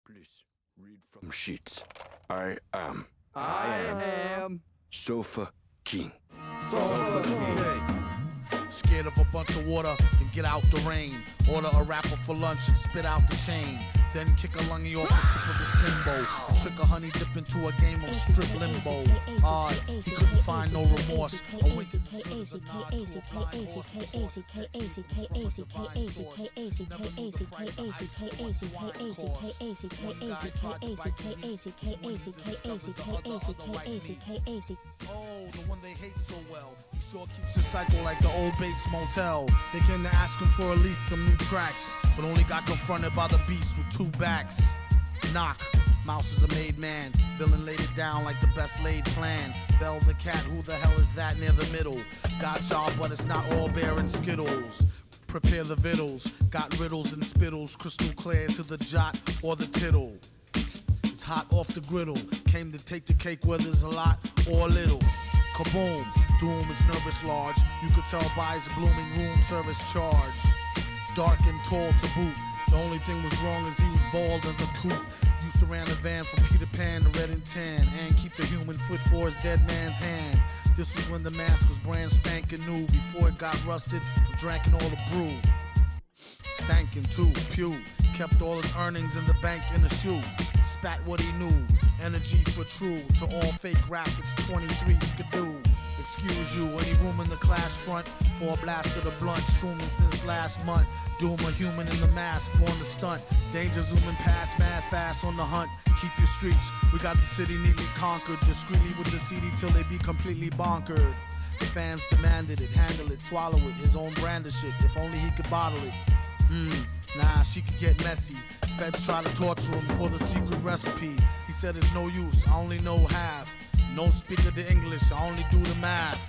Please read from sheets. I am Sofa King. Sofa King. Scared of a bunch of water, then get out the rain. Order a rapper for lunch and spit out the chain. Then kick a lungy off the tip of his timbo. Trick a honey dip into a game of strip limbo. Odd, he couldn't find no remorse. A wink is as good as a nod to a blind horse. Oh, the one they hate so well. He sure keeps his cycle like the old Bates Motel. They came to ask him for at least some new tracks, but only got confronted by the beast with two backs. Knock, Mouse is a made man. Villain laid it down like the best laid plan. Bell the cat, who the hell is that near the middle? Got y'all, but it's not all bear and skittles. Prepare the vittles, got riddles and spittles, crystal clear to the jot or the tittle. It's hot off the griddle, came to take the cake whether there's a lot or a little. Kaboom, doom is nervous large, you could tell by his blooming room service charge. Dark and tall to boot, the only thing was wrong is he was bald as a coot. Used to ran a van from Peter Pan to Red and Tan, and keep the human foot for his dead man's hand. This was when the mask was brand spanking new, before it got rusted from drinking all the brew. Stankin' too, pew, kept all his earnings in the bank in a shoe. Spat what he knew, energy for true. To all fake rap, it's 23 skidoo. Excuse you, any room in the class front for a blast of the blunt. Shrooming since last month. Doom a human in the mask, born to stunt. Danger zooming past, mad fast on the hunt. Keep your streets, we got the city neatly conquered. Discreetly with the CD till they be completely bonkered. The fans demanded it, handle it, swallow it. His own brand of shit, if only he could bottle it. Nah, she could get messy. Feds try to torture him for the secret recipe. He said it's no use, I only know half. No speaker the English, I only do the math.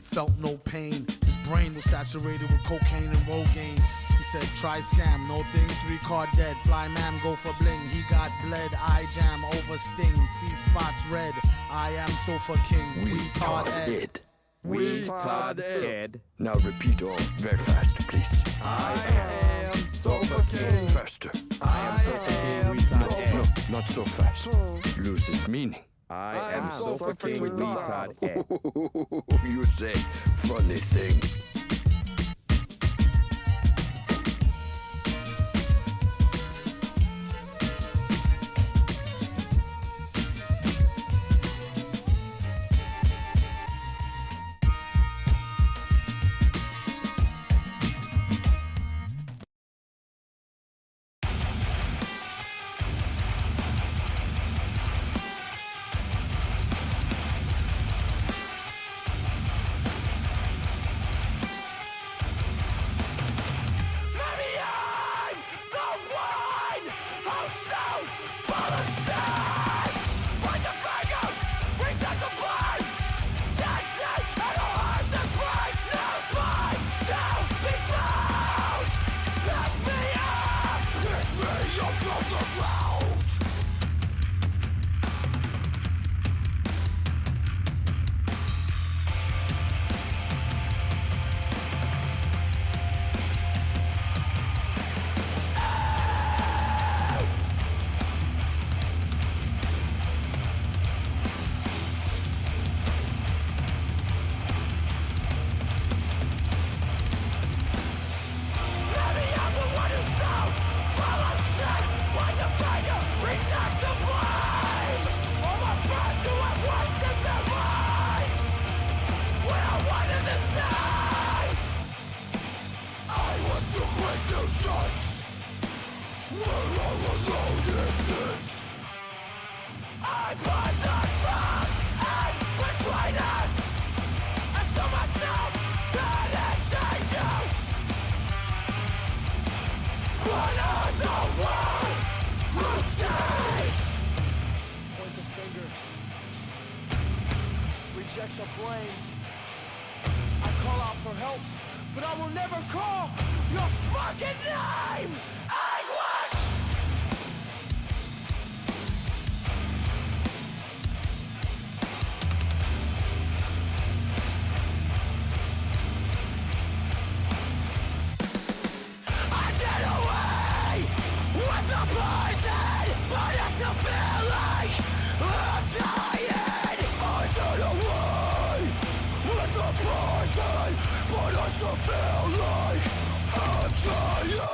Felt no pain, his brain was saturated with cocaine and Rogaine. He said try scam, no thing, 3 card dead. Fly man go for bling, he got bled. I jam over sting, see spots red. I am Sofa King, we Todd Ed. We Todd Ed. Now repeat all very fast, please. I am Sofa King. Faster. I am Sofa King. We Todd Ed. No, not so fast. Loses meaning. I am Sofa King. We Todd Ed. You say funny thing. Reject the blame. I call out for help, but I will never call your fucking name! Anguish! I get away with the price still feel like I'm dying. I turn away with the poison, but I still feel like I'm dying.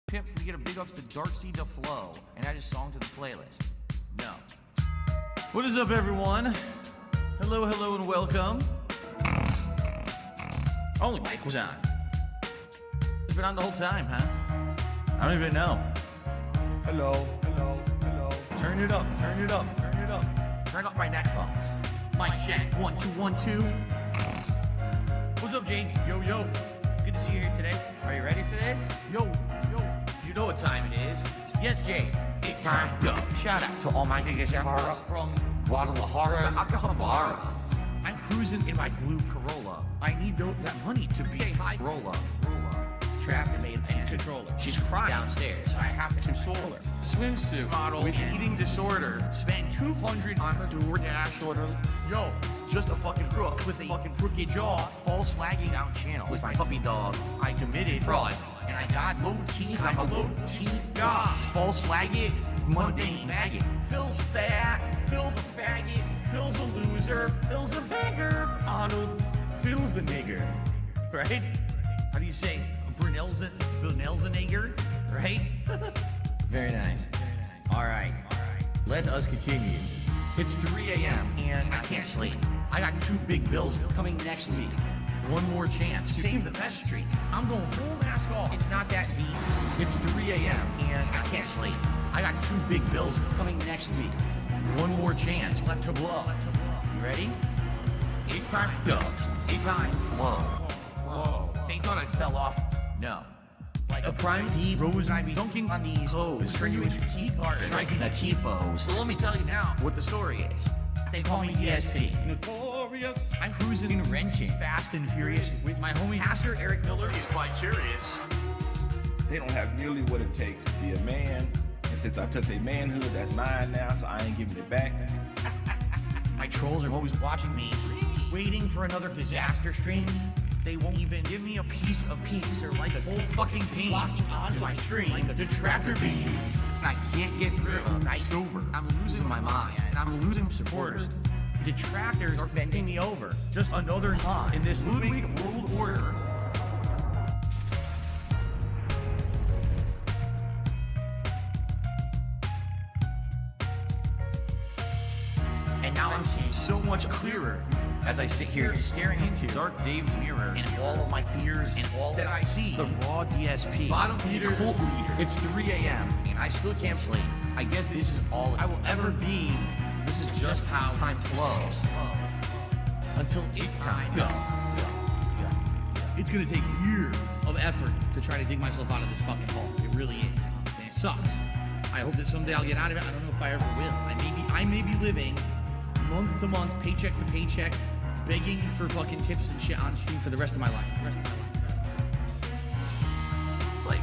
Pimp, we get a big ups to Darcy DeFlo and add a song to the playlist. No. What is up, everyone? Hello, hello, and welcome. Only mic was on. It's been on the whole time, huh? I don't even know. Hello, hello, hello. Turn it up, turn it up, turn it up. Turn up my neckphones. Mic check, 1, 2, 1, 2. What's up, Jamie? Yo, yo. Good to see you here today. Are you ready for this? Yo, yo. You know what time it is. Yes, Jay. It's time to go. Shout out to all my niggas from Guadalajara, Acapulco. I'm cruising in my blue Corolla. I need that money to be a high roller. Trapped and made a controller. She's crying downstairs, so I have to console her. Swimsuit model with eating disorder. Spent $200 on her DoorDash order. Yo, just a fucking crook with a fucking crooked jaw. False flagging down channels with my puppy dog. I committed fraud, and I got low teeth. I'm a low teeth god. False flagging, mundane maggot. Phil's fat, Phil's a faggot, Phil's a loser, Phil's a beggar. Arnold, Phil's a nigger. Right? How do you say? Brunel's a nigger, right? Very nice. All right. Let us continue. It's 3 a.m. and I can't sleep. I got 2 big bills coming next week. One more chance to save the best streak. I'm going full mask off. It's not that deep. It's 3 a.m. and I can't sleep. I got 2 big bills coming next week. One more chance left to blow. You ready? 8 time go. 8 time blow. Whoa. They thought I fell off. No. Like a prime D rose, I be dunking on these hoes, turn you into T-bar, striking a T-pose. So let me tell you now what the story is. They call me ESP. Notorious. I'm cruising and wrenching, fast and furious, with my homie Pastor Eric Miller. He's quite curious. They don't have nearly what it takes to be a man, and since I took their manhood, that's mine now, so I ain't giving it back. My trolls are always watching me, waiting for another disaster stream. They won't even give me a piece of peace or like a whole fucking team locking onto my stream like a detractor bee. I can't get rid of them. I'm sober. I'm losing my mind and I'm losing supporters. Detractors are bending me over. Just another knot in this Ludwig world order. And now I'm seeing so much clearer as I sit here staring into Dark Dave's mirror and all of my fears and all that I see. The raw DSP, bottom leader, cult leader. It's 3 a.m. and I still can't sleep. I guess this is all I will ever be. This is just how time flows. Until it time goes. It's gonna take years of effort to try to dig myself out of this fucking hole. It really is. And it sucks. I hope that someday I'll get out of it. I don't know if I ever will. I may be living month to month, paycheck to paycheck, begging for fucking tips and shit on stream for the rest of my life. Like,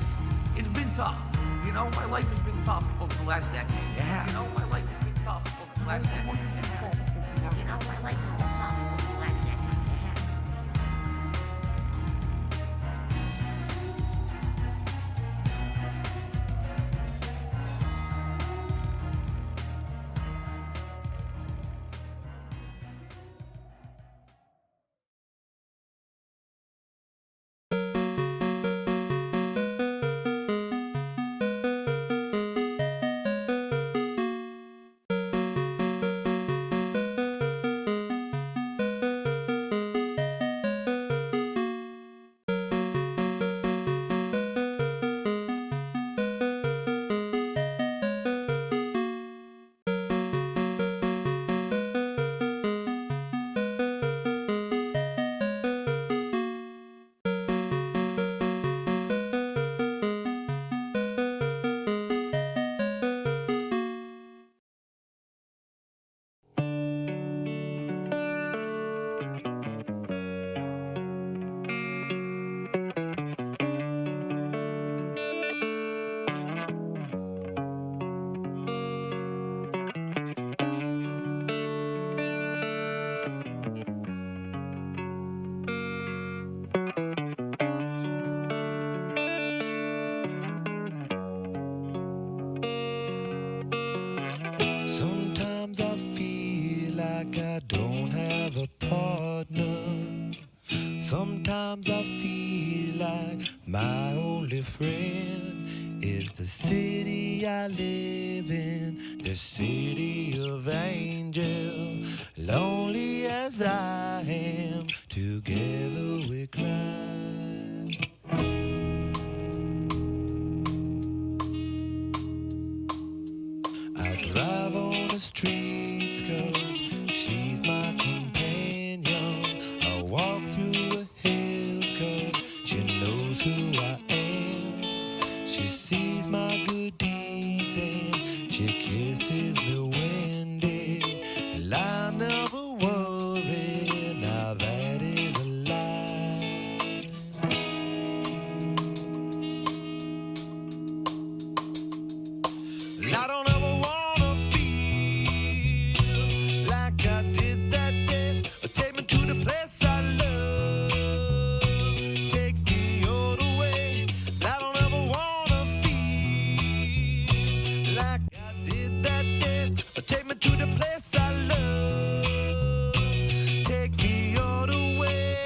it's been tough. You know, my life has been tough over the last decade. Yeah. You know, my life has been tough over the last decade. Yeah. You know, my life has been tough over the last decade. I don't have a partner. Sometimes I feel like my only friend is the city I live in, the city of angels. Lonely as I am, together we cry. I drive on the streets 'cause she's my companion. I walk through the hills 'cause she knows who I am. She sees my good deeds and she kisses me windy. And I never worry, now that is a lie. I don't ever wanna feel like I did that day. Take me to the place I love. Take me all the way. I don't ever wanna feel like I did that day. Take me to the place I love. Take me all the way.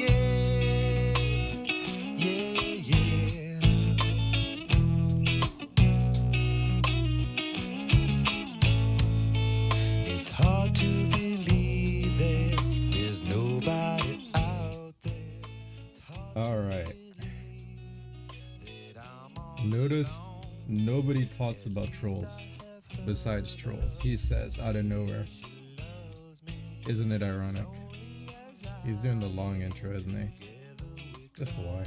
Yeah, yeah, yeah. It's hard to believe that there's nobody out there. It's hard All right. to believe that I'm all Notice nobody talks about trolls besides trolls. He says out of nowhere. Isn't it ironic? He's doing the long intro, isn't he? Just why?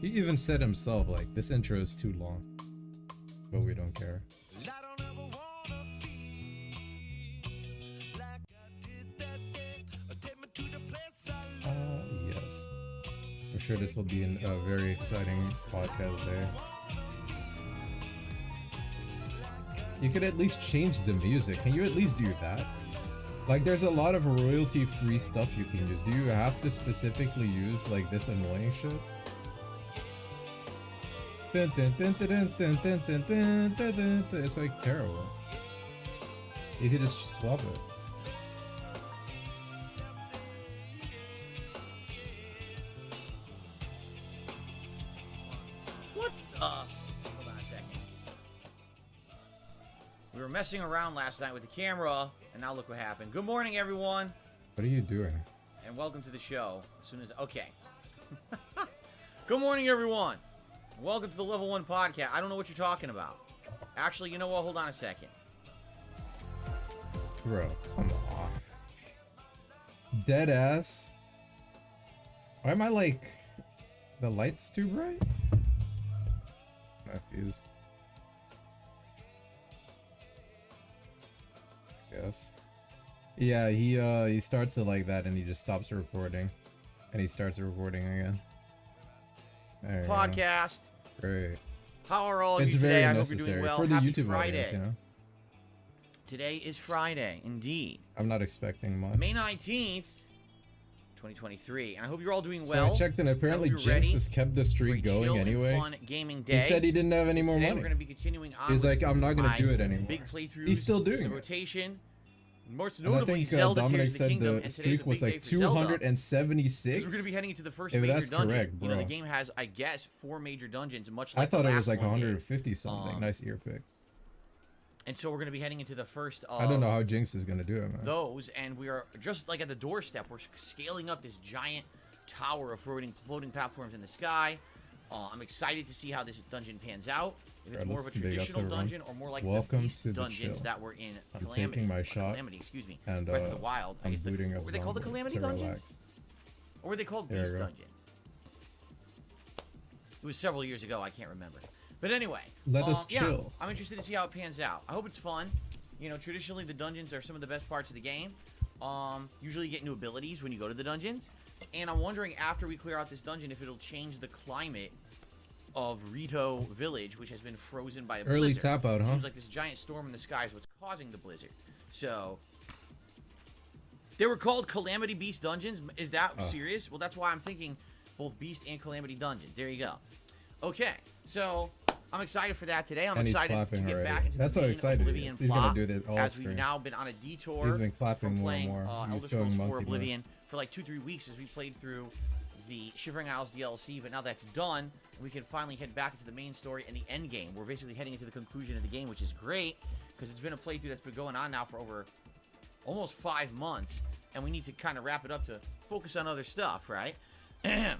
He even said himself, like, this intro is too long. But we don't care. I don't ever wanna feel like I did that day. Take me to the place I love. Yes. I'm sure this will be a very exciting podcast day. You could at least change the music. Can you at least do that? Like, there's a lot of royalty-free stuff you can use. Do you have to specifically use, like, this annoying shit? It's like terrible. You could just swap it. What the? Hold on a second. We were messing around last night with the camera, and now look what happened. Good morning, everyone, What are you doing? and welcome to the show. As soon as okay. Good morning, everyone. Welcome to the Level 1 podcast. I don't know what you're talking about. Actually, you know what? Hold on a second. Bro, come on. Dead ass. Why am I like... The light's too bright? Confused. Yes. Yeah, he starts it like that and he just stops recording. And he starts recording again. There you go. Podcast. Great. How are all of It's you very today? I hope you're necessary doing well. for the Happy YouTube Friday. audience, you know? Today is Friday, indeed. I'm not expecting much. May 19th, 2023. And I hope you're all doing So well. I checked and apparently I hope Jinx you're ready has kept the for a streak chill going and anyway. fun gaming day. He said he didn't have any more Today money. we're going to be continuing on. He's with like, I'm not gonna my do it anymore. Big playthroughs. He's still doing the it. rotation. Most And I notably, think Zelda Dominic Tears of the said Kingdom. the And today's streak a was big like day for Zelda. 276. We're going to be heading into the first If major that's dungeon. correct, You know, the bro. game has, I guess, 4 major dungeons, much I like thought the it was last like one did. 150 something. Nice ear pick. And so we're going to be heading into the first I don't know how Jinx is gonna do it, man. those, and we are just like at the doorstep. We're scaling up this giant tower of floating platforms in the sky. I'm excited to see how this dungeon pans out. If it's more of a Regardless, big ups, traditional everyone. dungeon or more like Welcome the beast to the dungeons chill. that were in I'm Calamity. taking my shot, Calamity, excuse me. and Breath of the Wild. I I'm guess booting up were they called the Zombie Calamity to dungeons? relax. Or were they called There beast you go. dungeons? It was several years ago. I can't remember. But anyway, Let us yeah, chill. I'm interested to see how it pans out. I hope it's fun. You know, traditionally the dungeons are some of the best parts of the game. Usually you get new abilities when you go to the dungeons. And I'm wondering after we clear out this dungeon if it'll change the climate of Rito Village, which has been frozen by a Early blizzard. tap out, It huh? seems like this giant storm in the sky is what's causing the blizzard. So they were called Calamity Beast Dungeons. Is that serious? Well, that's why I'm thinking both Beast and Calamity Dungeons. There you go. Okay, so I'm excited for that today. I'm And he's excited to clapping get already. back into That's the how main excited he Oblivion is. He's gonna plot, do this all as stream. we've now been on a detour He's been clapping from more and playing more. Elder He's Scrolls going 4 monkey Oblivion for like 2-3 weeks as we played through the Shivering Isles DLC, but now that's done, we can finally head back into the main story and the end game. We're basically heading into the conclusion of the game, which is great, because it's been a playthrough that's been going on now for over almost 5 months, and we need to kind of wrap it up to focus on other stuff, right? And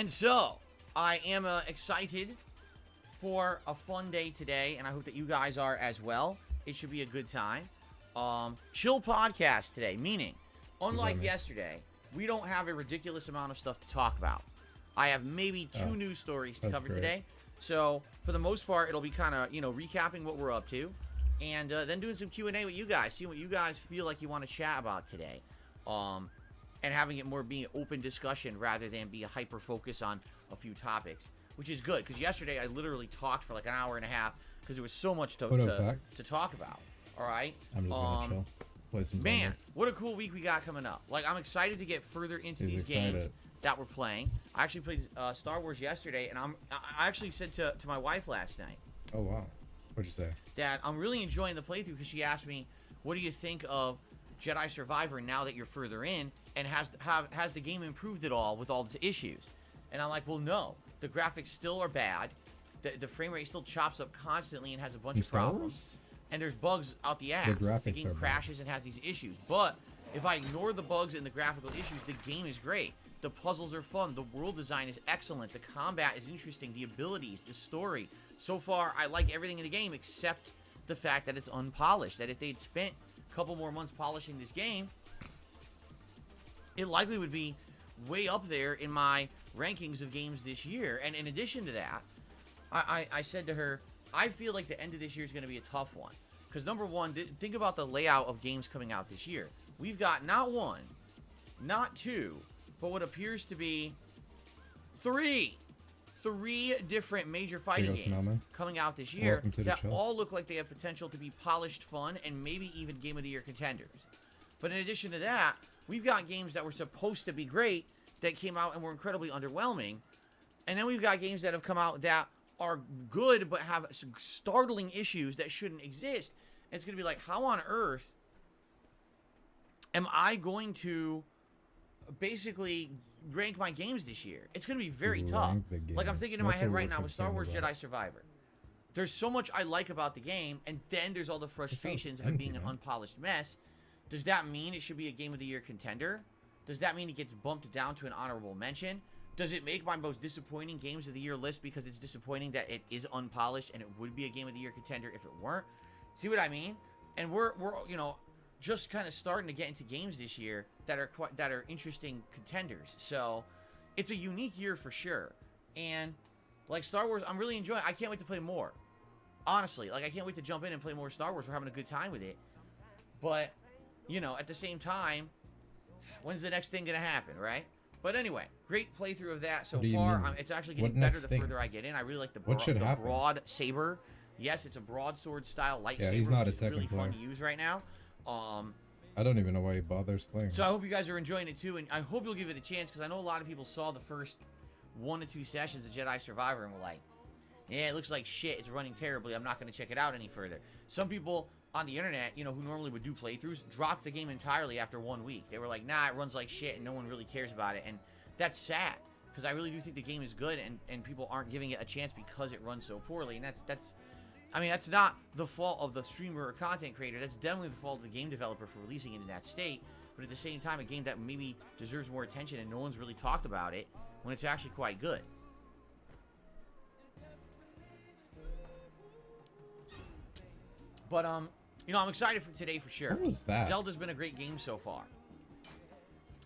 so, I am excited for a fun day today, and I hope that you guys are as well. It should be a good time. Chill podcast today, meaning, unlike yesterday, we don't have a ridiculous amount of stuff to talk about. I have maybe 2 news stories to cover today. So, for the most part, it'll be kind of, recapping what we're up to. And then doing some Q&A with you guys. See what you guys feel like you want to chat about today. And having it more be an open discussion rather than be a hyper-focus on a few topics. Which is good, because yesterday I literally talked for like an hour and a half because there was so much to talk about. All right? I'm just going to chill. Play some Man, Zelda. what a cool week we got coming up. Like, I'm excited to get further into these games that we're playing. I actually played Star Wars yesterday, and I actually said to my wife last night. Oh, wow. What'd you say? That I'm really enjoying the playthrough, because she asked me, what do you think of Jedi Survivor now that you're further in, and has the game improved at all with all its issues? And I'm like, well, no. The graphics still are bad. The frame rate still chops up constantly and has a bunch of problems. And there's bugs out the ass. The game crashes and has these issues. But if I ignore the bugs and the graphical issues, the game is great. The puzzles are fun. The world design is excellent. The combat is interesting. The abilities, the story. So far, I like everything in the game except the fact that it's unpolished. That if they'd spent a couple more months polishing this game, it likely would be way up there in my rankings of games this year. And in addition to that, I said to her, I feel like the end of this year is going to be a tough one. Because number one, think about the layout of games coming out this year. We've got not 1, not 2, but what appears to be 3 different major fighting games coming out this year that all look like they have potential to be polished fun and maybe even Game of the Year contenders. But in addition to that, we've got games that were supposed to be great that came out and were incredibly underwhelming. And then we've got games that have come out that are good but have startling issues that shouldn't exist. And it's going to be like, how on earth am I going to basically rank my games this year? It's going to be very tough. Like, I'm thinking in my head right now with Star Wars Jedi Survivor. There's so much I like about the game, and then there's all the frustrations of it being an unpolished mess. Does that mean it should be a Game of the Year contender? Does that mean it gets bumped down to an honorable mention? Does it make my most disappointing Games of the Year list because it's disappointing that it is unpolished and it would be a Game of the Year contender if it weren't? See what I mean? And we're just kind of starting to get into games this year that are interesting contenders. So it's a unique year for sure. And like Star Wars, I'm really enjoying. I can't wait to play more. Honestly, like I can't wait to jump in and play more Star Wars. We're having a good time with it. But at the same time, when's the next thing gonna happen, right? But anyway, great playthrough of that so far. It's actually getting better the further I get in. I really like the broad saber. Yes, it's a broadsword style lightsaber. Yeah, he's not a which is really Tekken fun player. to use right now. I don't even know why he bothers playing. So I hope you guys are enjoying it too, and I hope you'll give it a chance, because I know a lot of people saw the first 1 to 2 sessions of Jedi Survivor and were like, yeah, it looks like shit. It's running terribly. I'm not going to check it out any further. Some people on the internet, who normally would do playthroughs, dropped the game entirely after 1 week. They were like, nah, it runs like shit, and no one really cares about it. And that's sad, because I really do think the game is good, and people aren't giving it a chance because it runs so poorly. And that's not the fault of the streamer or content creator. That's definitely the fault of the game developer for releasing it in that state. But at the same time, a game that maybe deserves more attention and no one's really talked about it when it's actually quite good. But, I'm excited for today for sure. What was that? Zelda's been a great game so far.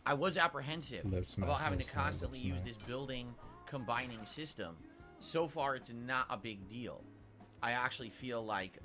I was apprehensive about having to constantly use this building combining system. So far, it's not a big deal. I actually feel like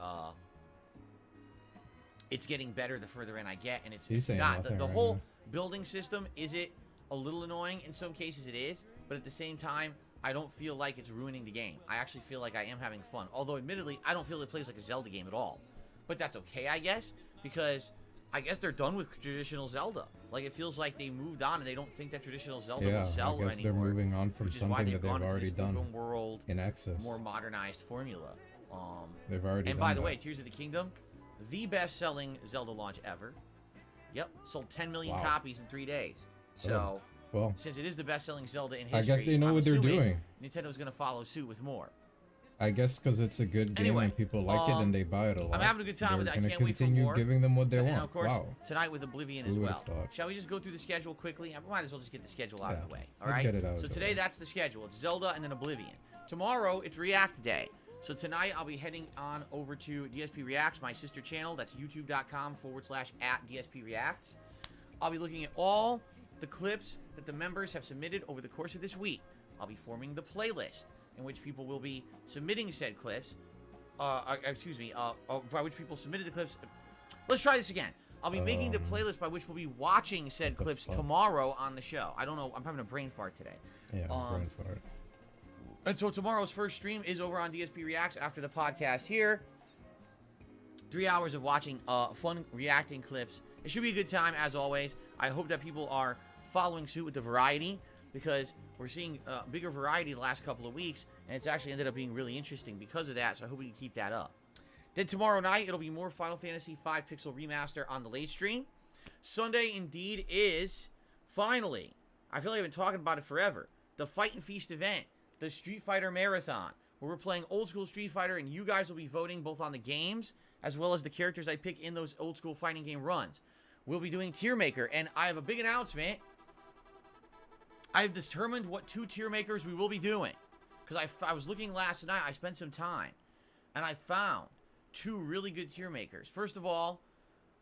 it's getting better the further in I get, and it's not. The whole building system, is it a little annoying? In some cases it is, but at the same time, I don't feel like it's ruining the game. I actually feel like I am having fun. Although, admittedly, I don't feel it plays like a Zelda game at all. But that's okay, I guess, because I guess they're done with traditional Zelda. Like, it feels like they moved on and they don't think that traditional Zelda Yeah, will sell I guess anymore. they're moving on from which is why something that they've gone into already this done open world, in Access. more modernized formula. They've already And done by the that. way, Tears of the Kingdom, the best-selling Zelda launch ever. Yep, sold 10 million Wow. copies in 3 days. So, well, since it is the best-selling Zelda in history, I guess they know I'm what they're assuming doing. Nintendo's going to follow suit with more. I guess because it's a good game Anyway, and people like it and they buy it a lot. I'm having a good time with it. I They're can't gonna wait for continue more. giving them what they And want. of course, Wow. tonight with Oblivion as Who well. would've thought? Shall we just go through the schedule quickly? I might as well just get the schedule out of the way. All let's right. get it out of So the today, way. that's the schedule. It's Zelda and then Oblivion. Tomorrow, it's React Day. So tonight, I'll be heading on over to DSP Reacts, my sister channel. That's youtube.com/@DSP Reacts. I'll be looking at all the clips that the members have submitted over the course of this week. I'll be forming the playlist in which people will be submitting said clips. By which people submitted the clips. Let's try this again. I'll be making the playlist by which we'll be watching said clips tomorrow on the show. I don't know. I'm having a brain fart today. Yeah, brain fart. And so tomorrow's first stream is over on DSP Reacts after the podcast here. 3 hours of watching fun reacting clips. It should be a good time, as always. I hope that people are following suit with the variety, because we're seeing bigger variety the last couple of weeks, and it's actually ended up being really interesting because of that, so I hope we can keep that up. Then tomorrow night, it'll be more Final Fantasy V Pixel Remaster on the late stream. Sunday, indeed, is finally, I feel like I've been talking about it forever, the Fight and Feast event, the Street Fighter Marathon, where we're playing old school Street Fighter, and you guys will be voting both on the games as well as the characters I pick in those old school fighting game runs. We'll be doing Tier Maker, and I have a big announcement. I've determined what 2 tier makers we will be doing. Because I was looking last night, I spent some time, and I found 2 really good tier makers. First of all,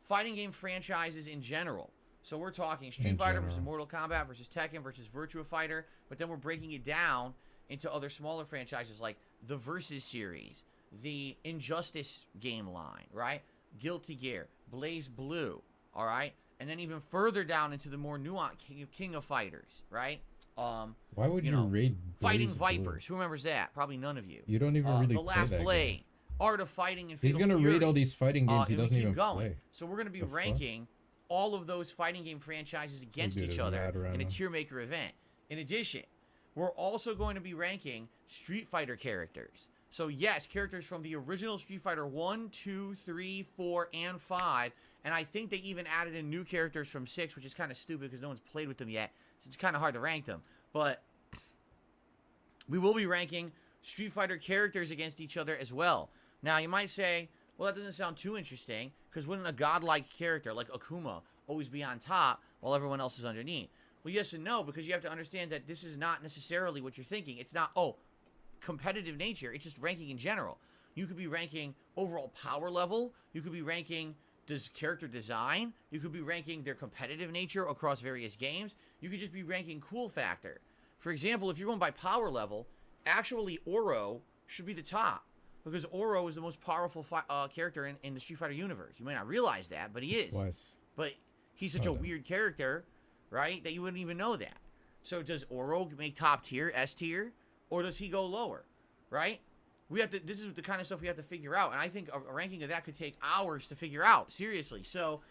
fighting game franchises in general. So we're talking Street Fighter versus Mortal Kombat versus Tekken versus Virtua Fighter, but then we're breaking it down into other smaller franchises like the Versus series, the Injustice game line, right? Guilty Gear, Blaze Blue, all right? And then even further down into the more nuanced King of Fighters, right? Why would you raid Fighting Blaze Vipers? Blue? Who remembers that? Probably none of you. You don't even really The play Last that Blade, game. Art of Fighting, and He's Fatal gonna Fury. raid all these fighting games he And we doesn't keep even going. play. So we're going to be The fuck? ranking all of those fighting game franchises against dude each is other mad right in a now. tier maker event. In addition, we're also going to be ranking Street Fighter characters. So yes, characters from the original Street Fighter 1, 2, 3, 4, and 5. And I think they even added in new characters from 6, which is kind of stupid because no one's played with them yet. So it's kind of hard to rank them. But we will be ranking Street Fighter characters against each other as well. Now, you might say, well, that doesn't sound too interesting, because wouldn't a godlike character like Akuma always be on top while everyone else is underneath? Well, yes and no, because you have to understand that this is not necessarily what you're thinking. It's not, competitive nature. It's just ranking in general. You could be ranking overall power level. You could be ranking character design. You could be ranking their competitive nature across various games. You could just be ranking cool factor. For example, if you're going by power level, actually Oro should be the top, because Oro is the most powerful character in the Street Fighter universe. You may not realize that, but he is. Twice. But he's such a weird character, right, that you wouldn't even know that. So does Oro make top tier, S tier, or does he go lower, right? We have to. This is the kind of stuff we have to figure out, and I think a ranking of that could take hours to figure out. Seriously. So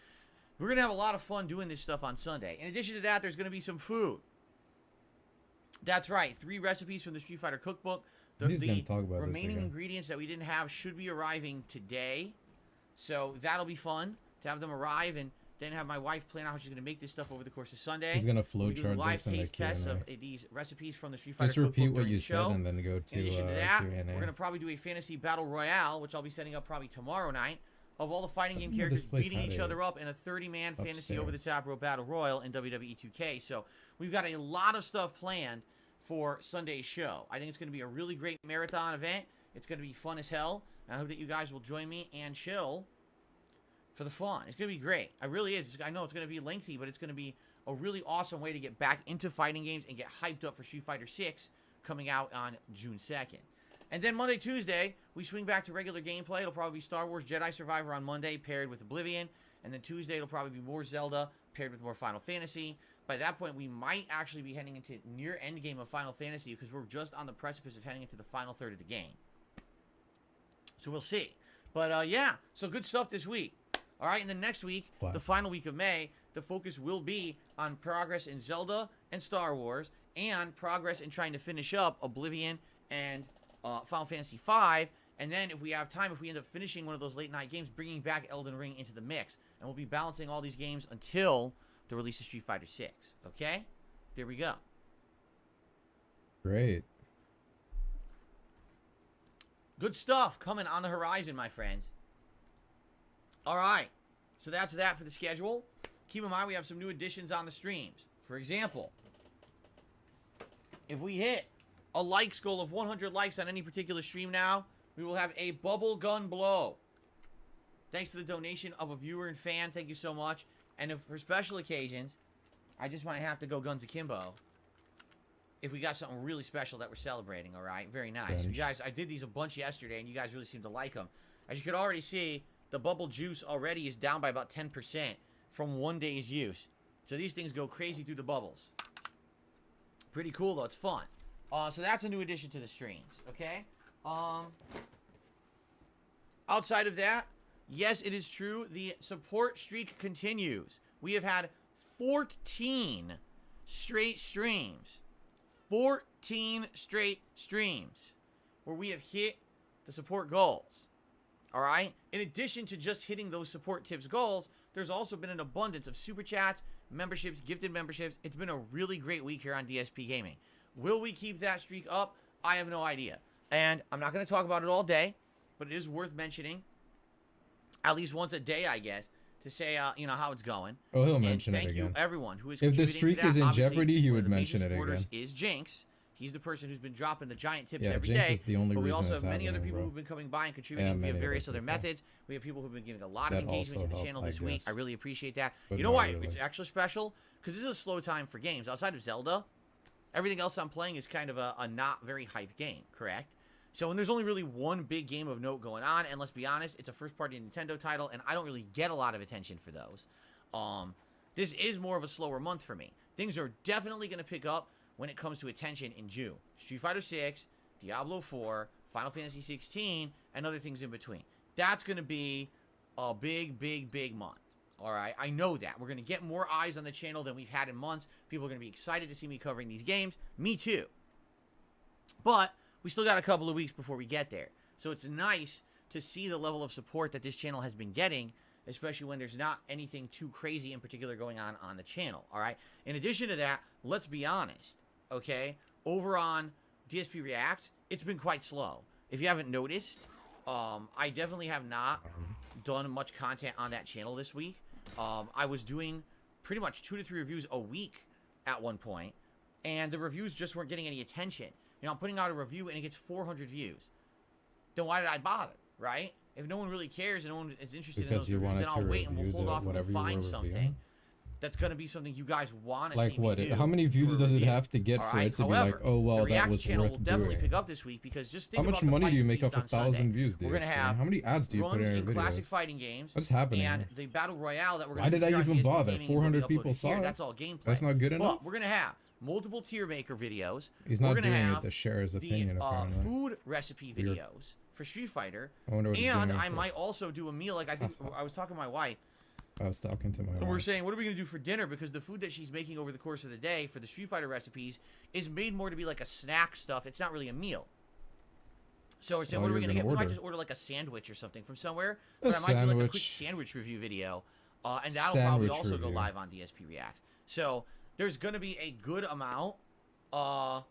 we're gonna have a lot of fun doing this stuff on Sunday. In addition to that, there's gonna be some food. That's right. 3 recipes from the Street Fighter cookbook. The remaining ingredients that we didn't have should be arriving today. So that'll be fun to have them arrive, and then have my wife plan out how she's going to make this stuff over the course of Sunday. He's going to flow chart this in the live taste tests Q&A. of these recipes from the Street Fighter Just repeat cookbook what during you the show. said and then go to In addition to that, Q&A. we're going to probably do a fantasy battle royale, which I'll be setting up probably tomorrow night, of all the fighting game characters beating each other up in a 30-man fantasy over-the-top battle royal in WWE 2K. So we've got a lot of stuff planned for Sunday's show. I think it's going to be a really great marathon event. It's going to be fun as hell, and I hope that you guys will join me and chill for the fun. It's going to be great. It really is. I know it's going to be lengthy, but it's going to be a really awesome way to get back into fighting games and get hyped up for Street Fighter 6 coming out on June 2nd. And then Monday, Tuesday, we swing back to regular gameplay. It'll probably be Star Wars Jedi Survivor on Monday paired with Oblivion. And then Tuesday, it'll probably be more Zelda paired with more Final Fantasy. By that point, we might actually be heading into near endgame of Final Fantasy, because we're just on the precipice of heading into the final third of the game. So we'll see. But yeah, so good stuff this week. All right, and then next week, What? the final week of May, the focus will be on progress in Zelda and Star Wars, and progress in trying to finish up Oblivion and Final Fantasy V. And then if we have time, if we end up finishing one of those late night games, bringing back Elden Ring into the mix. And we'll be balancing all these games until the release of Street Fighter 6. Okay? There we go. Great. Good stuff coming on the horizon, my friends. All right. So that's that for the schedule. Keep in mind we have some new additions on the streams. For example, if we hit a likes goal of 100 likes on any particular stream now, we will have a bubble gun blow. Thanks to the donation of a viewer and fan. Thank you so much. And if for special occasions, I just might have to go guns akimbo. If we got something really special that we're celebrating, all right? Very nice. You guys, I did these a bunch yesterday, and you guys really seem to like them. As you could already see, the bubble juice already is down by about 10% from one day's use. So these things go crazy through the bubbles. Pretty cool, though. It's fun. So that's a new addition to the streams, okay? Outside of that, yes, it is true. The support streak continues. We have had 14 straight streams. 14 straight streams where we have hit the support goals. All right? In addition to just hitting those support tips goals, there's also been an abundance of super chats, memberships, gifted memberships. It's been a really great week here on DSP Gaming. Will we keep that streak up? I have no idea. And I'm not going to talk about it all day, but it is worth mentioning at least once a day, I guess, to say, you know, how it's going. Oh, he'll mention it again. Thank you, everyone who is If the contributing streak to that. is in Obviously, jeopardy, he one of would the major mention it supporters again. is Jinx. He's the person who's been dropping the giant tips Yeah, every Jinx day. is the only but we reason also it's have many other happening, people bro. who've been coming by and contributing And via many various other other people. methods. We have people who've been giving a lot of That engagement also to the help, channel I this week. guess. I really appreciate that. But You know not why really. it's extra special? Because this is a slow time for games. Outside of Zelda, everything else I'm playing is kind of a not very hype game, correct? So when there's only really one big game of note going on, and let's be honest, it's a first-party Nintendo title, and I don't really get a lot of attention for those. This is more of a slower month for me. Things are definitely going to pick up when it comes to attention in June. Street Fighter 6, Diablo 4, Final Fantasy 16, and other things in between. That's going to be a big, big, big month. All right, I know that. We're going to get more eyes on the channel than we've had in months. People are going to be excited to see me covering these games. Me too. But we still got a couple of weeks before we get there. So it's nice to see the level of support that this channel has been getting, especially when there's not anything too crazy in particular going on the channel, all right? In addition to that, let's be honest, okay? Over on DSP Reacts, it's been quite slow. If you haven't noticed, I definitely have not done much content on that channel this week. I was doing pretty much 2 to 3 reviews a week at one point, and the reviews just weren't getting any attention. You know, I'm putting out a review and it gets 400 views. Then why did I bother, right? If no one really cares and no one is interested in those reviews, then I'll wait and we'll hold off and we'll find something that's going to be something you guys want to see Like what? me do How many views for a does it review. have to get All for right? it to be However, like, oh, well, the that React was channel will worth definitely doing? pick up this week because just think How much about the money do you Fighting make Feast off on 1,000 Sunday. views, We're dude? gonna have How many ads do you put runs in your in classic videos? fighting games. What's happening And here? the battle royale that we're Why going to did I even bother? 400 people saw it. That's all gameplay. That's not good enough? But we're going to have multiple tier maker videos. He's We're not gonna doing have it to share his opinion, the apparently. food recipe Weird. videos for Street Fighter. I wonder what he's And doing I for. might also do a meal. Like I think I was talking to my wife. I was talking to my And we're wife. saying, what are we going to do for dinner? Because the food that she's making over the course of the day for the Street Fighter recipes is made more to be like a snack stuff. It's not really a meal. So we're saying, Well, what are we you're going to get? gonna We might order. just order like a sandwich or something from somewhere. A But I might do like a quick sandwich. sandwich review video. And that'll probably Sandwich also go review. live on DSP Reacts. So there's going to be a good amount. By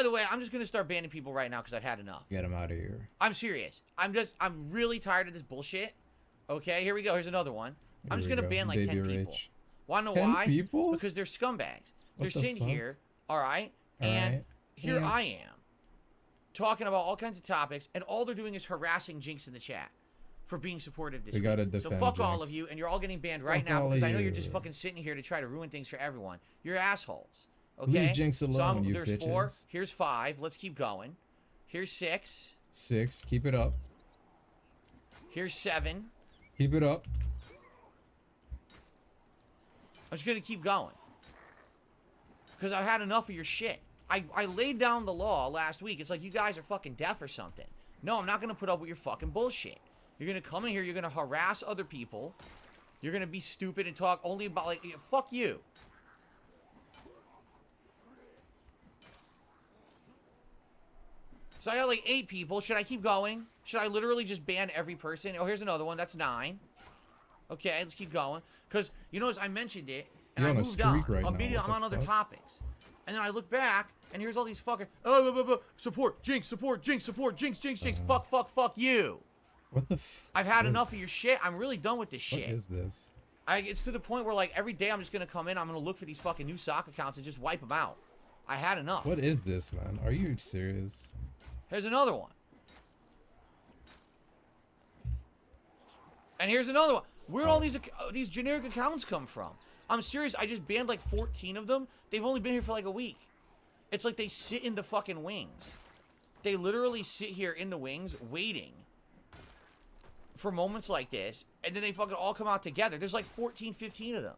the way, I'm just going to start banning people right now because I've had enough. Get him out of here. I'm serious. I'm really tired of this bullshit. Okay, here we go. Here's another one. I'm just Here going we to go. ban like 10 Baby people. Rich. Want to know 10 why? people? Because they're scumbags. They're What the sitting fuck? here, all right? All And right. here Yeah. I am talking about all kinds of topics, and all they're doing is harassing Jinx in the chat for being supportive this We week. gotta So defend fuck all of Jinx. you, and you're all getting banned right Fuck now all because of I know you're just you. fucking sitting here to try to ruin things for everyone. You're assholes. Okay? Leave Jinx alone, you there's 4. bitches. Here's 5. Let's keep going. Here's 6. 6. Keep it up. Here's 7. Keep it up. I'm just gonna keep going because I've had enough of your shit. I laid down the law last week. It's like you guys are fucking deaf or something. No, I'm not gonna put up with your fucking bullshit. You're gonna come in here, you're gonna harass other people. You're gonna be stupid and talk only about, like, fuck you. So I got like 8 people. Should I keep going? Should I literally just ban every person? Oh, here's another one. That's 9. Okay, let's keep going. Because, you notice I mentioned it, and You're I on a moved on. streak right now. I'm What on the other fuck? topics. And then I look back, and here's all these fucking, support, jinx, support, jinx, support, jinx, jinx, jinx, fuck you. What the f? I've had enough of your shit. I'm really done with this What shit. is this? It's to the point where, like, every day I'm just going to come in, I'm going to look for these fucking new sock accounts and just wipe them out. I had enough. What is this, man? Are you serious? Here's another one. And here's another one. Where all these generic accounts come from? I'm serious. I just banned like 14 of them. They've only been here for like a week. It's like they sit in the fucking wings. They literally sit here in the wings waiting for moments like this. And then they fucking all come out together. There's like 14, 15 of them.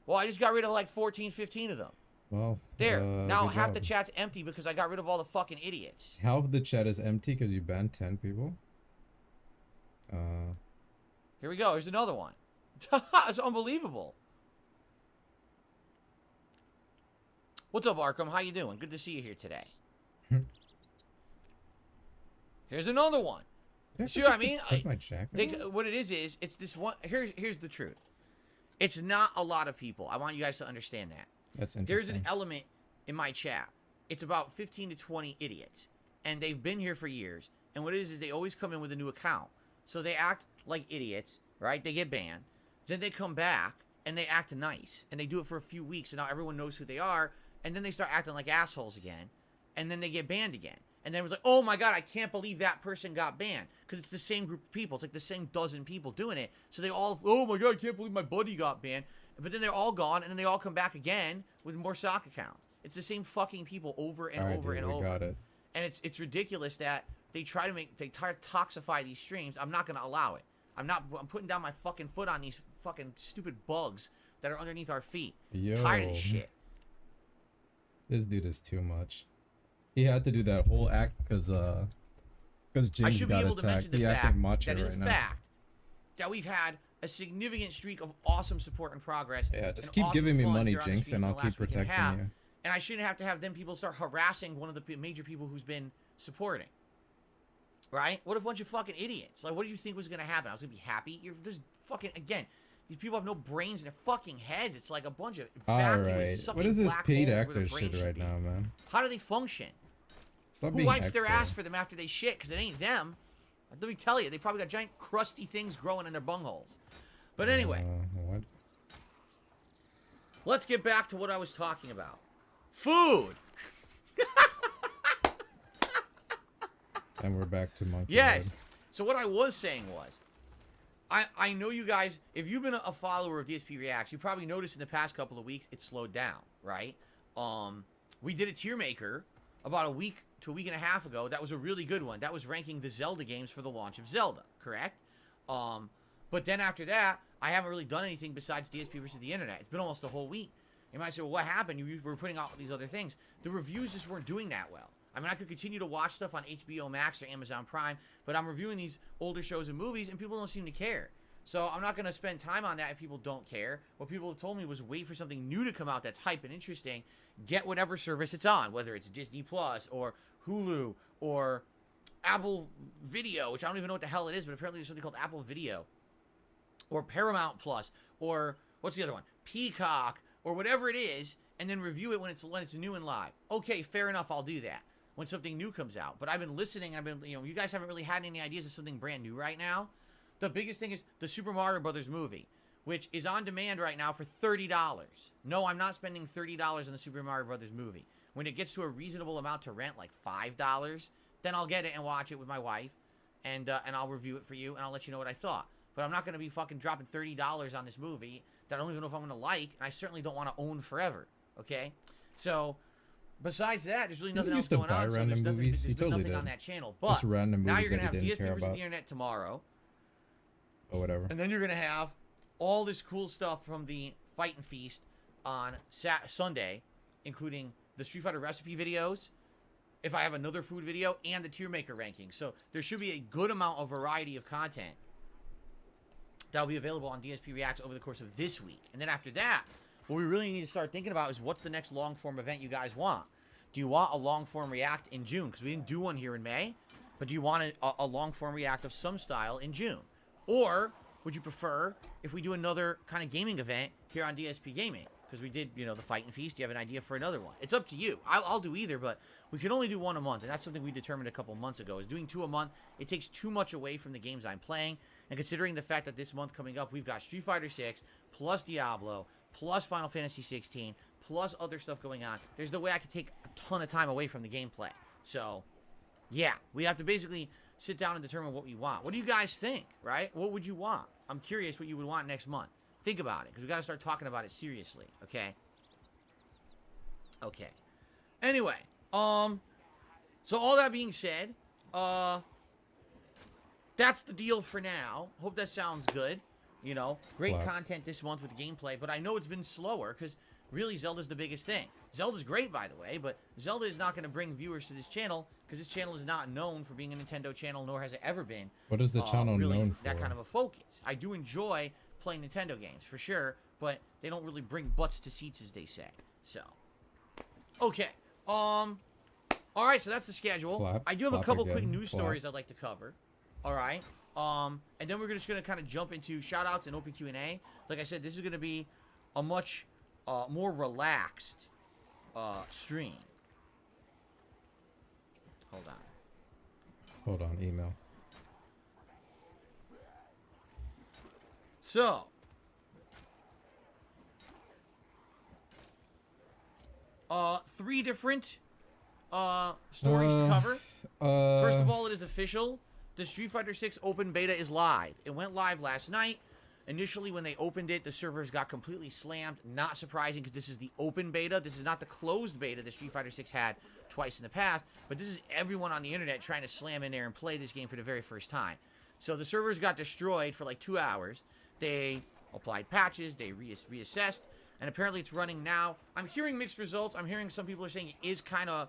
Well, I just got rid of like 14, 15 of them. Well, There. Now good half job. the chat's empty because I got rid of all the fucking idiots. Half of the chat is empty because you banned 10 people. Here we go. Here's another one. It's unbelievable. What's up, Arkham? How you doing? Good to see you here today. Here's another one. See what I mean? Put my jacket on? What it is it's this one. Here's the truth. It's not a lot of people. I want you guys to understand that. That's There's interesting. an element in my chat. It's about 15 to 20 idiots. And they've been here for years. And what it is they always come in with a new account. So they act like idiots, right? They get banned. Then they come back and they act nice. And they do it for a few weeks and now everyone knows who they are. And then they start acting like assholes again. And then they get banned again. And then it was like, oh my god, I can't believe that person got banned. Because it's the same group of people. It's like the same dozen people doing it. So they all, oh my god, I can't believe my buddy got banned. But then they're all gone, and then they all come back again with more sock accounts. It's the same fucking people over and Alright, over dude, and we over. got it. And it's ridiculous that they try to toxify these streams. I'm not going to allow it. I'm putting down my fucking foot on these fucking stupid bugs that are underneath our feet. Yo. Tired of this shit. This dude is too much. He had to do that whole act because I James should be got able to attacked. mention the He acting fact macho that is right a now. fact that we've had a significant streak of awesome support and progress. Yeah, just and keep awesome giving me fun money, here on the Jinx, streams and for I'll the keep last week and a protecting half. you. And I shouldn't have to have them people start harassing one of the major people who's been supporting. Right? What a bunch of fucking idiots. Like, what did you think was going to happen? I was going to be happy? You're just fucking, again, these people have no brains in their fucking heads. It's like a bunch of Alright, what is this paid actor shit right be. now, man? How do they function? Stop Who being wipes their extra. ass for them after they shit? Because it ain't them. Let me tell you, they probably got giant crusty things growing in their bungholes. But anyway, What? let's get back to what I was talking about. Food! And we're back to monkey. Yes. Head. So what I was saying was, I know you guys, if you've been a follower of DSP Reacts, you probably noticed in the past couple of weeks, it slowed down, right? We did a tier maker about a week to a week and a half ago. That was a really good one. That was ranking the Zelda games for the launch of Zelda, correct? But then after that, I haven't really done anything besides DSP versus the internet. It's been almost a whole week. You might say, well, what happened? You were putting out these other things. The reviews just weren't doing that well. I mean, I could continue to watch stuff on HBO Max or Amazon Prime, but I'm reviewing these older shows and movies, and people don't seem to care. So I'm not going to spend time on that if people don't care. What people have told me was wait for something new to come out that's hype and interesting. Get whatever service it's on, whether it's Disney Plus or Hulu or Apple Video, which I don't even know what the hell it is, but apparently there's something called Apple Video, or Paramount Plus, or what's the other one? Peacock, or whatever it is, and then review it when it's new and live. Okay, fair enough, I'll do that when something new comes out. But I've been listening, you guys haven't really had any ideas of something brand new right now. The biggest thing is the Super Mario Brothers movie, which is on demand right now for $30. No, I'm not spending $30 on the Super Mario Brothers movie. When it gets to a reasonable amount to rent, like $5, then I'll get it and watch it with my wife, and I'll review it for you, and I'll let you know what I thought. But I'm not going to be fucking dropping $30 on this movie that I don't even know if I'm going to like, and I certainly don't want to own forever, okay? So, besides that, there's really nothing else going on. So there's nothing on that channel. But Just random now movies you're going to that have you didn't DSP care versus about. the internet tomorrow. Or whatever. And then you're going to have all this cool stuff from the Fight and Feast on Sunday, including the Street Fighter recipe videos, if I have another food video, and the tier maker ranking. So there should be a good amount of variety of content that'll be available on DSP Reacts over the course of this week. And then after that, what we really need to start thinking about is what's the next long-form event you guys want. Do you want a long-form React in June? Because we didn't do one here in May. But do you want a long-form React of some style in June? Or would you prefer if we do another kind of gaming event here on DSP Gaming? Because we did, you know, the Fight and Feast. Do you have an idea for another one? It's up to you. I'll do either, but we can only do one a month. And that's something we determined a couple months ago. Is doing 2 a month, it takes too much away from the games I'm playing. And considering the fact that this month coming up, we've got Street Fighter 6, plus Diablo, plus Final Fantasy 16, plus other stuff going on, there's no way I could take a ton of time away from the gameplay. So, yeah, we have to basically sit down and determine what we want. What do you guys think, right? What would you want? I'm curious what you would want next month. Think about it, because we got to start talking about it seriously, okay? Okay. Anyway, so all that being said, that's the deal for now. Hope that sounds good. You know, great content this month with gameplay, but I know it's been slower, because really Zelda's the biggest thing. Zelda's great, by the way, but Zelda is not going to bring viewers to this channel, because this channel is not known for being a Nintendo channel, nor has it ever been. What is the channel really known for? That kind of a focus. I do enjoy playing Nintendo games, for sure, but they don't really bring butts to seats, as they say. So, okay. Alright, so that's the schedule. I do have a couple quick news stories I'd like to cover. Alright. And then we're just going to kind of jump into shoutouts and open Q&A. Like I said, this is going to be a much more relaxed stream. Hold on, email. So, three different stories to cover. First of all, it is official. The Street Fighter 6 open beta is live. It went live last night. Initially, when they opened it, the servers got completely slammed. Not surprising, because this is the open beta. This is not the closed beta that Street Fighter 6 had twice in the past. But this is everyone on the internet trying to slam in there and play this game for the very first time. So the servers got destroyed for like 2 hours. They applied patches. They reassessed. And apparently it's running now. I'm hearing mixed results. I'm hearing some people are saying it is kind of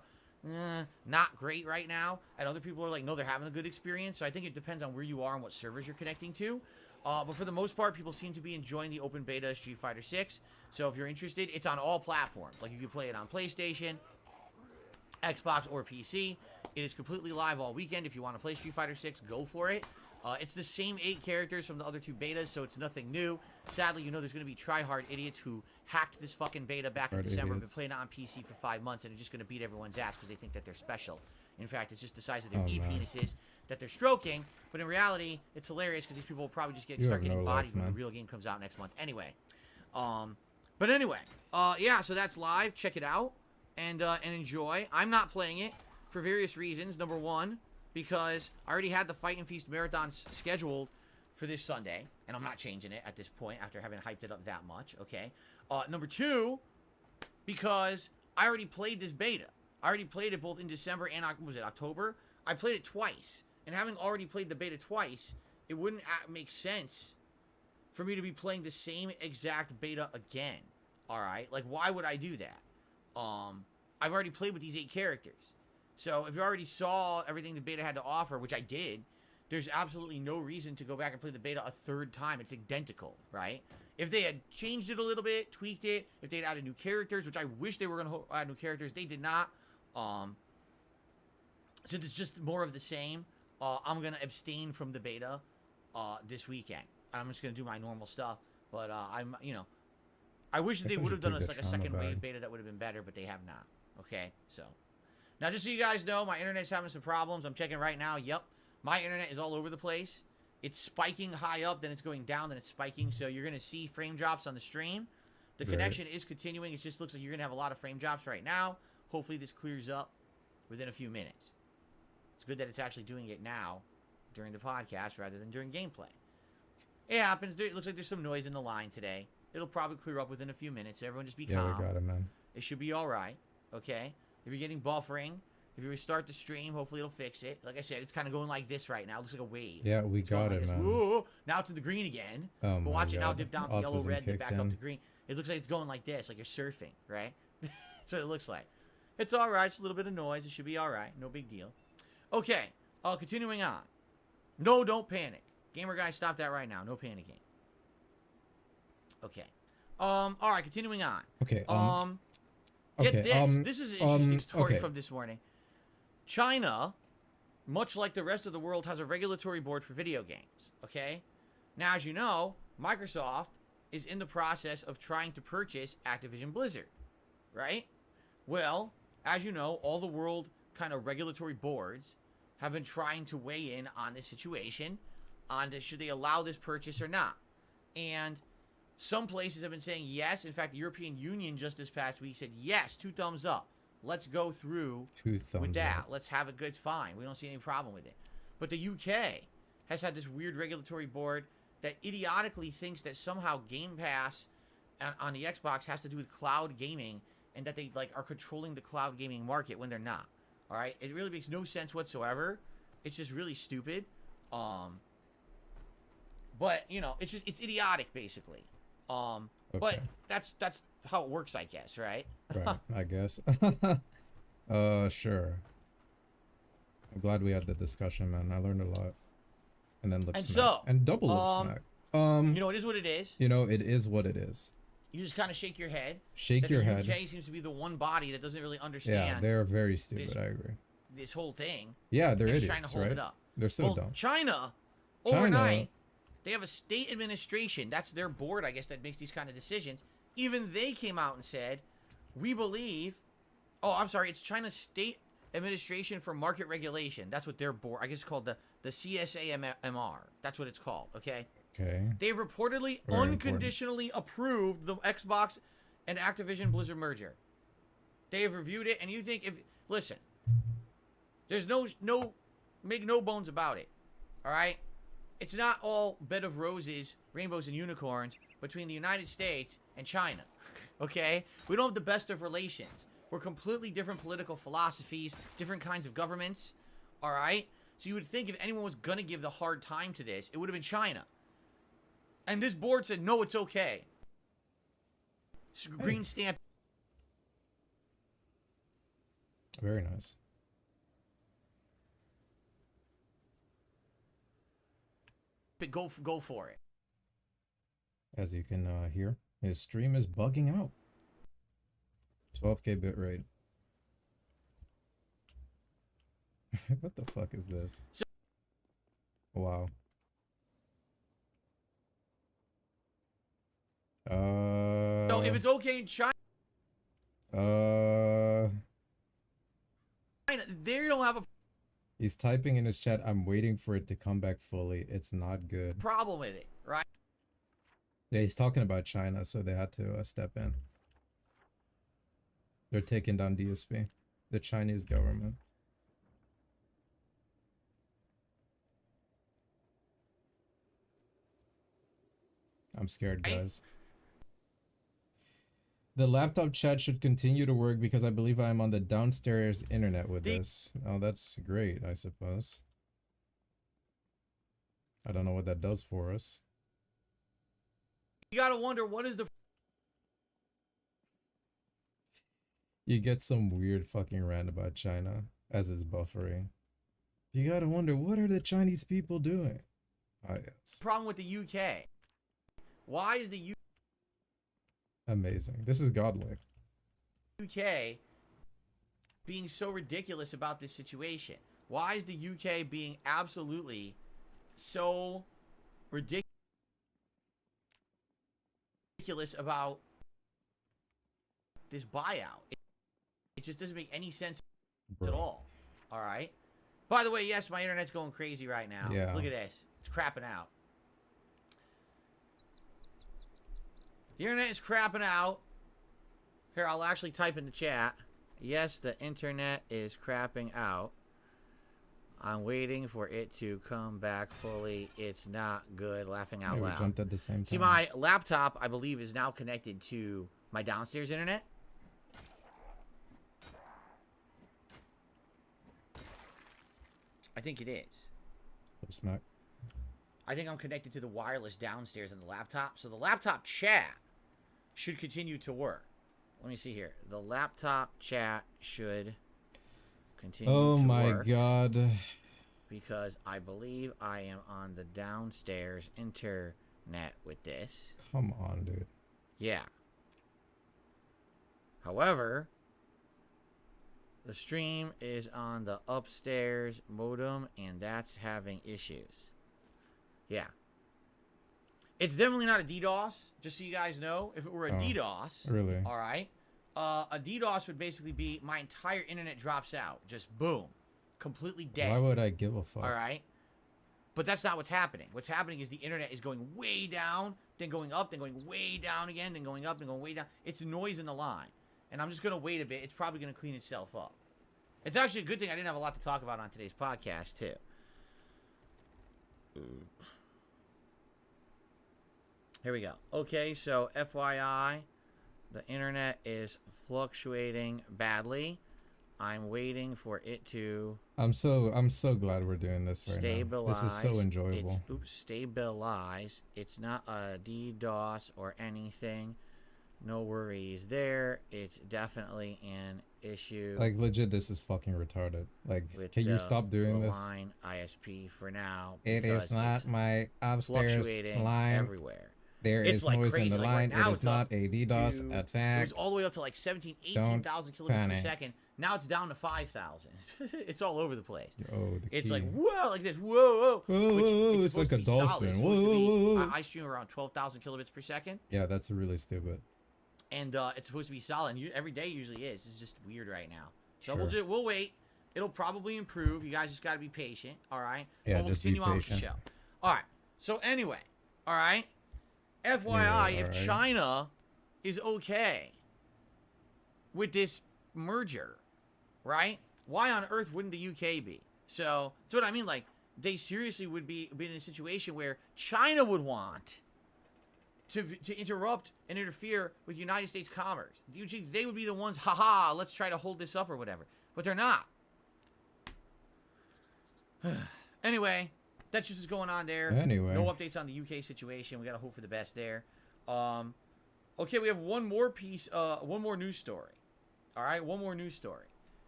not great right now. And other people are like, no, they're having a good experience. So I think it depends on where you are and what servers you're connecting to. But for the most part, people seem to be enjoying the open beta of Street Fighter 6. So if you're interested, it's on all platforms. Like, you can play it on PlayStation, Xbox, or PC. It is completely live all weekend. If you want to play Street Fighter 6, go for it. It's the same 8 characters from the other 2 betas, so it's nothing new. Sadly, you know there's going to be try-hard idiots who hacked this fucking beta back in December, been playing it on PC for 5 months, and are just going to beat everyone's ass because they think that they're special. In fact, it's just the size of their penises that they're stroking, but in reality, it's hilarious because these people will probably just start getting bodied when the real game comes out next month. Anyway, yeah, so that's live. Check it out and enjoy. I'm not playing it for various reasons. Number one, because I already had the Fight and Feast Marathon scheduled for this Sunday, and I'm not changing it at this point after having hyped it up that much, okay? Number two, because I already played this beta. I already played it both in December and, was it October? I played it twice, and having already played the beta twice, it wouldn't make sense for me to be playing the same exact beta again, alright? Like, why would I do that? I've already played with these 8 characters. So, if you already saw everything the beta had to offer, which I did, there's absolutely no reason to go back and play the beta a 3rd time. It's identical, right? If they had changed it a little bit, tweaked it, if they'd added new characters, which I wish they were going to add new characters, they did not. Since it's just more of the same, I'm going to abstain from the beta this weekend. I'm just going to do my normal stuff. But, I wish that they would have done like a second wave beta that would have been better, but they have not. Okay, so. Now, just so you guys know, my internet's having some problems. I'm checking right now. Yep, my internet is all over the place. It's spiking high up, then it's going down, then it's spiking. So you're going to see frame drops on the stream. The connection is continuing. It just looks like you're going to have a lot of frame drops right now. Hopefully this clears up within a few minutes. It's good that it's actually doing it now during the podcast rather than during gameplay. It happens. It looks like there's some noise in the line today. It'll probably clear up within a few minutes. So everyone just be calm. Yeah, we got it, man. It should be all right, okay? If you're getting buffering, if you restart the stream, hopefully it'll fix it. Like I said, it's kind of going like this right now. It looks like a wave. Yeah, we got it, man. Ooh, now it's in the green again. Oh, but watch it now dip down to yellow, Autism red, then back kicked up in. to green. It looks like it's going like this, like you're surfing, right? That's what it looks like. It's all right. It's a little bit of noise. It should be all right. No big deal. Okay, continuing on. No, don't panic. Gamer guy, stop that right now. No panicking. Okay. All right, continuing on. Okay. Get okay, this. This is an interesting story okay. from this morning. China, much like the rest of the world, has a regulatory board for video games. Okay. Now, as you know, Microsoft is in the process of trying to purchase Activision Blizzard, right? Well, as you know, all the world kind of regulatory boards have been trying to weigh in on this situation, on this, should they allow this purchase or not. And some places have been saying yes. In fact, the European Union just this past week said yes, 2 thumbs up. Let's go through 2 thumbs with that. up. Let's have it good. It's fine. We don't see any problem with it. But the UK has had this weird regulatory board that idiotically thinks that somehow Game Pass on the Xbox has to do with cloud gaming, and that they like are controlling the cloud gaming market when they're not. All right, it really makes no sense whatsoever. It's just really stupid. But you know, it's idiotic basically. Okay. But that's how it works, I guess, right? Right, I guess. Sure. I'm glad we had the discussion, man. I learned a lot. And then lip And smack. so, And double lip smack. You know, it is what it is. You know, it is what it is. You just kind of shake your head. Shake your head. The UK seems to be the one body that doesn't really understand. Yeah, they're very stupid. I agree. This whole thing. Yeah, they're and idiots, trying to hold right? it up. They're so dumb. China, overnight, they have a state administration. That's their board, I guess, that makes these kind of decisions. Even they came out and said, we believe... Oh, I'm sorry. It's China's State Administration for Market Regulation. That's what their board... I guess it's called the CSAMR. That's what it's called, okay? Okay. They've reportedly Very unconditionally approved the Xbox and Activision Blizzard merger. They have reviewed it, and you think if... Listen. There's no... Make no bones about it. All right? It's not all bed of roses, rainbows, and unicorns between the United States and China. Okay? We don't have the best of relations. We're completely different political philosophies, different kinds of governments. All right? So you would think if anyone was going to give the hard time to this, it would have been China. And this board said, no, it's okay. Green stamp. Very nice. Go for it. As you can hear, his stream is bugging out. 12K bitrate. What the fuck is this? Wow. So if it's okay in China, they don't have a He's typing in his chat, I'm waiting for it to come back fully. It's not good. problem with it, right? Yeah, he's talking about China, so they had to step in. They're taking down DSP, the Chinese government. I'm scared, guys. The laptop chat should continue to work because I believe I am on the downstairs internet with this. Oh, that's great, I suppose. I don't know what that does for us. You gotta wonder, what is the... You get some weird fucking rant about China as it's buffering. You gotta wonder, what are the Chinese people doing? Ah, yes. problem with the UK? Why is the Amazing. This is godlike. UK being so ridiculous about this situation? Why is the UK being absolutely so ridiculous about this buyout? It just doesn't make any sense at all. All right. By the way, yes, my internet's going crazy right now. Yeah. Look at this. It's crapping out. The internet is crapping out. Here, I'll actually type in the chat. Yes, the internet is crapping out. I'm waiting for it to come back fully. It's not good. Laughing out Yeah, we loud. jumped at the same time. See, my laptop, I believe, is now connected to my downstairs internet. I think it is. Smack. I think I'm connected to the wireless downstairs in the laptop. So the laptop chat should continue to work. Let me see here. The laptop chat should continue to work. Oh my god. Because I believe I am on the downstairs internet with this. Come on, dude. Yeah. However, the stream is on the upstairs modem, and that's having issues. Yeah. It's definitely not a DDoS, just so you guys know. If it were a DDoS, really? all right, a DDoS would basically be my entire internet drops out. Just boom. Completely dead. Why would I give a fuck? All right? But that's not what's happening. What's happening is the internet is going way down, then going up, then going way down again, then going up, then going way down. It's noise in the line. And I'm just going to wait a bit. It's probably going to clean itself up. It's actually a good thing I didn't have a lot to talk about on today's podcast, too. Here we go. Okay, so FYI, the internet is fluctuating badly. I'm waiting for it to I'm so glad we're doing this right stabilize. now. This is so enjoyable. Stabilize. It's not a DDoS or anything. No worries there. It's definitely an issue. Like legit, this is fucking retarded. Like, can you stop doing this? Line ISP for now. It is not my upstairs line. Everywhere. There is like noise crazy. in the line. Right, it is not a DDoS attack. It was all the way up to like 18,000 kilobits per second. Now it's down to 5,000. It's all over the place. Oh, it's like, whoa, like this, whoa, whoa. It's like a dolphin. Whoa. I stream around 12,000 kilobits per second. Yeah, that's really stupid. And it's supposed to be solid. And every day usually is. It's just weird right now. So Sure. we'll wait. It'll probably improve. You guys just got to be patient. All right? Yeah, we'll just continue be on with the patient. show. All right. So anyway, all right? FYI, if China is okay with this merger, right? Why on earth wouldn't the UK be? So that's what I mean. Like, they seriously would be in a situation where China would want to interrupt and interfere with United States commerce. They would be the ones, haha, let's try to hold this up or whatever. But they're not. Anyway, that's just what's going on there. Anyway. No updates on the UK situation. We got to hope for the best there. Okay, we have one more piece, one more news story. All right, one more news story.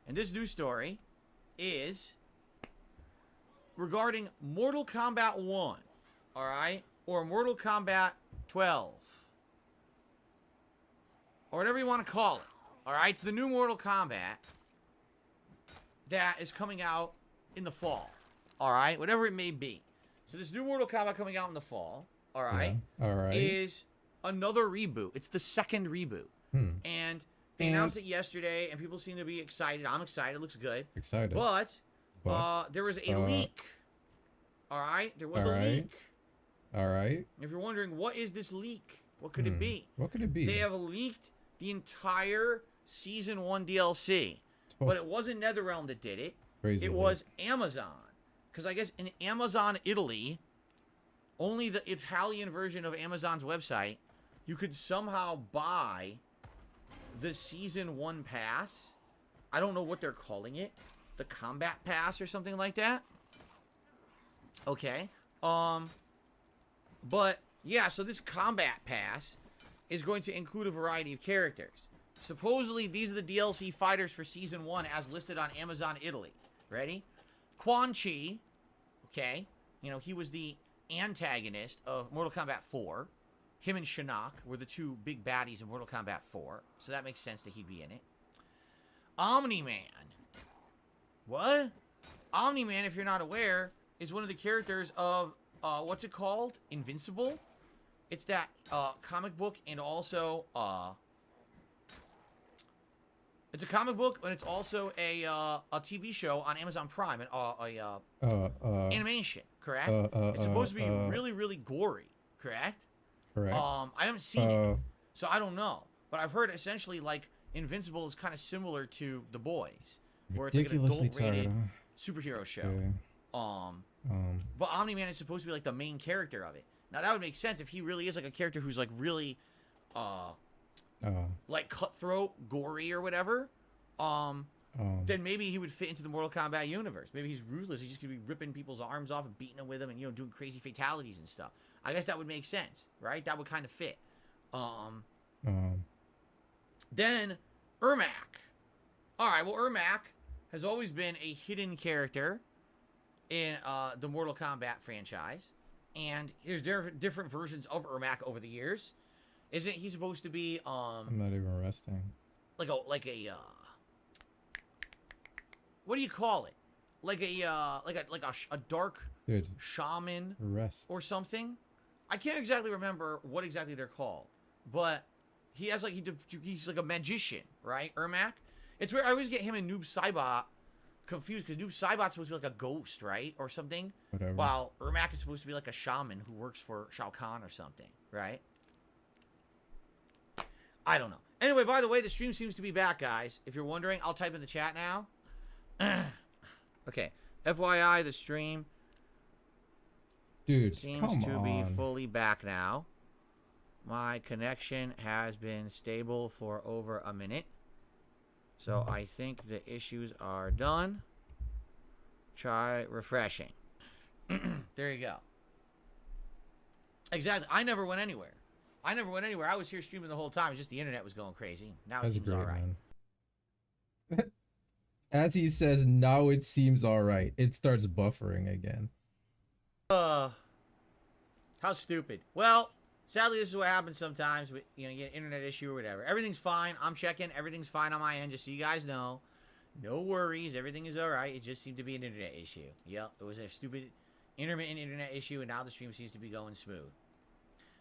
And this news story is regarding Mortal Kombat 1, all right? Or Mortal Kombat 12. Or whatever you want to call it, all right? It's the new Mortal Kombat that is coming out in the fall, all right? Whatever it may be. So this new Mortal Kombat coming out in the fall, all right? Yeah, all right. Is another reboot. It's the second reboot. And they announced it yesterday, and people seem to be excited. I'm excited. It looks good. Excited. But there was a leak. All right? There was a leak. All right. If you're wondering, what is this leak? What could it be? What could it be? They have leaked the entire Season 1 DLC. But it wasn't NetherRealm that did it. Crazy. It was Amazon. Because I guess in Amazon Italy, only the Italian version of Amazon's website, you could somehow buy the Season 1 pass. I don't know what they're calling it. The Combat Pass or something like that. Okay. But, yeah, so this Combat Pass is going to include a variety of characters. Supposedly, these are the DLC fighters for Season 1 as listed on Amazon Italy. Ready? Quan Chi. Okay. You know, he was the antagonist of Mortal Kombat 4. Him and Shinnok were the two big baddies in Mortal Kombat 4. So that makes sense that he'd be in it. Omni-Man. What? Omni-Man, if you're not aware, is one of the characters of, what's it called? Invincible? It's that comic book and also, it's a comic book, but it's also a TV show on Amazon Prime, animation, correct? It's supposed to be really, really gory, correct? Correct. I haven't seen it, so I don't know. But I've heard essentially like Invincible is kind of similar to The Boys, where it's like an adult-rated superhero show. But Omni-Man is supposed to be like the main character of it. Now that would make sense if he really is like a character who's like really, like cutthroat, gory, or whatever. Then maybe he would fit into the Mortal Kombat universe. Maybe he's ruthless. He's just gonna be ripping people's arms off and beating them with them, and doing crazy fatalities and stuff. I guess that would make sense, right? That would kind of fit. Then Ermac. All right. Well, Ermac has always been a hidden character in the Mortal Kombat franchise, and there's different versions of Ermac over the years. Isn't he supposed to be I'm not even resting. like a what do you call it? Like a dark Dude, shaman rest. or something? I can't exactly remember what exactly they're called, but he has like he's like a magician, right? Ermac. It's where I always get him and Noob Saibot confused because Noob Saibot's supposed to be like a ghost, right, or something. Whatever. While Ermac is supposed to be like a shaman who works for Shao Kahn or something, right? I don't know. Anyway, by the way, the stream seems to be back, guys. If you're wondering, I'll type in the chat now. Okay. FYI, the stream Dude, seems come to be on. fully back now. My connection has been stable for over a minute. So I think the issues are done. Try refreshing. There you go. Exactly. I never went anywhere. I was here streaming the whole time. It's just the internet was going crazy. Now it That's seems great, all right. man. As he says, now it seems all right. It starts buffering again. How stupid. Well, sadly, this is what happens sometimes. With, you get an internet issue or whatever. Everything's fine. I'm checking. Everything's fine on my end, just so you guys know. No worries. Everything is all right. It just seemed to be an internet issue. Yep, it was a stupid intermittent internet issue, and now the stream seems to be going smooth.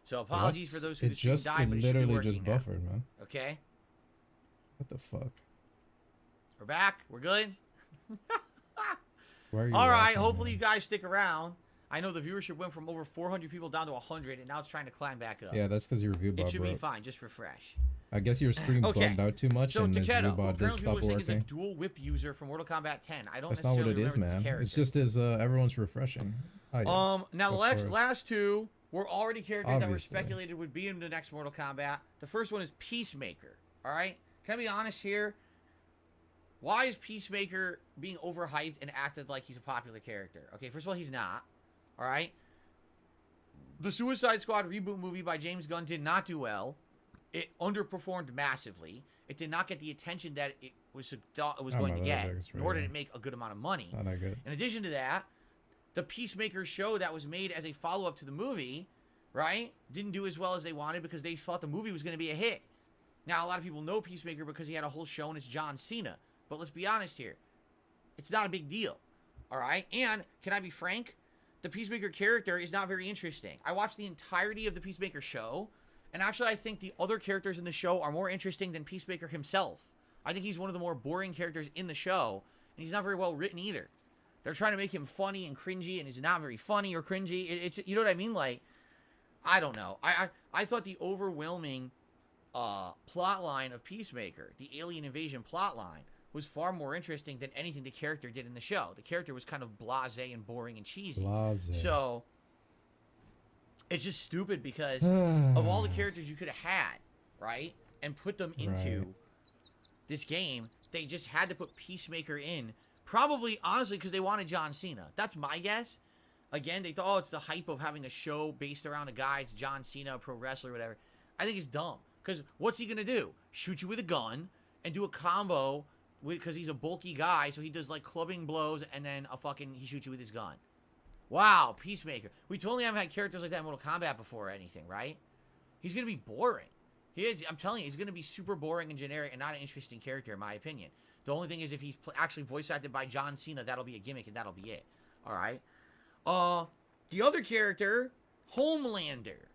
So apologies for those who the stream died, but it should be literally working just now. buffered, man. Okay, What the fuck? we're back. We're good. Why are you All right. laughing, Hopefully man? you guys stick around. I know the viewership went from over 400 people down to 100, and now it's trying to climb back up. Yeah, that's because your review It bot should be broke. fine. Just refresh. I guess your stream Okay. bugged out too much So and his Takedo, review who bot just apparently people stopped are saying is a working. dual whip user from Mortal Kombat 10. I don't That's not what necessarily it is, remember this man. character. It's just as everyone's refreshing. Ah, yes, Now the of last, course. last two were already characters that were Obviously. speculated would be in the next Mortal Kombat. The first one is Peacemaker. All right, can I be honest here? Why is Peacemaker being overhyped and acted like he's a popular character? Okay, first of all, he's not. All right. The Suicide Squad reboot movie by James Gunn did not do well. It underperformed massively. It did not get the attention that it was thought it was I'm going not to that get, big, it's nor did really- it make a good amount of money. It's not that good. In addition to that, the Peacemaker show that was made as a follow-up to the movie, right, didn't do as well as they wanted because they thought the movie was going to be a hit. Now, a lot of people know Peacemaker because he had a whole show and it's John Cena. But let's be honest here. It's not a big deal. All right? And, can I be frank? The Peacemaker character is not very interesting. I watched the entirety of the Peacemaker show, and actually I think the other characters in the show are more interesting than Peacemaker himself. I think he's one of the more boring characters in the show, and he's not very well written either. They're trying to make him funny and cringy, and he's not very funny or cringy. It's you know what I mean? Like, I don't know. I thought the overwhelming plot line of Peacemaker, the alien invasion plot line, was far more interesting than anything the character did in the show. The character was kind of blasé and boring and cheesy. Blasé. So, it's just stupid because of all the characters you could have had, right? And put them into Right. this game, they just had to put Peacemaker in. Probably, honestly, because they wanted John Cena. That's my guess. Again, they thought, oh, it's the hype of having a show based around a guy. It's John Cena, a pro wrestler, whatever. I think it's dumb. Because what's he going to do? Shoot you with a gun and do a combo because he's a bulky guy, so he does like clubbing blows and then he shoots you with his gun. Wow, Peacemaker. We totally haven't had characters like that in Mortal Kombat before or anything, right? He's going to be boring. He is. I'm telling you, he's going to be super boring and generic and not an interesting character, in my opinion. The only thing is if he's actually voice acted by John Cena, that'll be a gimmick and that'll be it. All right. The other character, Homelander,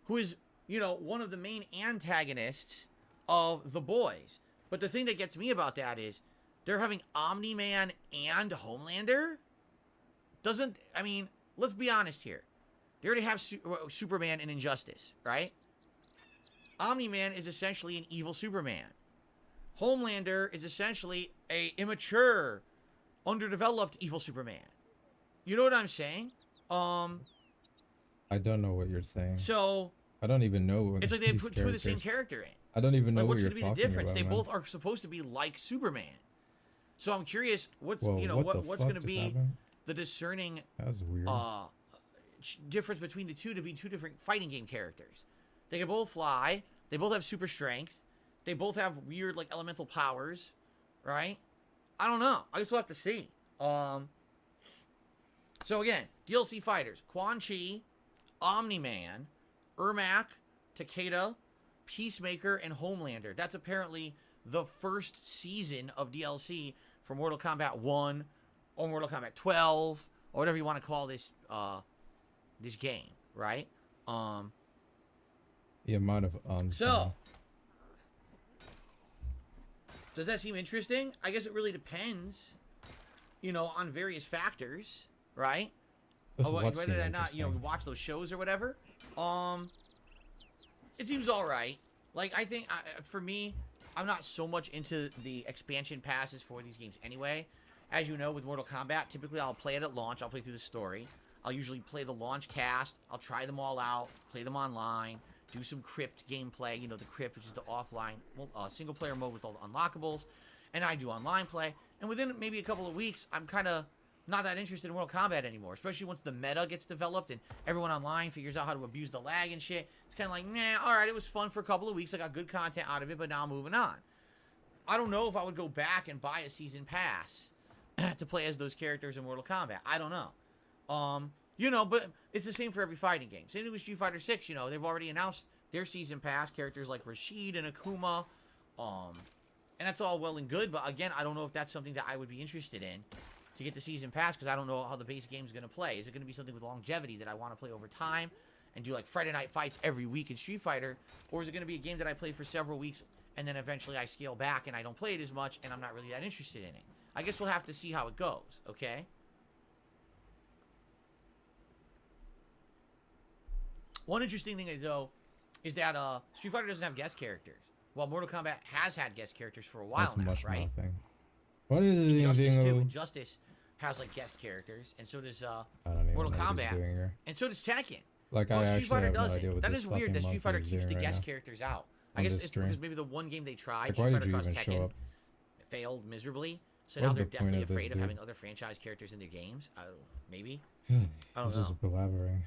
who is, one of the main antagonists of The Boys. But the thing that gets me about that is they're having Omni-Man and Homelander? Let's be honest here. They already have Superman and Injustice, right? Omni-Man is essentially an evil Superman. Homelander is essentially a immature, underdeveloped evil Superman. You know what I'm saying? I don't know what you're saying. So I don't even know what it's like they these put two of the same characters- character in. I don't even know Like, what what's you're going to be the talking difference? about, They man. both are supposed to be like Superman. So I'm curious, what's Whoa, what the what's fuck going to just be happened? the discerning That was weird. difference between the two to be two different fighting game characters. They can both fly. They both have super strength. They both have weird like elemental powers, right? I don't know. I just will have to see. So again, DLC fighters: Quan Chi, Omni-Man, Ermac, Takeda, Peacemaker, and Homelander. That's apparently the first season of DLC for Mortal Kombat 1 or Mortal Kombat 12 or whatever you want to call this this game, right? The amount of So, does that seem interesting? I guess it really depends, you know, on various factors, right? Whether or not, you know, watch those shows or whatever. It seems all right. Like, I think, for me, I'm not so much into the expansion passes for these games anyway. As you know, with Mortal Kombat, typically I'll play it at launch. I'll play through the story. I'll usually play the launch cast. I'll try them all out, play them online, do some crypt gameplay. You know, the crypt, which is the offline single-player mode with all the unlockables. And I do online play. And within maybe a couple of weeks, I'm kind of not that interested in Mortal Kombat anymore, especially once the meta gets developed and everyone online figures out how to abuse the lag and shit. It's kind of like, nah, all right, it was fun for a couple of weeks. I got good content out of it, but now I'm moving on. I don't know if I would go back and buy a season pass to play as those characters in Mortal Kombat. I don't know. You know, but it's the same for every fighting game. Same thing with Street Fighter 6, you know. They've already announced their season pass, characters like Rashid and Akuma. And that's all well and good, but again, I don't know if that's something that I would be interested in to get the season pass, because I don't know how the base game is going to play. Is it going to be something with longevity that I want to play over time and do like Friday night fights every week in Street Fighter? Or is it going to be a game that I play for several weeks and then eventually I scale back and I don't play it as much and I'm not really that interested in it? I guess we'll have to see how it goes, okay? One interesting thing, though, is that Street Fighter doesn't have guest characters, while Mortal Kombat has had guest characters for a while now, right? What is it? Injustice too. Injustice has like guest characters, and so does Mortal Kombat, and so does Tekken. Like, well, I Street Fighter have no doesn't. idea what That this is weird that Street Fighter motherfucker's keeps the doing right guest now. characters out. I On guess this it's because stream. maybe the one game they tried, Like, Street why did Fighter you Cross even show Tekken, up? failed miserably. So What's now they're the point definitely of this, afraid of dude? having other franchise characters in their games. Maybe. I don't know. Just blabbering.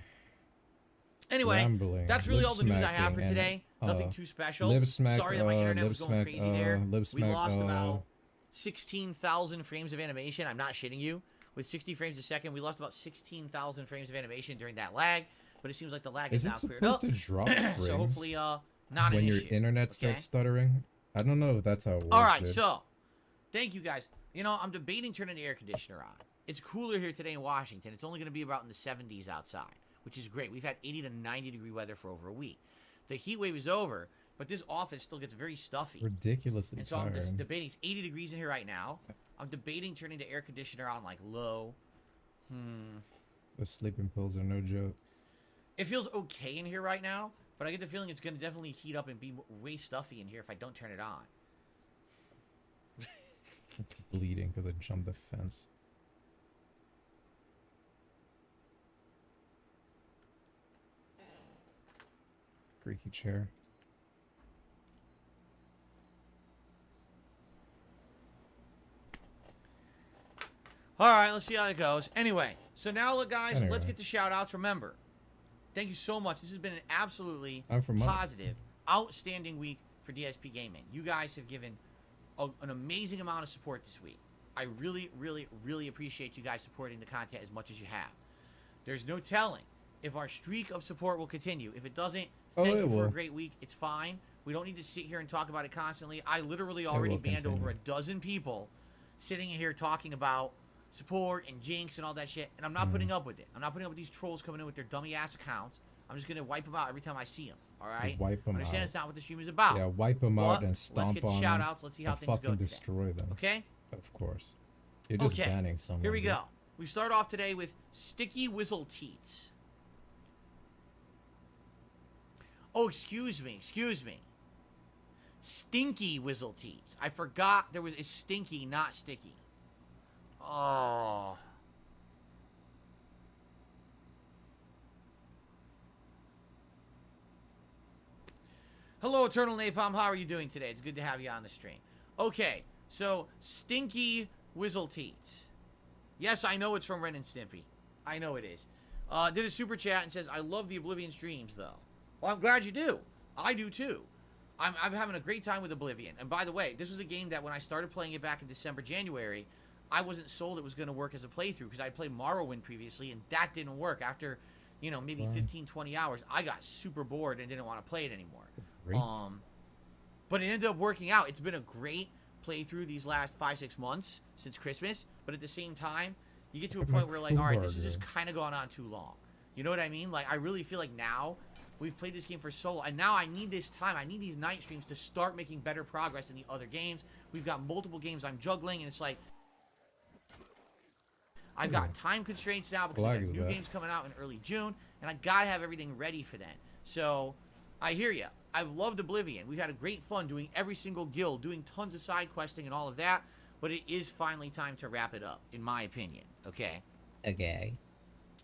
Anyway, Rambling, that's really lip all the news I have for smacking, and, today. Nothing too special. lip smack, Sorry that my internet lip was going smack, crazy there. lip We smack, lost about 16,000 frames of animation. I'm not shitting you. With 60 frames a second, we lost about 16,000 frames of animation during that lag. But it seems like the lag is Is now it cleared up. supposed to drop frames? So hopefully, not when an your issue. internet okay? starts stuttering? I don't know if that's how it works. All right, dude. so thank you guys. You know, I'm debating turning the air conditioner on. It's cooler here today in Washington. It's only going to be about in the 70s outside, which is great. We've had 80 to 90 degree weather for over a week. The heat wave is over, but this office still gets very stuffy. Ridiculously And so I'm just tiring. debating. It's 80 degrees in here right now. I'm debating turning the air conditioner on like low. The sleeping pills are no joke. It feels okay in here right now, but I get the feeling it's going to definitely heat up and be way stuffy in here if I don't turn it on. Bleeding because I jumped the fence. Creaky chair. All right, let's see how it goes. Anyway, so now, look, guys, Anyway. let's get to shout-outs. Remember, thank you so much. This has been an absolutely I'm for money. positive, outstanding week for DSP Gaming. You guys have given an amazing amount of support this week. I really, really, really appreciate you guys supporting the content as much as you have. There's no telling if our streak of support will continue. If it doesn't, thank you for a great week. It's fine. We don't need to sit here and talk about it constantly. I literally already banned over a dozen people sitting in here talking about support and jinx and all that shit, and I'm not putting up with it. I'm not putting up with these trolls coming in with their dummy ass accounts. I'm just gonna wipe them out every time I see them. All right? Wipe 'em Understand out. that's not what the stream is about. Yeah, wipe them But out and stomp let's get on to them. shout outs. Let's see how and things go fucking today. destroy them. Okay? Of course. You're just Okay. banning someone. Here we dude. go. We start off today with Sticky Whizzle Teats. Oh, excuse me. Stinky Whizzle Teats. I forgot there was a stinky, not sticky. Oh. Hello, Eternal Napalm. How are you doing today? It's good to have you on the stream. Okay, so Stinky Whizzle Teats. Yes, I know it's from Ren and Stimpy. I know it is. Did a super chat and says, I love the Oblivion streams, though. Well, I'm glad you do. I do, too. I'm having a great time with Oblivion. And by the way, this was a game that when I started playing it back in December, January, I wasn't sold it was going to work as a playthrough because I played Morrowind previously, and that didn't work. After you know, maybe Wow. 15, 20 hours, I got super bored and didn't want to play it anymore. Great. But it ended up working out. It's been a great playthrough these last 5-6 months since Christmas. But at the same time, you get to a Look at my point where like, all right, this is crowbar, just kind of going on too long. You know what I mean? Like, I really feel like now we've played this game for so long, and now I need this time. I need these night streams to start making better progress in the other games. We've got multiple games I'm juggling, and it's like I've got time constraints now because Lag we've is got new back. games coming out in early June, and I gotta have everything ready for then. So I hear you. I've loved Oblivion. We've had a great fun doing every single guild, doing tons of side questing and all of that. But it is finally time to wrap it up, in my opinion. Okay. Okay.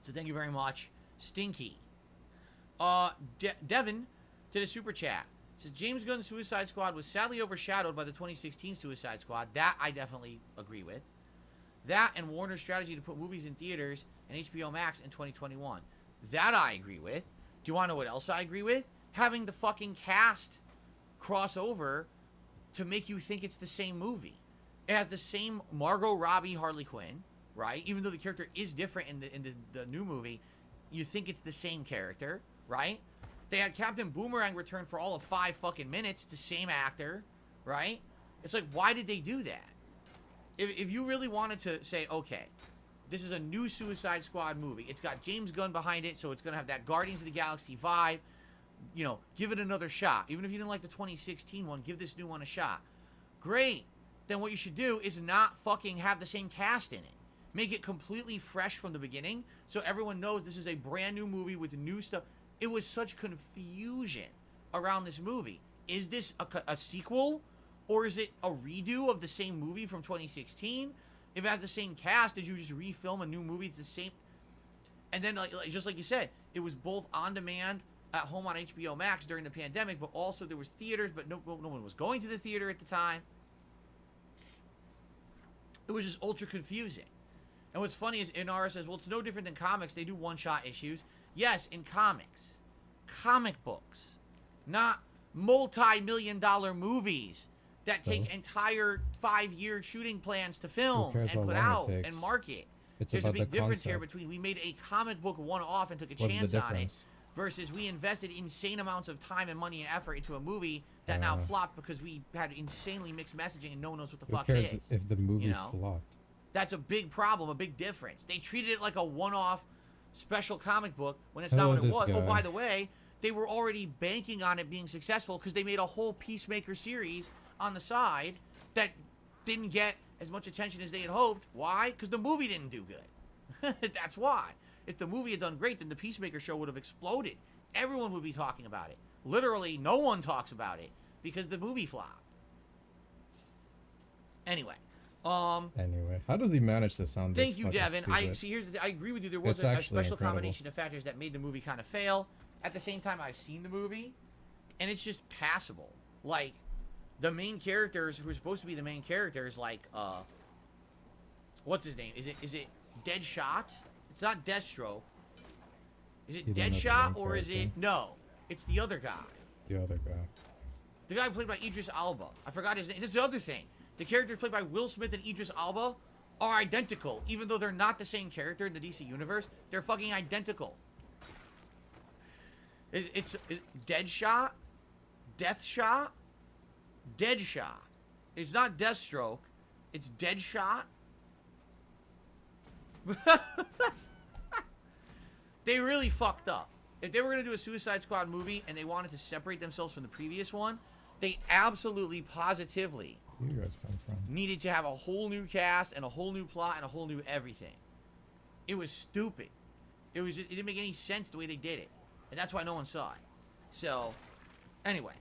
So thank you very much, Stinky. Devin did a super chat. Says James Gunn's Suicide Squad was sadly overshadowed by the 2016 Suicide Squad. That I definitely agree with. That and Warner's strategy to put movies in theaters and HBO Max in 2021. That I agree with. Do you want to know what else I agree with? Having the fucking cast cross over to make you think it's the same movie. It has the same Margot Robbie Harley Quinn, right? Even though the character is different in the new movie, you think it's the same character, right? They had Captain Boomerang return for all of 5 fucking minutes, the same actor, right? It's like, why did they do that? If you really wanted to say, okay, this is a new Suicide Squad movie, it's got James Gunn behind it, so it's going to have that Guardians of the Galaxy vibe, you know, give it another shot. Even if you didn't like the 2016 one, give this new one a shot. Great. Then what you should do is not fucking have the same cast in it. Make it completely fresh from the beginning so everyone knows this is a brand new movie with new stuff. It was such confusion around this movie. Is this a sequel? Or is it a redo of the same movie from 2016? If it has the same cast, did you just refilm a new movie? It's the same. And then, just like you said, it was both on demand at home on HBO Max during the pandemic, but also there was theaters, but no one was going to the theater at the time. It was just ultra confusing. And what's funny is Inara says, well, it's no different than comics. They do one-shot issues. Yes, in comics. Comic books. Not multi-million-dollar movies that take entire 5-year shooting plans to film cares and how put long it out takes? and market. It's There's a about big the difference here concept. between we made a comic book one-off and took a What's the chance on it difference? versus we invested insane amounts of time and money and effort into a movie that now flopped because we had insanely mixed messaging and no one knows what the Who fuck cares it is. if the movie you know? flopped? That's a big problem, a big difference. They treated it like a one-off special comic book when it's Hello, not what it this was. Oh, guy. by the way, they were already banking on it being successful because they made a whole Peacemaker series on the side that didn't get as much attention as they had hoped. Why? Because the movie didn't do good. That's why. If the movie had done great, then the Peacemaker show would have exploded. Everyone would be talking about it. Literally, no one talks about it because the movie flopped. Anyway. Anyway, how does he manage to sound this Thank you, fucking Devin. stupid? See, I agree with you. There It's was a actually special incredible. combination of factors that made the movie kind of fail. At the same time, I've seen the movie, and it's just passable. Like, the main characters who are supposed to be the main characters, like, what's his name? Is it Deadshot? It's not Deathstroke. Is it You don't know the Deadshot, main or is it... character. No, it's the other guy. The other guy. The guy played by Idris Elba. I forgot his name. This is the other thing. The characters played by Will Smith and Idris Elba are identical. Even though they're not the same character in the DC universe, they're fucking identical. It's Deadshot? Deathshot? Deadshot. It's not Deathstroke. It's Deadshot. They really fucked up. If they were going to do a Suicide Squad movie and they wanted to separate themselves from the previous one, they absolutely, positively Where you guys come from? needed to have a whole new cast and a whole new plot and a whole new everything. It was stupid. It didn't make any sense the way they did it. And that's why no one saw it. So, anyway.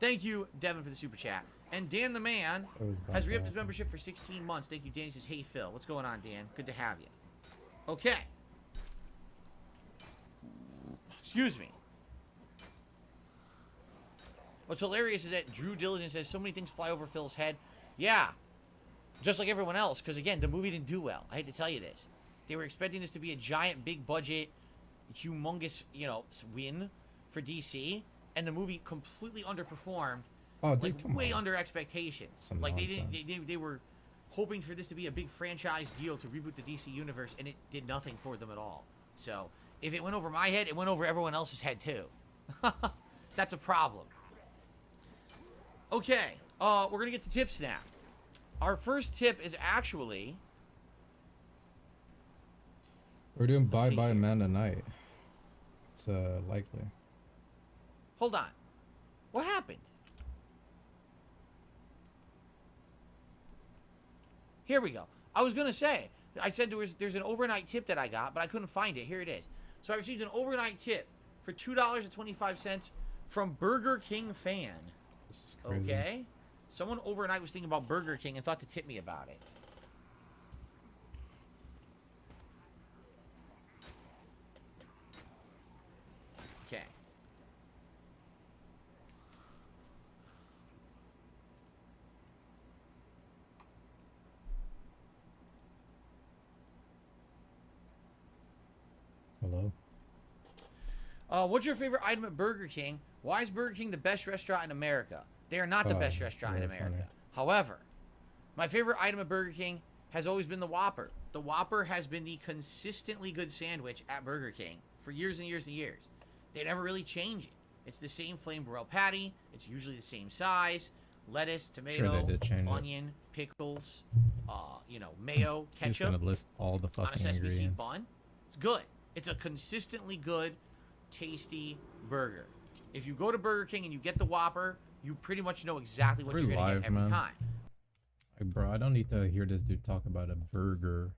Thank you, Devin, for the super chat. And Dan the Man It was about has re-upped his that. membership for 16 months. Thank you, Dan. He says, hey, Phil. What's going on, Dan? Good to have you. Okay. Excuse me. What's hilarious is that Drew Diligence says so many things fly over Phil's head. Yeah. Just like everyone else. Because, again, the movie didn't do well. I hate to tell you this. They were expecting this to be a giant, big budget, humongous, win for DC. And the movie completely underperformed. Oh, dude, Like, come way on. under expectations. Some Like, nonsense. they were hoping for this to be a big franchise deal to reboot the DC universe, and it did nothing for them at all. So, if it went over my head, it went over everyone else's head too. That's a problem. Okay, we're going to get to tips now. Our first tip is actually... We're doing Bye Bye Man tonight. It's likely. Hold on. What happened? Here we go. I was going to say, I said there's an overnight tip that I got, but I couldn't find it. Here it is. So I received an overnight tip for $2.25 from Burger King fan. This is crazy. Okay? Someone overnight was thinking about Burger King and thought to tip me about it. Okay. Hello? What's your favorite item at Burger King? Why is Burger King the best restaurant in America? They are not the best restaurant in America. Funny. However, my favorite item at Burger King has always been the Whopper. The Whopper has been the consistently good sandwich at Burger King for years and years and years. They never really change it. It's the same flame broil patty. It's usually the same size. Lettuce, tomato, onion, pickles, you know, mayo, ketchup. He's gonna list all the on a fucking sesame seed ingredients. bun. It's good. It's a consistently good, tasty burger. If you go to Burger King and you get the Whopper, you pretty much know exactly what We're you're gonna live, get every man. time. Like, bro, I don't need to hear this dude talk about a burger.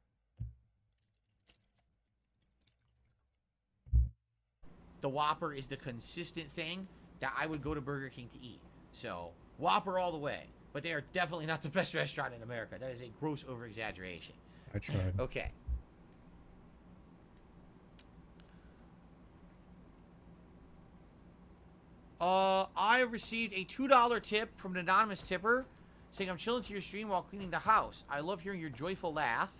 The Whopper is the consistent thing that I would go to Burger King to eat. So, Whopper all the way. But they are definitely not the best restaurant in America. That is a gross over-exaggeration. I tried. Okay. I received a $2 tip from an anonymous tipper saying, I'm chilling to your stream while cleaning the house. I love hearing your joyful laugh.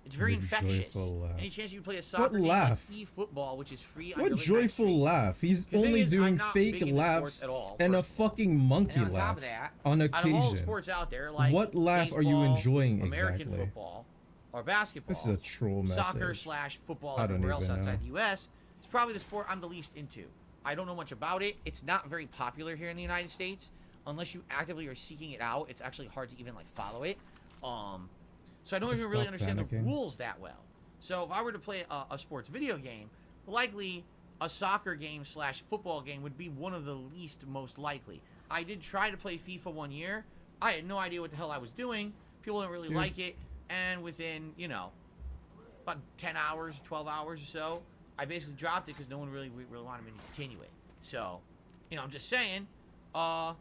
It's very Your infectious. joyful laugh. Any chance you can play a soccer game laugh? like eFootball, which is free on What your late night joyful stream? laugh? He's The thing only is, I'm doing not fake big into laughs sports at all, and a first of all. fucking monkey And on top laugh of that, on out of all the occasion. sports out there, like What laugh are you baseball, enjoying American exactly? football, or basketball, This is a troll soccer message. / football I don't everywhere else even outside know. the U.S. It's probably the sport I'm the least into. I don't know much about it. It's not very popular here in the United States. Unless you actively are seeking it out, it's actually hard to even like follow it. So I don't even really understand the rules that well. So if I were to play a sports video game, likely a soccer game / football game would be one of the least most likely. I did try to play FIFA one year. I had no idea what the hell I was doing. People didn't really like it. And within, you know, about 10 hours, 12 hours or so, I basically dropped it because no one really wanted me to continue it. So, you know, I'm just saying, I've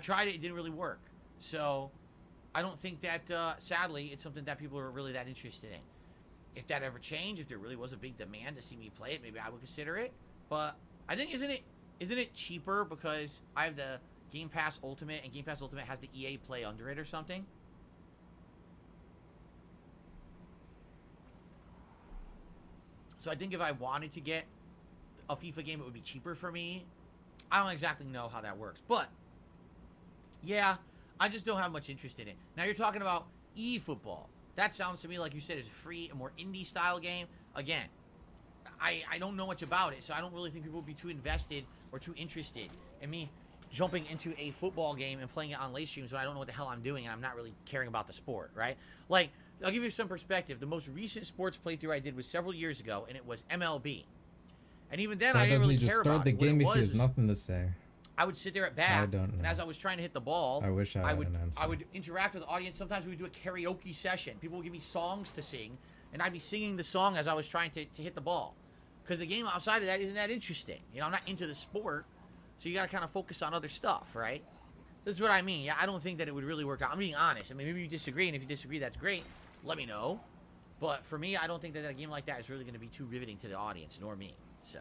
tried it. It didn't really work. So I don't think that, sadly, it's something that people are really that interested in. If that ever changed, if there really was a big demand to see me play it, maybe I would consider it. But I think, isn't it cheaper because I have the Game Pass Ultimate, and Game Pass Ultimate has the EA Play under it or something? So I think if I wanted to get a FIFA game, it would be cheaper for me. I don't exactly know how that works. But, yeah, I just don't have much interest in it. Now, you're talking about eFootball. That sounds to me like you said is a free, a more indie-style game. Again, I don't know much about it, so I don't really think people would be too invested or too interested in me jumping into a football game and playing it on late streams when I don't know what the hell I'm doing and I'm not really caring about the sport, right? Like, I'll give you some perspective. The most recent sports playthrough I did was several years ago, and it was MLB. And even then, I didn't really care about it. Start the game if what he it has was nothing to say. I would sit there at bat, I don't and know. as I was trying to hit the ball, I wish I had an answer. I would interact with the audience. Sometimes we would do a karaoke session. People would give me songs to sing, and I'd be singing the song as I was trying to hit the ball. Because the game outside of that isn't that interesting. You know, I'm not into the sport, so you got to kind of focus on other stuff, right? That's what I mean. Yeah, I don't think that it would really work out. I'm being honest. I mean, maybe you disagree, and if you disagree, that's great. Let me know. But for me, I don't think that a game like that is really going to be too riveting to the audience, nor me. So,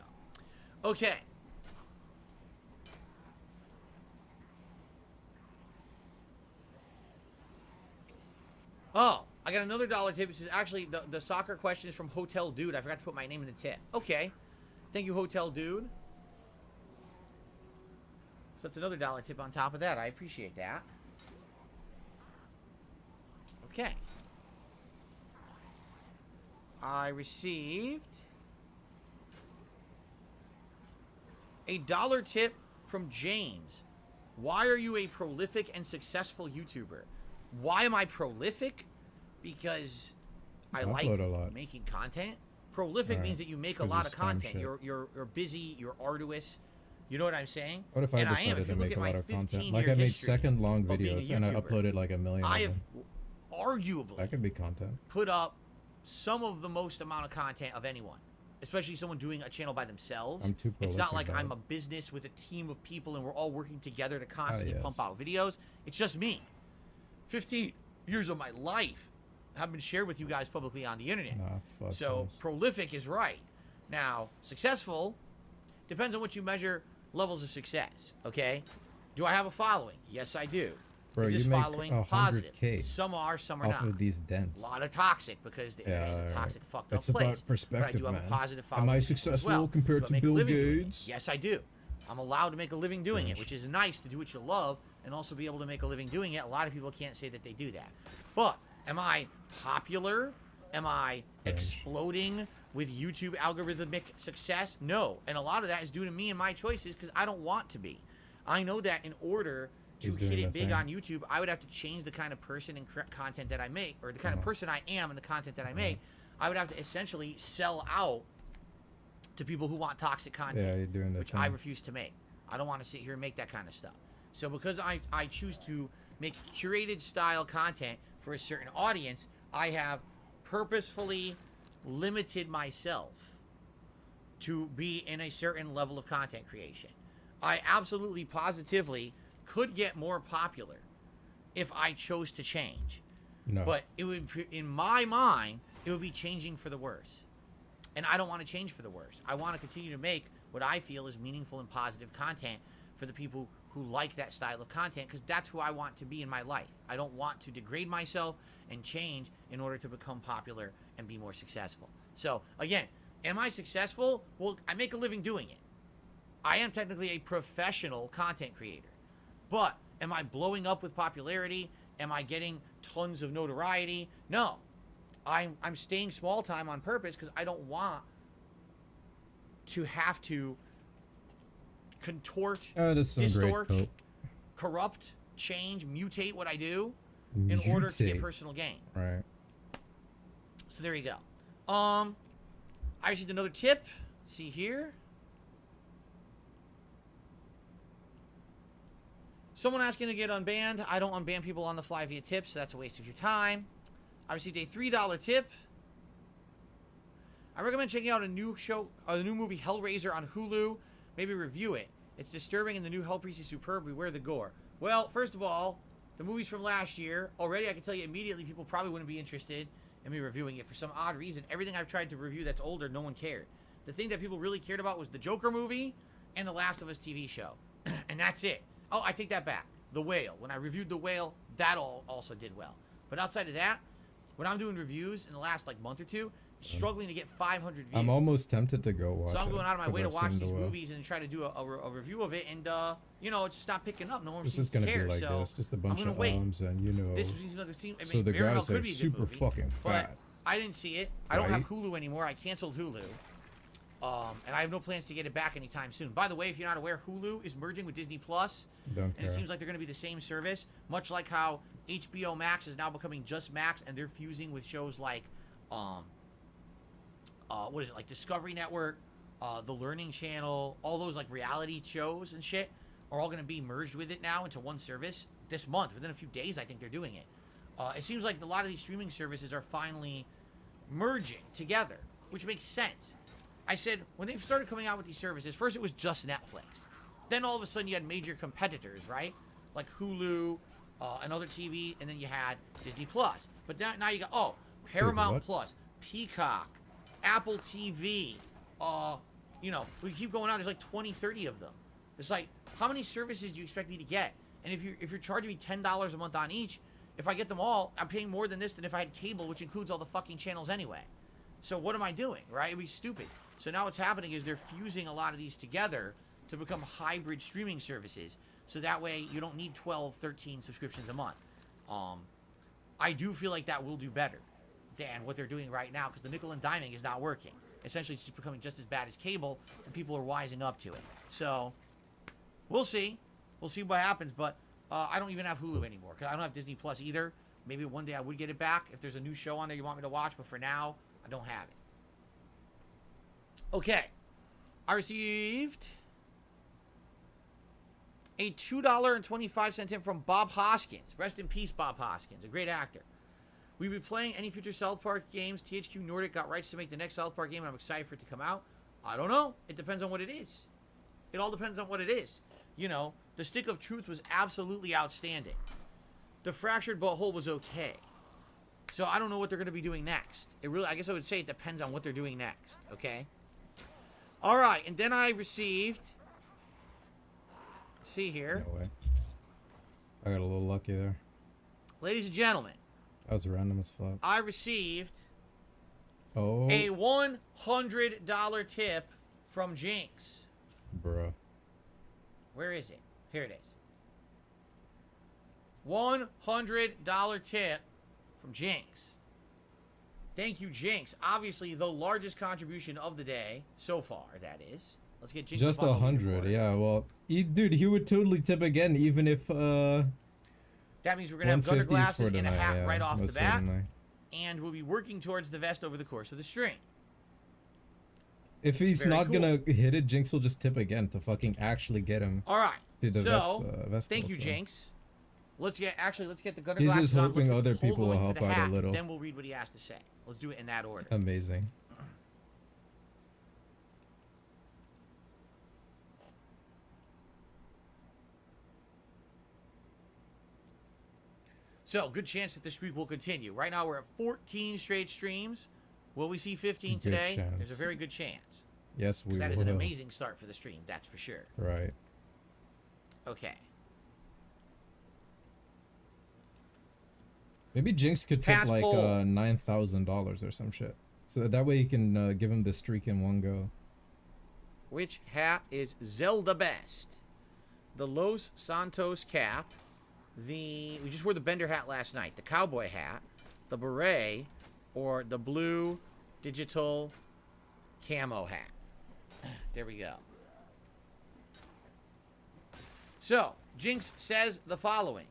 okay. Oh, I got another dollar tip. This is actually the soccer question is from Hotel Dude. I forgot to put my name in the tip. Okay. Thank you, Hotel Dude. So that's another dollar tip on top of that. I appreciate that. Okay. I received a $1 tip from James. Why are you a prolific and successful YouTuber? Why am I prolific? Because I like upload a lot. making content. Prolific Alright. means that you make a 'Cause lot you of spam content. shit. You're busy. You're arduous. You know what I'm saying? What if I And am. decided If you to look make at a my lot of content? 15-year Like I made history second long of being a videos and I YouTuber, uploaded like 1 million I of have them. arguably That could be content. put up some of the most amount of content of anyone, especially someone doing a channel by themselves. I'm too It's not prolific like about I'm it. a business with a team of people and we're all working together to constantly yes. pump out videos. It's just me. 15 years of my life have been shared with you guys publicly on the internet. Nah, fuck So this. prolific is right. Now, successful depends on what you measure levels of success, okay? Do I have a following? Yes, I do. Bro, Is this you make following positive? 100K Some are, some are off not. of these dents. A lot of toxic because the internet is a Yeah, toxic, fucked up it's place. about perspective, but I do have man. a positive Am following I as successful well. compared Do I to make a Bill living doing it? Gates? Yes, I do. I'm allowed to make a living doing it, Yes. which is nice to do what you love and also be able to make a living doing it. A lot of people can't say that they do that. But am I popular? Am I exploding with YouTube algorithmic success? No. And a lot of that is due to me and my choices because I don't want to be. I know that in order to He's hit doing it the big thing. on YouTube, I would have to change the kind of person and content that I make, or the kind of person I am and the content that I make. I would have to essentially sell out to people who want toxic content, Yeah, you're doing the which I thing. refuse to make. I don't want to sit here and make that kind of stuff. So because I choose to make curated style content for a certain audience, I have purposefully limited myself to be in a certain level of content creation. I absolutely positively could get more popular if I chose to change. No. But it would, in my mind, it would be changing for the worse. And I don't want to change for the worse. I want to continue to make what I feel is meaningful and positive content for the people who like that style of content, because that's who I want to be in my life. I don't want to degrade myself and change in order to become popular and be more successful. So, again, am I successful? Well, I make a living doing it. I am technically a professional content creator. But am I blowing up with popularity? Am I getting tons of notoriety? No. I'm staying small time on purpose because I don't want to have to contort, Oh, this is some great distort, coat. corrupt, change, mutate what I do in order to get Mutate. personal gain. Right. So there you go. I received another tip. Let's see here. Someone asking to get unbanned. I don't unban people on the fly via tips, so that's a waste of your time. I received a $3 tip. I recommend checking out a new movie Hellraiser on Hulu. Maybe review it. It's disturbing and the new Hell Priest is superb. Beware the gore. Well, first of all, the movie's from last year. Already, I can tell you immediately people probably wouldn't be interested in me reviewing it for some odd reason. Everything I've tried to review that's older, no one cared. The thing that people really cared about was the Joker movie and the Last of Us TV show. And that's it. Oh, I take that back. The Whale. When I reviewed The Whale, that also did well. But outside of that, when I'm doing reviews in the last month or two, struggling to get 500 views. I'm almost tempted to go watch it. So I'm going out of my 'cause way to I've watch seen these the movies and try to do a review of it, and it's just not picking up. No one This seems is gonna to care. be like so this, just a I'm bunch gonna of wait. arms and This seems like So the very well guys could are be a good super movie, fucking but fat. I didn't see it. I don't have Right? Hulu anymore. I canceled Hulu. And I have no plans to get it back anytime soon. By the way, if you're not aware, Hulu is merging with Disney Plus, Don't and care. it seems like they're going to be the same service, much like how HBO Max is now becoming just Max, and they're fusing with shows like, what is it, like Discovery Network, The Learning Channel, all those reality shows and shit are all going to be merged with it now into one service this month. Within a few days, I think they're doing it. It seems like a lot of these streaming services are finally merging together, which makes sense. I said, when they started coming out with these services, first it was just Netflix. Then all of a sudden you had major competitors, right? Like Hulu, and other TV, and then you had Disney Plus. But now you got, Paramount what? Plus, Peacock, Apple TV, we keep going on. There's like 20, 30 of them. It's like, how many services do you expect me to get? And if you're charging me $10 a month on each, if I get them all, I'm paying more than this than if I had cable, which includes all the fucking channels anyway. So what am I doing, right? It'd be stupid. So now what's happening is they're fusing a lot of these together to become hybrid streaming services. So that way you don't need 12, 13 subscriptions a month. I do feel like that will do better. than what they're doing right now, because the nickel and diming is not working. Essentially, it's just becoming just as bad as cable, and people are wising up to it. So, we'll see. We'll see what happens, but I don't even have Hulu anymore, because I don't have Disney Plus either. Maybe one day I would get it back if there's a new show on there you want me to watch, but for now, I don't have it. Okay. I received a $2.25 tip from Bob Hoskins. Rest in peace, Bob Hoskins, a great actor. We'll be playing any future South Park games. THQ Nordic got rights to make the next South Park game, and I'm excited for it to come out. I don't know. It depends on what it is. It all depends on what it is. You know, the Stick of Truth was absolutely outstanding. The Fractured Butthole was okay. So I don't know what they're going to be doing next. I guess I would say it depends on what they're doing next, okay? All right, and then I received, let's see here. No way. I got a little lucky there. Ladies and gentlemen. That was random as fuck. I received a $100 tip from Jinx. Bruh. Where is it? Here it is. $100 tip from Jinx. Thank you, Jinx. Obviously, the largest contribution of the day so far, that is. Let's get Jinx. Just 100, yeah. Well, dude, he would totally tip again, even if that means we're gonna have gutter glasses and a hat yeah, right off the bat, certainly. And we'll be working towards the vest over the course of the stream. If he's Very not cool. gonna hit it, Jinx will just tip again to fucking actually get him. All right. To the So, vest thank you, also. Jinx. Let's get the gutter He's glasses just on. hoping Let's get other the whole people will going for help the out a hat, little. Then we'll read what he has to say. Let's do it in that order. Amazing. So, good chance that the streak will continue. Right now, we're at 14 straight streams. Will we see 15 Good today? chance. There's a very good chance. Yes, we will. That is an amazing start for the stream, that's for sure. Right. Okay. Maybe Jinx could tip Hat like pull. $9,000 or some shit. So that way you can give him the streak in one go. Which hat is Zelda best? The Los Santos cap. We just wore the Bender hat last night. The cowboy hat. The beret. Or the blue digital camo hat. There we go. So, Jinx says the following.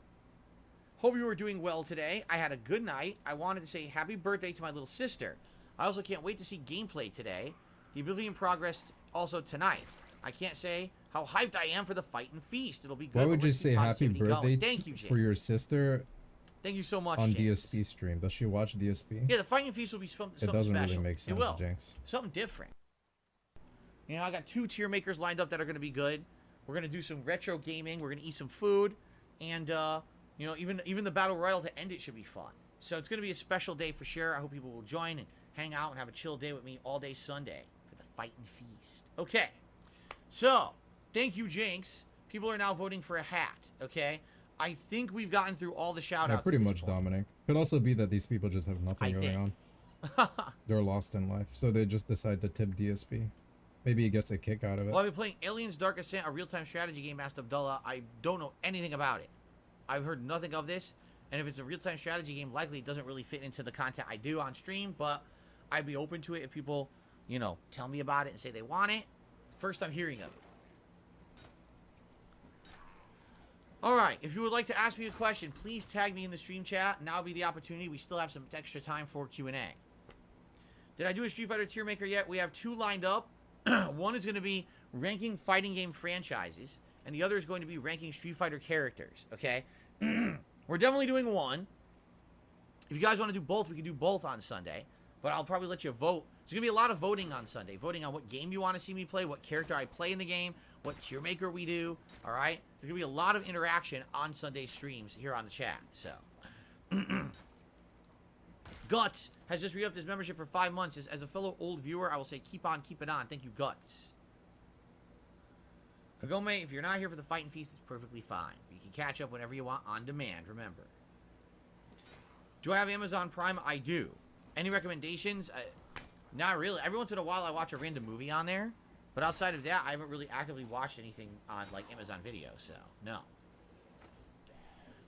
Hope you were doing well today. I had a good night. I wanted to say happy birthday to my little sister. I also can't wait to see gameplay today. The Oblivion progress also tonight. I can't say how hyped I am for the fight and feast. It'll be good. Why but would you let's keep say happy positivity going. birthday Thank you, Jinx. for your sister Thank you so much, on Jinx. DSP stream? Does she watch DSP? Yeah, the fight and feast will be something It doesn't special. really make It sense, will. Jinx. Something different. You know, I got 2 tier makers lined up that are going to be good. We're going to do some retro gaming. We're going to eat some food. And, you know, even the Battle Royale to end it should be fun. So it's going to be a special day for sure. I hope people will join and hang out and have a chill day with me all day Sunday for the fight and feast. Okay. So, thank you, Jinx. People are now voting for a hat, okay? I think we've gotten through all the shout-outs. Yeah, pretty at this much, point. Dominic. Could also be that these people just have nothing I going think. on. They're lost in life, so they just decide to tip DSP. Maybe he gets a kick out of it. Well, I've been playing Aliens Dark Ascent, a real-time strategy game, asked Abdullah. I don't know anything about it. I've heard nothing of this, and if it's a real-time strategy game, likely it doesn't really fit into the content I do on stream, but I'd be open to it if people, you know, tell me about it and say they want it. First I'm hearing of it. Alright, if you would like to ask me a question, please tag me in the stream chat. Now will be the opportunity. We still have some extra time for Q&A. Did I do a Street Fighter tier maker yet? We have 2 lined up. One is going to be ranking fighting game franchises, and the other is going to be ranking Street Fighter characters, okay? We're definitely doing one. If you guys want to do both, we can do both on Sunday, but I'll probably let you vote. There's going to be a lot of voting on Sunday, voting on what game you want to see me play, what character I play in the game, what tier maker we do, all right? There's going to be a lot of interaction on Sunday streams here on the chat, so. Guts has just re-upped his membership for 5 months. As a fellow old viewer, I will say keep on keeping on. Thank you, Guts. Kagome, if you're not here for the Fight and Feast, it's perfectly fine. You can catch up whenever you want on demand, remember. Do I have Amazon Prime? I do. Any recommendations? Not really. Every once in a while, I watch a random movie on there. But outside of that, I haven't really actively watched anything on, like, Amazon Video, so, no.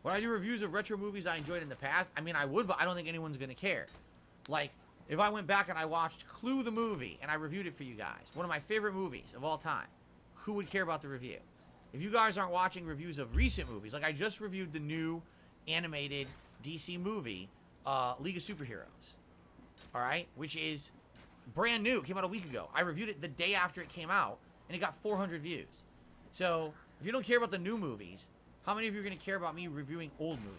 Would I do reviews of retro movies I enjoyed in the past? I mean, I would, but I don't think anyone's going to care. Like, if I went back and I watched Clue the movie and I reviewed it for you guys, one of my favorite movies of all time, who would care about the review? If you guys aren't watching reviews of recent movies, like I just reviewed the new animated DC movie, League of Superheroes, all right, which is brand new, came out a week ago. I reviewed it the day after it came out, and it got 400 views. So, if you don't care about the new movies, how many of you are going to care about me reviewing old movies?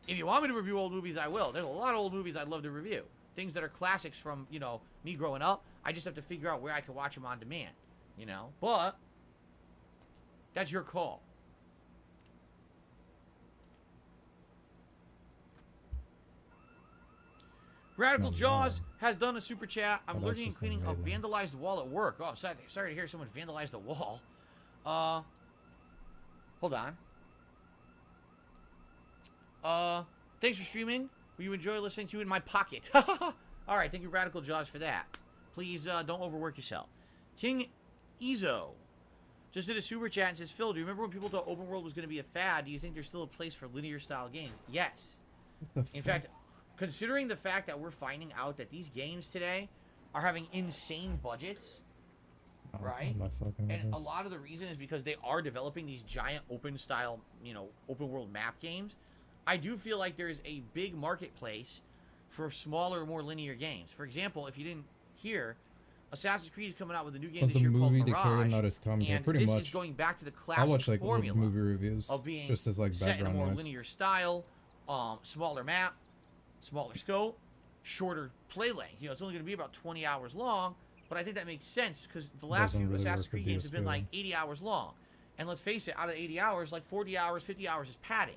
If you want me to review old movies, I will. There's a lot of old movies I'd love to review. Things that are classics from, you know, me growing up. I just have to figure out where I can watch them on demand, you know? But, that's your call. Radical Jaws has done a super chat. I'm Oh, that's lurking and just cleaning a amazing. vandalized wall at work. Oh, I'm sorry to hear someone vandalized a wall. Hold on. Thanks for streaming. Will you enjoy listening to you in my pocket? All right, thank you, Radical Jaws, for that. Please don't overwork yourself. King Ezo just did a super chat and says, Phil, do you remember when people thought open world was going to be a fad? Do you think there's still a place for linear style games? Yes. In fact, considering the fact that we're finding out that these games today are having insane budgets, right? I'm not fucking with And a this. lot of the reason is because they are developing these giant open style, you know, open world map games. I do feel like there's a big marketplace for smaller, more linear games. For example, if you didn't hear, Assassin's Creed is coming out with a new game That's this the year called movie they Mirage, carried out as comedy, and pretty this much. is going back to the I classic watch like old formula movie reviews of being just as like set in a background more noise. linear style, smaller map, smaller scope, shorter play length. You know, it's only going to be about 20 hours long, but I think that makes sense because the last Doesn't few really Assassin's work with Creed games have been DSP. like 80 hours long. And let's face it, out of 80 hours, like 40 hours, 50 hours is padding.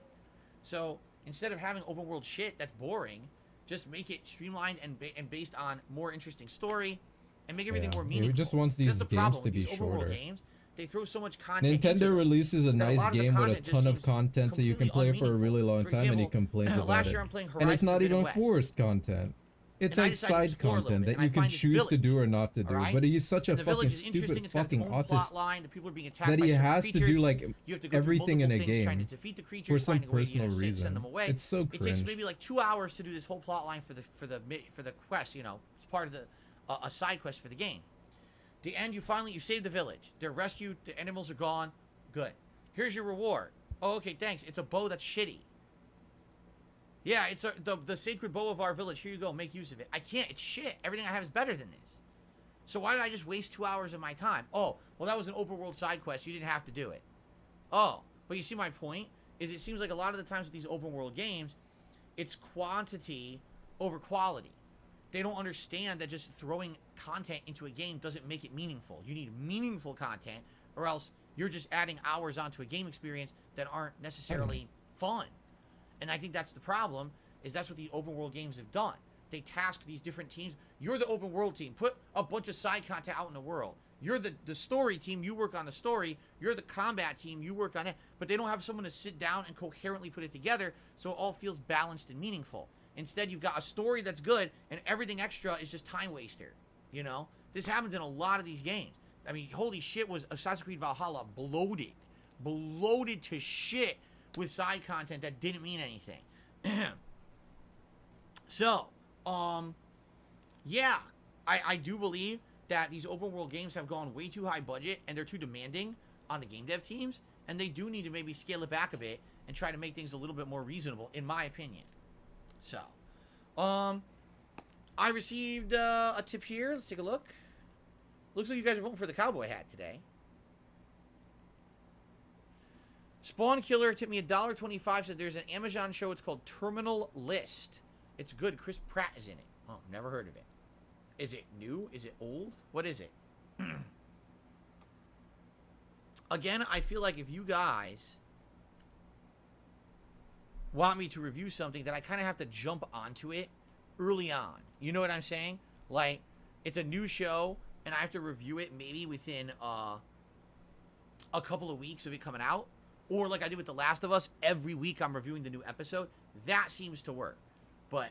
So instead of having open world shit that's boring, just make it streamlined and based on more interesting story and make everything Yeah, more he meaningful. just wants That's these the games problem to with be these open world shorter. games. They throw so much content into Nintendo them releases a that nice lot of the game with a content just ton of seems content so you can play completely for a really long For time and he example, complains about last it. year I'm playing And it's Horizon not Forbidden even West. forced content. It's And I like decided to side explore a little content bit, that and you I can find this choose to village, do or not to do. alright? But he's such a And the village fucking is stupid interesting. It's got fucking its own plot autist line. The people are being attacked that by he certain has to creatures. do like You have to go through everything in a multiple things trying game to defeat the creatures, for some finding a way to, personal send reason. them away. It's so It takes cringe. maybe like 2 hours to do this whole plot line for the quest. You know, it's part of the a side quest for the game. The end, you save the village. They're rescued. The animals are gone. Good. Here's your reward. Oh, okay, thanks. It's a bow that's shitty. Yeah, it's the sacred bow of our village. Here you go. Make use of it. I can't. It's shit. Everything I have is better than this. So why did I just waste 2 hours of my time? Oh, well, that was an open world side quest. You didn't have to do it. Oh, but you see my point? Is it seems like a lot of the times with these open world games, it's quantity over quality. They don't understand that just throwing content into a game doesn't make it meaningful. You need meaningful content, or else you're just adding hours onto a game experience that aren't necessarily fun. And I think that's the problem, is that's what the open world games have done. They task these different teams. You're the open world team. Put a bunch of side content out in the world. You're the story team. You work on the story. You're the combat team. You work on it. But they don't have someone to sit down and coherently put it together so it all feels balanced and meaningful. Instead, you've got a story that's good and everything extra is just time waster. You know? This happens in a lot of these games. I mean, holy shit, was Assassin's Creed Valhalla bloated. Bloated to shit with side content that didn't mean anything. So, yeah, I do believe that these open world games have gone way too high budget and they're too demanding on the game dev teams, and they do need to maybe scale it back a bit and try to make things a little bit more reasonable, in my opinion. So, I received a tip here. Let's take a look. Looks like you guys are voting for the cowboy hat today. Spawn Killer tipped me $1.25. Says there's an Amazon show. It's called Terminal List. It's good. Chris Pratt is in it. Oh, never heard of it. Is it new? Is it old? What is it? Again, I feel like if you guys want me to review something, that I kind of have to jump onto it early on. You know what I'm saying? Like, it's a new show, and I have to review it maybe within a couple of weeks of it coming out. Or like I did with The Last of Us, every week I'm reviewing the new episode. That seems to work. But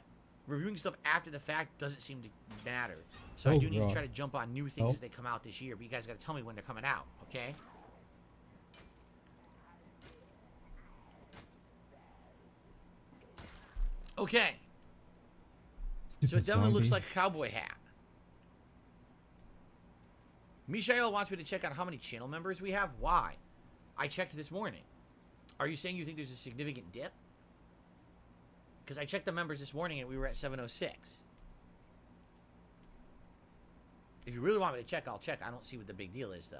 reviewing stuff after the fact doesn't seem to matter. So I do need to try to jump on new things as they come out this year. But you guys got to tell me when they're coming out, okay? Okay. So it definitely looks Zombie. like a cowboy hat. Mishael wants me to check on how many channel members we have. Why? I checked this morning. Are you saying you think there's a significant dip? Because I checked the members this morning and we were at 706. If you really want me to check, I'll check. I don't see what the big deal is, though.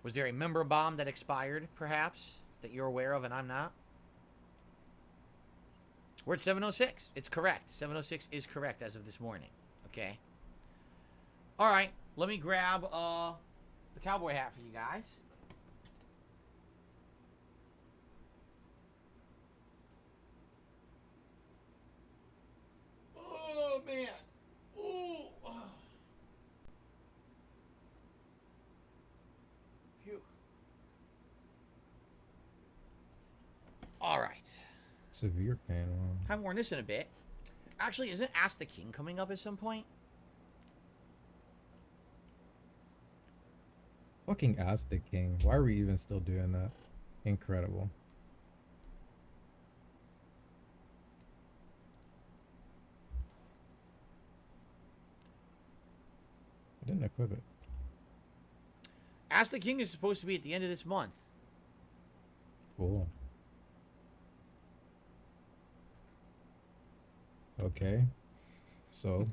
Was there a member bomb that expired, perhaps, that you're aware of and I'm not? We're at 706. It's correct. 706 is correct as of this morning. Okay. All right. Let me grab the cowboy hat for you guys. Oh, man. Ooh. Phew. All right. Severe pain. Wow. Haven't worn this in a bit. Actually, isn't Ask the King coming up at some point? Fucking Ask the King. Why are we even still doing that? Incredible. I didn't equip it. Ask the King is supposed to be at the end of this month. Cool. Okay. So,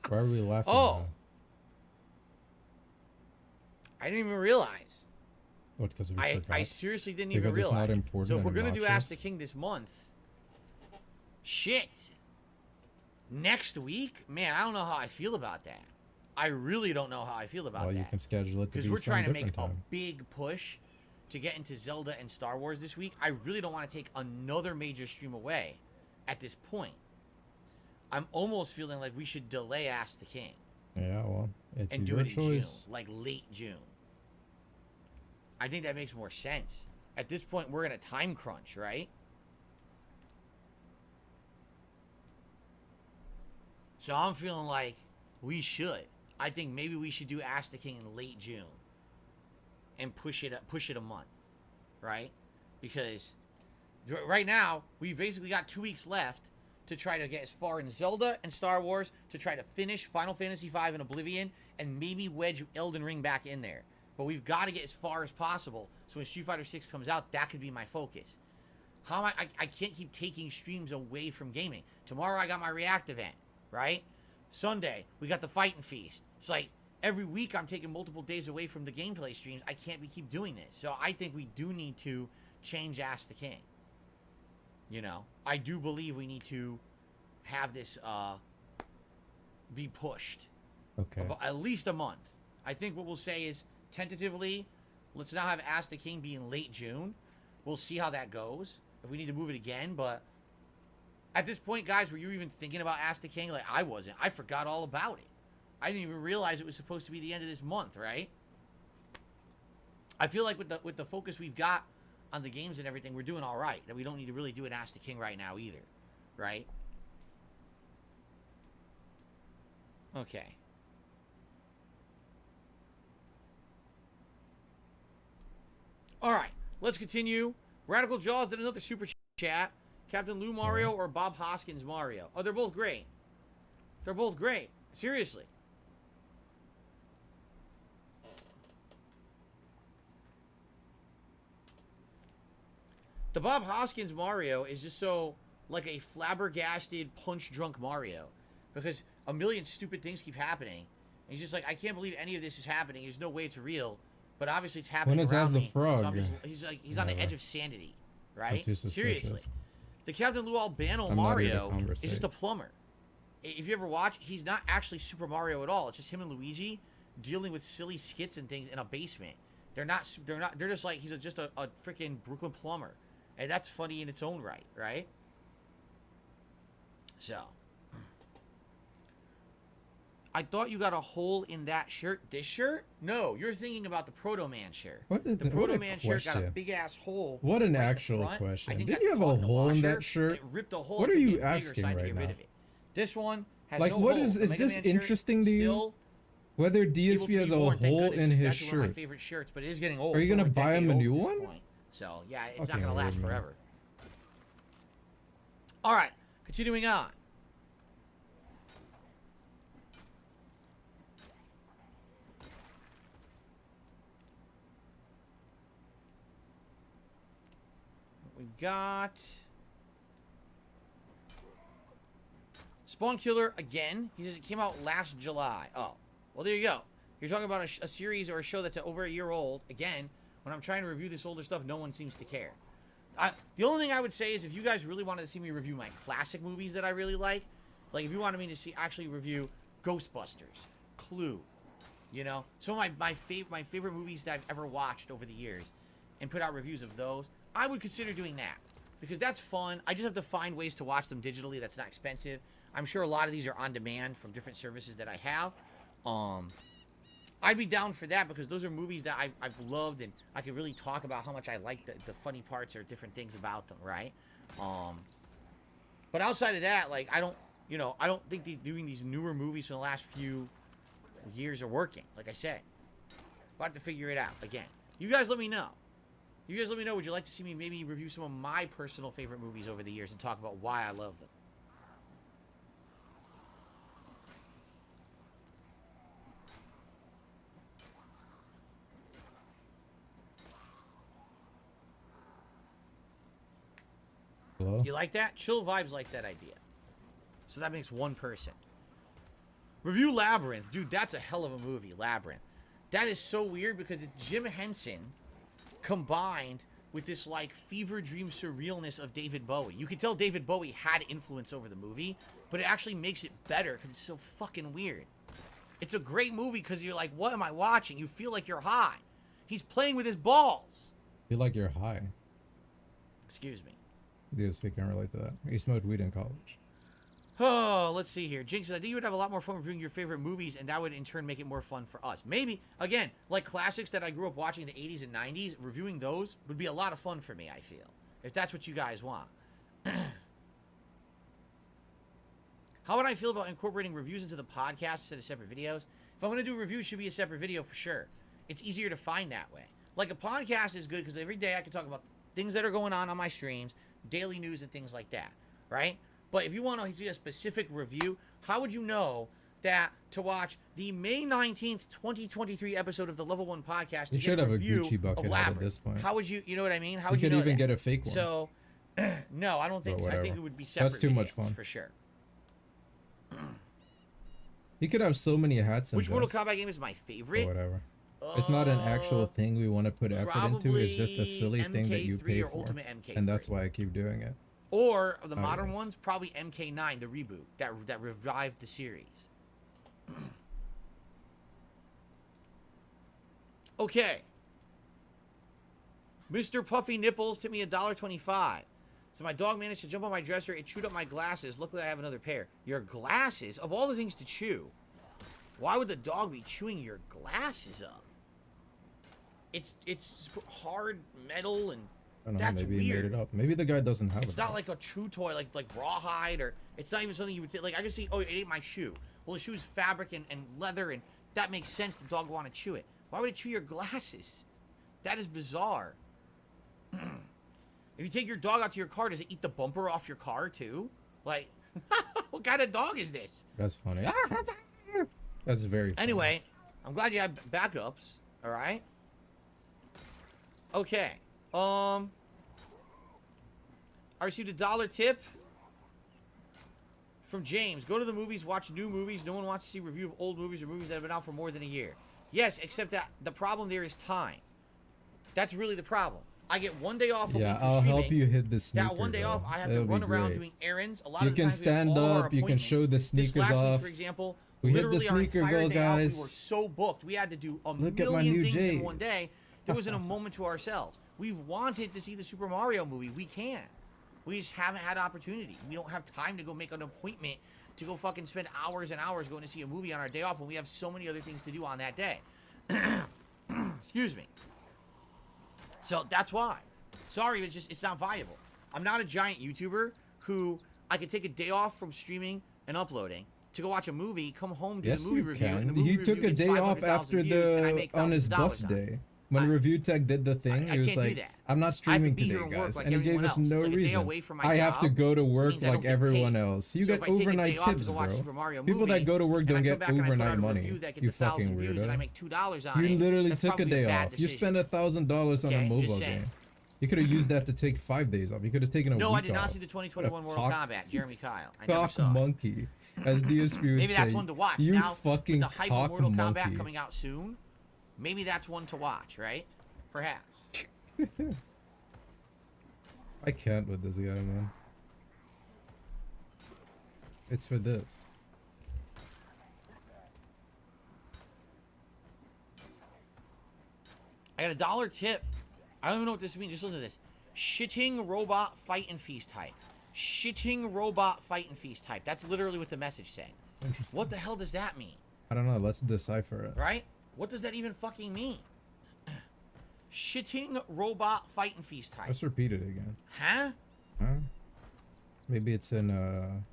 why are we laughing? Oh. now? I didn't even realize. What, because we I forgot? seriously didn't Because even it's realize. not important So if and we're gonna do Ask obnoxious? the King this month, shit. Next week, man, I don't know how I feel about that. I really don't know how I feel about Well, that. you can schedule it to Because be we're some trying to make different a time. big push to get into Zelda and Star Wars this week. I really don't want to take another major stream away at this point. I'm almost feeling like we should delay Ask the King Yeah, well, it's and do your it in choice. June, like late June. I think that makes more sense. At this point, we're in a time crunch, right? So I'm feeling like we should. I think maybe we should do Ask the King in late June and push it a month, right? Because right now we've basically got 2 weeks left to try to get as far in Zelda and Star Wars, to try to finish Final Fantasy V and Oblivion, and maybe wedge Elden Ring back in there. But we've got to get as far as possible, so when Street Fighter 6 comes out, that could be my focus. How am I can't keep taking streams away from gaming. Tomorrow I got my React event, right? Sunday, we got the Fight and Feast. It's like every week I'm taking multiple days away from the gameplay streams. I can't keep doing this. So I think we do need to change Ask the King. You know, I do believe we need to have this be pushed. Okay. About at least a month. I think what we'll say is, tentatively, let's now have Ask the King be in late June. We'll see how that goes. If we need to move it again, but at this point, guys, were you even thinking about Ask the King? Like, I wasn't. I forgot all about it. I didn't even realize it was supposed to be the end of this month, right? I feel like with the focus we've got on the games and everything, we're doing all right. That we don't need to really do an Ask the King right now either, right? Okay. All right, let's continue. Radical Jaws did another super chat. Captain Lou Mario or Bob Hoskins Mario? Oh, they're both great. They're both great. Seriously. The Bob Hoskins Mario is just so like a flabbergasted, punch-drunk Mario. Because a million stupid things keep happening. And he's just like, I can't believe any of this is happening. There's no way it's real. But obviously it's happening When is around As the me. Frog? So I'm just, he's on the edge of sanity. Right? too suspicious. Seriously. The Captain Lou Albano I'm not here to Mario is just conversate. a plumber. If you ever watch, he's not actually Super Mario at all. It's just him and Luigi dealing with silly skits and things in a basement. They're just like, he's just a freaking Brooklyn plumber. And that's funny in its own right, right? So. I thought you got a hole in that shirt. This shirt? No, you're thinking about the Proto Man shirt. What The what Proto a Man shirt got a question. big ass hole. What an right in the actual front. question. I think Didn't that you have a caught the hole in that washer, shirt? and it ripped a hole. What and are you became bigger, asking so I had to right get rid now? of it. This one has Like, no what hole. is The Mega this Man shirt, interesting to you? still Whether able to DSP be has a worn. Thank hole goodness, in it's his actually one of shirt. my favorite shirts, but it is getting old. Are you It's gonna over buy him decade a old new at this one? point. So yeah, it's not Fucking gonna last weird, man. forever. All right, continuing on. We've got Spawn Killer again. He says it came out last July. Oh, well, there you go. You're talking about a series or a show that's over a year old. Again, when I'm trying to review this older stuff, no one seems to care. The only thing I would say is if you guys really wanted to see me review my classic movies that I really like if you wanted me to see actually review Ghostbusters, Clue, you know, some of my favorite movies that I've ever watched over the years, and put out reviews of those, I would consider doing that because that's fun. I just have to find ways to watch them digitally. That's not expensive. I'm sure a lot of these are on demand from different services that I have. I'd be down for that because those are movies that I've loved, and I could really talk about how much I like the funny parts or different things about them, right? But outside of that, like, I don't think doing these newer movies from the last few years are working. Like I said, we'll have to figure it out. Again, you guys let me know. Would you like to see me maybe review some of my personal favorite movies over the years and talk about why I love them? Hello? You like that? Chill Vibes like that idea. So that makes one person. Review Labyrinth. Dude, that's a hell of a movie, Labyrinth. That is so weird because it's Jim Henson combined with this, like, fever dream surrealness of David Bowie. You can tell David Bowie had influence over the movie, but it actually makes it better because it's so fucking weird. It's a great movie because you're like, what am I watching? You feel like you're high. He's playing with his balls. Feel like you're high. Excuse me. Dude, speaking relate to that. He smoked weed in college. Oh, let's see here. Jinx, I think you would have a lot more fun reviewing your favorite movies, and that would in turn make it more fun for us. Maybe, again, like classics that I grew up watching in the 80s and 90s, reviewing those would be a lot of fun for me, I feel. If that's what you guys want. How would I feel about incorporating reviews into the podcast instead of separate videos? If I'm going to do reviews, it should be a separate video for sure. It's easier to find that way. Like, a podcast is good because every day I can talk about things that are going on my streams, daily news and things like that, right? But if you want to see a specific review, how would you know that to watch the May 19th, 2023 episode of the Level 1 podcast to You get should a have a review Gucci bucket of hat Labyrinth? at this point. How would you know what I mean? How You would you could know even that? get a fake one. So, no, I don't think so. I think whatever. it would be separate. That's too much videos, fun. for sure. He could have so many hats in Which Mortal this, Kombat game is my or favorite? whatever. It's not an actual thing we want to put effort into. It's just a silly thing that you MK3 pay or for, Ultimate MK3. and that's why I keep doing it. Or the modern Always. ones, probably MK9, the reboot that revived the series. Okay. Mr. Puffy Nipples tipped me $1.25. So my dog managed to jump on my dresser. It chewed up my glasses. Luckily, I have another pair. Your glasses? Of all the things to chew, why would the dog be chewing your glasses up? It's hard metal and I don't know. that's Maybe he weird. made it up. Maybe the guy doesn't have It's it. not like a chew toy, like rawhide, or it's not even something you would think. Like, I can see, oh, it ate my shoe. Well, the shoe's fabric and leather, and that makes sense. The dog would want to chew it. Why would it chew your glasses? That is bizarre. If you take your dog out to your car, does it eat the bumper off your car, too? Like, what kind of dog is this? That's funny. That's very funny. Anyway, I'm glad you have backups, all right? Okay. I received $1 tip from James. Go to the movies, watch new movies. No one wants to see a review of old movies or movies that have been out for more than a year. Yes, except that the problem there is time. That's really the problem. I get one day off a week Yeah, for I'll streaming. help you hit the sneaker. That one day though. off, I have That'll to be run around great. doing errands. A lot You of the can times we have stand all our up, you can show the appointments. This sneakers last off. week, for example, We hit the literally our sneaker entire goal, day out, guys. we were so booked. We had to do a Look at my million new things in J's. one day. There wasn't a moment to ourselves. We've wanted to see the Super Mario movie. We can. We just haven't had opportunity. We don't have time to go make an appointment to go fucking spend hours and hours going to see a movie on our day off when we have so many other things to do on that day. Excuse me. So that's why. Sorry, but it's not viable. I'm not a giant YouTuber who I could take a day off from streaming and uploading to go watch a movie, come home, do Yes, the movie you review. And can. the movie He review took a gets day off 500,000 after views, and I make on his $1,000 bus on it. day. When Review Tech did the thing, I he was can't do like, that. "I'm not I have to streaming be here today, and work guys," like and he gave everyone us else. no It's like a day reason. away from my I have to job go to work means I don't like get everyone paid. else. You So get if I take a overnight day off to tips, go watch bro. Super Mario People movie, that go to work and I don't come get back and I put out overnight a money. review that gets You 1,000 fucking views and I weirdo. make $2 on You it, literally that's took a probably day bad off. You decision. spent $1,000 on Okay, a just mobile saying. game. You could have used that to take 5 days off. You could have taken a week No, off. I did not see the 2021 Mortal Kombat. Jeremy Kyle. I never Cock saw it. monkey, as DSP would Maybe say. that's one to watch. You Now, fucking with the hype cock of Mortal monkey. Kombat coming out soon, maybe that's one to watch, right? Perhaps. I can't with this guy, man. It's for this. I got a $1 tip. I don't even know what this means. Just listen to this. Shitting robot fight and feast type. Shitting robot fight and feast type. That's literally what the message said. Interesting. What the hell does that mean? I don't know. Let's decipher it. Right? What does that even fucking mean? Shitting robot fight and feast type. Let's repeat it again. Huh? Huh? Maybe it's in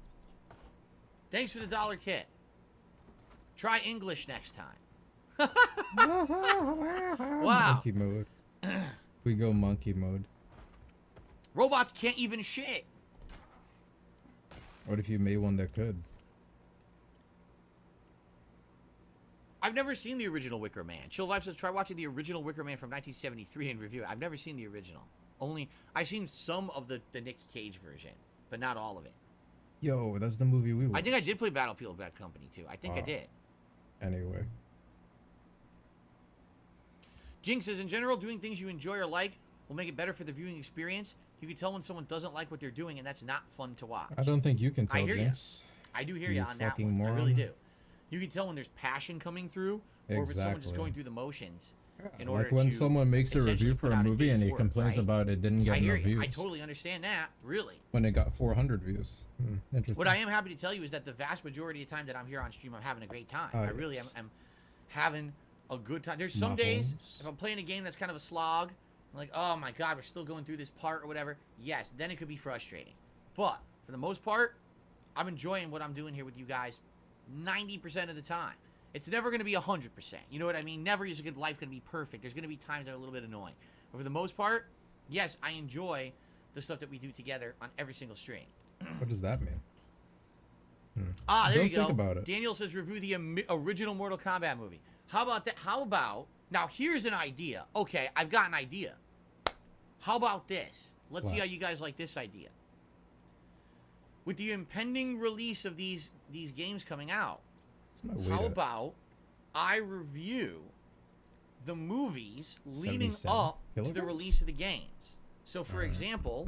Thanks for the $1 tip. Try English next time. Wow. monkey mode. We go monkey mode. Robots can't even shit. What if you made one that could? I've never seen the original Wicker Man. Chill Life says try watching the original Wicker Man from 1973 and review it. I've never seen the original. I've seen some of the Nick Cage version, but not all of it. Yo, that's the movie we watched. I think I did play Battlefield Bad Company too. I think I did. Anyway. Jinx says, in general, doing things you enjoy or like will make it better for the viewing experience. You can tell when someone doesn't like what they're doing, and that's not fun to watch. I don't think you can tell, I hear Jinx. I do hear you on that fucking one. moron. I really do. You can tell when there's passion coming through, or if it's someone just Exactly. going through the motions. In order Like when to someone makes a essentially review for put a out movie and day's he work, complains right? about it didn't I get hear enough you. views. I totally understand that. Really. When it got 400 views. Interesting. What I am happy to tell you is that the vast majority of the time that I'm here on stream, I'm having a great time. Oh, I really yes. am having a good time. There's some days, if I'm playing a game that's kind of a slog, I'm like, oh my god, we're still going through this part or whatever. Yes, then it could be frustrating. But for the most part, I'm enjoying what I'm doing here with you guys 90% of the time. It's never going to be 100%. You know what I mean? Never is life going to be perfect. There's going to be times that are a little bit annoying. But for the most part, yes, I enjoy the stuff that we do together on every single stream. What does that mean? Ah, there Don't you go. think about it. Daniel says review the original Mortal Kombat movie. How about that? How about, now here's an idea. Okay, I've got an idea. How about this? Let's see What? how you guys like this idea. With the impending release of these games coming out, It's my way how to- about I review the movies leading 77 up to the kilograms? release of the games? So, for example,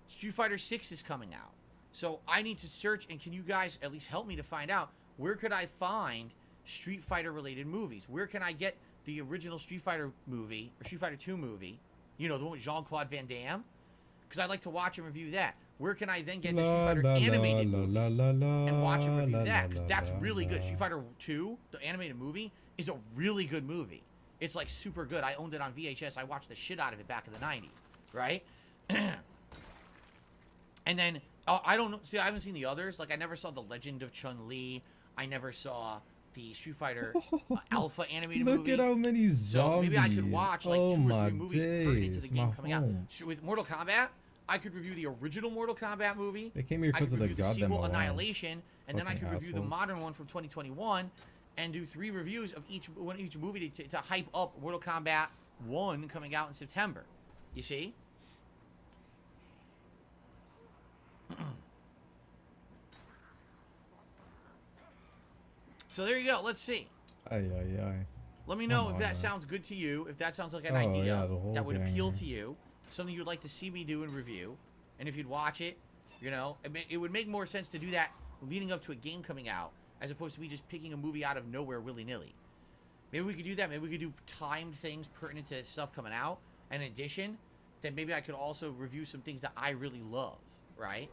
Street Fighter 6 is coming out. So I need to search, and can you guys at least help me to find out where could I find Street Fighter related movies? Where can I get the original Street Fighter movie, or Street Fighter 2 movie? You know, the one with Jean-Claude Van Damme? Because I'd like to watch and review that. Where can I then get the Street Fighter animated movie and watch and review that? Because that's really good. Street Fighter 2, the animated movie, is a really good movie. It's like super good. I owned it on VHS. I watched the shit out of it back in the 90s, right? And then, I don't know. See, I haven't seen the others. Like, I never saw The Legend of Chun-Li. I never saw the Street Fighter Alpha animated movie. Look at how many zombies. So maybe I could watch like oh 2 or my 3 movies pertinent to the days, game my coming out. home. So with Mortal Kombat, I could review the original Mortal Kombat movie. They came here I because could of the review the goddamn sequel alarm. Annihilation, and then I Fucking could review the assholes. modern one from 2021, and do 3 reviews of each movie to hype up Mortal Kombat 1 coming out in September. You see? So there you go. Let's see. Ay. Let me know Come if on, that man. sounds good to you, if that sounds like an Oh, idea yeah, the whole that would gang, appeal yeah. to you, something you'd like to see me do and review, and if you'd watch it, you know, it would make more sense to do that leading up to a game coming out, as opposed to me just picking a movie out of nowhere willy-nilly. Maybe we could do that. Maybe we could do timed things pertinent to stuff coming out. And in addition, then maybe I could also review some things that I really love, right?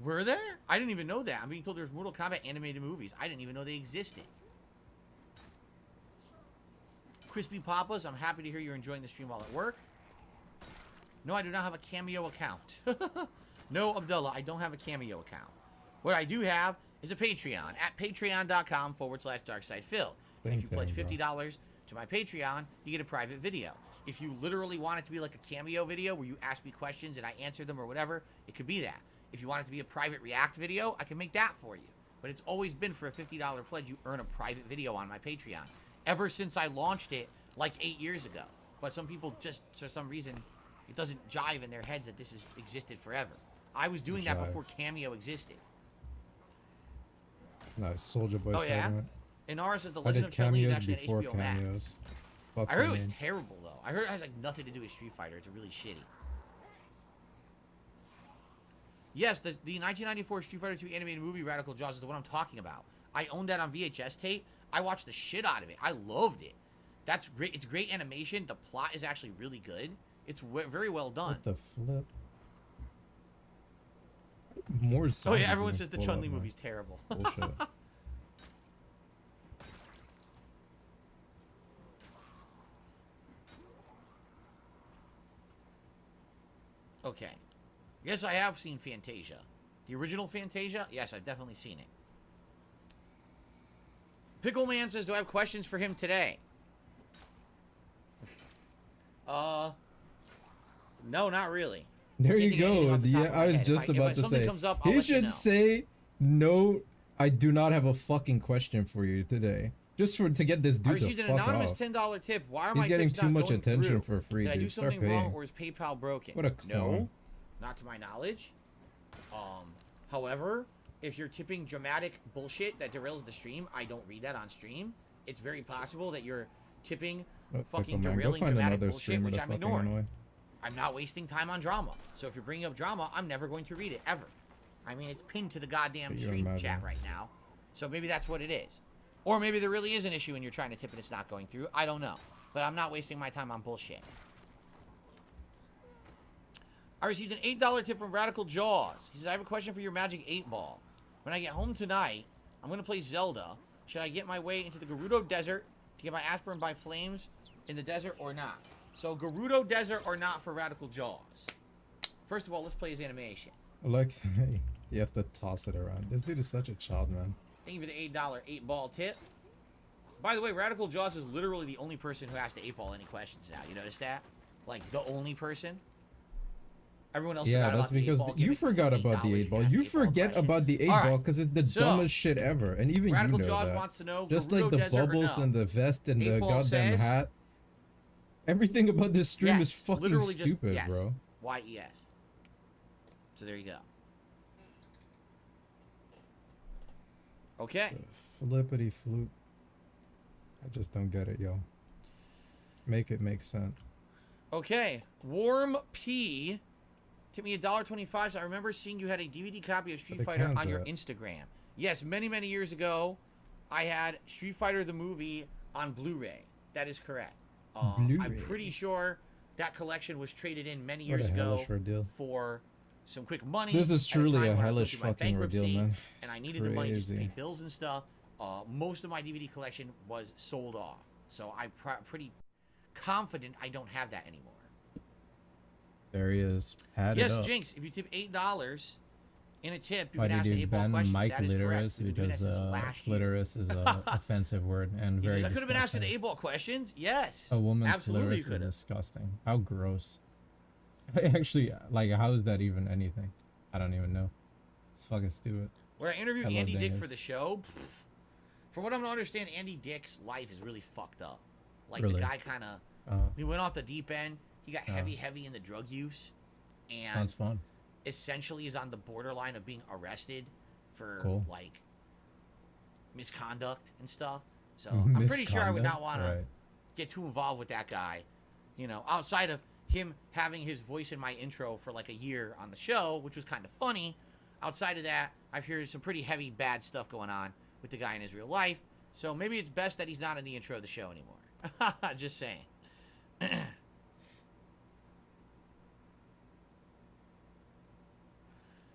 Were there? I didn't even know that. I'm being told there's Mortal Kombat animated movies. I didn't even know they existed. Crispy Papas, I'm happy to hear you're enjoying the stream while at work. No, I do not have a Cameo account. No, Abdullah, I don't have a Cameo account. What I do have is a Patreon at patreon.com/DarkSidePhil. And if you pledge $50 to my Patreon, you get a private video. If you literally want it to be like a cameo video where you ask me questions and I answer them or whatever, it could be that. If you want it to be a private react video, I can make that for you. But it's always been for a $50 pledge, you earn a private video on my Patreon. Ever since I launched it like 8 years ago. But some people just, for some reason, it doesn't jive in their heads that this has existed forever. I was doing that before Cameo existed. Nice, Soldier Boy segment. Inara says The I Legend did of Chun-Li is cameos actually before an HBO Max. cameos. I heard it was terrible, though. I heard it has like nothing to do with Street Fighter. It's really shitty. Yes, the 1994 Street Fighter 2 animated movie Radical Jaws is the one I'm talking about. I owned that on VHS tape. I watched the shit out of it. I loved it. That's great. It's great animation. The plot is actually really good. It's very well done. What the flip? More Oh yeah, everyone says the Chun-Li movie's terrible. Bullshit. Okay. Yes, I have seen Fantasia. The original Fantasia? Yes, I've definitely seen it. Pickleman says, do I have questions for him today? No, not really. There you go. Yeah, I was just about to say. He should say, no, I do not have a fucking question for you today. Just to get this dude to fuck off. An anonymous $10 tip. Why are He's my getting tips too not much going attention through? for free, Did I do dude. Start something wrong, paying. or is PayPal broken? What a clone. No, not to my knowledge. However, if you're tipping dramatic bullshit that derails the stream, I don't read that on stream. It's very possible that you're tipping fucking derailing dramatic bullshit, which I'm ignoring. I'm not wasting time on drama. So if you're bringing up drama, I'm never going to read it, ever. I mean, it's pinned to the goddamn stream chat right now. So maybe that's what it is. Or maybe there really is an issue and you're trying to tip and it's not going through. I don't know. But I'm not wasting my time on bullshit. I received an $8 tip from Radical Jaws. He says, I have a question for your Magic 8 Ball. When I get home tonight, I'm going to play Zelda. Should I get my way into the Gerudo Desert to get my ass burned by flames in the desert or not? So, Gerudo Desert or not for Radical Jaws? First of all, let's play his animation. Like, he has to toss it around. This dude is such a child, man. Thank you for the $8 8-ball tip. By the way, Radical Jaws is literally the only person who has to 8-ball any questions now. You notice that? Like, the only person. Everyone else yeah, that's because you forgot about the 8-ball. You forget about the 8-ball because it's the dumbest shit ever. And even Radical you know Jaws that. wants to know, just Gerudo like the Desert bubbles no? and the vest and the 8-ball goddamn says, hat. Everything about this stream is fucking literally stupid, just, yes. bro. Y-E-S. So there you go. Okay. The flippity floop. I just don't get it, yo. Make it make sense. Okay. Warm P tipped me $1.25. So I remember seeing you had a DVD copy of Street Fighter on your Instagram. Yes, many, many years ago, I had Street Fighter the movie on Blu-ray. That is correct. I'm pretty sure that collection was traded in many years ago for some quick money. This is truly a hellish fucking ordeal, man. And I needed the money just to pay bills and stuff. Most of my DVD collection was sold off. So I'm pretty confident I don't have that anymore. There he is. Yes, Jinx, if you tip $8 in a tip, you can ask the 8-ball questions. Mike that is Literus correct. because clitoris is an offensive word and very disgusting. I could have been asking the 8-ball questions. Yes. A woman's clitoris is disgusting. How gross. Actually, like, how is that even anything? I don't even know. It's fucking stupid. When I interviewed Andy Dick for the show, from what I'm gonna understand, Andy Dick's life is really fucked up. Like, the guy kind of, he went off the deep end. He got heavy in the drug use. And sounds fun. Essentially is on the borderline of being arrested for, like, misconduct and stuff. So, I'm pretty sure I would not want to get too involved with that guy. You know, outside of him having his voice in my intro for like a year on the show, which was kind of funny. Outside of that, I've heard some pretty heavy, bad stuff going on with the guy in his real life. So maybe it's best that he's not in the intro of the show anymore. Just saying.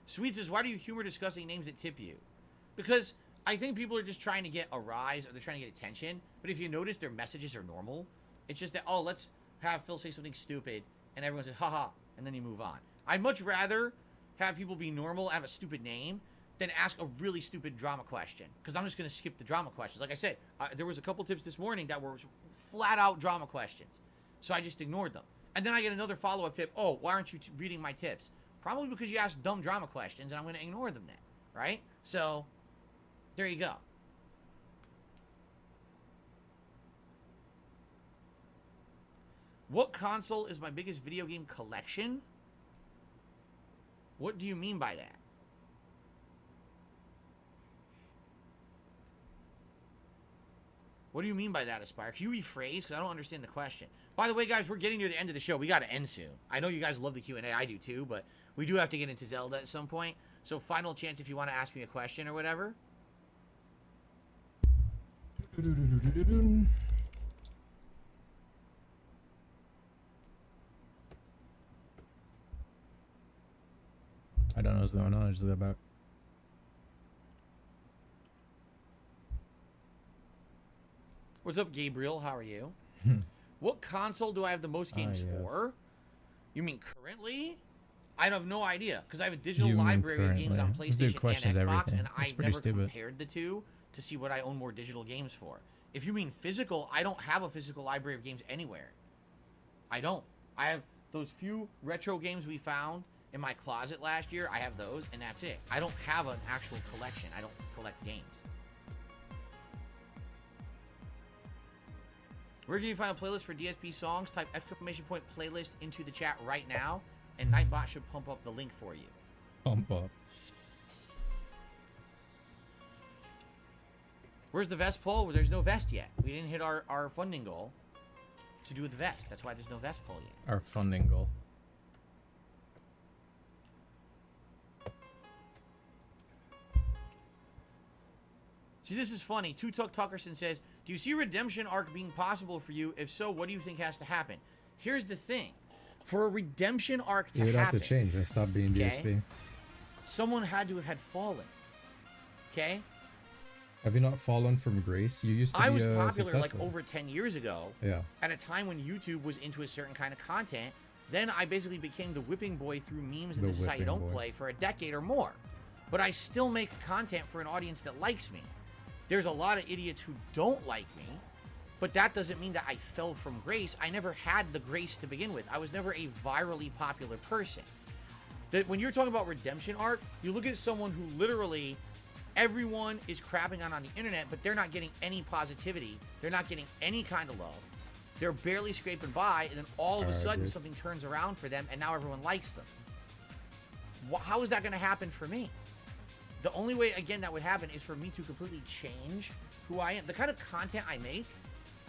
Sweet says, why do you humor discussing names that tip you? Because I think people are just trying to get a rise or they're trying to get attention. But if you notice, their messages are normal. It's just that, oh, let's have Phil say something stupid and everyone says, haha, and then you move on. I'd much rather have people be normal, have a stupid name, than ask a really stupid drama question, because I'm just going to skip the drama questions. Like I said, there was a couple tips this morning that were flat out drama questions, so I just ignored them. And then I get another follow-up tip. Oh, why aren't you reading my tips? Probably because you asked dumb drama questions, and I'm going to ignore them then, right? So, there you go. What console is my biggest video game collection? What do you mean by that? What do you mean by that, Aspire? Can you rephrase? Because I don't understand the question. By the way, guys, we're getting near the end of the show. We got to end soon. I know you guys love the Q&A. I do too, but we do have to get into Zelda at some point. So final chance if you want to ask me a question or whatever. I don't know what's going on. It's just about. What's up, Gabriel? How are you? What console do I have the most games for? You mean currently? I have no idea, because I have a digital library of games on PlayStation and Xbox, and I never compared the two to see what I own more digital games for. If you mean physical, I don't have a physical library of games anywhere. I don't. I have those few retro games we found in my closet last year. I have those, and that's it. I don't have an actual collection. I don't collect games. Where can you find a playlist for DSP songs? Type exclamation point playlist into the chat right now, and Nightbot should pump up the link for you. Pump up. Where's the vest poll? Well, there's no vest yet. We didn't hit our funding goal to do the vest. That's why there's no vest poll yet. Our funding goal. See, this is funny. Two Tuck Tuckerson says, do you see a redemption arc being possible for you? If so, what do you think has to happen? Here's the thing. For a redemption arc to You would happen, have to change and stop being DSP. Someone had to have had fallen. Okay? Have you not fallen from grace? You used to be I was popular successful. like over 10 years ago. Yeah. At a time when YouTube was into a certain kind of content. Then I basically became the whipping boy through memes and This Is How You Don't Play for a decade or more. But I still make content for an audience that likes me. There's a lot of idiots who don't like me, but that doesn't mean that I fell from grace. I never had the grace to begin with. I was never a virally popular person. That when you're talking about redemption arc, you look at someone who literally everyone is crapping on the internet, but they're not getting any positivity. They're not getting any kind of love. They're barely scraping by, and then all of a sudden something turns around for them, and now everyone likes them. How is that going to happen for me? The only way, again, that would happen is for me to completely change who I am. The kind of content I make,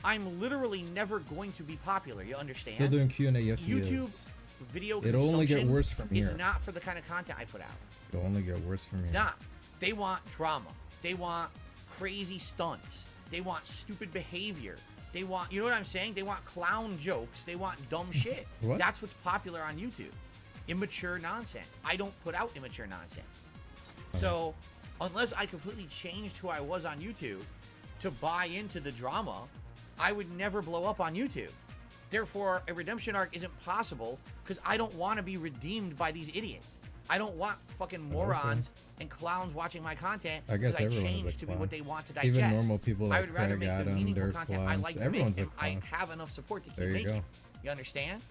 I'm literally never going to be popular. You understand? Still doing Q&A, yes, YouTube video It'll only get worse from here. is not for the kind of content I put out. It'll only get worse from It's here. not. They want drama. They want crazy stunts. They want stupid behavior. They want, you know what I'm saying? They want clown jokes. They want dumb shit. What? That's what's popular on YouTube. Immature nonsense. I don't put out immature nonsense. So, unless I completely changed who I was on YouTube to buy into the drama, I would never blow up on YouTube. Therefore, a redemption arc isn't possible because I don't want to be redeemed by these idiots. I don't want fucking morons and clowns watching my content I guess because I everyone is a changed to be clown. what they want to digest. Even normal people like I would rather Craig make the Adam, meaningful they're content I clowns. like to Everyone's make, a and I clown. have enough support to keep There you making. go. You understand?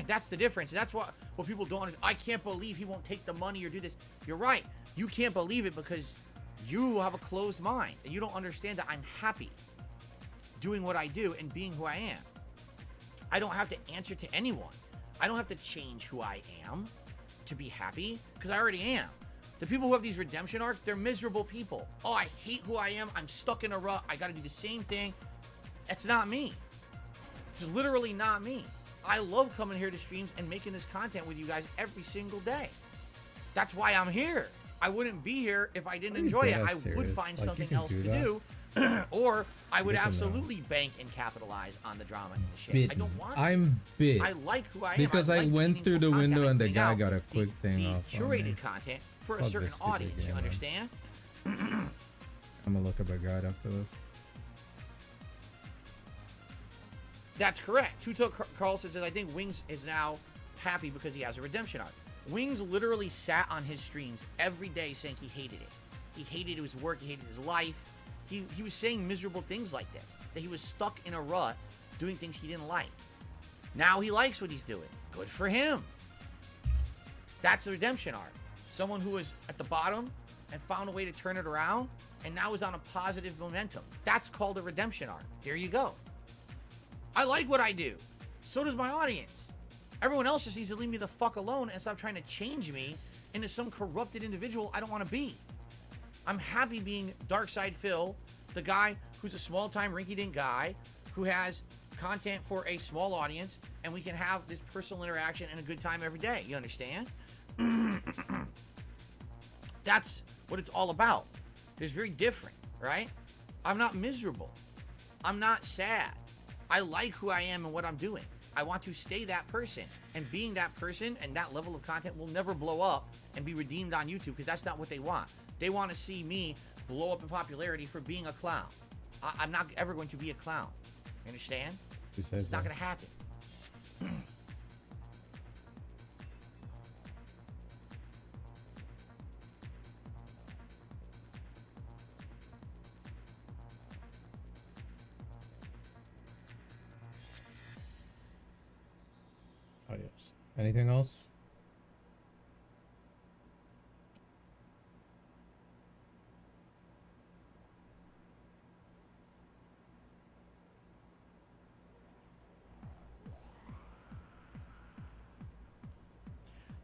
That's the difference. That's what people don't understand. I can't believe he won't take the money or do this. You're right. You can't believe it because you have a closed mind and you don't understand that I'm happy doing what I do and being who I am. I don't have to answer to anyone. I don't have to change who I am to be happy because I already am. The people who have these redemption arcs, they're miserable people. Oh, I hate who I am. I'm stuck in a rut. I got to do the same thing. It's not me. It's literally not me. I love coming here to streams and making this content with you guys every single day. That's why I'm here. I wouldn't be here if I didn't enjoy it. I would find something else to do. Or I would absolutely bank and capitalize on the drama and the shit. Bitten. I don't want to. I'm bit. I like who I am. Because I like went through the meaningful window content. and the I guy think got a quick thing the off on me. curated content for a Fuck certain this stupid audience. game, You man. understand? I'm gonna look up a guide after this. That's correct. Tuto Carlson says, I think Wings is now happy because he has a redemption arc. Wings literally sat on his streams every day saying he hated it. He hated his work. He hated his life. He was saying miserable things like this. That he was stuck in a rut doing things he didn't like. Now he likes what he's doing. Good for him. That's the redemption arc. Someone who was at the bottom and found a way to turn it around and now is on a positive momentum. That's called a redemption arc. There you go. I like what I do. So does my audience. Everyone else just needs to leave me the fuck alone and stop trying to change me into some corrupted individual I don't want to be. I'm happy being Darkside Phil, the guy who's a small-time rinky-dink guy who has content for a small audience, and we can have this personal interaction and a good time every day. You understand? That's what it's all about. It's very different, right? I'm not miserable. I'm not sad. I like who I am and what I'm doing. I want to stay that person, and being that person and that level of content will never blow up and be redeemed on YouTube, because that's not what they want. They want to see me blow up in popularity for being a clown. I'm not ever going to be a clown. You understand? It's not going to happen. Oh, yes. Anything else?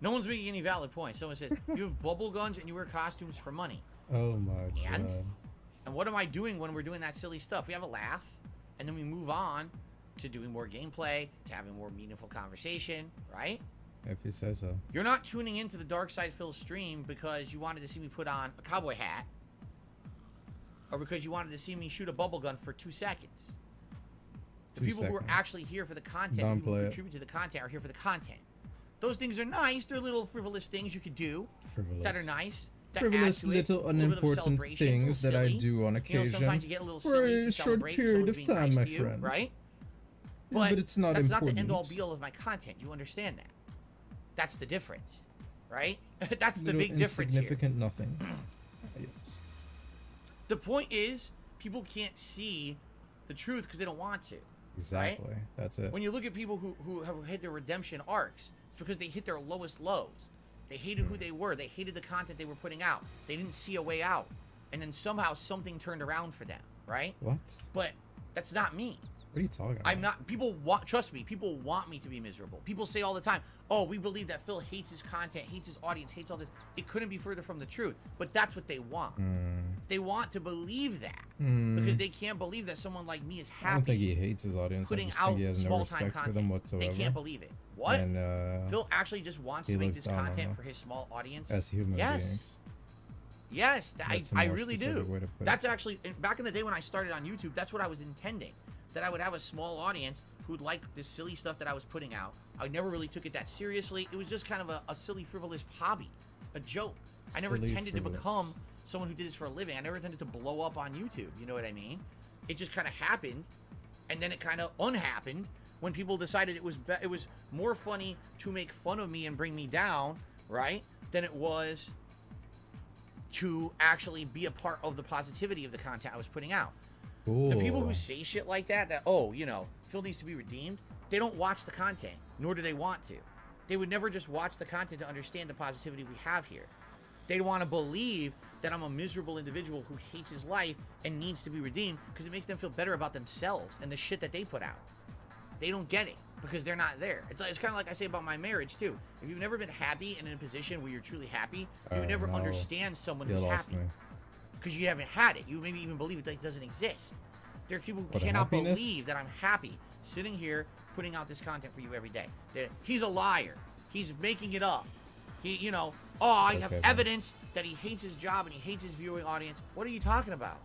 No one's making any valid points. Someone says, you have bubble guns and you wear costumes for money. Oh my And? god. And what am I doing when we're doing that silly stuff? We have a laugh, and then we move on to doing more gameplay, to having more meaningful conversation, right? If you say so. You're not tuning into the Darkside Phil stream because you wanted to see me put on a cowboy hat, or because you wanted to see me shoot a bubble gun for 2 seconds. The people who are actually here for the content, people who contribute to the content, are here for the content. Those things are nice. They're little frivolous things you could do that are nice. Frivolous little unimportant things that I do on occasion, sometimes you get a little for silly a short period of time, my friend. Right? But it's not that's important. not the end-all be-all of my content. You understand that? That's the difference, right? That's the big difference here. Insignificant nothings. Yes. The point is, people can't see the truth because they don't want to. Exactly. Right? That's it. When you look at people who have hit their redemption arcs, it's because they hit their lowest lows. They hated who they were. They hated the content they were putting out. They didn't see a way out. And then somehow something turned around for them, right? What? But that's not me. What are you talking about? I'm not. People want, trust me, people want me to be miserable. People say all the time, oh, we believe that Phil hates his content, hates his audience, hates all this. It couldn't be further from the truth. But that's what they want. They want to believe that. Because they can't believe that someone like me is happy. I don't think he hates his audience. I Putting just think out he has no small-time respect for content. them whatsoever. They can't believe it. What? And, Phil actually just wants to make this content for his small audience? as human beings. Yes, That's a I more really specific do. way to put it. That's actually, back in the day when I started on YouTube, that's what I was intending. That I would have a small audience who'd like this silly stuff that I was putting out. I never really took it that seriously. It was just kind of a silly, frivolous hobby, a joke. I never intended to become someone who did this for a living. I never intended to blow up on YouTube. You know what I mean? It just kind of happened, and then it kind of unhappened when people decided it was more funny to make fun of me and bring me down, right, than it was to actually be a part of the positivity of the content I was putting out. Ooh. The people who say shit like that, oh, you know, Phil needs to be redeemed, they don't watch the content, nor do they want to. They would never just watch the content to understand the positivity we have here. They want to believe that I'm a miserable individual who hates his life and needs to be redeemed because it makes them feel better about themselves and the shit that they put out. They don't get it because they're not there. It's kind of like I say about my marriage, too. If you've never been happy and in a position where you're truly happy, you would never understand someone who's happy. Because you haven't had it. You maybe even believe it doesn't exist. There are people who cannot believe that I'm happy sitting here putting out this content for you every day. He's a liar. He's making it up. I have evidence that he hates his job and he hates his viewing audience. What are you talking about?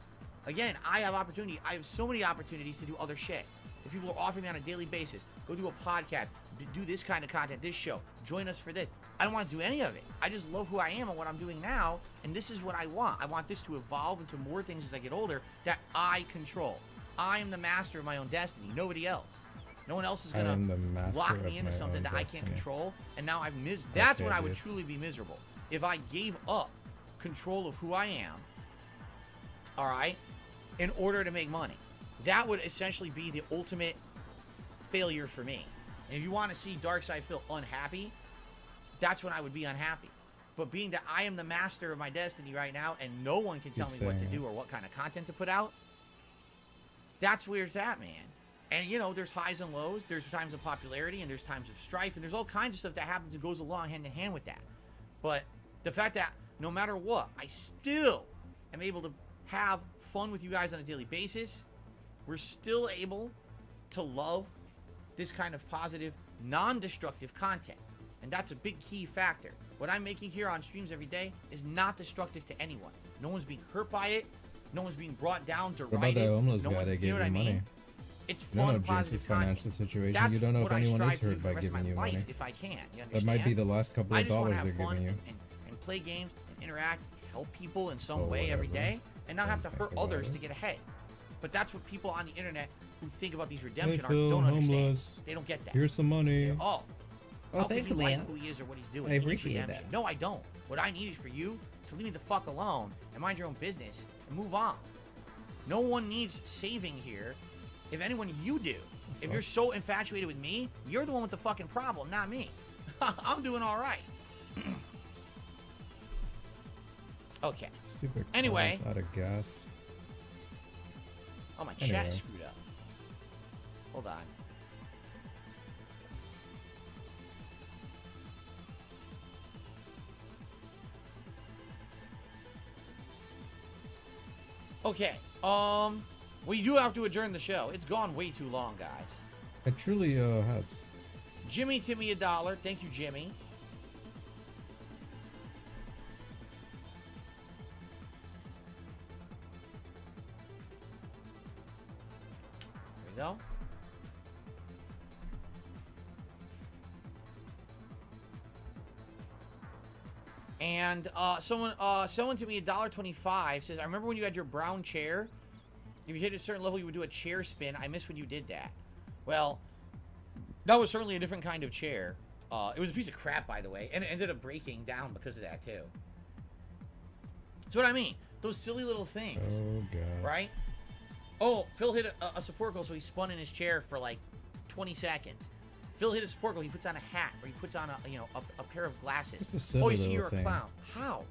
Again, I have opportunity. I have so many opportunities to do other shit. If people are offering me on a daily basis, go do a podcast, do this kind of content, this show, join us for this. I don't want to do any of it. I just love who I am and what I'm doing now, and this is what I want. I want this to evolve into more things as I get older that I control. I am the master of my own destiny, nobody else. No one else is I gonna am the master lock of me into my something own that I destiny. can't control, and now I've that's when I would dude. truly be miserable. If I gave up control of who I am, all right, in order to make money. That would essentially be the ultimate failure for me. And if you want to see Darkseid feel unhappy, that's when I would be unhappy. But being that I am the master of my destiny right now and no one can tell me what to do or what kind of content to put out, that's where it's at, man. And, you know, there's highs and lows. There's times of popularity and there's times of strife. And there's all kinds of stuff that happens and goes along hand in hand with that. But the fact that no matter what, I still am able to have fun with you guys on a daily basis. We're still able to love this kind of positive, non-destructive content. And that's a big key factor. What I'm making here on streams every day is not destructive to anyone. No one's being hurt by it. No one's being brought down, What about derided. that homeless No guy one's, that you gave know what I you mean? money? It's You don't fun, know positive Jinx's financial content. situation. That's You don't know if what I anyone is strive to do hurt for by the rest of giving you my life, money. if I can. You That might be understand? the last couple I of just want dollars to have they're fun giving you. and play games and interact, help people in some Or way every whatever. day, and not have to Don't hurt think about others it. to get ahead. But that's what people on the internet who think about these Hey redemption arcs Phil, don't understand. homeless. They don't get that. Here's some money. Oh, Well, how could thanks, you man. like who he is or what he's doing? I He needs appreciate redemption. that. No, I don't. What I need is for you to leave me the fuck alone and mind your own business and move on. No one needs saving here. If anyone, you do. If you're so infatuated with me, you're the one with the fucking problem, not me. I'm doing all right. Okay. Stupid Anyway. cars out of gas. Oh, my chat Anyway. screwed up. Hold on. Okay. We do have to adjourn the show. It's gone way too long, guys. It truly has. Jimmy tipped me $1. Thank you, Jimmy. There we go. And someone to me $1.25 says, I remember when you had your brown chair. If you hit a certain level, you would do a chair spin. I miss when you did that. Well, that was certainly a different kind of chair. It was a piece of crap, by the way, and it ended up breaking down because of that too. That's what I mean. Those silly little things, Oh gosh. right? Oh, Phil hit a support goal, so he spun in his chair for like 20 seconds. Phil hit a support goal. He puts on a hat, or he puts on a pair of glasses. Just a silly Oh, you see, little you're a thing. clown. How?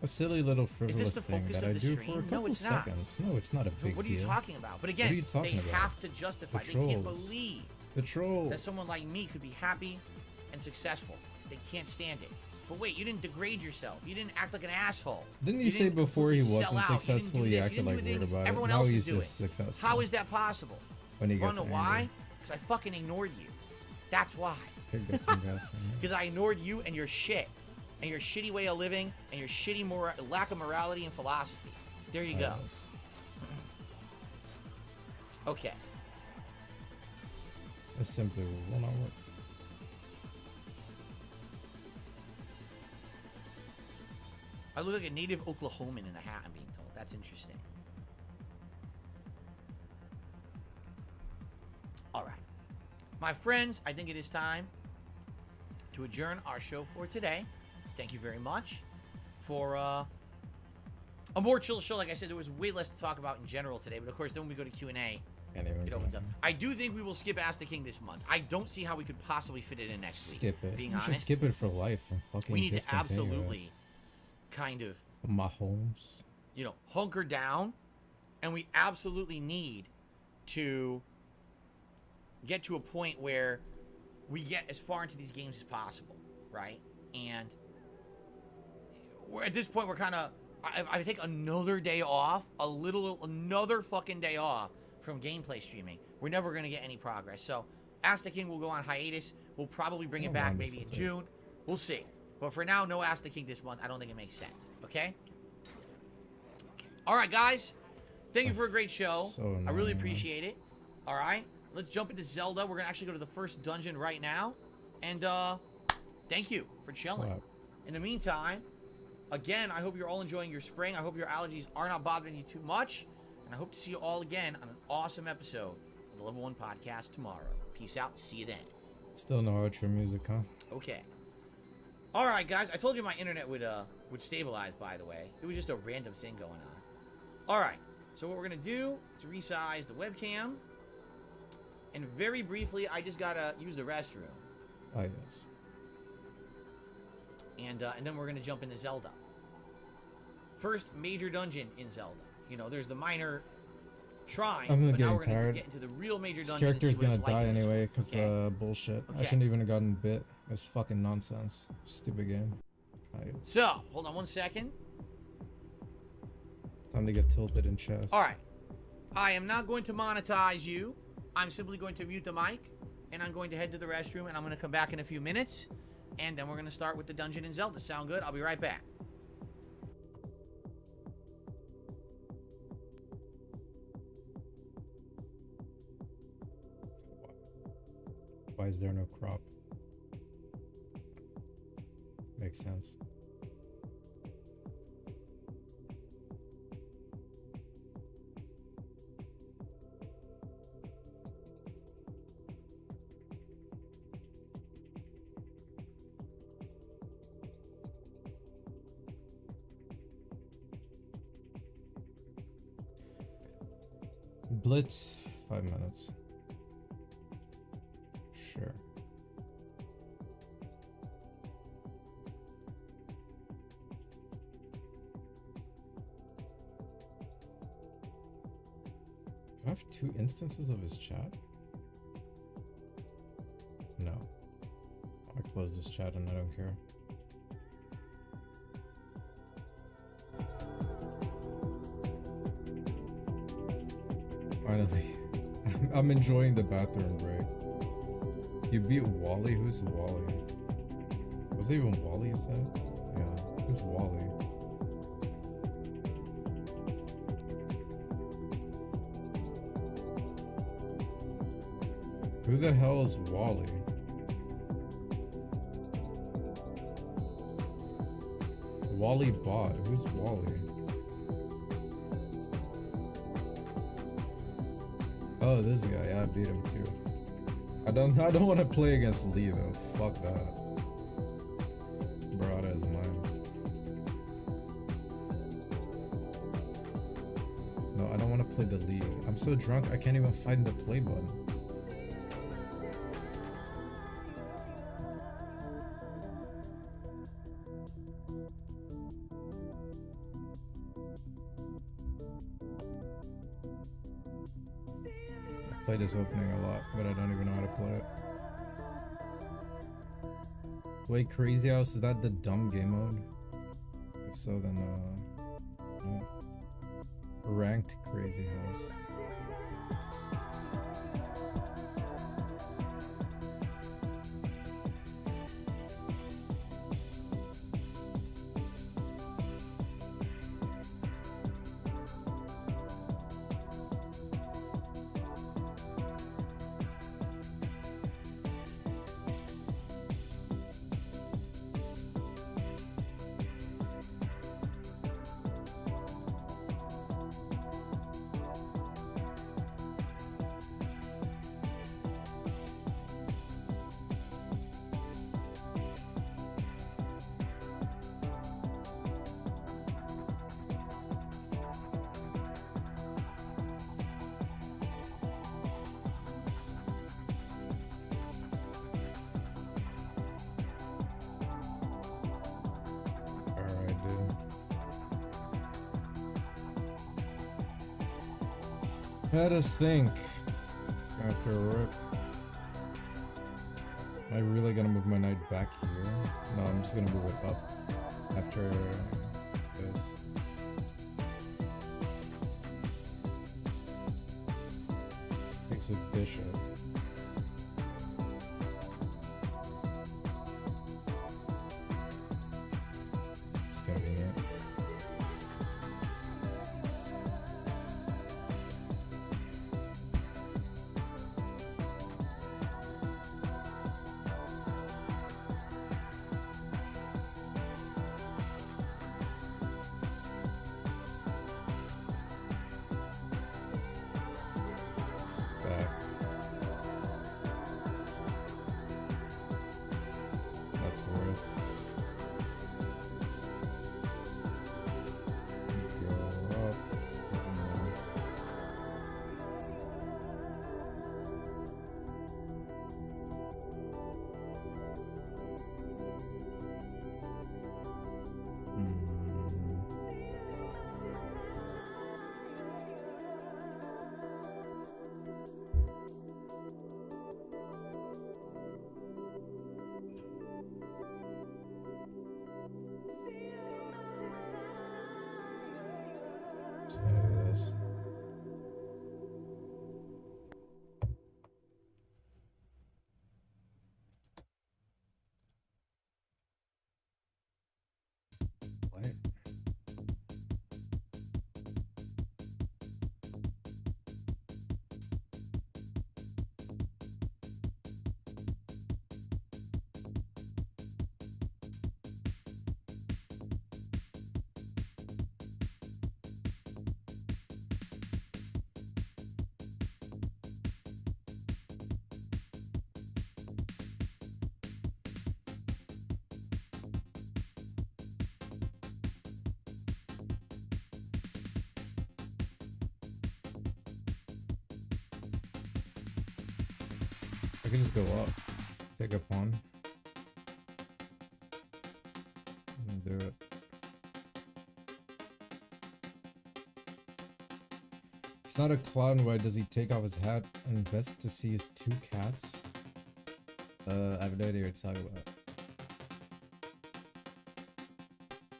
A silly little frivolous the thing focus that of I the do stream? for a No, couple it's not. seconds. No, it's not a big What are you deal. talking about? But are again, you talking they about? have to justify. The They can't trolls. believe The trolls. that someone like me could be happy and successful. They can't stand it. But wait, you didn't degrade yourself. You didn't act like an asshole. Didn't you say didn't before he completely wasn't sell out. successful, You he didn't do acted this. You like didn't do weird things about it? everyone Now else he's is doing. just successful. How is that possible? When he You wanna gets know angry. why? Because I fucking ignored you. That's why. Could get some gas from here. Because I ignored you and your shit. And your shitty way of living. And your shitty lack of morality and philosophy. There you go. Yes. Okay. It simply will not work. I look like a native Oklahoman in a hat, I'm being told. That's interesting. All right. My friends, I think it is time to adjourn our show for today. Thank you very much for a more chill show. Like I said, there was way less to talk about in general today. But, of course, then when we go to Q&A, Can't even it go opens up. in. I do think we will skip Ask the King this month. I don't see how we could possibly fit it in next week. Skip it. Being You should honest. skip it for life and fucking We need to discontinue absolutely kind of it. Mahomes. hunker down, and we absolutely need to get to a point where we get as far into these games as possible, right? And we're at this point, we're kind of, I take another day off, another fucking day off from gameplay streaming. We're never going to get any progress. So Ask the King will go on hiatus. We'll probably bring it Oh, back wow, maybe in that's okay. June. We'll see. But for now, no Ask the King this month. I don't think it makes sense. Okay? All right, guys. Thank you for a great show. So I really annoying, man. appreciate it. All right. Let's jump into Zelda. We're going to actually go to the first dungeon right now. And thank you for chilling. Wow. In the meantime, again, I hope you're all enjoying your spring. I hope your allergies are not bothering you too much. And I hope to see you all again on an awesome episode of the Level 1 Podcast tomorrow. Peace. Peace out. See you then. Still no outro music, huh? Okay. All right, guys. I told you my internet would stabilize. By the way, it was just a random thing going on. All right. So what we're gonna do is resize the webcam, and very briefly, I just gotta use the restroom. Oh yes. And then we're gonna jump into Zelda. First major dungeon in Zelda. You know, there's the minor shrine, I'm but now getting we're gonna tired. get into the real major This dungeon. character's and see what gonna it's like die in this anyway one. because Okay. bullshit. I Okay. shouldn't even have gotten bit. It's fucking nonsense. Stupid game. Alright, So, hold on one second. time to get tilted in chess. All right. I am not going to monetize you. I'm simply going to mute the mic, and I'm going to head to the restroom, and I'm going to come back in a few minutes, and then we're going to start with the dungeon in Zelda. Sound good? I'll be right back. Why is there no crop? Makes sense. Blitz, 5 minutes. Sure. Do I have 2 instances of his chat? No. I close this chat and I don't care. Finally. I'm enjoying the bathroom break. You beat Wally? Who's Wally? Was it even Wally you said? Yeah. Who's Wally? Who the hell is Wally? Wally bot. Who's Wally? Oh, this guy. Yeah, I beat him too. I don't want to play against Lee though. Fuck that. Bro, that is mine. No, I don't want to play the Lee. I'm so drunk I can't even find the play button. I play this opening a lot, but I don't even know how to play it. Wait, Crazy House, is that the dumb game mode? If so, then no. Ranked Crazy House. Let us think. After a rip. Am I really gonna move my knight back here? No, I'm just gonna move it up after this. Takes a bishop. It's convenient. Just like this. What? I can just go up, take a pawn, and do it. He's not a clown. Why does he take off his hat and invest to see his 2 cats? I have no idea what you're talking about.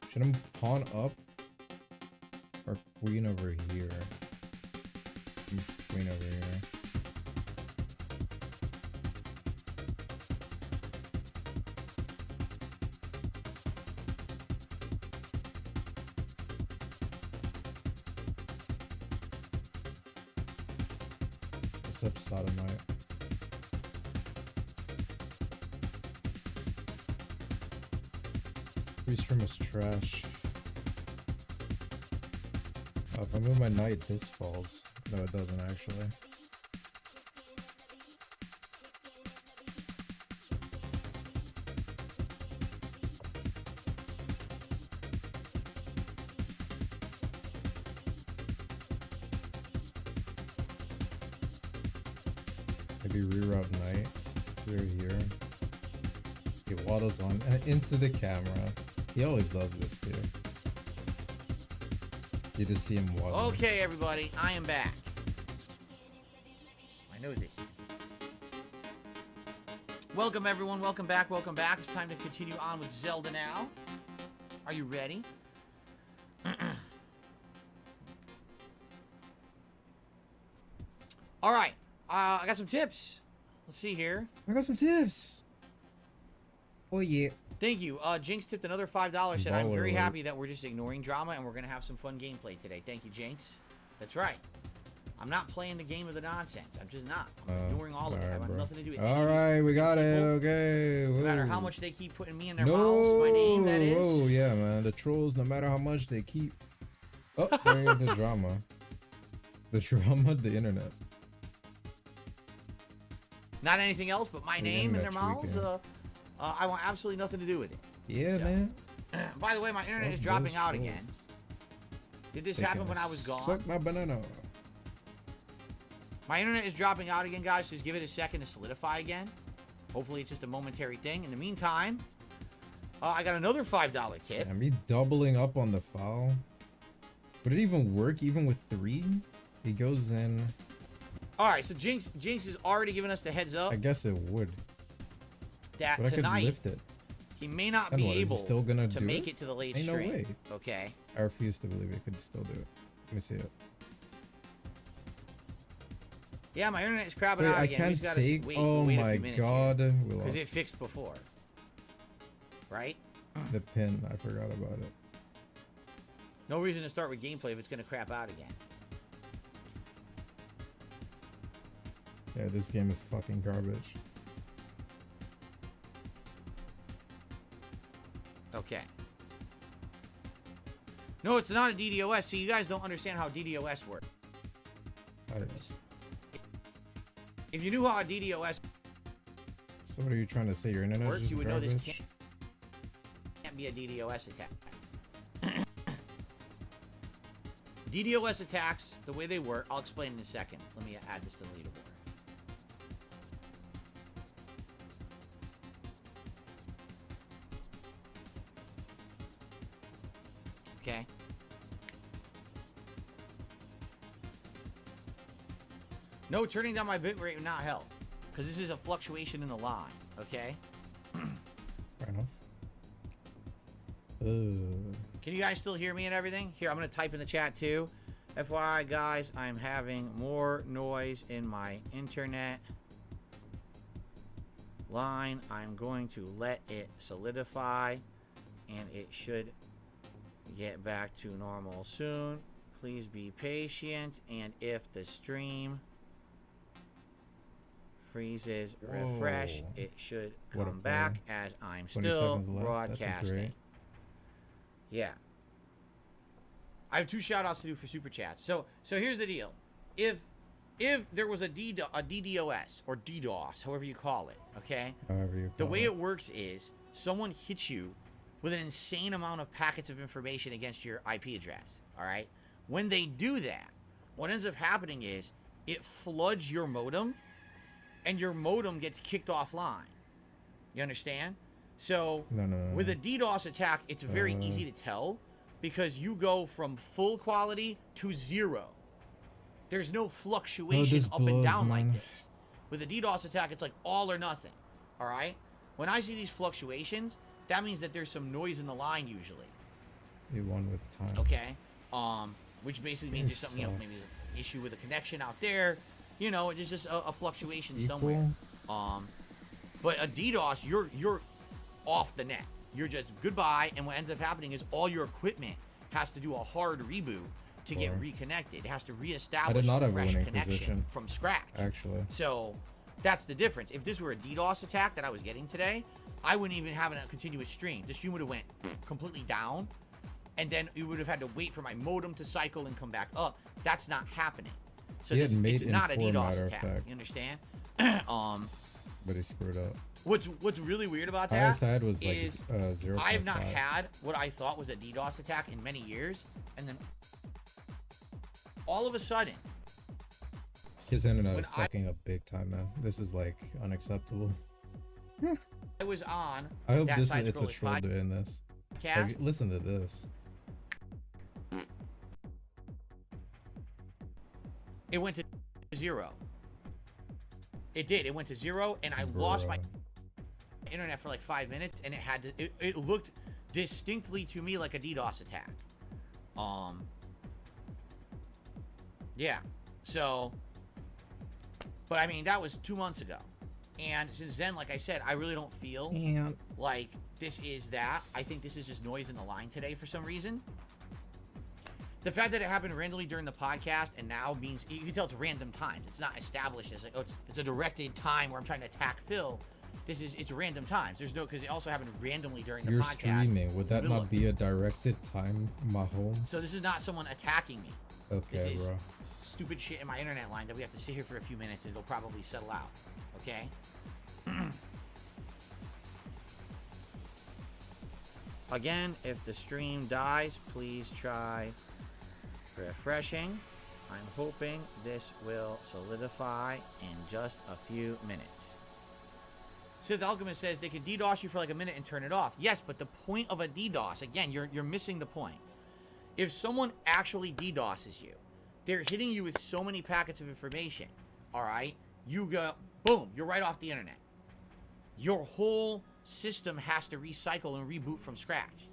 Should I move pawn up or queen over here? Move queen over here. What's up, Sodomite? Restream is trash. Oh, if I move my knight, this falls. No, it doesn't actually. Maybe reroute knight. Clear here. He waddles on into the camera. He always does this too. You just see him waddle. Okay, everybody, I am back. My nose itches. Welcome, everyone. Welcome back. Welcome back. It's time to continue on with Zelda now. Are you ready? All right. I got some tips. Let's see here. I got some tips. Oh yeah. Thank you. Jinx tipped another $5. Said, I'm Baller very alert. happy that we're just ignoring drama and we're going to have some fun gameplay today. Thank you, Jinx. That's right. I'm not playing the game of the nonsense. I'm just not. I'm ignoring all of it. I have nothing to do with it. Alright, we got it. Okay. No matter whoa. how much they keep putting me in their mouths, my name, that is. Oh, yeah, man. The trolls, no matter how much they keep. Oh, there you go, the drama. The drama, the internet. Not anything else, but my The name in their internet mouths. tweaking. I want absolutely nothing to do with it. Yeah, So, man. By the way, my internet is Fuck dropping those out trolls. again. Did this They happen can when I was gone? Suck my banana. My internet is dropping out again, guys. So just give it a second to solidify again. Hopefully, it's just a momentary thing. In the meantime, I got another $5 tip. Yeah, me doubling up on the foul. Would it even work even with 3? He goes in. All right, so Jinx has already given us the heads up I guess it would. that But I could tonight lift it. he may not And be what, is he able still gonna to do make it? it to the late Ain't no stream. way. Okay. I refuse to believe it could still do it. Let me see it. Yeah, my internet is crapping Wait, out I again. can't We just gotta take. wait Oh a my few minutes god. We because lost it fixed before, right? the pin. I forgot about it. No reason to start with gameplay if it's gonna crap out again. Yeah, this game is fucking garbage. Okay. No, it's not a DDoS. See, you guys don't understand how DDoS works. Yes. If you knew how a DDoS So what are you trying to say? Your internet works, is just you would know garbage? this can't be a DDoS attack. DDoS attacks, the way they work, I'll explain in a second. Let me add this to the leaderboard. Okay. No, turning down my bitrate would not help. Because this is a fluctuation in the line. Okay? Fair enough. Can you guys still hear me and everything? Here, I'm going to type in the chat too. FYI, guys, I'm having more noise in my internet line. I'm going to let it solidify, and it should get back to normal soon. Please be patient, and if the stream freezes, refresh. Whoa. It should What a come back play. as I'm 20 still seconds left. That's a broadcasting. great. Yeah. I have 2 shout outs to do for super chats. So here's the deal. If there was a DDoS or DDoS, however you call it, okay? However you call The way it. it works is someone hits you with an insane amount of packets of information against your IP address, all right? When they do that, what ends up happening is it floods your modem, and your modem gets kicked offline. You understand? So No. with a DDoS attack, it's very easy to tell because you go from full quality to 0. There's no fluctuation this up and blows, down like man. this. With a DDoS attack, it's like all or nothing. All right? When I see these fluctuations, that means that there's some noise in the line usually. You won with time. Okay? Which basically means there's something, Sucks. maybe an issue with a connection out there. You know, there's just a fluctuation somewhere. But a DDoS, you're off the net. You're just goodbye, and what ends up happening is all your equipment has to do a hard reboot to get reconnected. It has to reestablish not a have a fresh winning connection position, from scratch. Actually. So that's the difference. If this were a DDoS attack that I was getting today, I wouldn't even have a continuous stream. The stream would have went completely down, and then you would have had to wait for my modem to cycle and come back up. That's not happening. So He had it's made not a in for, DDoS matter of attack. fact. You understand? But he screwed up. What's really weird about that Highest I had was like is 0.5. I have not had what I thought was a DDoS attack in many years, and then all of a sudden, His internet when is fucking up big time, man. This is like unacceptable. I was on I hope that it's a Side-Scrollers troll doing this. podcast. Like, listen to this. It went to 0. It did. It went to 0, and I lost my internet for like 5 minutes, and it looked distinctly to me like a DDoS attack. Yeah. So, but I mean, that was 2 months ago. And since then, like I said, I really don't feel like this is that. I think this is just noise in the line today for some reason. The fact that it happened randomly during the podcast and now means you can tell it's random times. It's not established as like, oh, it's a directed time where I'm trying to attack Phil. It's random times. There's no, because it also happened randomly during the You're podcast. streaming. Would that not be a directed time, Mahomes? So this is not someone attacking me. Okay, This is bro. stupid shit in my internet line that we have to sit here for a few minutes and it'll probably settle out. Okay? Again, if the stream dies, please try refreshing. I'm hoping this will solidify in just a few minutes. Sith Alchemist says they could DDoS you for like a minute and turn it off. Yes, but the point of a DDoS, again, you're missing the point. If someone actually DDoSes you, they're hitting you with so many packets of information, all right? You go, boom, you're right off the internet. Your whole system has to recycle and reboot from scratch.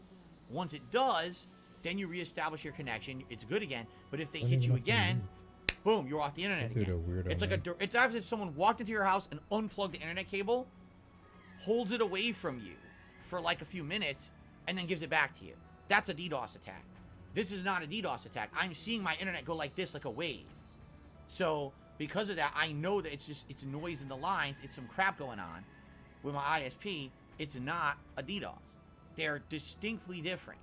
Once it does, then you reestablish your connection. It's good again. But if they hit you again, boom, you're off the internet again. It's like it's as if someone walked into your house and unplugged the internet cable, holds it away from you for like a few minutes, and then gives it back to you. That's a DDoS attack. This is not a DDoS attack. I'm seeing my internet go like this, like a wave. So because of that, I know that it's noise in the lines. It's some crap going on with my ISP. It's not a DDoS. They're distinctly different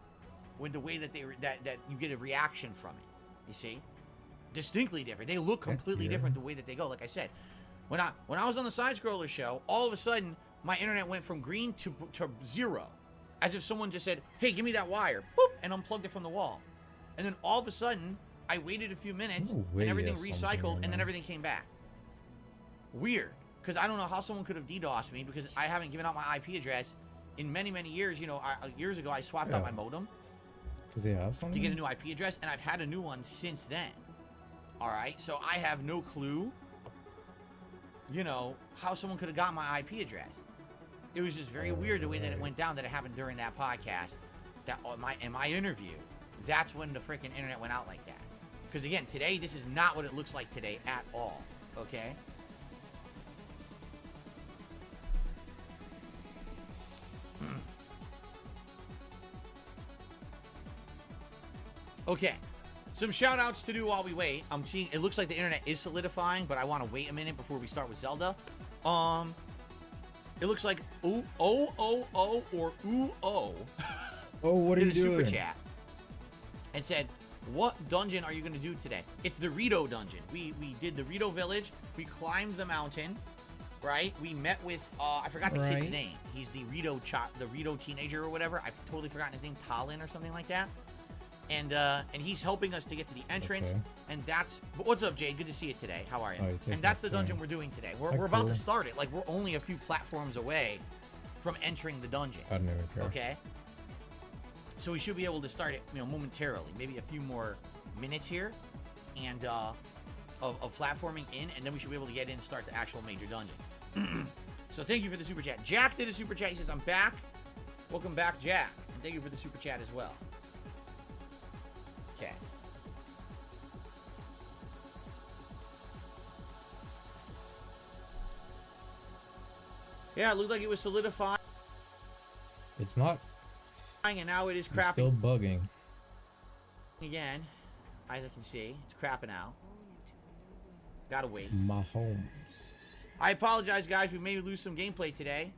with the way that that you get a reaction from it. You see, distinctly different. They look completely different the way that they go. Like I said, when I was on the Side Scroller show, all of a sudden my internet went from green to 0, as if someone just said, "Hey, give me that wire," boop, and unplugged it from the wall. And then all of a sudden, I waited a few minutes, and everything recycled, and then everything came back. Weird, because I don't know how someone could have DDoSed me, because I haven't given out my IP address in many, many years. You know, years ago, I swapped out my modem Does he have something? to get a new IP address, and I've had a new one since then. All right, so I have no clue, you know, how someone could have gotten my IP address. It was just very weird the way that it went down, that it happened during that podcast, that in my interview. That's when the freaking internet went out like that. Because again, today, this is not what it looks like today at all. Okay? Okay. Some shout outs to do while we wait. I'm seeing, it looks like the internet is solidifying, but I want to wait a minute before we start with Zelda. It looks like or ooh oh. Oh, what are you doing? Super chat and said, "What dungeon are you going to do today?" It's the Rito dungeon. We did the Rito village. We climbed the mountain, right? We met with I forgot the kid's name. He's the Rito teenager or whatever. I've totally forgotten his name, Talon or something like that. And he's helping us to get to the entrance. Okay. And that's what's up, Jade. Good to see you today. How are you? Oh, and that's the dungeon we're doing today. We're about to start it. Like, we're only a few platforms away from entering the dungeon. I don't even care. Okay. So we should be able to start it, momentarily. Maybe a few more minutes here, and of platforming in, and then we should be able to get in and start the actual major dungeon. So thank you for the super chat. Jack did a super chat. He says, "I'm back." Welcome back, Jack. And thank you for the super chat as well. Okay. Yeah, it looked like it was solidifying. It's not. And now it is It's crapping still bugging. again. As I can see, it's crapping out. Gotta wait. Mahomes. I apologize, guys. We may lose some gameplay today.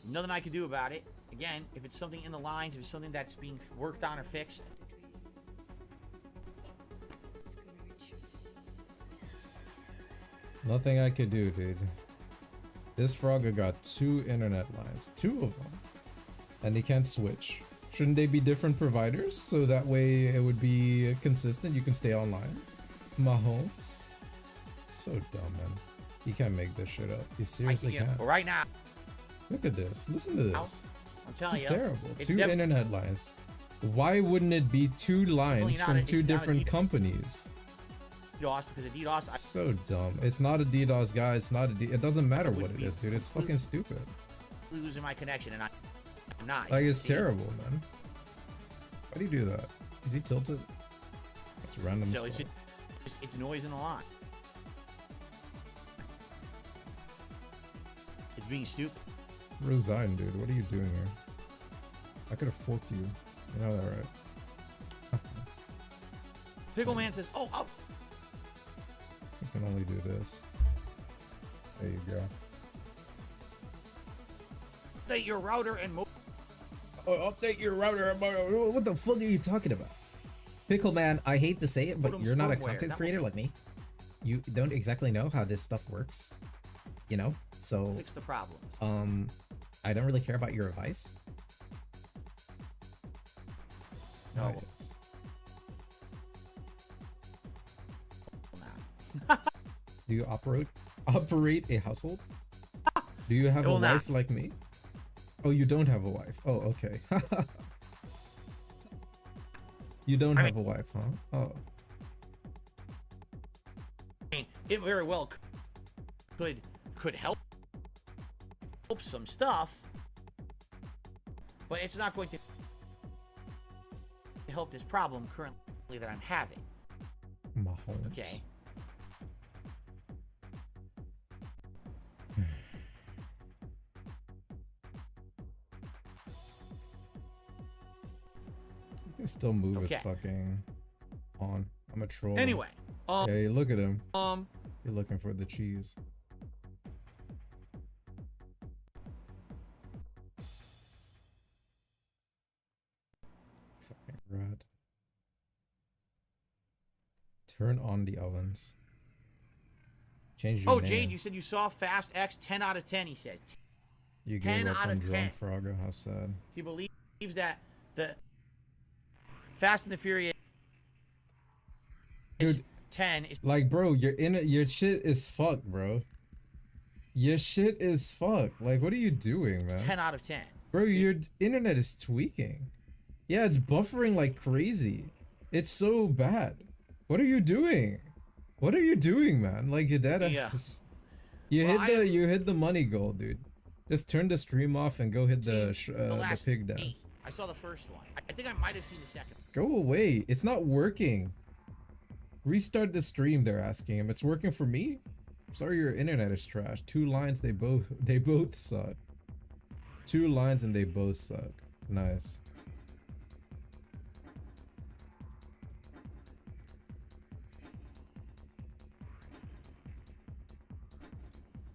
Nothing I can do about it. Again, if it's something in the lines, if it's something that's being worked on or fixed. Nothing I could do, dude. This Frogger got 2 internet lines. 2 of them. And they can't switch. Shouldn't they be different providers? So that way it would be consistent. You can stay online. Mahomes. So dumb, man. You can't make this shit up. You seriously can't. Right now. Look at this. Listen to this. I'm telling It's you. terrible. 2 internet lines. Why wouldn't it be 2 lines from 2 different companies? DDoS, because of DDoS. So dumb. It's not a DDoS, guys. It's not a it doesn't matter what it is, dude. It's fucking stupid. Losing my connection, and I'm not. Like, it's terrible, man. Why do you do that? Is he tilted? That's random. So it's noise in the line. It's being stupid. Resign, dude. What are you doing here? I could have forked you. You know that, right? Pickleman says, "Oh, oh." You can only do this. There you go. Update your router and update your router and what the fuck are you talking about? Pickleman, I hate to say it, but you're not a content creator like me. You don't exactly know how this stuff works. You know? So fix the problem. I don't really care about your advice. No. Nice. Do you operate a household? Do you have a wife like me? Oh, you don't have a wife. Oh, okay. You don't have a wife, huh? Oh. I mean, it very well could help some stuff, but it's not going to help this problem currently that I'm having. Mahomes. Okay. You can still move his fucking on. I'm a troll. Anyway. Hey, look at him. You're looking for the cheese. Fucking rat. Turn on the ovens. Change your name. Jade, you said you saw Fast X. 10 out of 10, he says. You gave up on Drone Frogger. How sad. He believes that the Fast and the Furious Dude, 10 is like, bro, your shit is fucked, bro. Your shit is fucked. Like, what are you doing, man? 10 out of 10. Bro, your internet is tweaking. Yeah, it's buffering like crazy. It's so bad. What are you doing? What are you doing, man? Like, your dad. Yeah. You hit the money goal, dude. Just turn the stream off and go hit the pig dance. I saw the first one. I think I might have seen the second. Go away. It's not working. Restart the stream, they're asking him. It's working for me? Sorry, your internet is trash. 2 lines, they both suck. 2 lines and they both suck. Nice.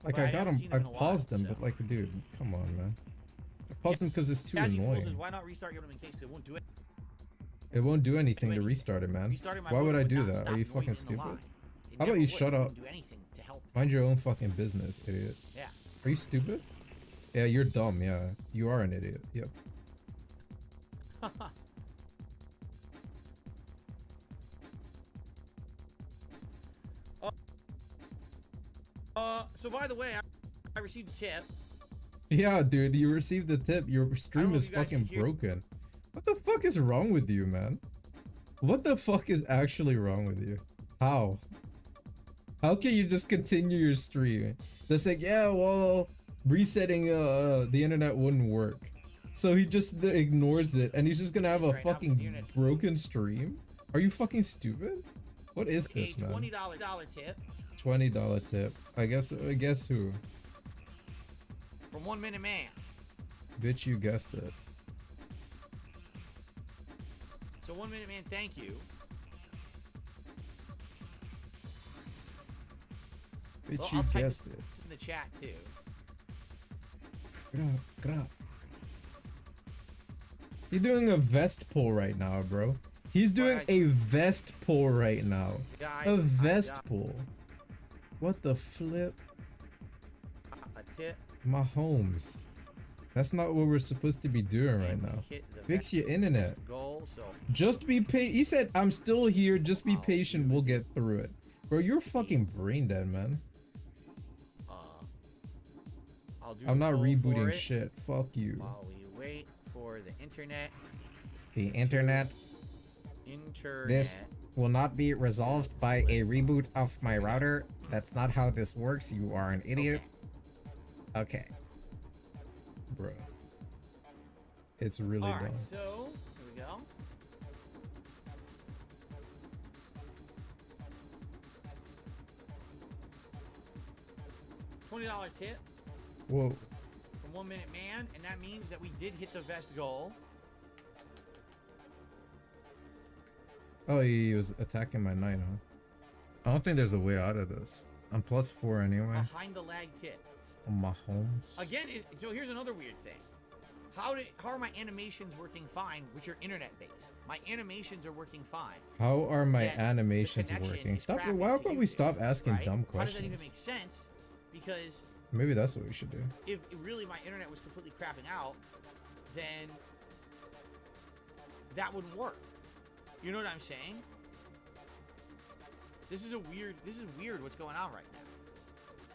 Like, Well, I got him, haven't seen I them in a paused while, them, so. but like, dude, come on, man. I paused them because it's too As you fools, annoying. why not restart your in case it won't do it? It won't do anything to restart it, man. Restarting my Why would motor I would do not that? stop Are you noise fucking in the stupid? line. It How about never you would. shut It up? wouldn't do anything to help. Mind your own fucking business, idiot. Yeah. Are you stupid? Yeah, you're dumb, yeah. You are an idiot. Yep. So by the way, I received a tip. Yeah, dude, you received the tip. Your stream know is if you guys fucking can hear- broken. What the fuck is wrong with you, man? What the fuck is actually wrong with you? How? How can you just continue your stream? That's like, yeah, well, resetting the internet wouldn't work. So he just ignores it and he's just gonna have a Right now, the fucking internet- broken stream? Are you fucking stupid? What is A this, man? $20 tip $20 tip. I guess who? from 1 Minute Man. Bitch, you guessed it. So 1 Minute Man, thank you. Bitch, Well, you I'll type guessed this it. in the chat too. You're doing a vest pull right now, bro. He's doing a vest pull right now. Guys, A I vest got pull. What the flip? a tip. Mahomes. That's not what we're supposed to be doing right and we now. hit the Fix best- your internet. best goal, so Just be patient. He said, I'm still here. Just be patient. We'll get through it. Bro, you're fucking brain dead, man. I'll do I'm the not goal for rebooting it shit. Fuck you. while we wait for the internet. The internet. This will not be resolved by a reboot of my router. That's not how this works. You are an idiot. Okay. Bro. It's really All right, dumb. so here we go. $20 tip Whoa. from 1 Minute Man, and that means that we did hit the vest goal. Oh, he was attacking my knight, huh? I don't think there's a way out of this. I'm +4 anyway. Behind the lag tip. On my homes. Again, so here's another weird thing. How are my animations working fine, which are internet based? My animations are working fine. How are my Yet animations the connection working? is Stop. crappy Why to don't we YouTube, stop asking right? dumb How does that even questions? make sense? Because Maybe that's what we should do. if really my internet was completely crapping out, then that wouldn't work. You know what I'm saying? This is weird what's going on right now.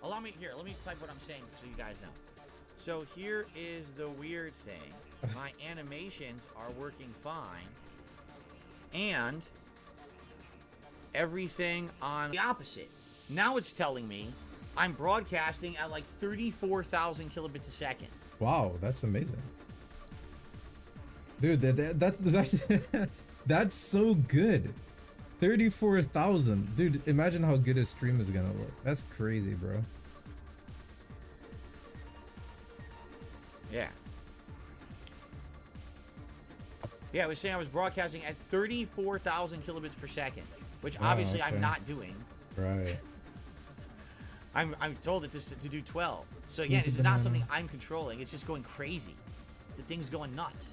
Allow me here, let me type what I'm saying so you guys know. So here is the weird thing. My animations are working fine. And everything on the opposite. Now it's telling me I'm broadcasting at like 34,000 kilobits a second. Wow, that's amazing. Dude, that's that's so good. 34,000. Dude, imagine how good his stream is gonna look. That's crazy, bro. Yeah. Yeah, I was saying I was broadcasting at 34,000 kilobits per second, which Wow, obviously okay. I'm not doing. Right. I'm told it to do 12. So again, the this is not banana? something I'm controlling. It's just going crazy. The thing's going nuts.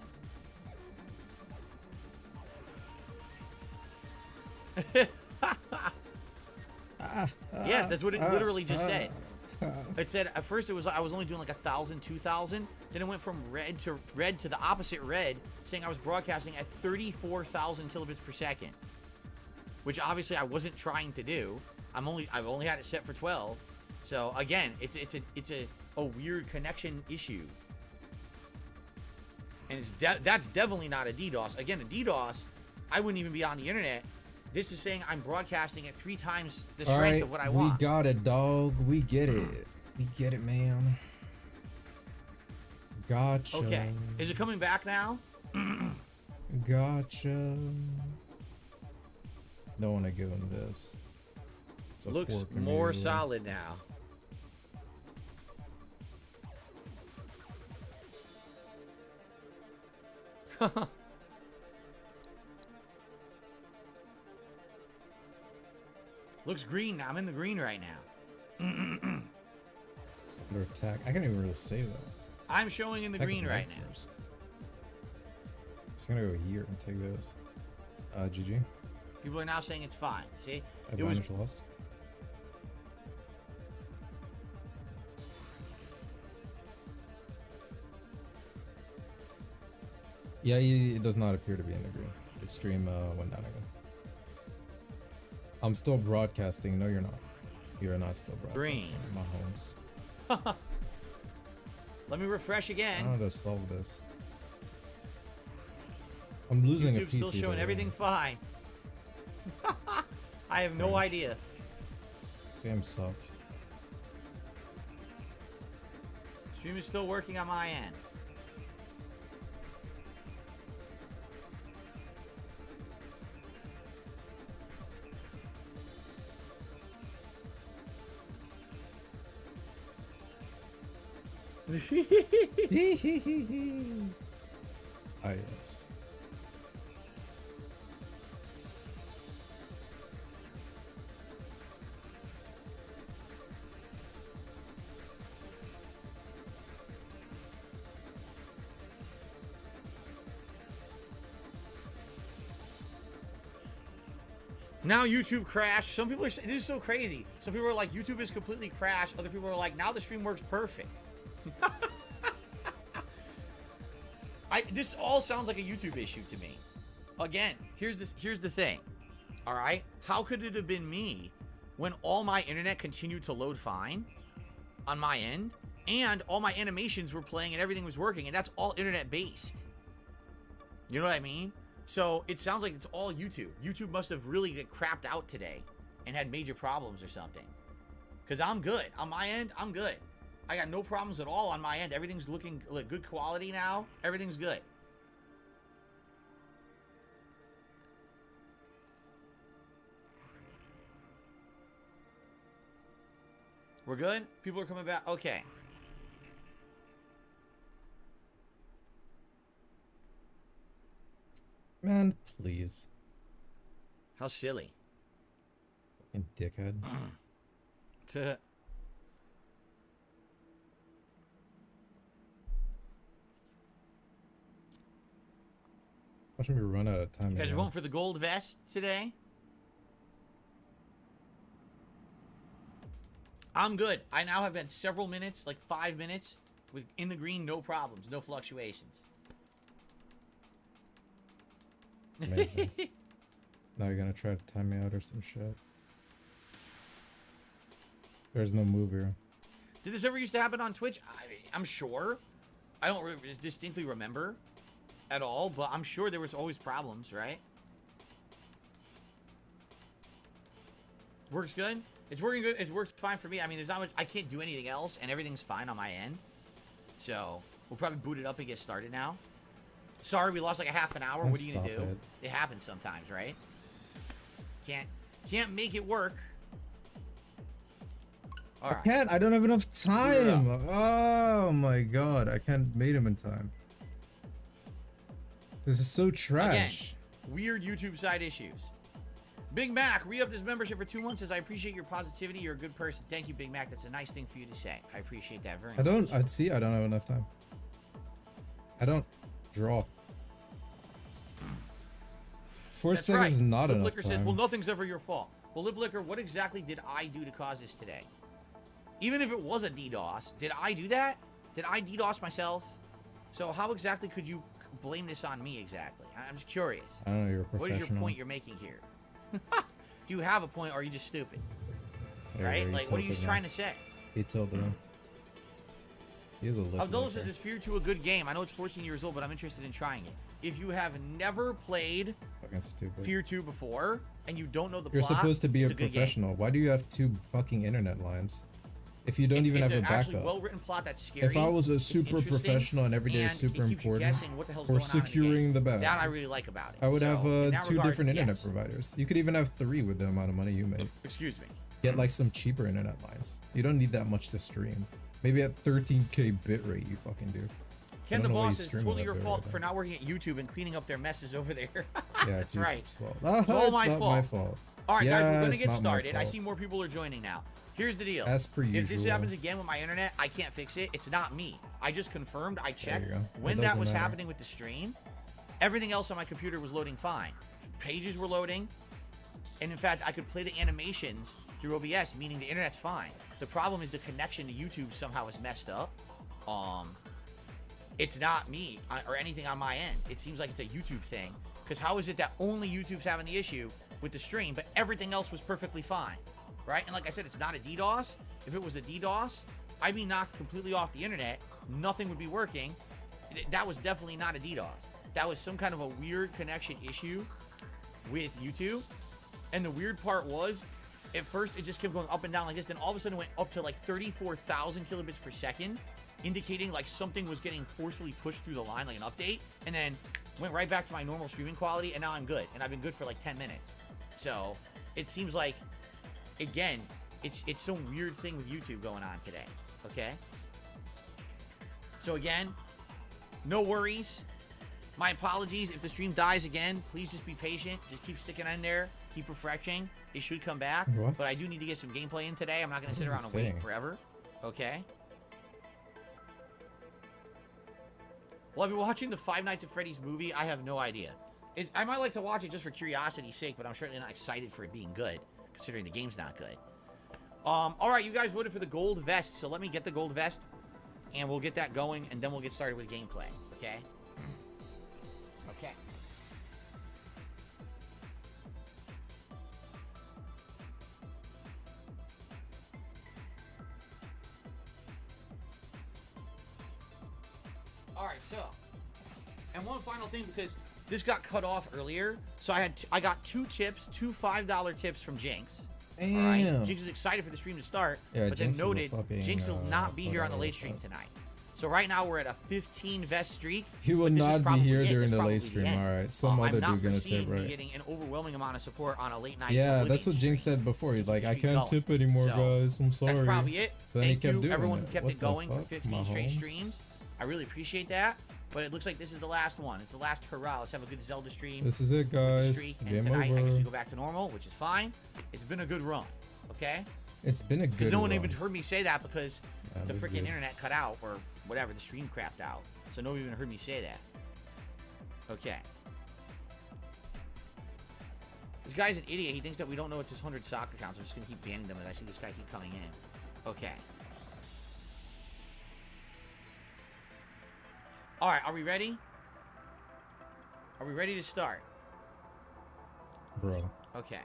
Yes, that's what it literally just said. It said at first I was only doing like 1,000, 2,000. Then it went from red to the opposite red, saying I was broadcasting at 34,000 kilobits per second, which obviously I wasn't trying to do. I've only had it set for 12. So again, it's a weird connection issue, and that's definitely not a DDoS. Again, a DDoS, I wouldn't even be on the internet. This is saying I'm broadcasting at 3 times the strength Alright, of what I we want. got it, dog. We get it. We get it, man. Gotcha. Okay, is it coming back now? Gotcha. Don't want to go in this. It's a Looks fork more immediately. solid now. Looks green now. I'm in the green right now. It's under attack. I can't even really say that. I'm showing in the Attack green is right right now. first. Just gonna go here and take this. GG. People are now saying it's fine. See? It was Advantage lost. Yeah, it does not appear to be in the green. The stream went down again. I'm still broadcasting. No, you're not. You're not still broadcasting. Green. My homes. Let me refresh I again. don't know how to solve this. I'm losing a YouTube's PC. still showing by the way. everything fine. I have no Strange. idea. This game sucks. Stream is still working on my end. Ah, yes. Now YouTube crashed. Some people are saying, this is so crazy. Some people are like, YouTube is completely crashed. Other people are like, now the stream works perfect. This all sounds like a YouTube issue to me. Again, here's the thing. All right, how could it have been me when all my internet continued to load fine on my end, and all my animations were playing and everything was working, and that's all internet based. You know what I mean? So it sounds like it's all YouTube. YouTube must have really get crapped out today and had major problems or something. Because I'm good. On my end, I'm good. I got no problems at all on my end. Everything's looking like good quality now. Everything's good. We're good? People are coming back? Okay. Man, please. How silly. Fucking dickhead. Watching me run out of time. You guys are again. voting for the gold vest today? I'm good. I now have had several minutes, like 5 minutes, with in the green, no problems, no fluctuations. Amazing. Now you're gonna try to time me out or some shit. There's no move here. Did this ever used to happen on Twitch? I'm sure. I don't distinctly remember at all, but I'm sure there was always problems, right? Works good? It's working good. It works fine for me. I mean, there's not much. I can't do anything else, and everything's fine on my end. So we'll probably boot it up and get started now. Sorry, we lost like a half an hour. What are you gonna do? Stop it. It happens sometimes, right? Can't make it work. All right. Can't. I don't have enough time. Oh my god, I can't mate him in time. This is so trash. Again, weird YouTube side issues. Big Mac re-upped his membership for 2 months. Says, I appreciate your positivity. You're a good person. Thank you, Big Mac. That's a nice thing for you to say. I appreciate that very much. I'd see. I don't have enough time. I don't draw. 4 That's seconds is right. not Lip enough Liquor time. says, well, nothing's ever your fault. Well, Lip Liquor, what exactly did I do to cause this today? Even if it was a DDoS, did I do that? Did I DDoS myself? So how exactly could you blame this on me exactly? I'm just curious. I don't know. You're a What professional. is your point you're making here? Do you have a point, or are you just stupid? Yeah, Right? he Like, what are you tilted trying me. to say? He tilted him. He is a lip Abdullah says, licker. is Fear 2 a good game? I know it's 14 years old, but I'm interested in trying it. If you have never played Fucking stupid. Fear 2 before, and you don't know the You're plot, supposed to be a it's good game. professional. Why do you have 2 fucking internet lines? If you don't even have a It's an actually backup. well-written plot that's scary. If I was a it's super interesting, professional and every day is and super it keeps you important guessing what the hell's for going on in the securing game. the bag, That I really like about it. I would So, have in that two regard, different internet yes. providers. You could even have 3 with the amount of money you make. Excuse me. Get like some cheaper internet lines. You don't need that much to stream. Maybe at 13K bitrate you fucking do. Ken the don't know why boss he's is streaming totally that your bit fault right for now. not working at YouTube and cleaning up their messes over there. Yeah, it's That's right. YouTube's fault. It's all It's my not fault. my fault. All right, yeah, guys, we're gonna it's get not my started. I fault. see more people are joining now. Here's the deal. As per If this usual. happens again with my internet, I can't fix it. It's not me. I just confirmed. I checked you go. when It that doesn't was matter. happening with the stream. Everything else on my computer was loading fine. Pages were loading, and in fact, I could play the animations through OBS, meaning the internet's fine. The problem is the connection to YouTube somehow is messed up. It's not me or anything on my end. It seems like it's a YouTube thing. Because how is it that only YouTube's having the issue with the stream, but everything else was perfectly fine, right? And like I said, it's not a DDoS. If it was a DDoS, I'd be knocked completely off the internet. Nothing would be working. That was definitely not a DDoS. That was some kind of a weird connection issue with YouTube. And the weird part was, at first it just kept going up and down like this. Then all of a sudden it went up to like 34,000 kilobits per second, indicating like something was getting forcefully pushed through the line, like an update. And then went right back to my normal streaming quality, and now I'm good. And I've been good for like 10 minutes. So it seems like, again, it's some weird thing with YouTube going on today. Okay? So again, no worries. My apologies. If the stream dies again, please just be patient. Just keep sticking in there. Keep refreshing. It should come back. What? But I do need to get some gameplay in today. I'm not going to sit What around is and it wait saying? forever. Okay? Will I be watching the Five Nights at Freddy's movie? I have no idea. I might like to watch it just for curiosity's sake, but I'm certainly not excited for it being good, considering the game's not good. Alright, you guys voted for the gold vest, so let me get the gold vest, and we'll get that going, and then we'll get started with gameplay, okay? Okay. Alright, so, and one final thing, because this got cut off earlier, so I got 2 tips, 2 $5 tips from Jinx. Damn. Alright, Jinx is excited for the stream to start, Yeah, but Jinx is then a noted fucking, Jinx will not be here on the whatever late the stream fuck. tonight. So right now we're at a 15 vest streak. He will but this is not be probably here it. during That's the probably late stream. end. Alright, some other I'm not dude gonna foreseeing tip, me right? getting an overwhelming amount of support on a late night. Yeah, Oblivion that's what stream. Jinx said before. He's like, I Keep can't going. tip anymore, So, guys. I'm sorry. That's probably it. But then he Thank kept you, doing everyone it. who kept What it the going for fuck, 15 straight Mahomes? streams. I really appreciate that. But it looks like this is the last one. It's the last hurrah. Let's have a good Zelda stream. This is it, with the guys. streak, and Game tonight I guess over. we go back to normal, which is fine. It's been a good run. Okay? It's been a good Because no one run. even heard me say that because Yeah, the this freaking dude. internet cut out or whatever, the stream crapped out. So no one even heard me say that. Okay. This guy's an idiot. He thinks that we don't know it's his 100 soccer accounts. I'm just going to keep banning them as I see this guy keep coming in. Okay. Alright, are we ready? Are we ready to start? Bro. Okay.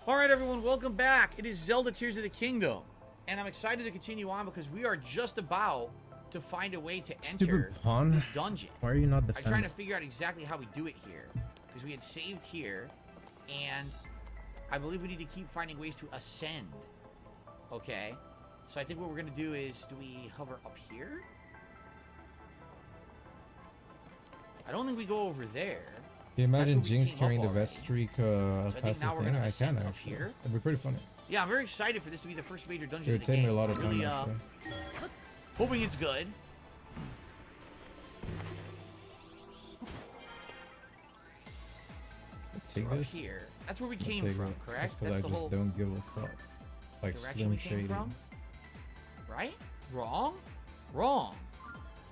Alright everyone, welcome back. It is Zelda Tears of the Kingdom. And I'm excited to continue on because we are just about to find a way to enter Stupid pawn. this dungeon. Why are you not I'm trying defending? to figure out exactly how we do it here. Because we had saved here. And I believe we need to keep finding ways to ascend. Okay. So I think what we're going to do is, do we hover up here? I don't think we go over there. Can you imagine That's where we Jinx came carrying up the vest streak think past the now we're thing? gonna I ascend can up actually. here. It'd be pretty funny. Yeah, I'm very excited for this to be the first major dungeon It of would the save game. me a lot of time Really, actually. hoping it's good. Take Up this. here. That's where we I'll came take from, it. correct? Just 'cause That's I the just whole don't give a fuck. Like direction Slim we came Shady. from. Right? Wrong? Wrong.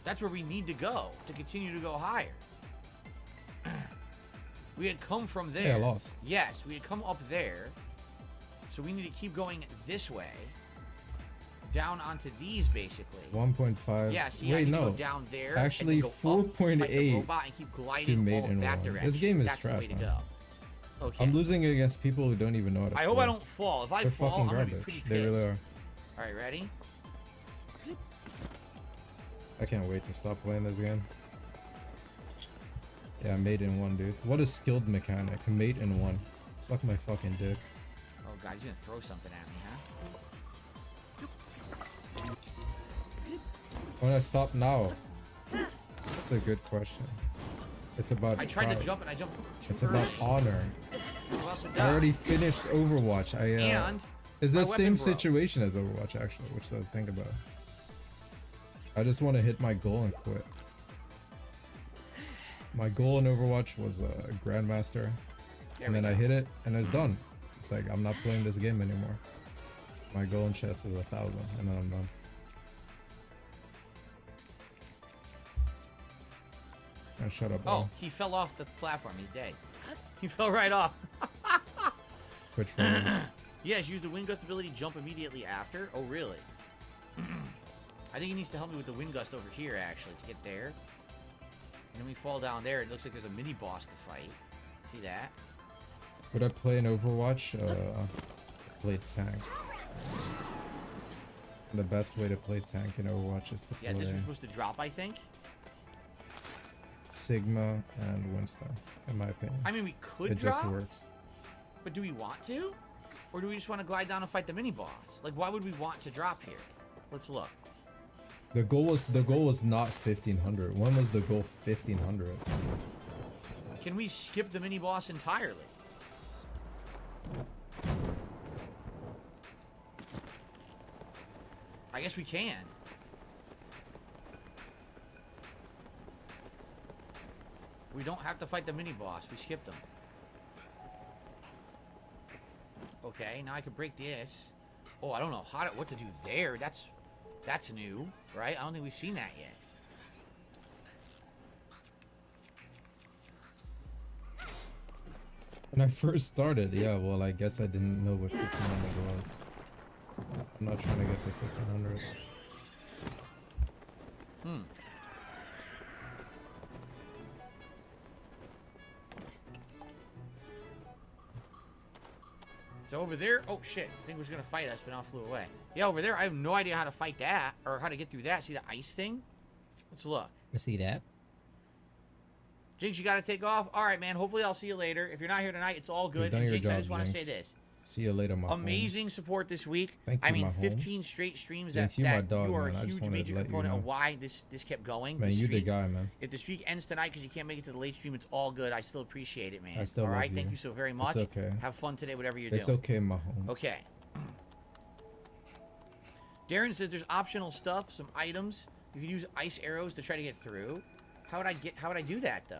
That's where we need to go to continue to go higher. We had come from there. Yeah, I lost. Yes, we had come up there. So we need to keep going this way. Down onto these, basically. 1.5. Yeah, see, I Wait, need to no. go down there. Actually, and then go up, fight the 4.8 robot, and keep to gliding mate all in that one. direction. This game is That's the trash, way to man. go. Okay. I'm losing against people who don't even know how to I hope play. I don't fall. If I They're fall, fucking I'm gonna be garbage. pretty They really pissed. are. All right, ready? I can't wait to stop playing this game. Yeah, mate in one, dude. What a skilled mechanic. Mate in one. Suck my fucking dick. Oh god, he's gonna throw something at me, huh? When I stop now? That's a good question. It's about I tried pride. to jump and I jumped too It's early. about honor. Well, I already finished Overwatch. and It's my the same weapon broke. situation as Overwatch, actually, which I think about. I just want to hit my goal and quit. My goal in Overwatch was a Grandmaster, and then I hit it, and it's done. It's like, I'm not playing this game anymore. My goal in chess is 1,000, and then I'm done. Oh, shut up, Oh, bro. he fell off the platform. He's dead. He fell right off. Quit trying. Yes, use the wind gust ability, jump immediately after. Oh, really? I think he needs to help me with the wind gust over here, actually, to get there. And then we fall down there. It looks like there's a mini boss to fight. See that? Would I play in Overwatch? Play tank. The best way to play tank in Overwatch is to Yeah, play this was supposed to drop, I think. Sigma and Winston, in my opinion. I mean, we could It drop, just works. but do we want to? Or do we just want to glide down and fight the mini boss? Like, why would we want to drop here? Let's look. The goal was not 1,500. When was the goal 1,500? Can we skip the mini boss entirely? I guess we can. We don't have to fight the mini boss. We skipped them. Okay, now I can break this. Oh, I don't know what to do there. That's new, right? I don't think we've seen that yet. When I first started, yeah, well, I guess I didn't know what 1,500 was. I'm not trying to get to 1,500. So over there, oh shit, I think it was gonna fight us, but now it flew away. Yeah, over there, I have no idea how to fight that, or how to get through that. See the ice thing? Let's look. I see that. Jinx, you gotta take off? Alright, man, hopefully I'll see you later. If you're not here tonight, it's all good. done And your Jinx, I job, just want to say Jinx. this. See you later, my Amazing homes. support this week. Thank I you, mean, my 15 homes. straight streams Jinx, that you my dog, you are man. I a just huge wanted to major let you component know. of why this kept going. Man, this you the streak. guy, man. If the streak ends tonight because you can't make it to the late stream, it's all good. I still appreciate it, man. I still all love right, you. thank you so very much. It's okay. Have fun today, whatever you're It's doing. okay, my homes. Okay. Darren says there's optional stuff, some items. You can use ice arrows to try to get through. How would I do that though?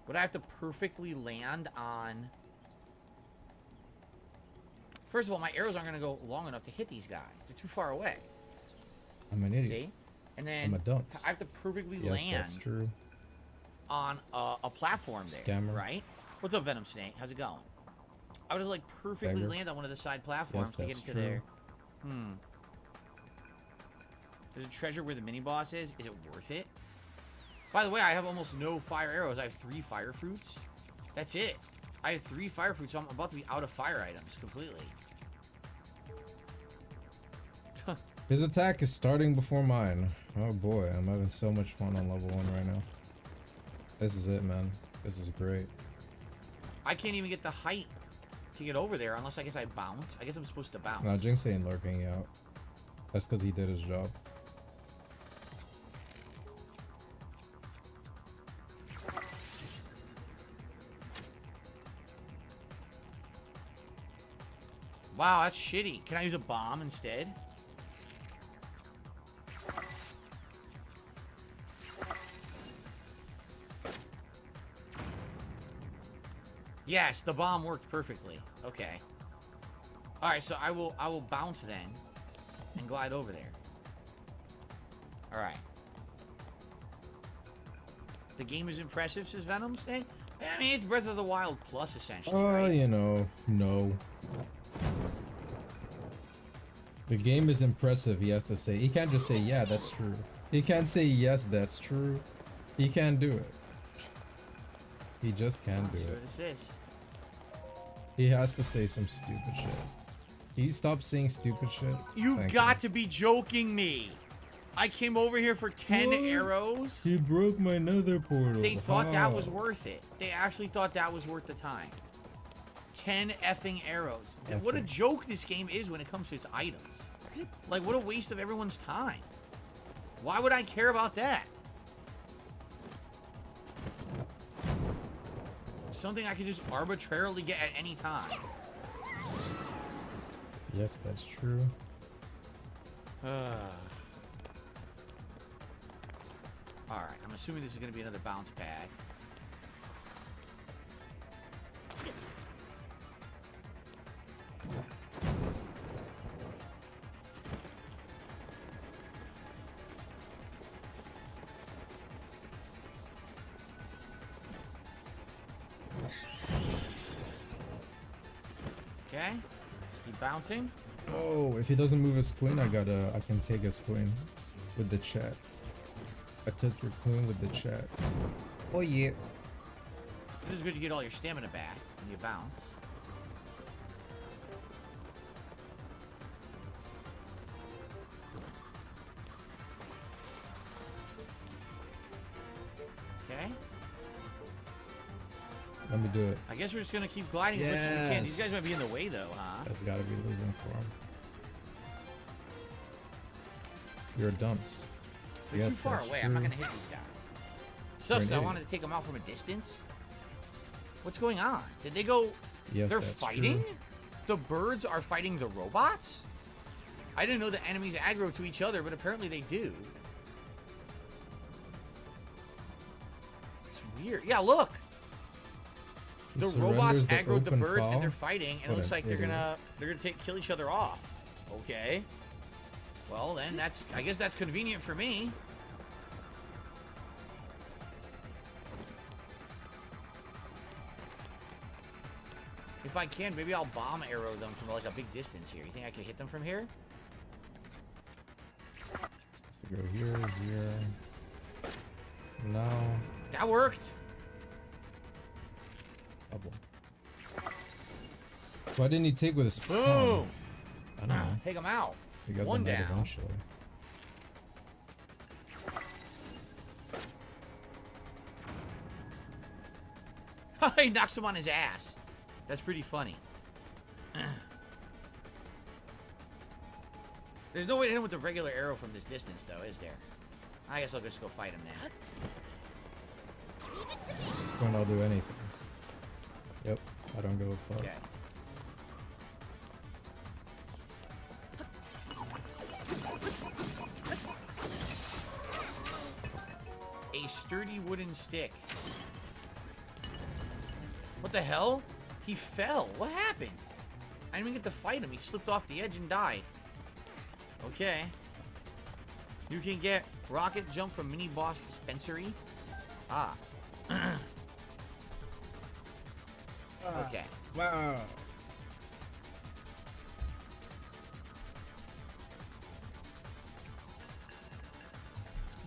Would I have to perfectly land on... First of all, my arrows aren't going to go long enough to hit these guys. They're too far away. I'm an idiot. See? And then I'm a dunce. I have to perfectly Yes, land that's true. on a platform there, Scammer. right? What's up, Venom Snake? How's it going? I would have like perfectly Beggar. land on one of the side platforms to get that's into true. there. There's a treasure where the mini boss is. Is it worth it? By the way, I have almost no fire arrows. I have 3 fire fruits. That's it. I have 3 fire fruits, so I'm about to be out of fire items completely. His attack is starting before mine. Oh boy, I'm having so much fun on level 1 right now. This is it, man. This is great. I can't even get the height to get over there unless I guess I bounce. I guess I'm supposed to bounce. Nah, Jinx ain't lurking you out. That's because he did his job. Wow, that's shitty. Can I use a bomb instead? Yes, the bomb worked perfectly. Okay. All right, so I will bounce then and glide over there. All right. The game is impressive, says Venom Snake. I mean, it's Breath of the Wild Plus, essentially, right? You know, no. The game is impressive, he has to say. He can't just say, yeah, that's true. He can't say, yes, that's true. He can't do it. He just can't do See it. what this is. He has to say some stupid shit. Can you stop saying stupid shit? You Thank got to be joking me. I came over here for 10 What? arrows. He broke my nether portal. They thought that How? was worth it. They actually thought that was worth the time. 10 effing arrows. And what a joke this game is when it comes to its items. Like, what a waste of everyone's time. Why would I care about that? Something I can just arbitrarily get at any time. Yes, that's true. Alright, I'm assuming this is going to be another bounce pad. Okay, just keep bouncing. Oh, if he doesn't move his queen, I can take his queen with the chat. I took your queen with the chat. Oh yeah. This is good to get all your stamina back when you bounce. Okay. Let me do it. I guess we're just gonna keep gliding as much as we can. These guys might be in the way though, huh? That's gotta be losing for him. You're a dunce. They're Yes, too far that's away. true. I'm not gonna hit these guys. Sucks. You're I an wanted to take them out from a distance. What's going on? Did they go? Yes, They're that's fighting. true. The birds are fighting the robots. I didn't know the enemies aggro to each other, but apparently they do. It's weird. Yeah, look. He The robots surrenders the aggroed the open birds foul? and they're fighting, and it What looks an like they're idiot. gonna kill each other off. Okay. Well then, I guess that's convenient for me. If I can, maybe I'll bomb arrow them from like a big distance here. You think I can hit them from here? So go here, here. No. That worked. Double. Why didn't he take with his Boom. palm? I don't know. Take them out. He got One them out down. eventually. He knocks him on his ass. That's pretty funny. There's no way to hit him with the regular arrow from this distance, though, is there? I guess I'll just go fight him now. This point I'll do anything. Yep, I don't give a fuck. Okay. A sturdy wooden stick. What the hell? He fell. What happened? I didn't even get to fight him. He slipped off the edge and died. Okay. You can get rocket jump from mini boss dispensary. Ah. Okay. Wow.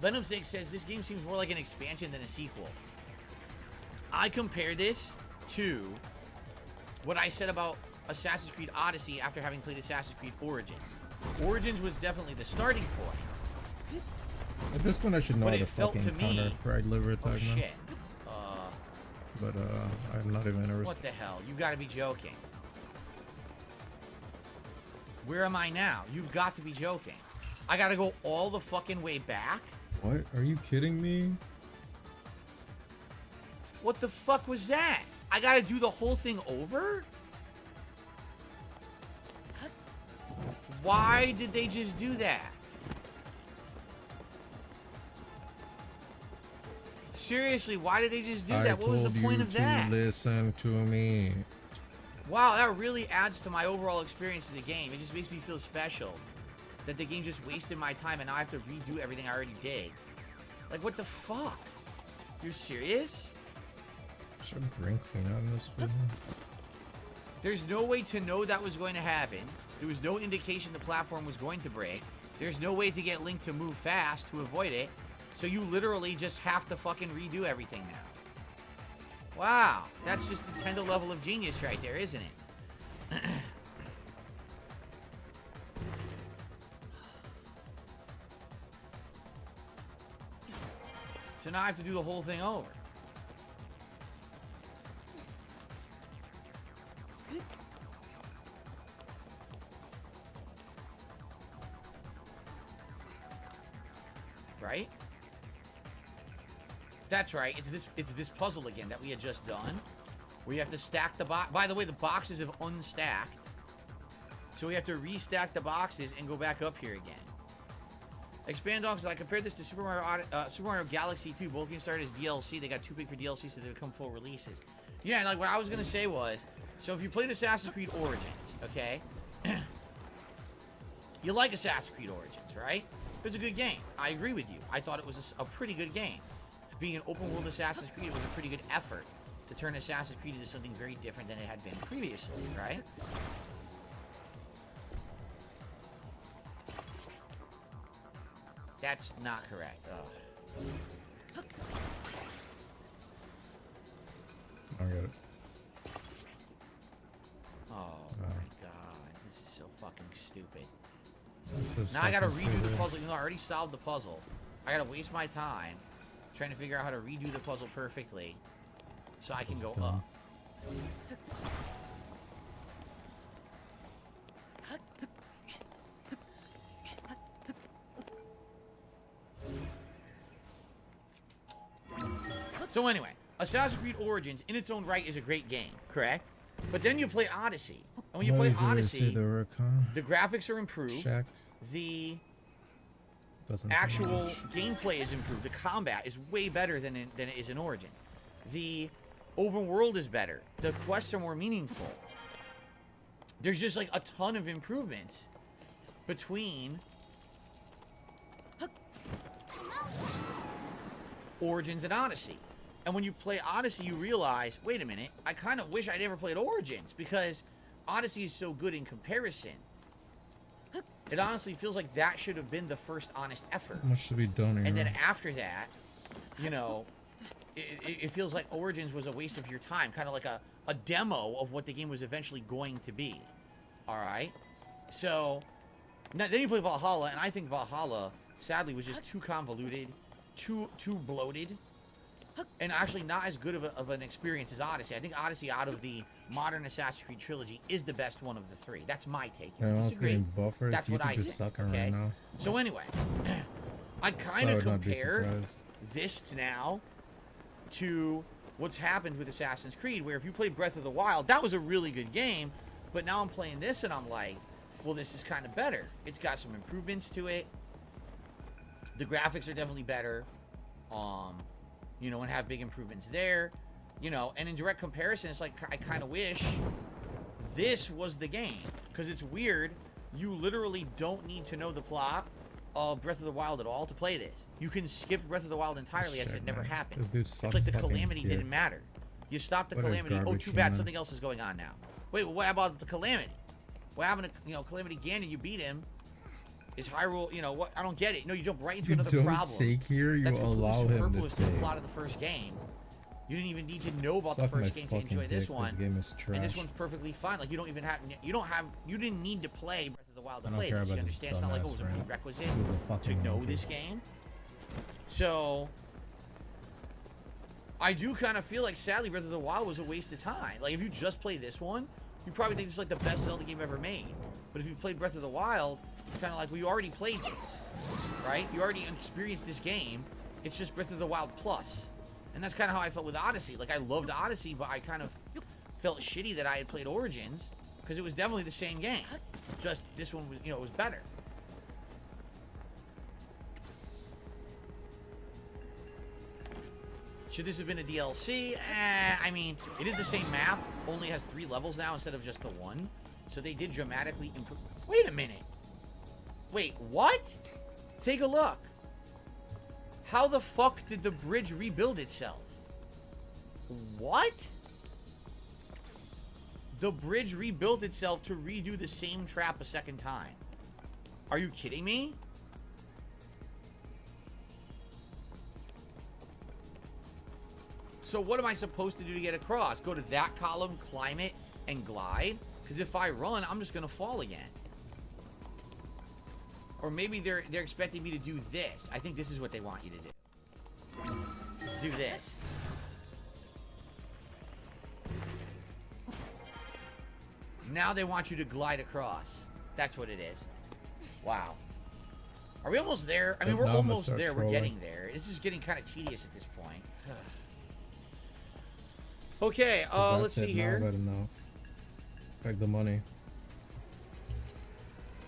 Venom 6 says this game seems more like an expansion than a sequel. I compare this to what I said about Assassin's Creed Odyssey after having played Assassin's Creed Origins. Origins was definitely the starting point. At this point, I should know But how it to felt fucking to me- counter fried liver attack Oh now. shit. But I'm not even interested. What the hell? You gotta be joking. Where am I now? You've got to be joking. I gotta go all the fucking way back? What? Are you kidding me? What the fuck was that? I gotta do the whole thing over? Why did they just do that? Seriously, why did they just do that? What was the point of that? Listen to me. Wow, that really adds to my overall experience of the game. It just makes me feel special that the game just wasted my time and now I have to redo everything I already did. Like, what the fuck? You're serious? Should I Green Queen on this video? There's no way to know that was going to happen. There was no indication the platform was going to break. There's no way to get Link to move fast to avoid it. So you literally just have to fucking redo everything now. Wow, that's just Nintendo level of genius right there, isn't it? So now I have to do the whole thing over. right? That's right. It's this puzzle again that we had just done. Where you have to stack the box. By the way, the boxes have unstacked. So we have to restack the boxes and go back up here again. Expand on, because I compared this to Super Mario Galaxy 2. Both games started as DLC. They got too big for DLC, so they become full releases. Yeah, like what I was going to say was, so if you played Assassin's Creed Origins, okay? You like Assassin's Creed Origins, right? It was a good game. I agree with you. I thought it was a pretty good game. Being an open world Assassin's Creed was a pretty good effort to turn Assassin's Creed into something very different than it had been previously, right? That's not correct. Oh. I get it. Oh my god, this is so fucking stupid. This is Now I gotta fucking redo the stupid. puzzle, even though I already solved the puzzle. I gotta waste my time trying to figure out how to redo the puzzle perfectly so I can go up. So anyway, Assassin's Creed Origins in its own right is a great game, correct? But then you play Odyssey. And when you play Odyssey, the graphics are improved. Checked. The Doesn't actual gameplay is improved. The combat is way better than it is in Origins. The open world is better. The quests are more meaningful. There's just like a ton of improvements between Origins and Odyssey. And when you play Odyssey, you realize, wait a minute, I kind of wish I never played Origins because Odyssey is so good in comparison. It honestly feels like that should have been the first honest effort. How much should be done here? And then after that, you know, it feels like Origins was a waste of your time. Kind of like a demo of what the game was eventually going to be. Alright? So, now, then you play Valhalla, and I think Valhalla, sadly, was just too convoluted, too bloated, and actually not as good of an experience as Odyssey. I think Odyssey, out of the modern Assassin's Creed trilogy, is the best one of the three. That's my take. Yeah, You it's disagree? getting buffers. That's what I YouTube is think. sucking Okay? right now. So anyway, I kind So I of would not be compare surprised. this now to what's happened with Assassin's Creed, where if you played Breath of the Wild, that was a really good game, but now I'm playing this and I'm like, well, this is kind of better. It's got some improvements to it. The graphics are definitely better. You know, and have big improvements there. You know, and in direct comparison, it's like, I kind of wish this was the game. Because it's weird. You literally don't need to know the plot of Breath of the Wild at all to play this. You can skip Breath of the Wild entirely as if it never happened. This dude It's sucks like the fucking calamity dick. didn't matter. You stopped the What a calamity. Oh, garbage too bad. human. Something else is going on now. Wait, well, what about the calamity? What happened to, you know, Calamity Ganon? You beat him. Is Hyrule, you know, what? I don't get it. No, you jump right into You another don't problem. take here, you That's allow completely him to superfluous to the take. plot of the first game. You didn't even need to know about Suck the my first game to fucking enjoy this dick, one. this game is And this trash. one's perfectly fine. Like, you didn't need to play Breath of the Wild to I don't play care this. You about this understand? It's not like it dumbass was a rant. prerequisite He was a to fucking know monkey. this game. So, I do kind of feel like, sadly, Breath of the Wild was a waste of time. Like, if you just play this one, you probably think it's like the best Zelda game ever made. But if you played Breath of the Wild, it's kind of like, well, you already played this, right? You already experienced this game. It's just Breath of the Wild Plus. And that's kind of how I felt with Odyssey. Like, I loved Odyssey, but I kind of felt shitty that I had played Origins, because it was definitely the same game. Just this one was, you know, it was better. Should this have been a DLC? I mean, it is the same map, only has 3 levels now instead of just the 1. So they did dramatically improve. Wait a minute. Wait, what? Take a look. How the fuck did the bridge rebuild itself? What? The bridge rebuilt itself to redo the same trap a second time. Are you kidding me? So what am I supposed to do to get across? Go to that column, climb it, and glide? Because if I run, I'm just gonna fall again. Or maybe they're expecting me to do this. I think this is what they want you to do. Do this. Now they want you to glide across. That's what it is. Wow. Are we almost there? I mean, But we're now I'm gonna almost start there. We're trolling. getting there. This is getting kind of tedious at this point. Okay, let's see here. Now, enough. Like the money.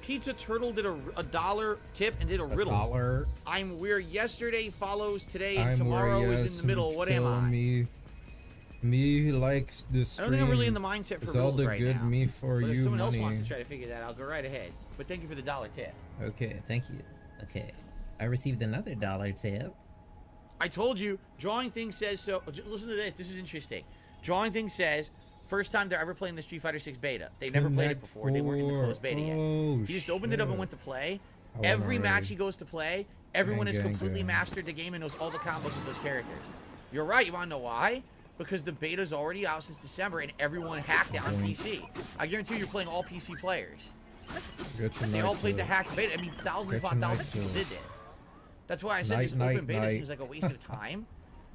Pizza Turtle did a dollar tip and did a riddle. $1. I'm weird. Yesterday follows today, and I'm tomorrow where, is yes, in the middle. What am I? Me likes the stream. I don't think I'm really in the mindset for It's all riddles the right good now. me for But if you someone else money. wants to try to figure that out, go right ahead. But thank you for the dollar tip. Okay, thank you. Okay. I received another dollar tip. I told you, Drawing Thing says so. Listen to this. This is interesting. Drawing Thing says, first time they're ever playing the Street Fighter 6 beta. They've never played it before. They weren't in the closed beta yet. He just opened it up and went to play. Every match he goes to play, everyone has completely mastered the game and knows all the combos with those characters. You're right. You want to know why? Because the beta's already out since December and everyone hacked it on PC. I guarantee you, you're playing all PC players. They all played the hacked beta. I mean, thousands upon thousands of people did it. That's why I said this open beta seems like a waste of time.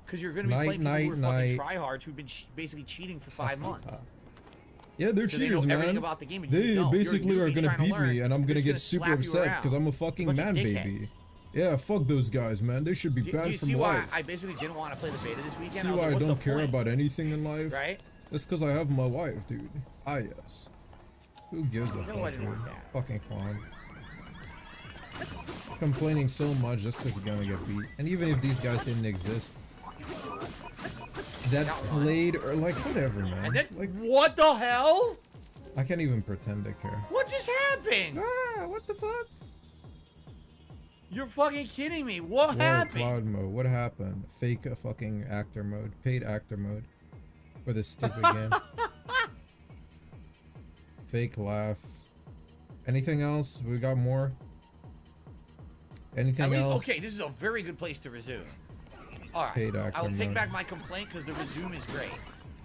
Because you're going to be playing people who are fucking tryhards who've been basically cheating for 5 months. Yeah, they're So cheaters, they know everything man. about the game and They you don't. basically You're a are newbie gonna trying to beat learn. me, and I'm They're gonna just get gonna super slap you upset around. because I'm a fucking Bunch of man dickheads. baby. Yeah, fuck those guys, man. They should be Do banned you from see why life. I basically didn't want to play the beta this weekend? See I was why like, I what's don't the care point? about anything in life? Right? That's because I have my wife, dude. Ah, yes. Who gives a No, I fuck, didn't dude? want that. Fucking clown. Complaining so much just because you're gonna get beat. And even if these guys didn't exist, that played or like whatever, man. And then, Like, what the hell? I can't even pretend to care. What just happened? Ah, what the fuck? You're fucking kidding me. What Whoa, happened? cloud mode. What happened? Fake fucking actor mode. Paid actor mode. For this stupid game. Fake laugh. Anything else? We got more? Anything else? Okay, this is a very good place to resume. All right, Paid actor I'll take mode. back my complaint because the resume is great.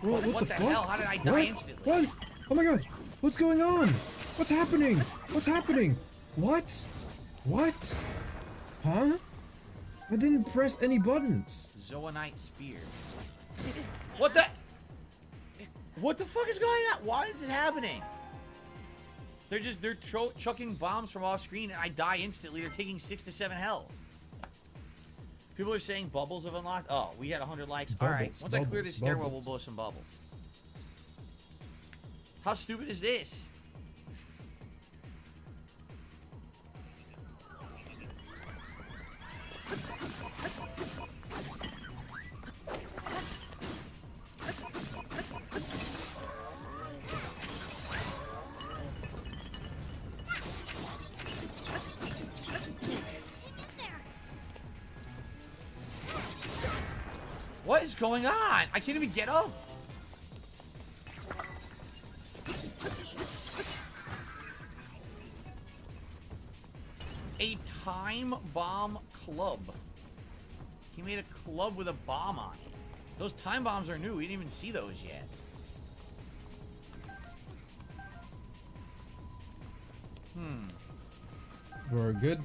Whoa, But what the fuck? hell? How did I die What? instantly? What? Oh my god! What's going on? What's happening? What's happening? What? What? Huh? I didn't press any buttons. Zoanite Spear. What the? What the fuck is going on? Why is it happening? They're chucking bombs from off screen and I die instantly. They're taking 6 to 7 health. People are saying bubbles have unlocked. Oh, we had 100 likes. All right, once I clear this stairwell, we'll blow some bubbles. How stupid is this? What is going on? I can't even get up. A time bomb club. He made a club with a bomb on it. Those time bombs are new. We didn't even see those yet. We're good.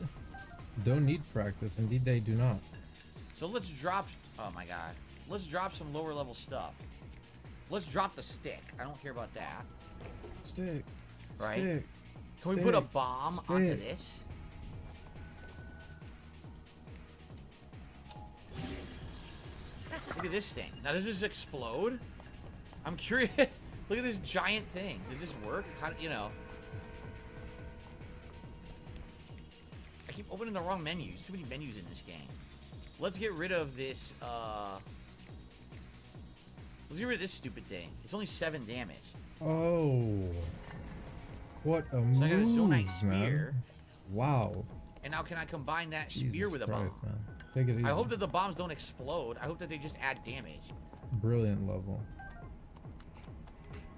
Don't need practice. Indeed, they do not. So let's drop. Oh my god. Let's drop some lower level stuff. Let's drop the stick. I don't care about that. Stick. Right? Stick. Can we put a bomb onto this? Look at this thing. Now, does this explode? I'm curious. Look at this giant thing. Does this work? How do you know? I keep opening the wrong menus. Too many menus in this game. Let's get rid of this, let's get rid of this stupid thing. It's only 7 damage. Oh. What a So move, I got a Zonite man. Spear. Wow. And now can I combine that Jesus spear with a bomb? Christ, man. Take it easy. I hope that the bombs don't explode. I hope that they just add damage. Brilliant level.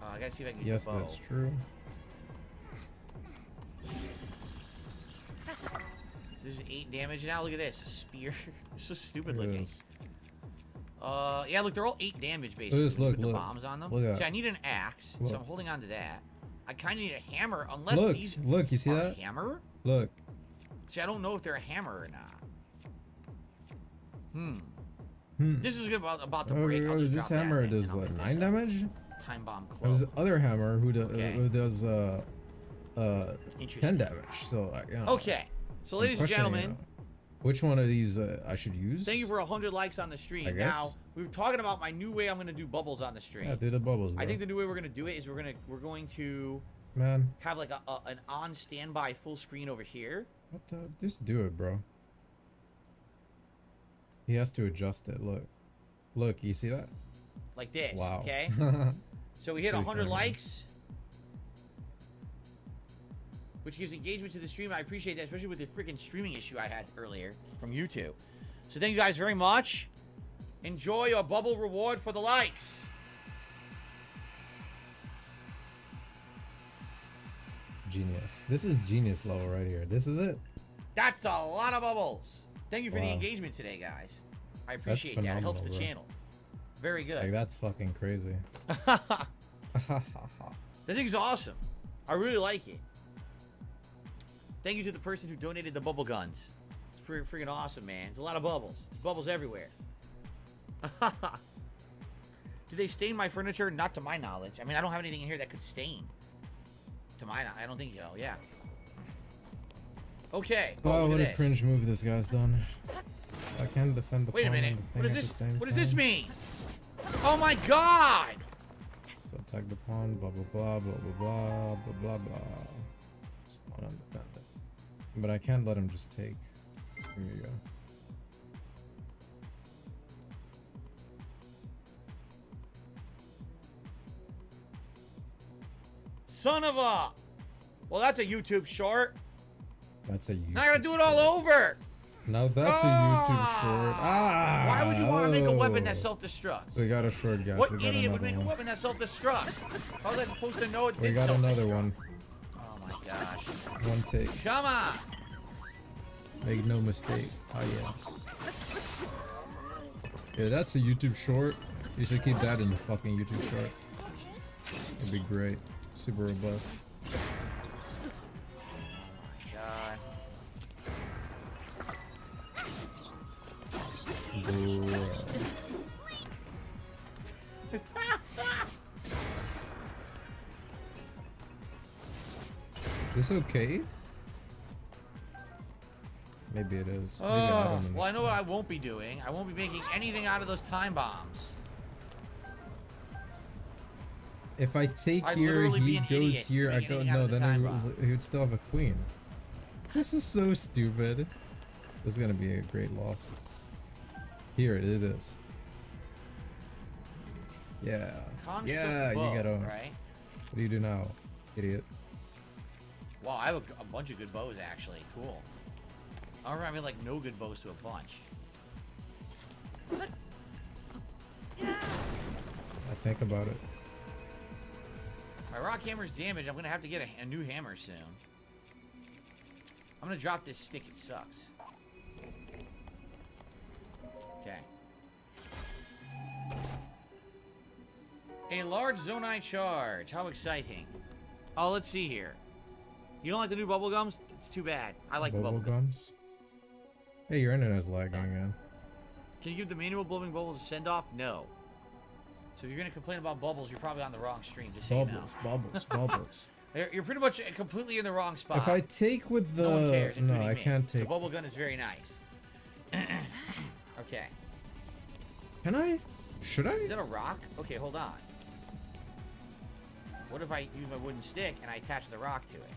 I gotta see if I can get Yes, the bow. that's true. This is 8 damage now. Look at this. A spear. It's so stupid Look at looking. this. Yeah, look, they're all 8 damage basically. Look at this, look, with the look. bombs on them. Look at See, that. I need an axe, Look. so I'm holding on to that. I kind of need a hammer, unless Look, these look, you see are that? a hammer? Look. See, I don't know if they're a hammer or not. Hmm. This is about to break. I'll just This drop that hammer thing, does and I'll what, pick 9 this up. damage? Time bomb club. There's the other hammer who, Okay. who does 10 Interesting. damage. So you know. Okay, So, ladies and gentlemen, which one of these I should use? thank you for 100 likes on the stream. I Now, guess. we were talking about my new way I'm going to do bubbles on the stream. Yeah, do the bubbles, bro. I think the new way we're going to do it is we're going to Man, have like an on standby full screen over here. what the? Just do it, bro. He has to adjust it. Look, you see that? Like this. Wow. Okay. So we It's hit pretty 100 funny, man. likes, which gives engagement to the stream. I appreciate that, especially with the freaking streaming issue I had earlier from YouTube. So thank you guys very much. Enjoy your bubble reward for the likes. Genius. This is genius level right here. This is it. That's a lot of bubbles. Thank you for the Wow. engagement today, guys. I appreciate that. It phenomenal, helps the bro. channel. Very good. Like, that's fucking crazy. That thing's awesome. I really like it. Thank you to the person who donated the bubble guns. It's pretty freaking awesome, man. It's a lot of bubbles. There's bubbles everywhere. Do they stain my furniture? Not to my knowledge. I mean, I don't have anything in here that could stain. To my knowledge, I don't think so. Yeah. Okay. Wow, look what at a this. cringe move this guy's done. I can defend the Wait a pawn minute. and the What is thing at the this? same What does this time. mean? Oh my god! Still tag the pawn, blah blah blah blah blah blah blah blah blah. Just pawn independent. But I can't let him just take. Here you go. Son of a... Well, that's a YouTube short. That's a YouTube. Now I gotta do it all over. Now that's a YouTube short. Ah! Why would you want to make a weapon that oh. self-destructs? We got a short, guys. What We got idiot would another make a one. weapon that self-destructs? How was I supposed to know it We did got another self-destruct? one. Oh my gosh. One take. Come on. Make no mistake. Ah, yes. Yeah, that's a YouTube short. You should keep that in the fucking YouTube short. It'd be great. Super robust. God. Bro. This okay? Maybe it is. Maybe I don't understand. Well, I know what I won't be doing. I won't be making anything out of those time bombs. If I take I'd here, literally be he an goes idiot to here, I make go anything out no, of the then time he, bomb. he would still have a queen. This is so stupid. This is gonna be a great loss. Here it is. Yeah. Construct Yeah, bow, you gotta. right? What do you do now, idiot? Wow, I have a bunch of good bows actually. Cool. I don't have like no good bows to a bunch. I think about it. My rock hammer's damaged. I'm gonna have to get a new hammer soon. I'm gonna drop this stick. It sucks. Okay. A large Zonai charge. How exciting. Oh, let's see here. You don't like the new bubble gums? It's too bad. I like the bubble gums. gums. Hey, your internet's lagging again. Can you give the manual blowing bubbles a send-off? No. So if you're gonna complain about bubbles, you're probably on the wrong stream. Just so you know. Bubbles, bubbles. You're pretty much completely in the wrong spot. If I take with the No one cares, no, including I me. can't The take. bubble gun is very nice. Okay. Can I? Should I? Is that a rock? Okay, hold on. What if I use my wooden stick and I attach the rock to it?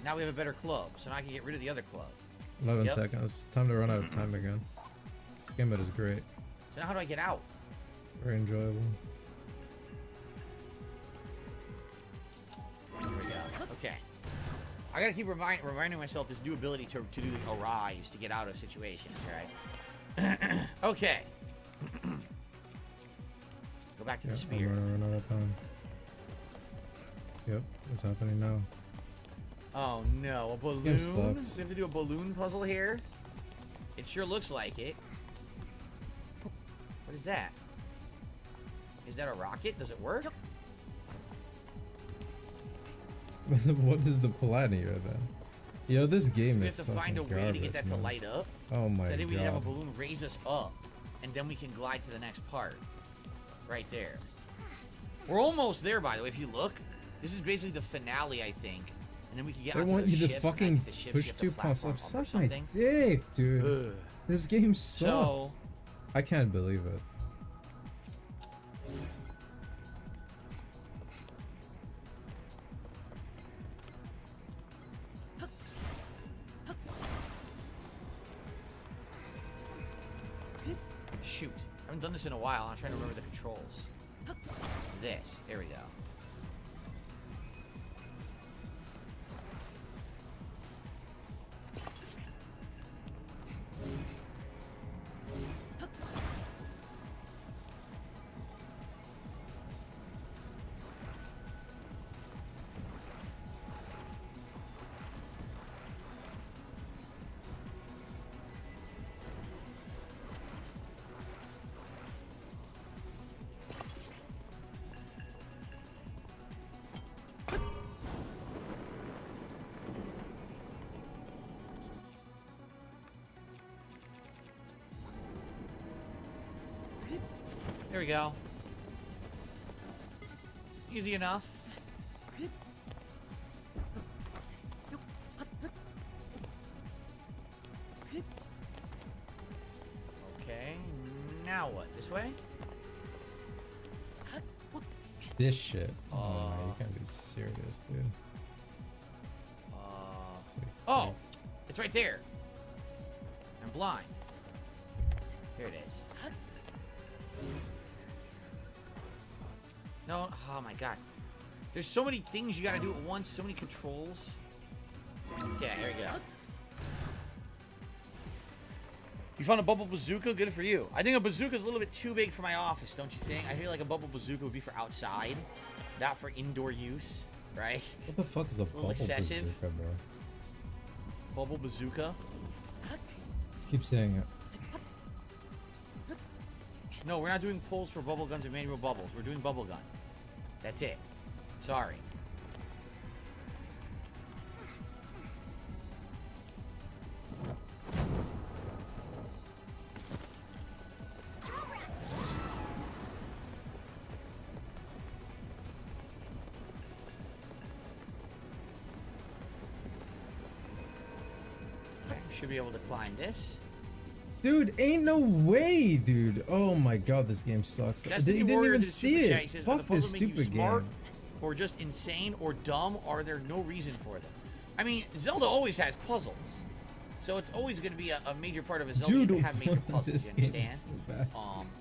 Now we have a better club, so now I can get rid of the other club. 11 Yep. seconds. Time to run out of time again. This game mode is great. So now how do I get out? Very enjoyable. There we go. Okay. I gotta keep reminding myself this new ability to do a rise to get out of situations, right? Okay. Go back to the I'm spear. gonna run out of time. Yep, it's happening now. Oh no, a This balloon? game sucks. We have to do a balloon puzzle here? It sure looks like it. What is that? Is that a rocket? Does it work? What is the plan here then? Yo, this game We is have to find a fucking way garbage, to get that to man. light up. Oh my So I think we have a god. balloon raise us up, and then we can glide to the next part. Right there. We're almost there, by the way. If you look, This is basically the finale, I think. And then we can get I onto want the you to ships, and I fucking think the ships push get the 2 points platform up. or Suck my something. dick, dude. Ugh. This game sucks. So- I can't believe it. Shoot. I haven't done this in a while. I'm trying to remember the controls. This. There we go. There we go. Easy enough. Okay, now what? This way? This shit. Oh, man, you can't be serious, dude. Oh! It's right there. I'm blind. Here it is. No, oh my god. There's so many things you gotta do at once, so many controls. Yeah, there you go. You found a bubble bazooka? Good for you. I think a bazooka's a little bit too big for my office, don't you think? I feel like a bubble bazooka would be for outside, not for indoor use, right? What the fuck is a bubble excessive. bazooka, bro? Bubble bazooka? Keep saying it. No, we're not doing pulls for bubble guns and manual bubbles. We're doing bubble gun. That's it. Sorry. Okay, should be able to climb this. Dude, ain't no way, dude. Oh my god, this game sucks. You Destiny didn't Warrior even did a see super chat. He it. says, "Are Fuck the this puzzles make you stupid smart, game. or just insane or dumb? Are there no reason for them?" I mean, Zelda always has puzzles, so it's always going to be a major part of a Zelda Dude, game to have major puzzles. this You game understand? is so bad.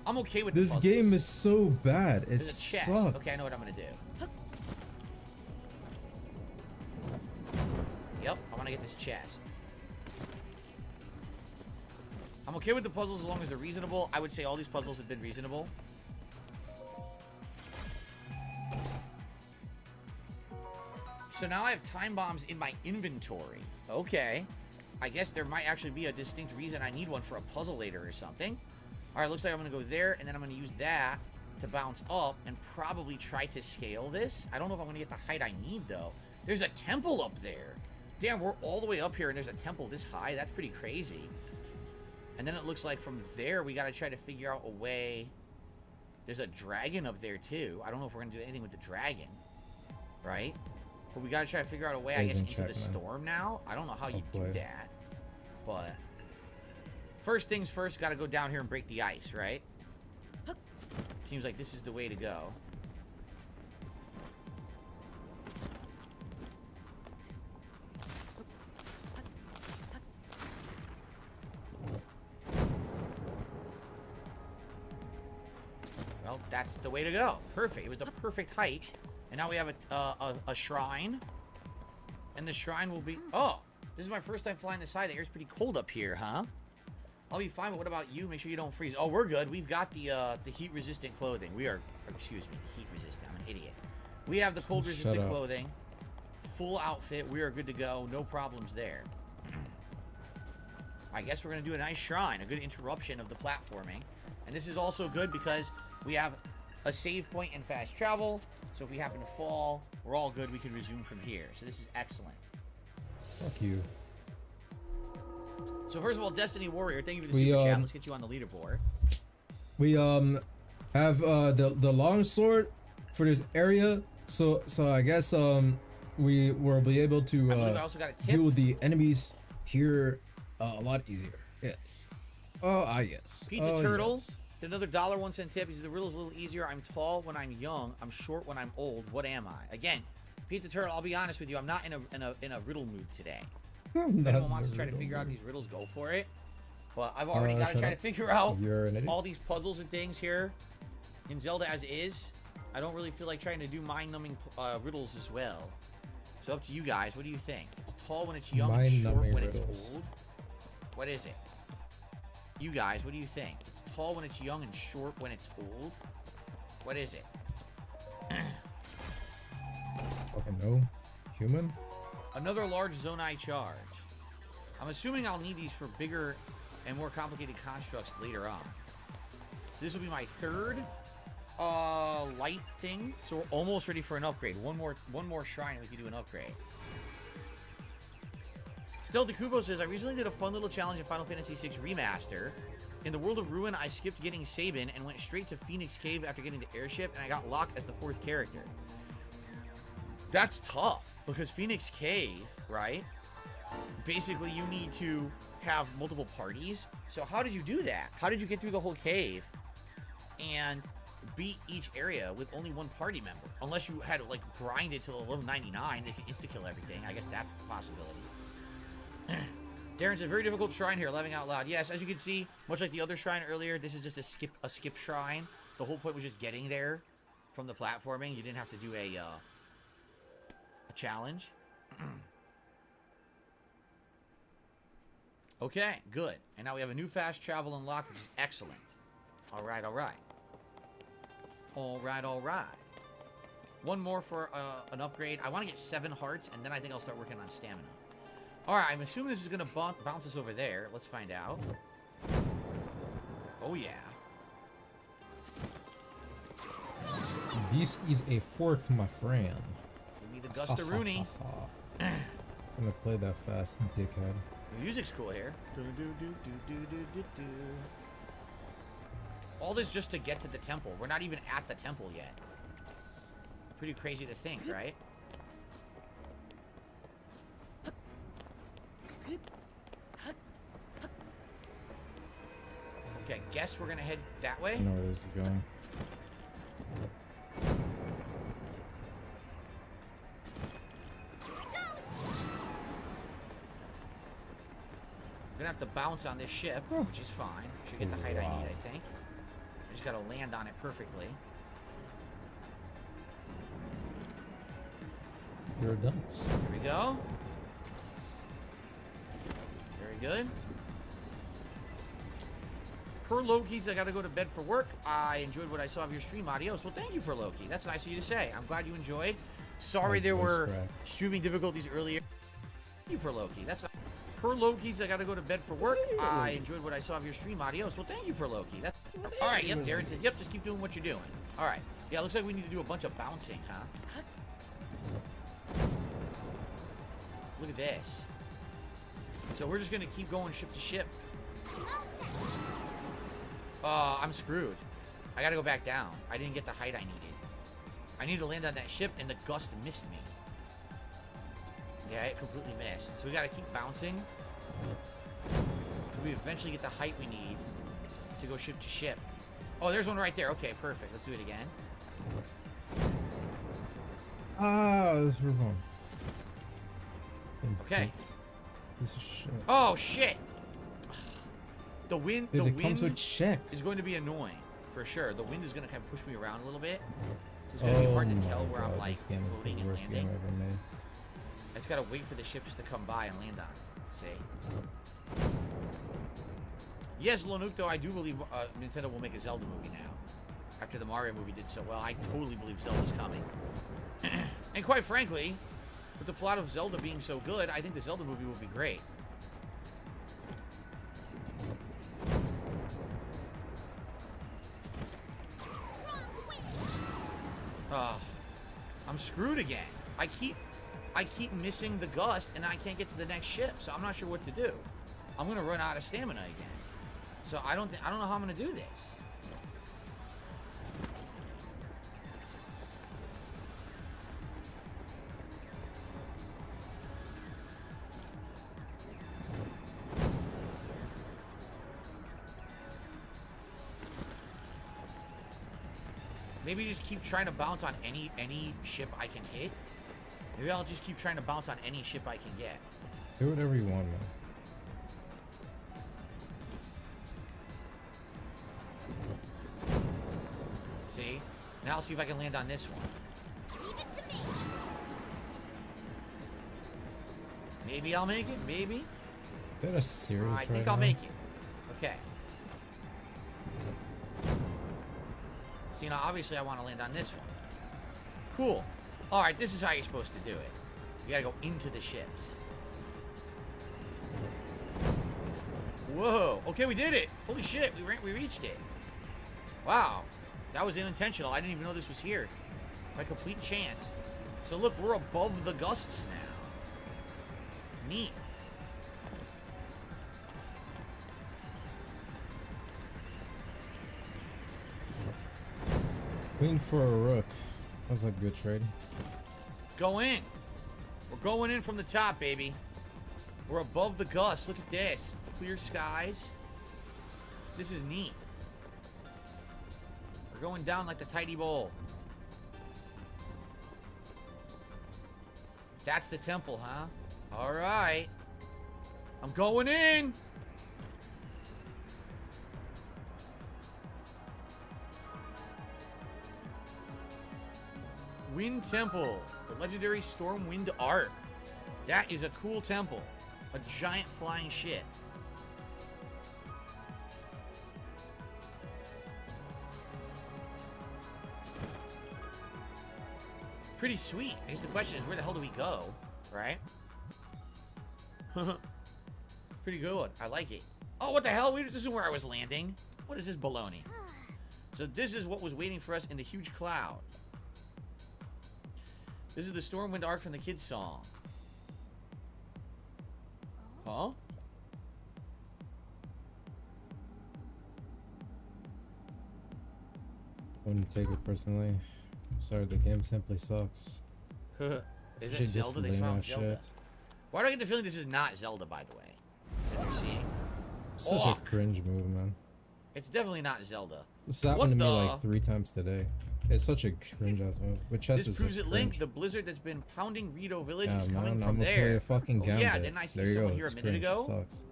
I'm okay with This the game is so bad. It There's a chest. sucks. Okay, I know what I'm going to do. Yep, I want to get this chest. I'm okay with the puzzles as long as they're reasonable. I would say all these puzzles have been reasonable. So now I have time bombs in my inventory. Okay. I guess there might actually be a distinct reason I need one for a puzzle later or something. Alright, looks like I'm going to go there, and then I'm going to use that to bounce up and probably try to scale this. I don't know if I'm going to get the height I need, though. There's a temple up there. Damn, we're all the way up here, and there's a temple this high. That's pretty crazy. And then it looks like from there, we got to try to figure out a way. There's a dragon up there, too. I don't know if we're going to do anything with the dragon. Right? But we got to try to figure out a way, I guess, into the storm now. I don't know how you do that. But first things first, got to go down here and break the ice, right? Seems like this is the way to go. Well, that's the way to go. Perfect. It was the perfect height. And now we have a shrine. And the shrine will be... Oh! This is my first time flying this high. The air's pretty cold up here, huh? I'll be fine, but what about you? Make sure you don't freeze. Oh, we're good. We've got the heat-resistant clothing. We are... Excuse me. The heat-resistant. I'm an idiot. We have the cold-resistant clothing. Full outfit. We are good to go. No problems there. I guess we're going to do a nice shrine. A good interruption of the platforming. And this is also good because we have a save point and fast travel. So if we happen to fall, we're all good. We can resume from here. So this is excellent. Fuck you. So first of all, Destiny Warrior, thank you for the super chat. Let's get you on the leaderboard. We have the long sword for this area. So I guess we will be able to I believe I also got a tip. deal with the enemies here a lot easier. Yes. Oh, yes. Pizza Oh, Turtle. yes. Did another $1.01 tip. He says the riddle's a little easier. I'm tall when I'm young. I'm short when I'm old. What am I? Again, Pizza Turtle. I'll be honest with you. I'm not in a riddle mood today. If anyone wants to try to figure out these riddles, go for it. But I've already got to try to figure out all these puzzles and things here in Zelda as is. I don't really feel like trying to do mind-numbing riddles as well. So up to you guys. What do you think? It's tall when it's young and short when it's old. What is it? You guys, what do you think? It's tall when it's young and short when it's old. What is it? Fucking no. Human? Another large Zonai charge. I'm assuming I'll need these for bigger and more complicated constructs later on. So this will be my third light thing. So we're almost ready for an upgrade. One more shrine and we can do an upgrade. Still, DeKubo says, I recently did a fun little challenge in Final Fantasy VI Remaster. In the World of Ruin, I skipped getting Sabin and went straight to Phoenix Cave after getting the airship, and I got locked as the 4th character. That's tough, because Phoenix Cave, right? Basically, you need to have multiple parties. So how did you do that? How did you get through the whole cave and beat each area with only one party member? Unless you had to, like, grind it to level 99 to insta-kill everything. I guess that's the possibility. Darren said, very difficult shrine here, laughing out loud. Yes, as you can see, much like the other shrine earlier, this is just a skip shrine. The whole point was just getting there from the platforming. You didn't have to do a challenge. Okay, good. And now we have a new fast travel unlocked, which is excellent. All right, all right. All right, all right. One more for an upgrade. I want to get 7 hearts, and then I think I'll start working on stamina. All right, I'm assuming this is going to bounce us over there. Let's find out. Oh, yeah. This is a fork, my friend. Give me the Gustaroonie. I'm gonna play that fast, dickhead. The music's cool here. All this just to get to the temple. We're not even at the temple yet. Pretty crazy to think, right? Okay, I guess we're gonna head that way. I know where this is going. We're gonna have to bounce on this ship, which is fine. Should get the height I need, I think. I just gotta land on it perfectly. You're a dunce. Here we go. Very good. Per Loki's, I gotta go to bed for work. I enjoyed what I saw of your stream. Adios. Well, thank you, Per Loki. That's nice of you to say. I'm glad you enjoyed. Sorry there were streaming difficulties earlier. Thank you, Per Loki. That's not... Per Loki's, I gotta go to bed for work. I enjoyed what I saw of your stream. Adios. Well, thank you, Per Loki. That's all right. Yep, Darren says, yep, just keep doing what you're doing. All right. Yeah, looks like we need to do a bunch of bouncing, huh? Look at this. So we're just gonna keep going ship to ship. I'm screwed. I gotta go back down. I didn't get the height I needed. I need to land on that ship, and the gust missed me. Yeah, it completely missed. So we gotta keep bouncing. We eventually get the height we need to go ship to ship. Oh, there's one right there. Okay, perfect. Let's do it again. Ah, this we're going. Okay. Piece of shit. Oh shit! The wind. Dude, the it wind comes with check. is going to be annoying for sure. The wind is going to kind of push me around a little bit. So it's going to be hard to tell where I'm like this game is floating the and worst landing. game ever made. I just gotta wait for the ships to come by and land on it. See? Yes, Lonucto, I do believe Nintendo will make a Zelda movie now. After the Mario movie did so well, I totally believe Zelda's coming. And quite frankly, with the plot of Zelda being so good, I think the Zelda movie will be great. I'm screwed again. I keep missing the gust, and I can't get to the next ship, so I'm not sure what to do. I'm gonna run out of stamina again. So I don't know how I'm gonna do this. Maybe just keep trying to bounce on any ship I can hit. Maybe I'll just keep trying to bounce on any ship I can get. Do whatever you want, man. See? Now I'll see if I can land on this one. Leave it to me. Maybe I'll make it. Maybe. Is that a serious I think right I'll now? make it. Okay. See, now obviously I want to land on this one. Cool. Alright, this is how you're supposed to do it. You gotta go into the ships. Whoa. Okay, we did it. Holy shit, we reached it. Wow. That was unintentional. I didn't even know this was here. By complete chance. So look, we're above the gusts now. Neat. Queen for a rook. That's a good trade. Go in. We're going in from the top, baby. We're above the gusts. Look at this. Clear skies. This is neat. We're going down like the tidy bowl. That's the temple, huh? All right. I'm going in. Wind Temple, the legendary Stormwind Ark. That is a cool temple. A giant flying shit. Pretty sweet. I guess the question is, where the hell do we go? Right? Pretty good. I like it. Oh, what the hell? This isn't where I was landing. What is this baloney? So this is what was waiting for us in the huge cloud. This is the Stormwind Ark from the kids' song. Huh? Wouldn't take it personally. Sorry, the game simply sucks. Is Such a it Zelda? They lame found ass Zelda. shit. Why do I get the feeling this is not Zelda, by the way? That you're seeing. Such Oh, a cringe move, man. it's definitely not Zelda. This happened to me like 3 times today. It's such a cringe ass move. But chess This is proves just it, Link. cringe. The blizzard that's been pounding Rito Village Yeah, is man, coming I'm from gonna there. play a fucking Oh, gambit. yeah, didn't I see There you someone go. here a It's minute cringe. ago? It sucks.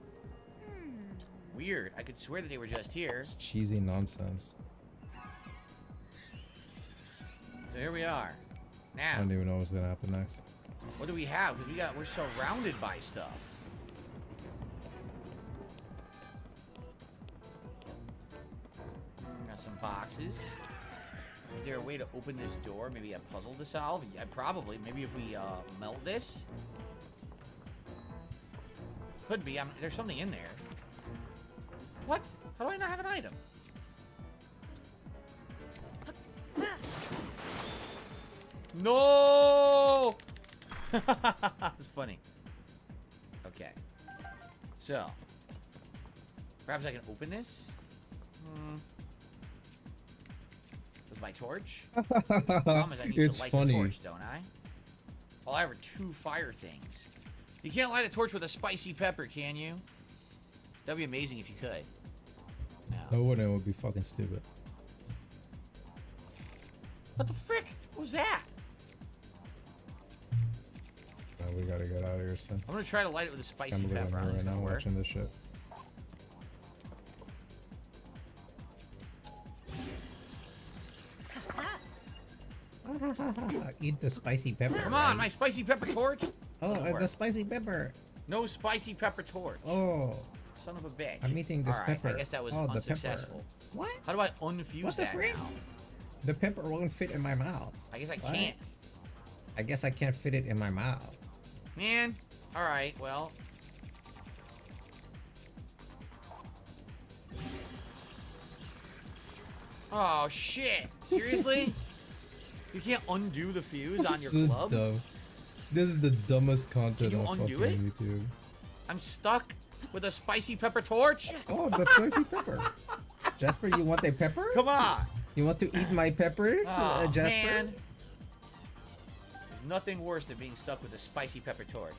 Weird. I could swear that they were just here. It's cheesy nonsense. So here we are. I Now, don't even know what's gonna happen next. what do we have? Because we're surrounded by stuff. Got some boxes. Is there a way to open this door? Maybe a puzzle to solve? Yeah, probably. Maybe if we melt this. Could be. There's something in there. What? How do I not have an item? No! It's funny. Okay. So. Perhaps I can open this? With my torch? Problem is I need It's to light funny. the torch, don't I? Well, I have 2 fire things. You can't light a torch with a spicy pepper, can you? That'd be amazing if you could. No one would be fucking stupid. What the frick? What was that? We gotta get out of here soon. I'm gonna try to light it with a spicy I'm living pepper. I here don't think right it's now gonna work. watching this shit. Eat the spicy pepper. Come on, my spicy pepper torch. Oh, Doesn't work. the spicy pepper. No spicy pepper torch. Oh, Son of a bitch. I'm eating this All right, pepper. I guess that was Oh, the unsuccessful. pepper. What? How do I unfuse What the that frick? now? The pepper won't fit in my mouth. I guess I What? can't. I guess I can't fit it in my mouth. Man. All right. Well. Oh shit! Seriously? You can't undo the fuse on This your is glove? dumb. This is the dumbest content Can you on undo fucking it? YouTube. I'm stuck with a spicy pepper torch? Oh, the spicy pepper. Jasper, you want the pepper? Come on! You want to eat my peppers, Oh, Jasper? man. There's nothing worse than being stuck with a spicy pepper torch.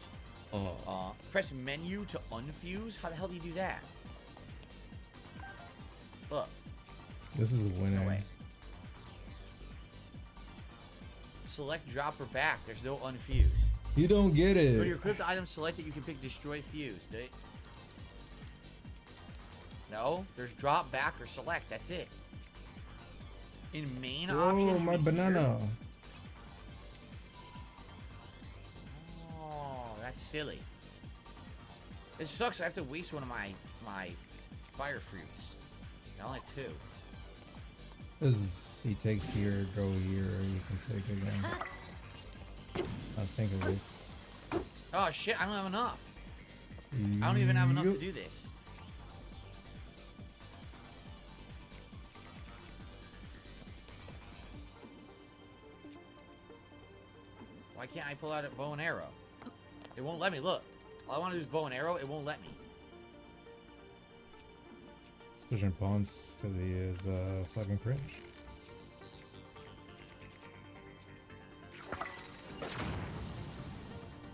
Oh. Press menu to unfuse? How the hell do you do that? Look. This is winning. No way. select drop or back. There's no unfuse. You don't get Go to your it. equipped item selected, you can pick destroy fuse. No, there's drop, back, or select. That's it. In main options. Oh, my right banana. here- Oh, that's silly. It sucks. I have to waste one of my fire fruits. I only have 2. This he takes here, go here, you can take again. I think it was. Oh shit! I don't have enough. I don't even have enough to do this. Why can't I pull out a bow and arrow? It won't let me. Look. All I want to do is bow and arrow. It won't let me. He's pushing Ponce because he is fucking cringe.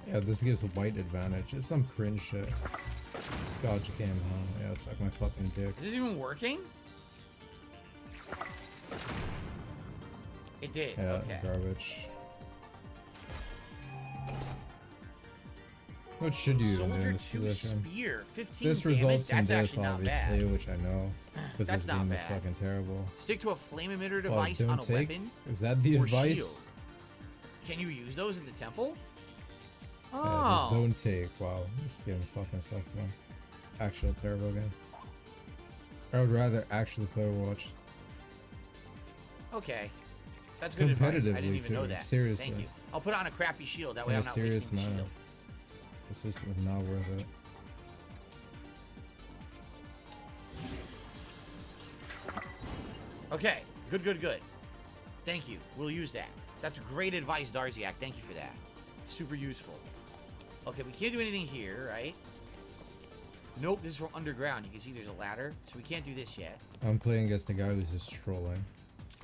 Yeah, this gives a white advantage. It's some cringe shit. Scotch came home. Yeah, it's like my fucking dick. Is this even working? It did. Yeah, Okay. garbage. What should you even do in Soldier this 2 position? spear, 15 This damage. results in That's this, actually not obviously, bad. which I know. Because That's this not game is bad. fucking terrible. Stick to a flame emitter Oh, device on a don't take? weapon. Is that the or advice? shield. Can you use those in the temple? Yeah, Oh. just don't take. Wow, this game fucking sucks, man. Actual terrible game. I would rather actually play Overwatch. Okay. That's good advice. I didn't Competitively, even know too. that. Seriously. Thank you. I'll put on a crappy shield. That way In a I'm not serious wasting the manner. shield. This is not worth it. Okay. Good. Thank you. We'll use that. That's great advice, Darziak. Thank you for that. Super useful. Okay, we can't do anything here, right? Nope, this is from underground. You can see there's a ladder, so we can't do this yet. I'm playing against the guy who's just trolling.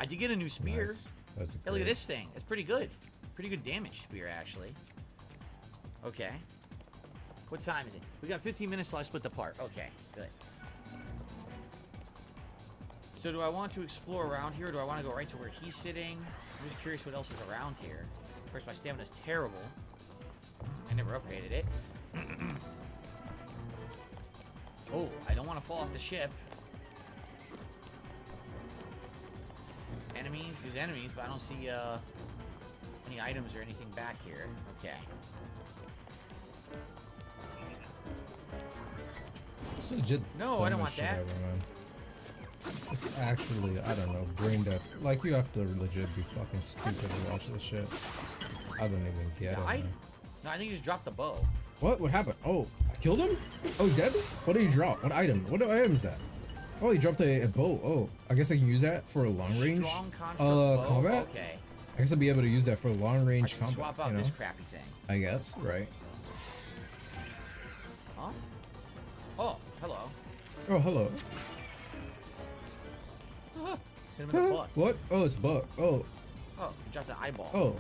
I did get a new spear. Nice. That's Hey, look at this thing. It's pretty good. Pretty good damage spear, actually. Okay. What time is it? We got 15 minutes till I split the part. Okay, good. So do I want to explore around here, or do I want to go right to where he's sitting? I'm just curious what else is around here. Of course, my stamina's terrible. I never upgraded it. Oh, I don't want to fall off the ship. Enemies? There's enemies, but I don't see any items or anything back here. Okay. It's legit. No, I don't dumbest want shit that. ever, man. It's actually, I don't know, brain dead. Like, you have to legit be fucking stupid to watch this shit. I don't even get it, man. No, I think you just dropped the bow. What? What happened? Oh, I killed him? Oh, he's dead? What did he drop? What item? What item is that? Oh, he dropped a bow. Oh, I guess I can use that for a long range. Strong construct bow? Combat? Okay. I guess I'll be able to use that for long range I can combat. swap out you know? this crappy thing. I guess, right? Huh? Oh, hello. Oh, hello. Hit him in the butt. What? Oh, it's bug. Oh, Oh, you dropped an eyeball. oh.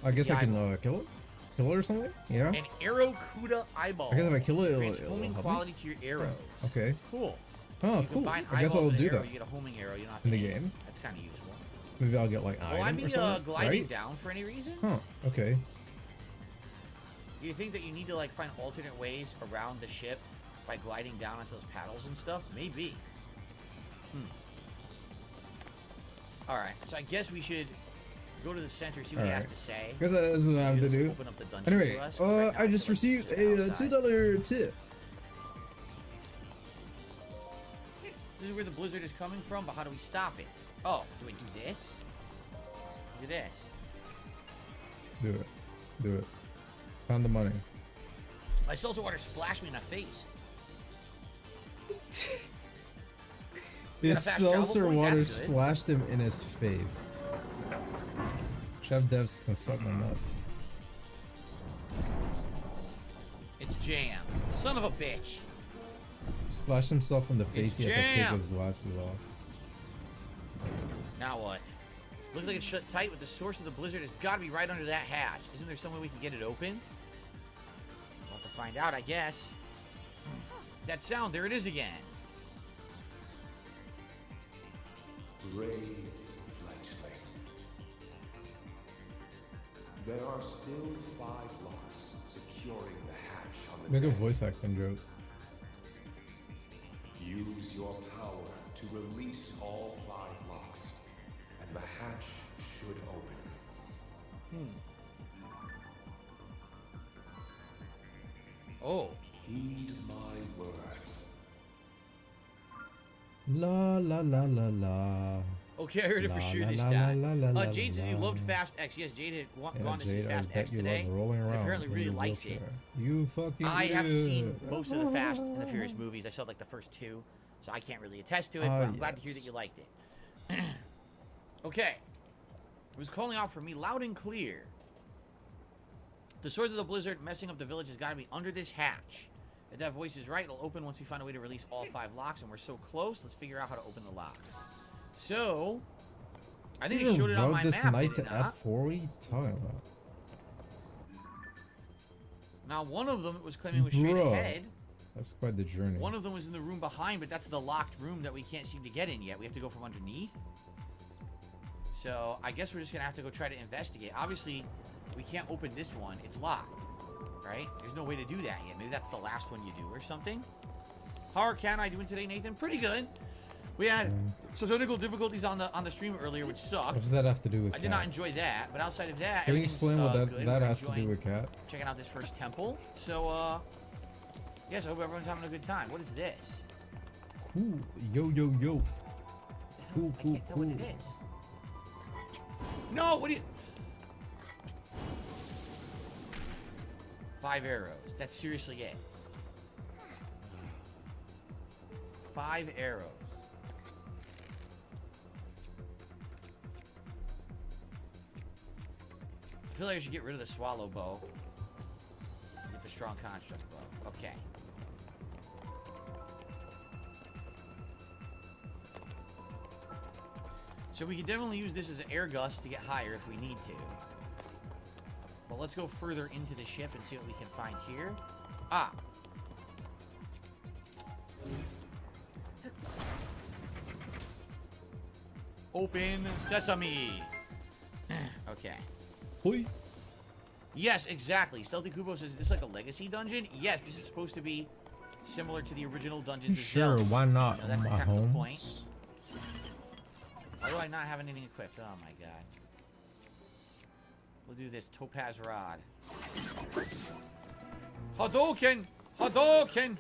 I guess The I can eyeball. kill it? Kill it or something? Yeah. An Arrowcuda eyeball. I guess if I kill it, grants it'll homing help me? quality to your arrows. Okay. Cool. Oh, You cool. combine I guess eyeball I'll with an do arrow, that You get a homing arrow. You don't have in to the aim. game. That's kind of useful. Maybe I'll get like Will I item be or something, gliding right? down for any reason? Huh. Okay. Do you think that you need to like find alternate ways around the ship by gliding down onto those paddles and stuff? Maybe. Alright, so I guess we should go to the center, see what he has Alright. to say. Guess that's what I have to Just do. open up the dungeon Anyway, to us. Right now I it's just like received just a outside. $2 tip. This is where the blizzard is coming from, but how do we stop it? Oh, do we do this? Do this. Do it. Do it. Found the money. My salsa water splashed me in the face. His fast travel seltzer point? water That's good. splashed him in his face. Chef Devs can suck my nuts. It's jam. Son of a bitch. Splashed himself in the face. It's He had to take jam. his glasses off. Now what? Looks like it's shut tight, but the source of the blizzard has got to be right under that hatch. Isn't there some way we can get it open? We'll have to find out, I guess. That sound, there it is again. There are still 5 locks securing the hatch on the Make a deck. voice acting joke. Use your power to release all 5 locks, and the hatch should open. Oh. Heed my words. La la la la la. Okay, I heard it for La, sure la, this la, time. la, la, la, Jade says he la. loved Fast X. Yes, Jade had Yeah, gone to see Jade, I Fast bet X you today. love rolling and around apparently in really your likes it. wheelchair. You fucking I haven't do. seen most of the Fast and the Furious movies. I saw like the first 2, so I can't really attest to it, but I'm glad to hear that you liked it. Okay. It was calling out for me loud and clear. The Swords of the Blizzard messing up the village has got to be under this hatch. If that voice is right, it'll open once we find a way to release all 5 locks, and we're so close. Let's figure out how to open the locks. So, I think it showed it on my this map, night did to it not? F4? What are you talking about? Now, one of them it was claiming was straight Bruh. ahead. That's quite the journey. One of them was in the room behind, but that's the locked room that we can't seem to get in yet. We have to go from underneath. So, I guess we're just going to have to go try to investigate. Obviously, we can't open this one. It's locked. Right? There's no way to do that yet. Maybe that's the last one you do or something. How are Cat and I doing today, Nathan? Pretty good. We had some technical difficulties on the stream earlier, which sucked. What does that have to do with I Cat? did not enjoy that, but outside of that, Can you everything's, explain what good. that We're has to do enjoying with Cat? checking out this first temple. So, yes, I hope everyone's having a good time. What is this? Cool. Yo, yo, yo. Cool, I cool, can't tell cool. what it is. No, what do you... 5 arrows. That's seriously it. 5 arrows. I feel like I should get rid of the swallow bow. Get the strong construct bow. Okay. So we can definitely use this as an air gust to get higher if we need to. But let's go further into the ship and see what we can find here. Ah. Open sesame. Okay. Hoi. Yes, exactly. Stealthy Kubo says, is this like a legacy dungeon? Yes, this is supposed to be similar to the original dungeons of Sure, Zelda. why not, You know, that's my kind of the homes? point. Why do I not have anything equipped? Oh my god. We'll do this topaz rod. Hadouken! Hadouken!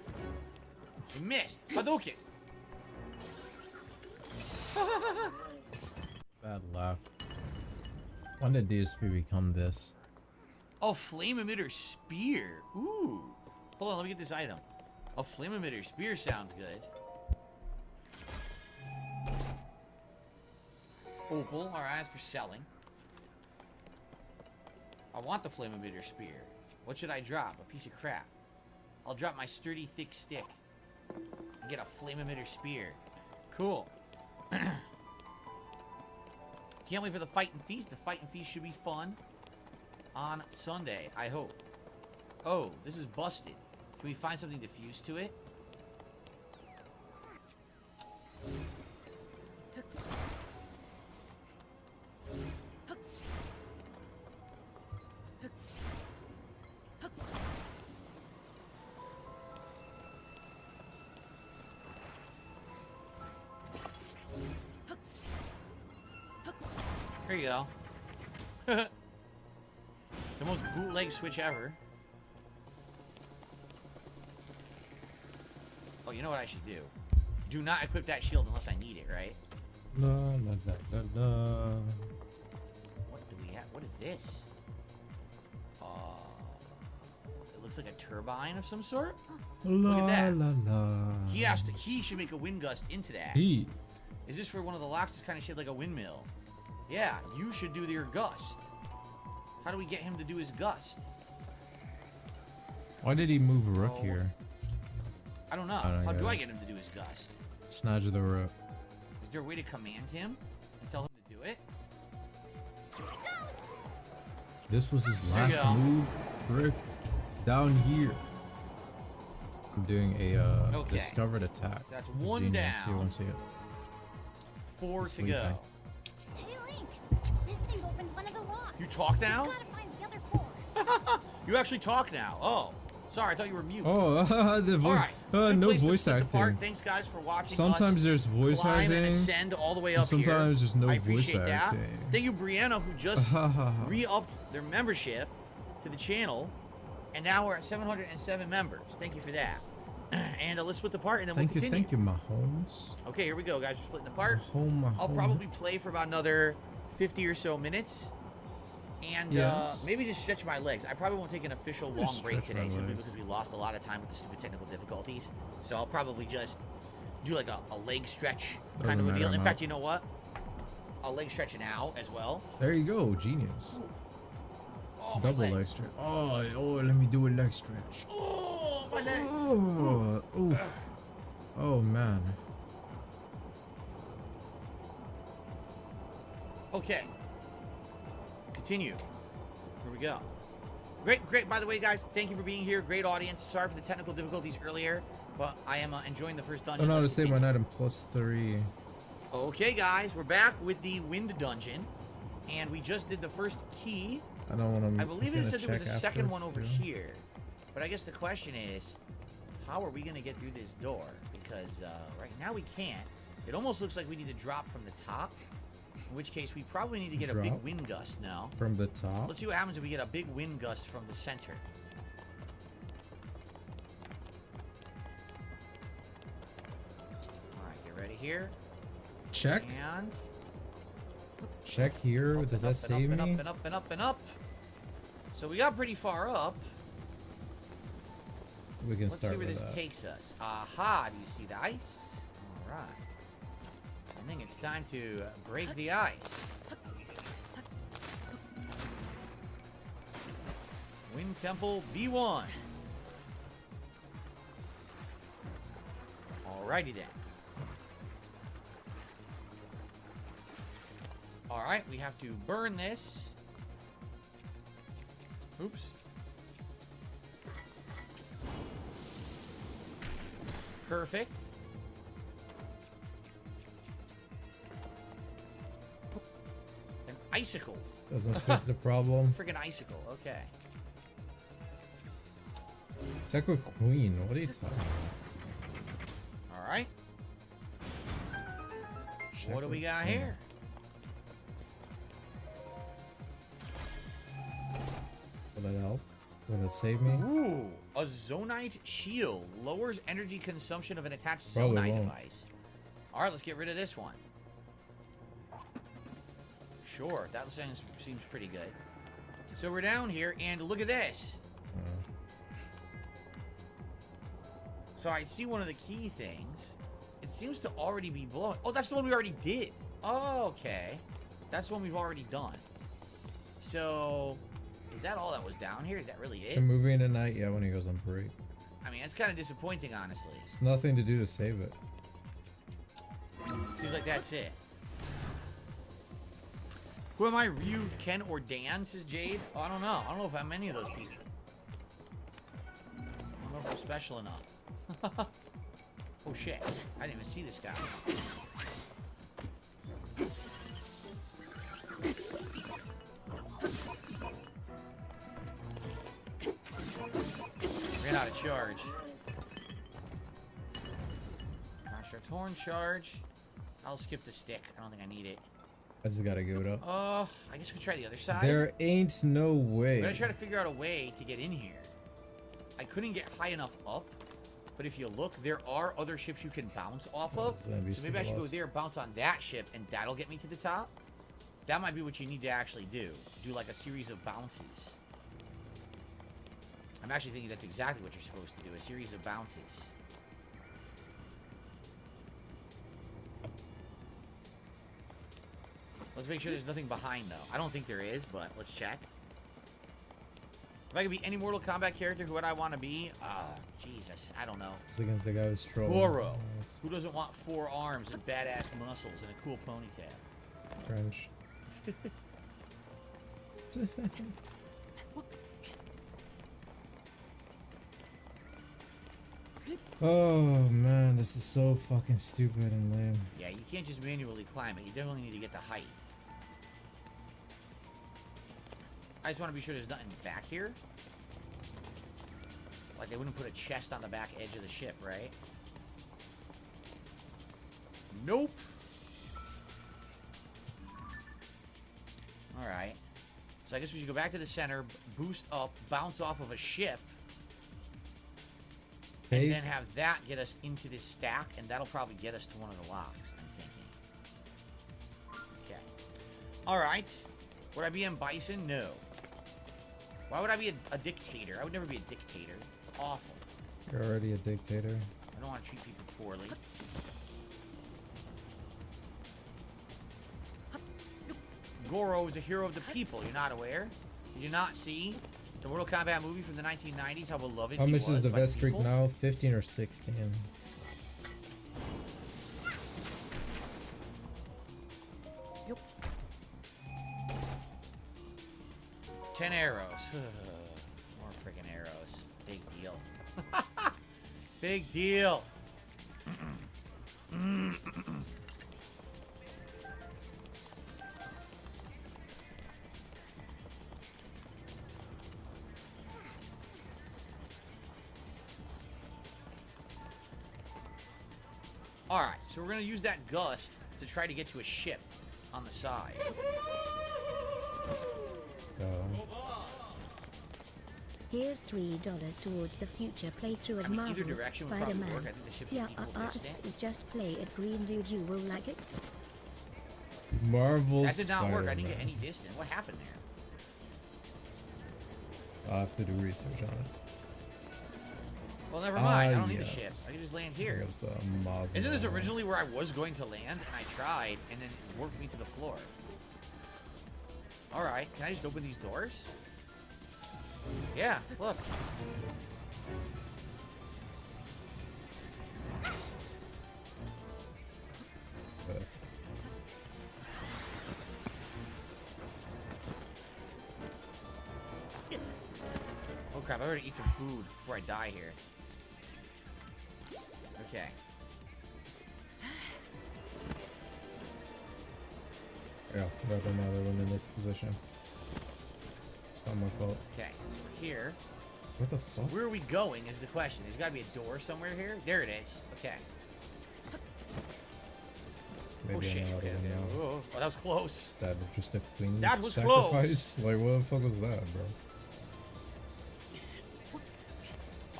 You missed! Hadouken! Bad laugh. When did DSP become this? Oh, flame emitter spear. Ooh. Hold on, let me get this item. A flame emitter spear sounds good. Opal, alright, that's for selling. I want the flame emitter spear. What should I drop? A piece of crap. I'll drop my sturdy, thick stick. And get a flame emitter spear. Cool. Can't wait for the fight and feast. The fight and feast should be fun on Sunday, I hope. Oh, this is busted. Can we find something to fuse to it? Here you go. The most bootleg switch ever. Oh, you know what I should do? Do not equip that shield unless I need it, right? La la la la la. What do we have? What is this? It looks like a turbine of some sort. Look at that. La la. He should make a wind gust into that. He. Is this for one of the locks that's kind of shaped like a windmill? Yeah, you should do your gust. How do we get him to do his gust? Why did he move Rook Oh. here? I don't know. I don't How get do I it. get him to do his gust? Snatch the Rook. Is there a way to command him and tell him to do it? This was his There you last go. move. Rick, down here. I'm doing a Okay. discovered attack. That's one Genius. down. You won't see it. 4 He's to go. sleeping. Hey, Link. This thing opened one of the locks. You talk now? We gotta find the You actually talk now. Oh, sorry, I thought you were mute. Oh, the All voice. right. No Place to voice split the part. acting. Thanks, guys, for watching. Sometimes us there's voice climb and acting. ascend all the way and up here. sometimes there's no I voice appreciate that. acting. Thank you, Brianna, who just re-upped their membership to the channel, and now we're at 707 members. Thank you for that. And let's split the part, and then we'll continue. Thank you, Mahomes. Okay, here we go, guys. We're splitting the part. Mahomes. I'll probably play for about another 50 or so minutes. And Yes. maybe just stretch my legs. I probably won't take an official long Just break stretch my today simply legs. because we lost a lot of time with the stupid technical difficulties. So I'll probably just do like a leg stretch kind of a Doesn't deal. matter, In I'm fact, out. you know what? I'll leg stretch now as well. There you go, genius. Oh, my Double legs. leg stretch. Oh, let me do a leg stretch. Oh, my legs. Oh, oof. Oh man. Okay. Continue. Here we go. Great. By the way, guys, thank you for being here. Great audience. Sorry for the technical difficulties earlier, but I am enjoying the first Oh dungeon. no, to Let's save my continue. item +3. Okay, guys, we're back with the wind dungeon, and we just did the first key. I don't want to. I believe it said there was a second one over here, but I guess the question is, how are we gonna get through this door? Because right now we can't. It almost looks like we need to drop from the top, in which case we probably need to get a big Drop? wind gust now. From the top. Let's see what happens if we get a big wind gust from the center. All right, get ready here. Check. And Check here. up Does and that up save and me? up and up and up and up. So we got pretty far up. We can Let's start see where with this that. takes us. Aha, do you see the ice? All right. I think it's time to break the ice. Wind Temple B1. Alrighty then. Alright, we have to burn this. Oops. Perfect. An icicle. Doesn't fix the problem. Freaking icicle. Okay. Check with Queen. What are you talking about? All right. What do we got here? Will that help? Will it save me? Ooh, a zonite shield lowers energy consumption of an attached Probably zonite won't. device. All right, let's get rid of this one. Sure, that seems pretty good. So we're down here, and look at this. So I see one of the key things. It seems to already be blowing. Oh, that's the one we already did. Oh, okay. That's the one we've already done. So, is that all that was down here? Is that really it? Should movie in the night? Yeah, when he goes on break. I mean, that's kind of disappointing, honestly. It's nothing to do to save it. Seems like that's it. Who am I? Ryu, Ken, or Dan, says Jade? Oh, I don't know. I don't know if I'm any of those people. I don't know if I'm special enough. Oh, shit. I didn't even see this guy. Ran out of charge. Master Torn charge. I'll skip the stick. I don't think I need it. I just gotta go up. I guess we try the other side. There ain't no way. I'm gonna try to figure out a way to get in here. I couldn't get high enough up, but if you look, there are other ships you can bounce off of. This is gonna be So maybe I should go super there, bounce on that ship, and that'll get me to the top. That might be what you need to actually do. Do like a series of bounces. I'm actually thinking that's exactly what you're supposed to do, a series of bounces. Let's make sure there's nothing behind, though. I don't think there is, but let's check. If I could be any Mortal Kombat character, who would I want to be? Jesus, I don't know. It's against the guy who's trolling. Goro. Who doesn't want 4 arms and badass muscles and a cool ponytail? French. Oh man, this is so fucking stupid and lame. Yeah, you can't just manually climb it. You definitely need to get the height. I just want to be sure there's nothing back here. Like they wouldn't put a chest on the back edge of the ship, right? Nope. Alright. So I guess we should go back to the center, boost up, bounce off of a ship. And then have that get us into this stack, and that'll probably get us to one of the locks, I'm thinking. Okay. Alright. Would I be M. Bison? No. Why would I be a dictator? I would never be a dictator. It's awful. You're already a dictator. I don't want to treat people poorly. Goro is a hero of the people. You're not aware? Did you not see the Mortal Kombat movie from the 1990s? How beloved How he much was is the by vest streak people? now? 15 or 16? Yep. 10 arrows. More freaking arrows. Big deal. Big deal. Alright, so we're going to use that gust to try to get to a ship on the side. Here's $3 towards the future playthrough of either Marvel's direction would probably Spider-Man. work. I think the ship's Yeah, equal distance. is just play it green, dude. You will like it. Marvel That did not work. I didn't get Spider-Man. any distance. What happened there? I'll have to do research on it. Well, never mind. I Ah, don't need the ship. yes. I can just land here. Yes, Mosmo. Isn't this originally where I was going to land, and I tried, and then it worked me to the floor? Alright, can I just open these doors? Yeah, look. Oh crap, I better eat some food before I die here. Okay. Yeah, rather not have him in this position. It's not my fault. Okay, so we're here. What the So fuck? where are we going is the question. There's got to be a door somewhere here. There it is. Okay. Maybe Oh shit. I'm out Okay, of it okay. now. Oh, that was close. Is that just a queen That was sacrifice? Like, what the fuck was that, bro?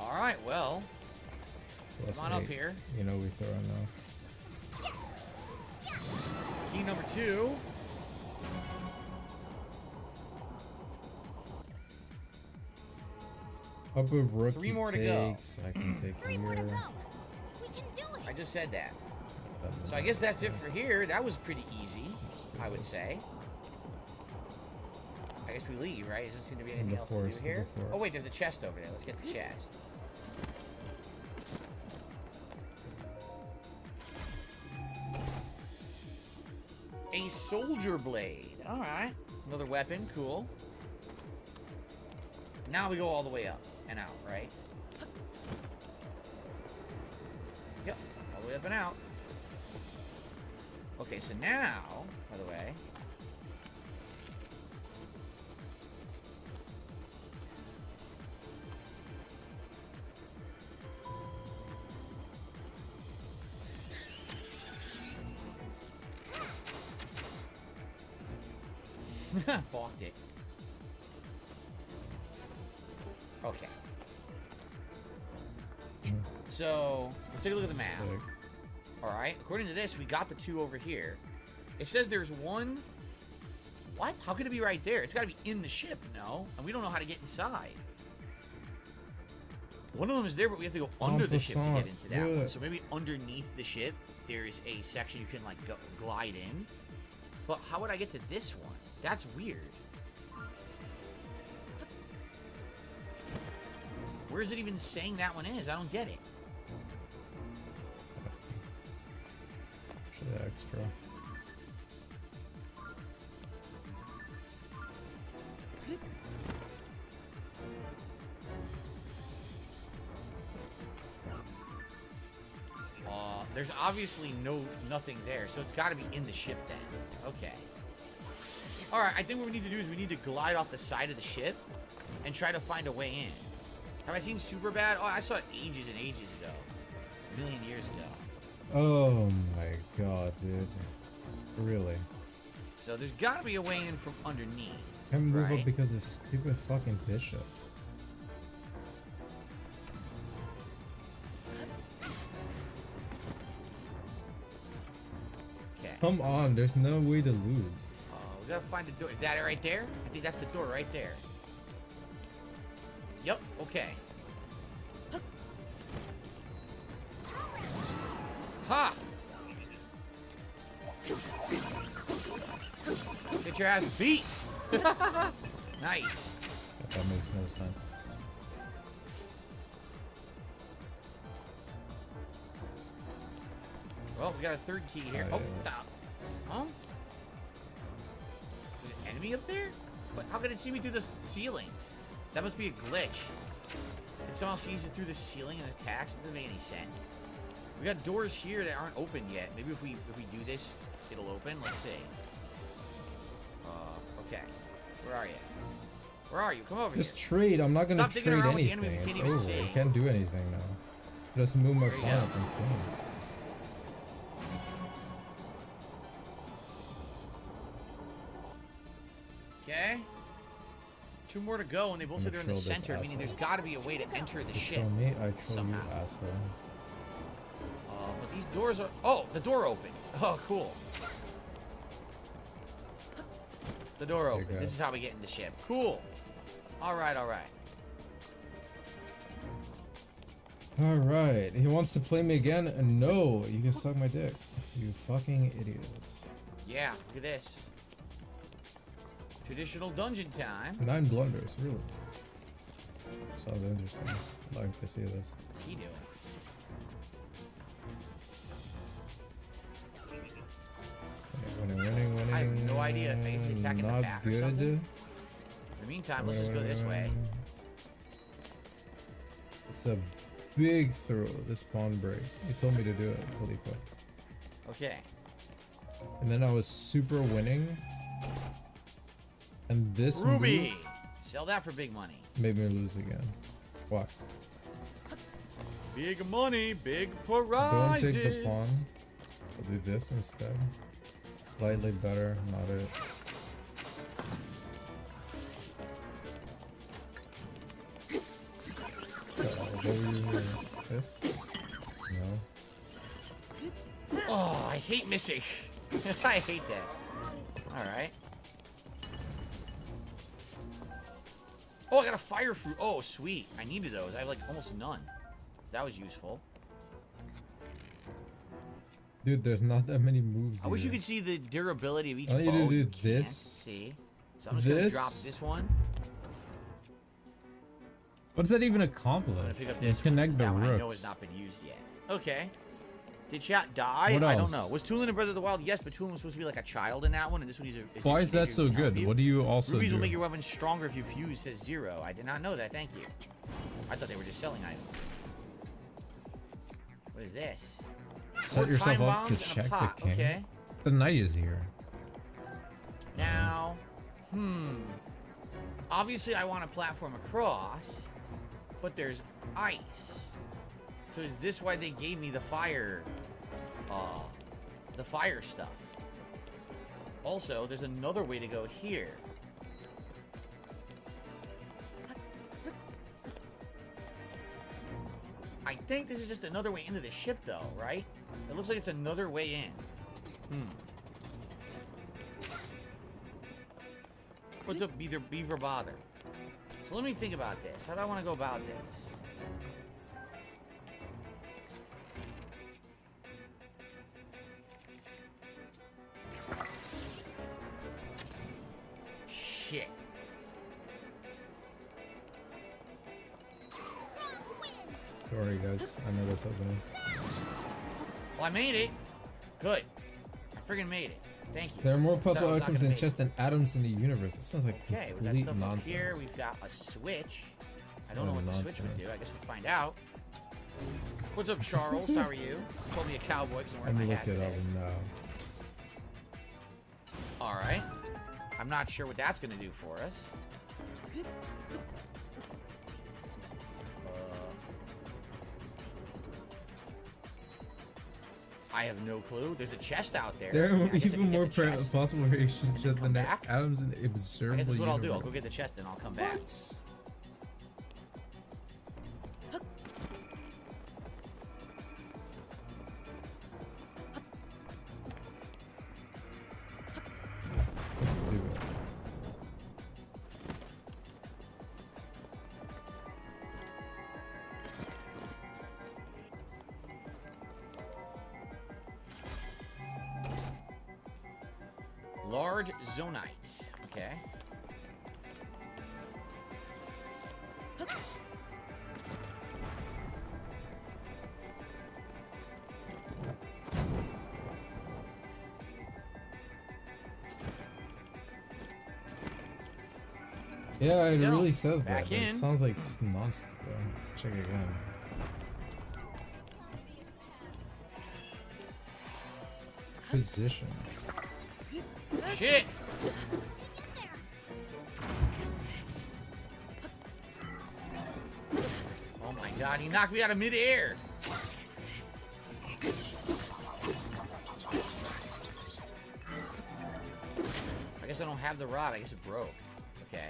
Alright, well. Plus Come on up 8. here. You know we throw it now. Key number 2. Up of rookie 3 more to go. takes. I can take here. I just said that. So I guess that's it for here. That was pretty easy, I would say. I guess we leave, right? Doesn't seem to be anything else to do here. Oh wait, there's a chest over there. Let's get the chest. A soldier blade. Alright. Another weapon. Cool. Now we go all the way up and out, right? Yep. All the way up and out. Okay, so now, by the way... Balked it. Okay. So, let's take a look at the map. Alright, according to this, we got the 2 over here. It says there's one... What? How could it be right there? It's got to be in the ship, no? And we don't know how to get inside. One of them is there, but we have to go under the ship to get into that one. So maybe underneath the ship, there's a section you can, like, go, glide in. But how would I get to this one? That's weird. Where is it even saying that one is? I don't get it. Should have extra. There's obviously nothing there, so it's got to be in the ship then. Okay. Alright, I think what we need to do is we need to glide off the side of the ship and try to find a way in. Have I seen Superbad? Oh, I saw it ages and ages ago. A million years ago. Oh my god, dude. Really? So there's gotta be a way in from underneath. Can't move right? up because of this stupid fucking bishop. Okay. Come on, there's no way to lose. We gotta find the door. Is that it right there? I think that's the door right there. Yep, okay. Ha! Get your ass beat! Nice. That makes no sense. Well, we got a third key here. Oh, stop. Huh? There's an enemy up there? But how can it see me through the ceiling? That must be a glitch. It somehow sees it through the ceiling and attacks. It doesn't make any sense. We got doors here that aren't open yet. Maybe if we do this, it'll open. Let's see. Okay. Where are you? Where are you? Come over Just here. trade. I'm not gonna Stop digging trade around with the anything. enemies you It's can't even over. see. I can't do anything now. Just move my There you pawn go. up and queen. Okay. 2 more to go, and they both I'm said they're in the gonna troll this center, meaning there's asshole. got to be a way to enter the You ship. troll me, I troll somehow. you, asshole. But these doors are... Oh, the door opened. Oh, cool. The door opened. go. This is how we get in the ship. Cool. All right, all right. Alright, he wants to play me again? No, you can suck my dick. You fucking idiots. Yeah, look at this. Traditional dungeon time. 9 blunders, really. Sounds interesting. I'd like to see this. What's he doing? Winning. I have no idea if he's attacking the Not back or good. something. In the meantime, let's just go this way. It's a big throw, this pawn break. You told me to do it, Felipe. Okay. And then I was super winning. And this Ruby! move Sell that for big money. made me lose again. Why? Big money, big Don't prizes. take the pawn. I'll do this instead. Slightly better, not it. What were you here? This? No. Oh, I hate missing. I hate that. Alright. Oh, I got a fire fruit. Oh, sweet. I needed those. I have like almost none. So that was useful. Dude, there's not that many moves I wish you here. could see the durability of each I want you bow. to do You can't this. see. So I'm just gonna drop This. this one. What does that even I'm gonna accomplish? pick up You this. connect the that one I know has rooks. not been used yet. Okay. Did chat die? What I don't else? know. Was Toolin in Breath of the Wild? Yes, but Toolin was supposed to be like a child in that one, and this one he's a Why is that teenager so who can help good? you. What do you also Rubies do? will make your weapon stronger if you fuse, says 0. I did not know that, thank you. I thought they were just selling items. What is this? Set More yourself time up to bombs and a check the pot. king. Okay. The knight is here. Now, obviously I want to platform across, but there's ice. So is this why they gave me the fire stuff? Also, there's another way to go here. I think this is just another way into the ship though, right? It looks like it's another way in. What's up, Beaver Bother? So let me think about this. How do I want to go about this? Shit. Don't worry, guys. I know what's happening. Well, I made it. Good. I friggin' made it. Thank you. There are more Thought I puzzle was not items gonna and make it. chests than atoms in the universe. This sounds like Okay, we got complete stuff nonsense. up here. We've got a switch. I Sounds don't know what the switch would nonsense. do. I guess we'll find out. What's up, Charles? How are you? Call me a cowboy because I'm I'm wearing my gonna hat look it today. up now. All right. I'm not sure what that's going to do for us. I have no clue. There's a chest out there. There are I guess I even can get more the chest possible variations just than back. atoms in the I guess observable that's what I'll do. I'll universe. go get the chest and I'll come back. What? This is stupid. Large zonite. Okay. Yeah, it Go. really says Back that. But it in. sounds like nonsense though. Check again. Positions. Shit! Oh my god, he knocked me out of midair! I guess I don't have the rod, I guess it broke. Okay.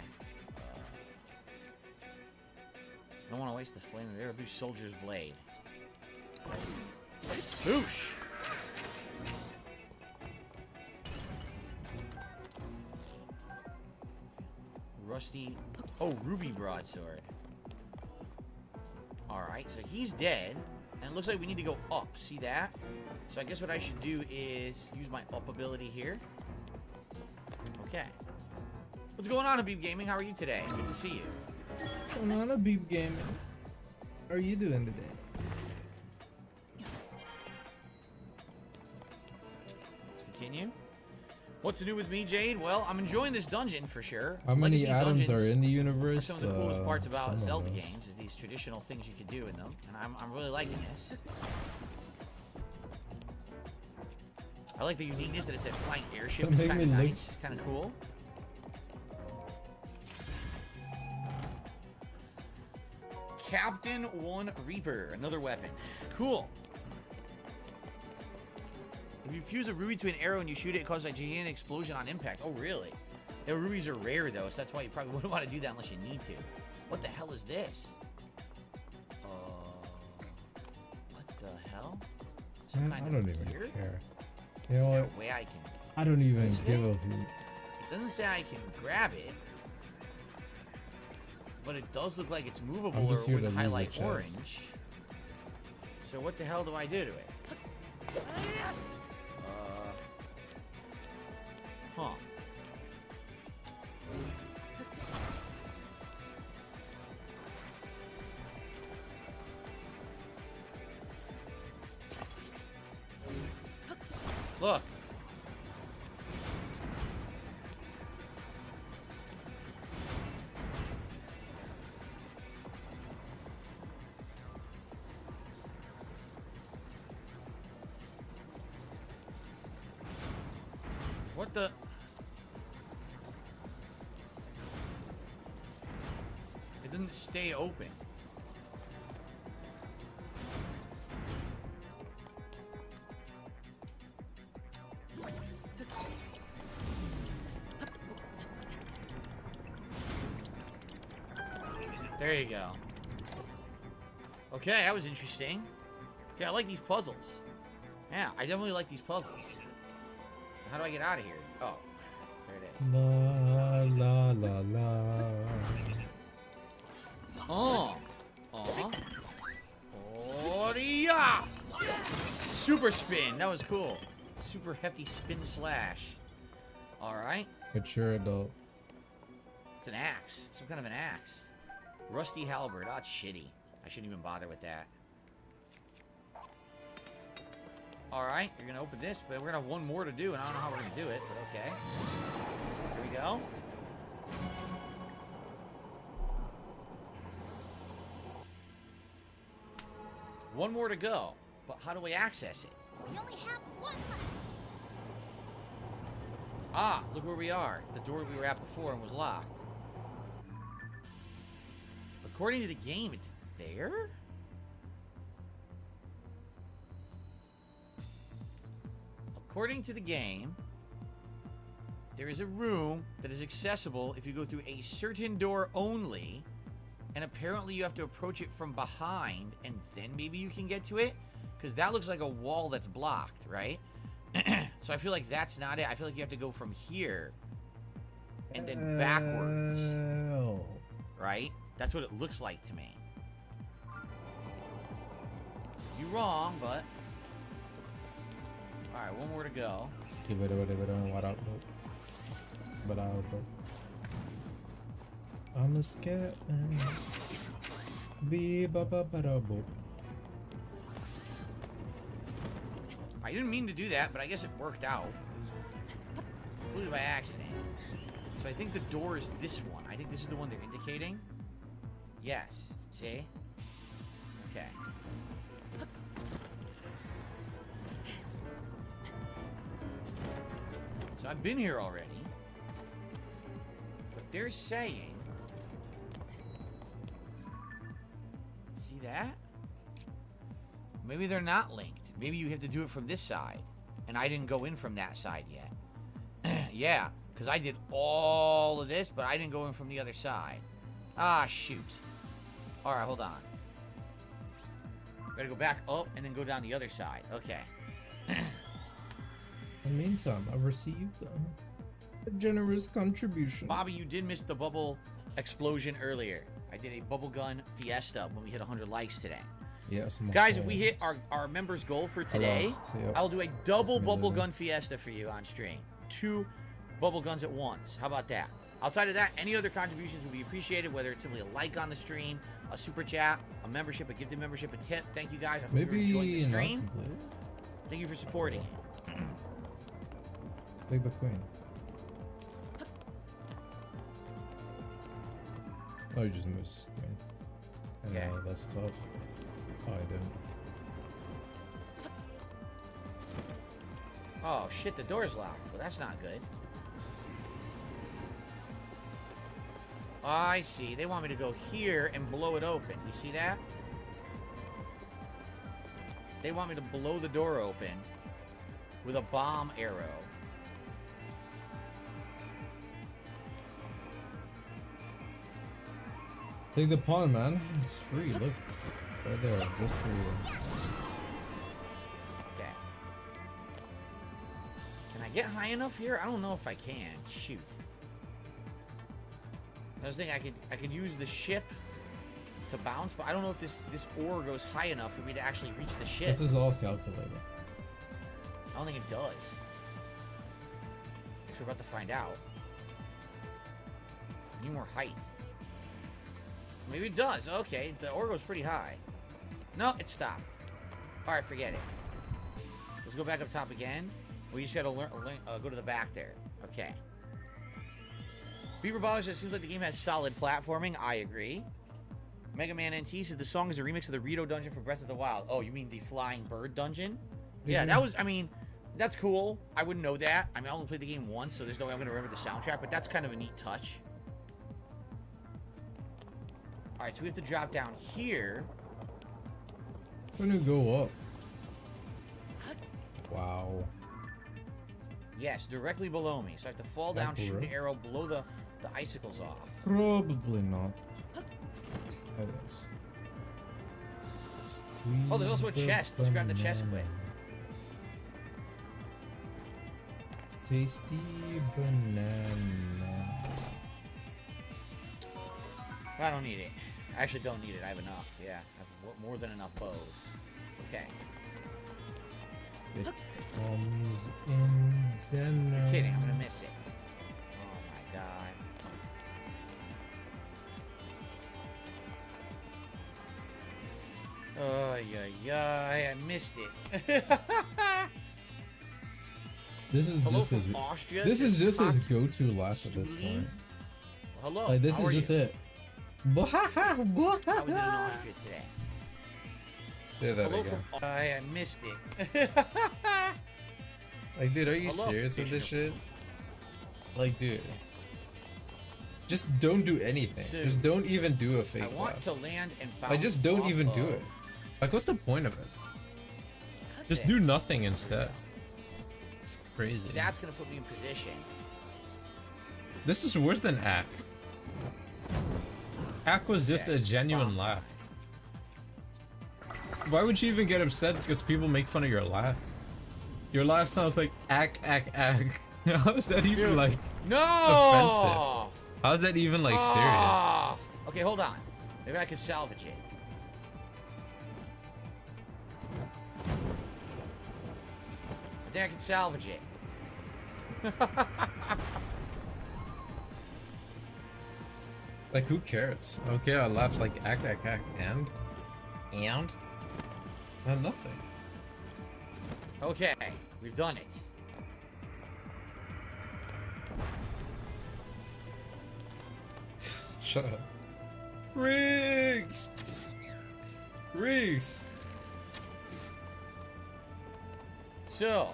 I don't want to waste the flame there. I'll do Soldier's Blade. Boosh! Rusty. Oh, Ruby Broadsword. Alright, so he's dead. And it looks like we need to go up. See that? So I guess what I should do is use my up ability here. Okay. What's going on, Habib Gaming? How are you today? Good to see you. What's going on, Habib Gaming? How are you doing today? Let's continue. What's new with me, Jade? Well, I'm enjoying this dungeon for sure. How many Legacy atoms dungeons are in the universe? Some of the coolest parts about some of Zelda us. games is these traditional things you can do in them, and I'm really liking this. I like the uniqueness that it's a flying airship. Some It's make kind of me look- nice, kind of cool. Captain One Reaper, another weapon. Cool. If you fuse a ruby to an arrow and you shoot it, it causes a gigantic explosion on impact. Oh, really? The rubies are rare, though, so that's why you probably wouldn't want to do that unless you need to. What the hell is this? What the hell? Some Man, kind I don't of even gear? care. You know Is there what? a way I can... I don't even use give it? a hoot. It doesn't say I can grab it. But it does look like it's movable, I'm or just it here would to lose a highlight chest. orange. So what the hell do I do to it? Huh. Look. What the? It didn't stay open. There you go. Okay, that was interesting. Okay, I like these puzzles. Yeah, I definitely like these puzzles. How do I get out of here? Oh, there it is. La la la la. Oh. Oh, yeah. Super spin. That was cool. Super hefty spin slash. All right. Mature adult. It's an axe. Some kind of an axe. Rusty halberd. Oh, it's shitty. I shouldn't even bother with that. Alright, you're gonna open this, but we're gonna have one more to do, and I don't know how we're gonna do it, but okay. Here we go. One more to go, but how do we access it? We only have one. Ah, look where we are. The door we were at before and was locked. According to the game, it's there? According to the game, there is a room that is accessible if you go through a certain door only, and apparently you have to approach it from behind, and then maybe you can get to it? Because that looks like a wall that's blocked, right? So I feel like that's not it. I feel like you have to go from here and then backwards. Right? That's what it looks like to me. You're wrong, but... Alright, one more to go. I'm a scat man. I didn't mean to do that, but I guess it worked out. It was completely by accident. So I think the door is this one. I think this is the one they're indicating. Yes. See? Okay. So I've been here already. But they're saying... See that? Maybe they're not linked. Maybe you have to do it from this side. And I didn't go in from that side yet. Yeah, because I did all of this, but I didn't go in from the other side. Ah, shoot. Alright, hold on. Gotta go back up and then go down the other side. Okay. In the meantime, I've received a generous contribution. Bobby, you did miss the bubble explosion earlier. I did a bubble gun fiesta when we hit 100 likes today. Yes, guys, if we hit our members goal for today, yep. I'll do a double bubble gun fiesta for you on stream. 2 bubble guns at once. How about that? Outside of that, any other contributions would be appreciated, whether it's simply a like on the stream, a super chat, a membership, a gifted membership, a tip. Thank you guys. I hope you're enjoying the stream. Thank you for supporting it. Big the Queen. Oh, you just missed Queen. I know, that's tough. Oh, I didn't. Oh, shit, the door's locked. Well, that's not good. I see. They want me to go here and blow it open. You see that? They want me to blow the door open with a bomb arrow. Take the pawn, man. It's free. Look. Right there. This for you. Okay. Can I get high enough here? I don't know if I can. Shoot. I was thinking I could use the ship to bounce, but I don't know if this ore goes high enough for me to actually reach the ship. This is all calculated. I don't think it does. Guess we're about to find out. Need more height. Maybe it does. Okay, the ore goes pretty high. No, it stopped. Alright, forget it. Let's go back up top again. We just gotta go to the back there. Okay. Beaver Ballers, it seems like the game has solid platforming. I agree. Mega Man NT says the song is a remix of the Rito dungeon from Breath of the Wild. Oh, you mean the Flying Bird dungeon? Yeah, that was, I mean, that's cool. I wouldn't know that. I mean, I only played the game once, so there's no way I'm gonna remember the soundtrack, but that's kind of a neat touch. Alright, so we have to drop down here. When you go up. Wow. Yes, directly below me. So I have to fall down, shoot an arrow, blow the icicles off. Probably not. It is. Oh, there's also a chest. Let's grab the chest quick. Tasty banana. I don't need it. I actually don't need it. I have enough. Yeah, I have more than enough bows. Okay. It comes in dinner. You're kidding. I'm gonna miss it. Oh my god. Oh yeah, I missed it. This is Hello just from as Austria, this is just hot his go-to laugh at this point. Hello. Like this how is are just you? it. I was in Austria today. Say that Hello again. from I missed it. Like, dude, are you Hello. serious with this shit? Like, dude. Just don't do anything. So, just don't even do a fake I want laugh. to land and bounce. Like, just don't off even of... do it. Like, what's the point of it? Just do nothing instead. It's crazy. That's gonna put me in position. This is worse than Ack. Ack was just a genuine laugh. Why would you even get upset because people make fun of your laugh? Your laugh sounds like ack, ack, ack. How is that even like offensive? How is that even like serious? Okay, hold on. Maybe I could salvage it. I think I can salvage it. Like, who cares? Okay, I laughed like ack, ack, ack, and? Nothing. Okay, we've done it. Shut up. Riggs! Riggs! So,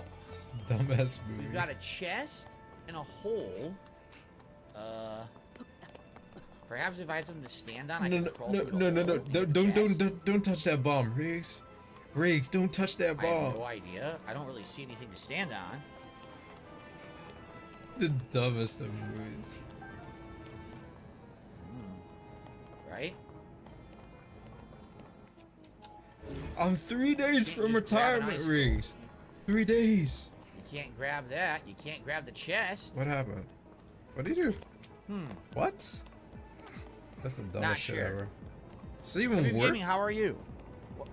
Dumbass movie. we've got a chest and a hole. Perhaps if I had something to stand on, I could crawl through the hole. Don't touch that bomb, Riggs. Riggs, don't touch that I bomb. have no idea. I don't really see anything to stand on. The dumbest of movies. Right? I'm 3 days from retirement, Riggs. 3 days. You can't grab that. You can't grab the chest. What happened? What did you do? What? That's the dumbest shit ever. It's even worse. Gaming, how are you?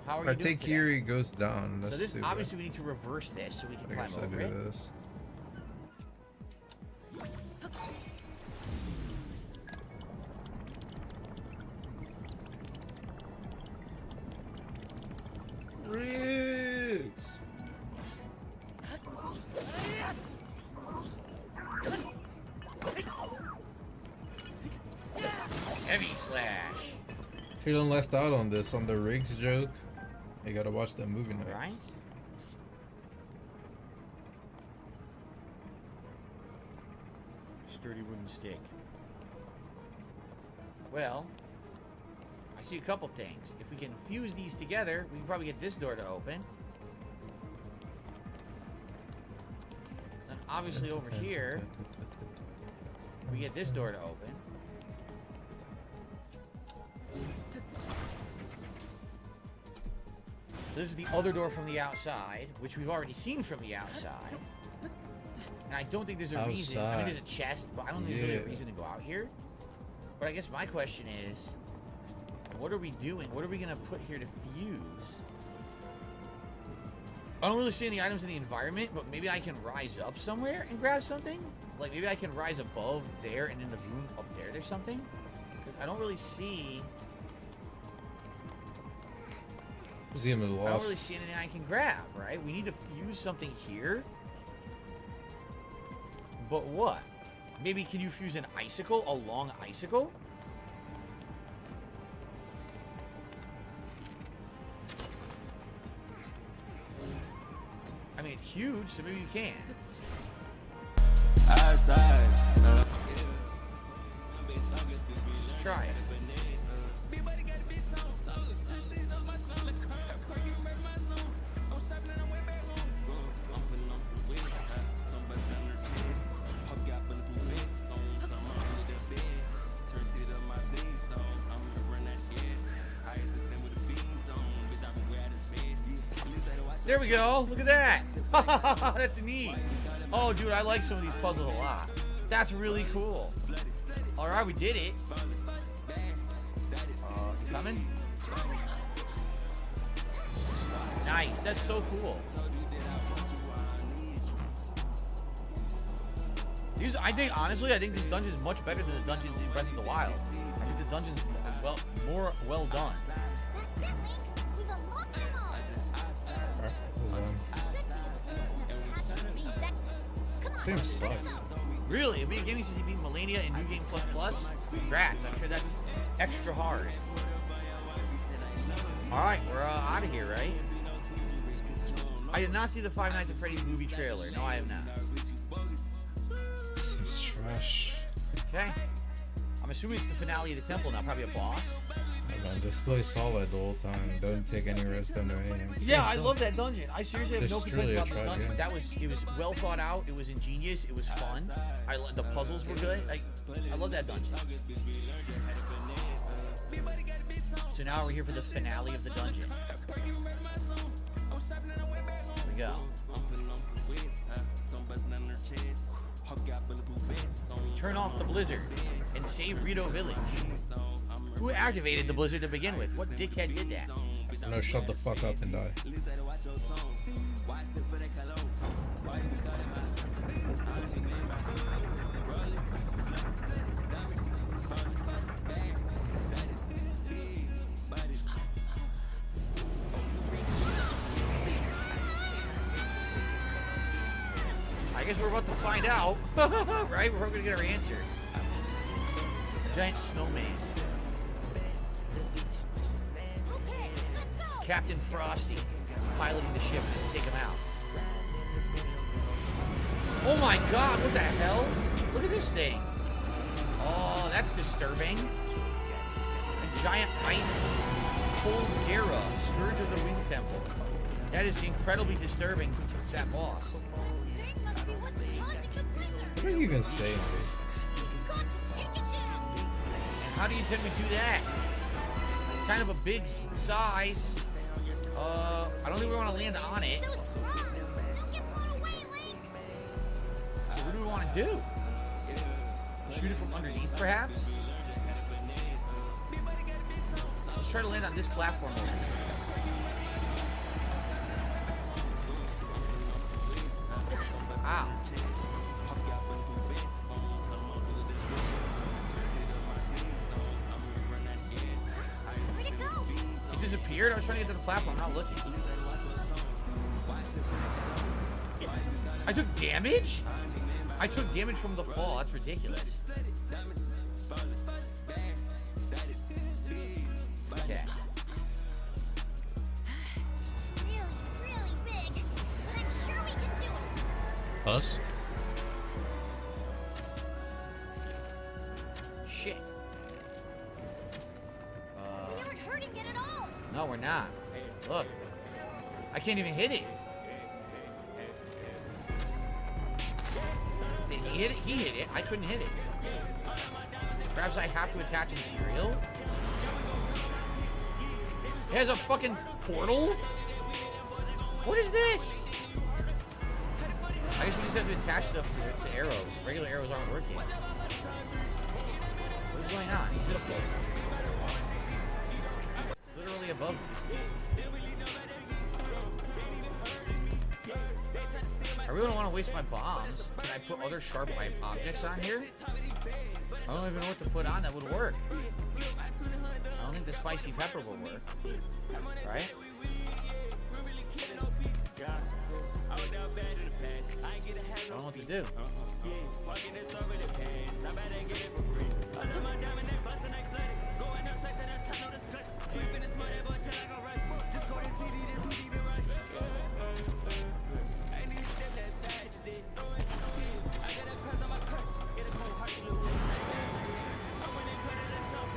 How are you I doing take today? Kiri goes down. That's So this stupid. obviously we need to reverse this so we can I guess climb I over do it. this. Riggs! Heavy slash. Feeling left out on this, on the Riggs joke. You gotta watch that movie next. Right? Sturdy wooden stick. Well, I see a couple things. If we can fuse these together, we can probably get this door to open. And obviously over here, we get this door to open. So this is the other door from the outside, which we've already seen from the outside. And I don't think there's a reason. I mean, there's a chest, but I don't think there's really a reason to go out here. But I guess my question is, what are we doing? What are we going to put here to fuse? I don't really see any items in the environment, but maybe I can rise up somewhere and grab something? Like, maybe I can rise above there and in the room up there there's something? Because I don't really see... I don't really see anything I can grab, right? We need to fuse something here. But what? Maybe can you fuse an icicle? A long icicle? I mean, it's huge, so maybe you can. Let's try it. There we go. Look at that. That's neat. Oh, dude, I like some of these puzzles a lot. That's really cool. All right, we did it. You coming? Nice. That's so cool. These, I think, honestly, I think this dungeon is much better than the dungeons in Breath of the Wild. I think the dungeon's more well done. Same sucks. Really? If Video Gaming says you beat Millennia in New Game Plus, congrats. I'm sure that's extra hard. Alright, we're out of here, right? I did not see the Five Nights at Freddy's movie trailer. No, I have not. Let's try Okay. I'm assuming it's the finale of the temple now, probably a boss. Hey man, just play solid the whole time. Don't take any risks, don't do anything. Yeah, I love that dungeon. I seriously have no There's complaints truly a about this tribe, dungeon. yeah. It was well thought out. It was ingenious. It was fun. The puzzles were good. I love that dungeon. So now we're here for the finale of the dungeon. Here we go. Turn off the blizzard and save Rito Village. Who activated the blizzard to begin with? What dickhead did that? No, shut the fuck up and die. I guess we're about to find out, right? We're gonna get our answer. A giant snowman. Captain Frosty is piloting the ship to take him out. Oh my god, what the hell? Look at this thing. Oh, that's disturbing. A giant ice Caldera, Scourge of the Wind Temple. That is incredibly disturbing, that boss. What are you even saying, dude? And how do you intend to do that? It's kind of a big size. I don't think we want to land on it. So what do we want to do? Shoot it from underneath, perhaps? Let's try to land on this platform over here. Ow. It disappeared? I was trying to get to the platform, not looking. I took damage? I took damage from the fall. That's ridiculous. Okay. Really big, but I'm sure we can do it. Us? Shit. We aren't hurting it at all. No, we're not. Look. I can't even hit it. Did he hit it? He hit it. I couldn't hit it. Perhaps I have to attach material? It has a fucking portal? What is this? I guess we just have to attach stuff to it, to arrows. Regular arrows aren't working. What is going on? Is it a portal? It's literally above me. I really don't want to waste my bombs. Can I put other sharp objects on here? I don't even know what to put on that would work. I don't think the spicy pepper will work. Right? I don't know what to do. Did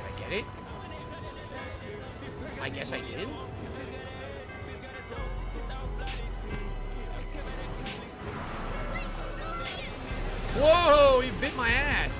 I get it? I guess I did. Whoa, he bit my ass.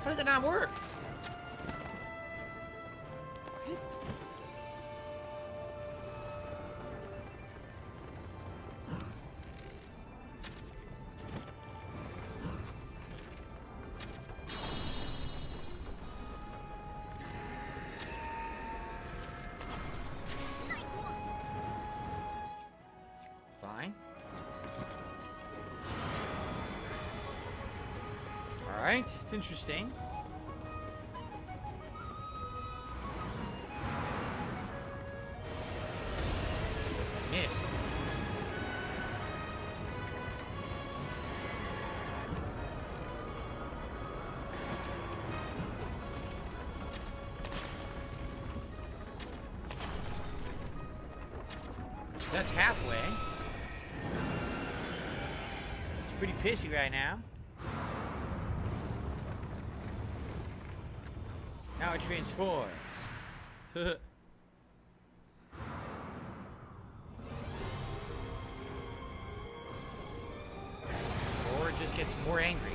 How did that not work? Fine. All right, it's interesting. That's halfway. It's pretty pissy right now. Now it transforms. Or it just gets more angry.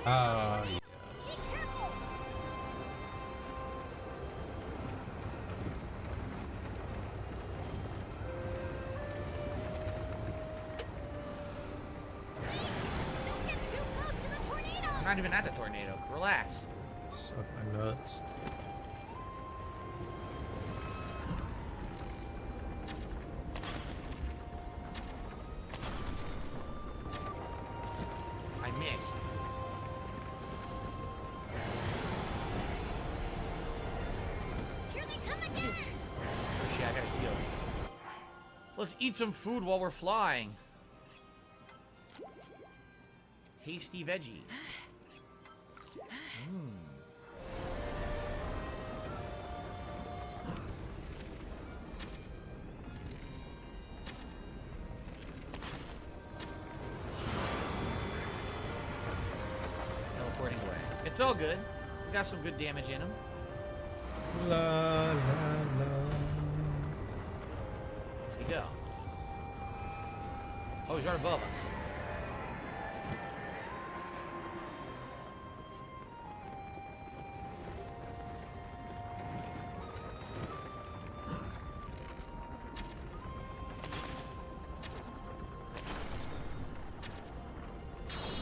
Ah, yes. I'm not even at the tornado. Relax. Suck my nuts. I missed. Here they come again. Oh shit, I gotta heal. Let's eat some food while we're flying. Hasty veggie. It's teleporting away. It's all good. We got some good damage in him. La la la. Here we go. Oh, he's right above us.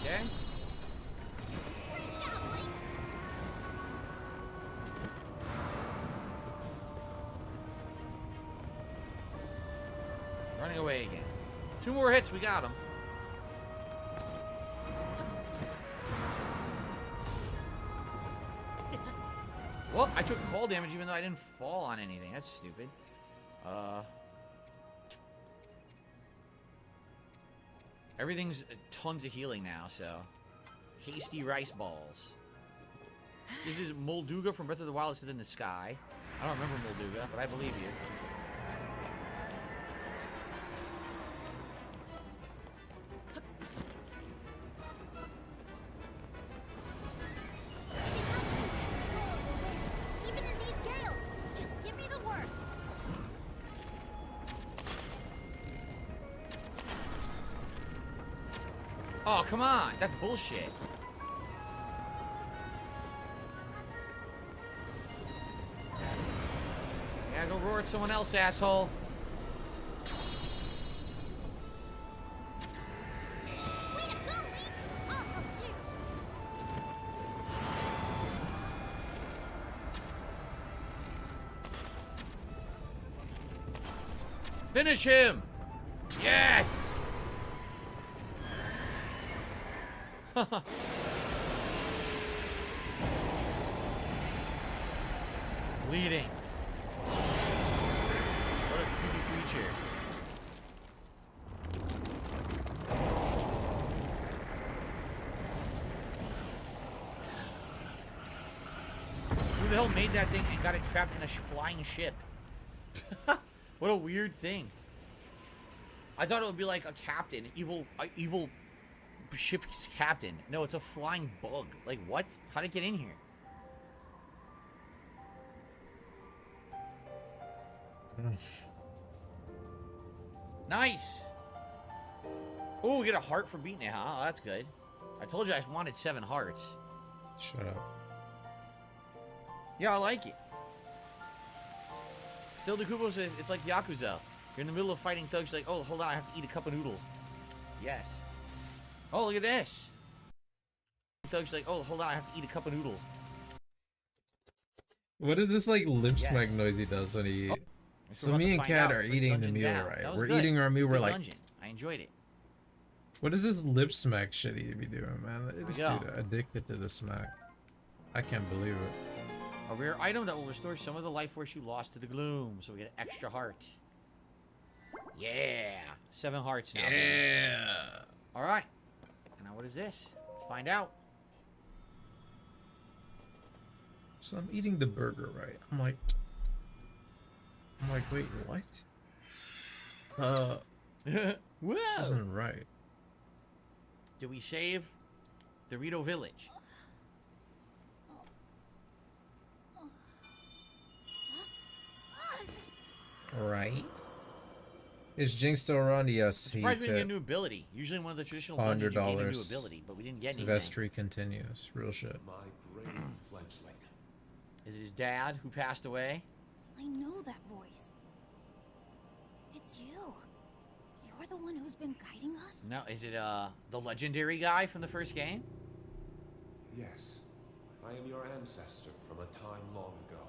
Okay. Great job, Link. Running away again. 2 more hits, we got him. Well, I took fall damage even though I didn't fall on anything. That's stupid. Everything's tons of healing now, so. Hasty rice balls. This is Molduga from Breath of the Wild Stood in the Sky. I don't remember Molduga, but I believe you. Even in these gales, just give me the work. Oh, come on! That's bullshit. Yeah, go roar at someone else, asshole. Way to go, Link. I'll help too. Finish him! Yes! Bleeding. What a creepy creature. Who the hell made that thing and got it trapped in a flying ship? What a weird thing. I thought it would be like a captain, evil ship's captain. No, it's a flying bug. Like, what? How'd it get in here? Nice! Oh, we get a heart for beating it, huh? Oh, that's good. I told you I wanted 7 hearts. Shut up. Yeah, I like it. Still, the Kubo says it's like Yakuza. You're in the middle of fighting thugs, like, oh, hold on, I have to eat a cup of noodles. Yes. Oh, look at this. Thugs like, oh, hold on, I have to eat a cup of noodles. What is this like lip smack noise he does when he? So me and Kat are eating the meal, right? We're eating our meal. We're like, I enjoyed it. what is this lip smack shit he be doing, man? This dude addicted to the smack. I can't believe it. A rare item that will restore some of the life force you lost to the gloom, so we get an extra heart. Yeah, 7 hearts now. Yeah. All right. Now what is this? Let's find out. So I'm eating the burger, right? I'm like, I'm like, wait, what? Whoa! This isn't right. Do we save Dorito Village? Right? Is Jinx still around? Yes, he Surprised we didn't get a tipped new ability. Usually in one of the traditional dungeons you gain a new $100. ability, but we didn't get anything. Vestry continues. Real shit. My brave fledgling. Is it his dad who passed away? I know that voice. It's you. You're the one who's been guiding us? No, is it the legendary guy from the first game? Yes, I am your ancestor from a time long ago.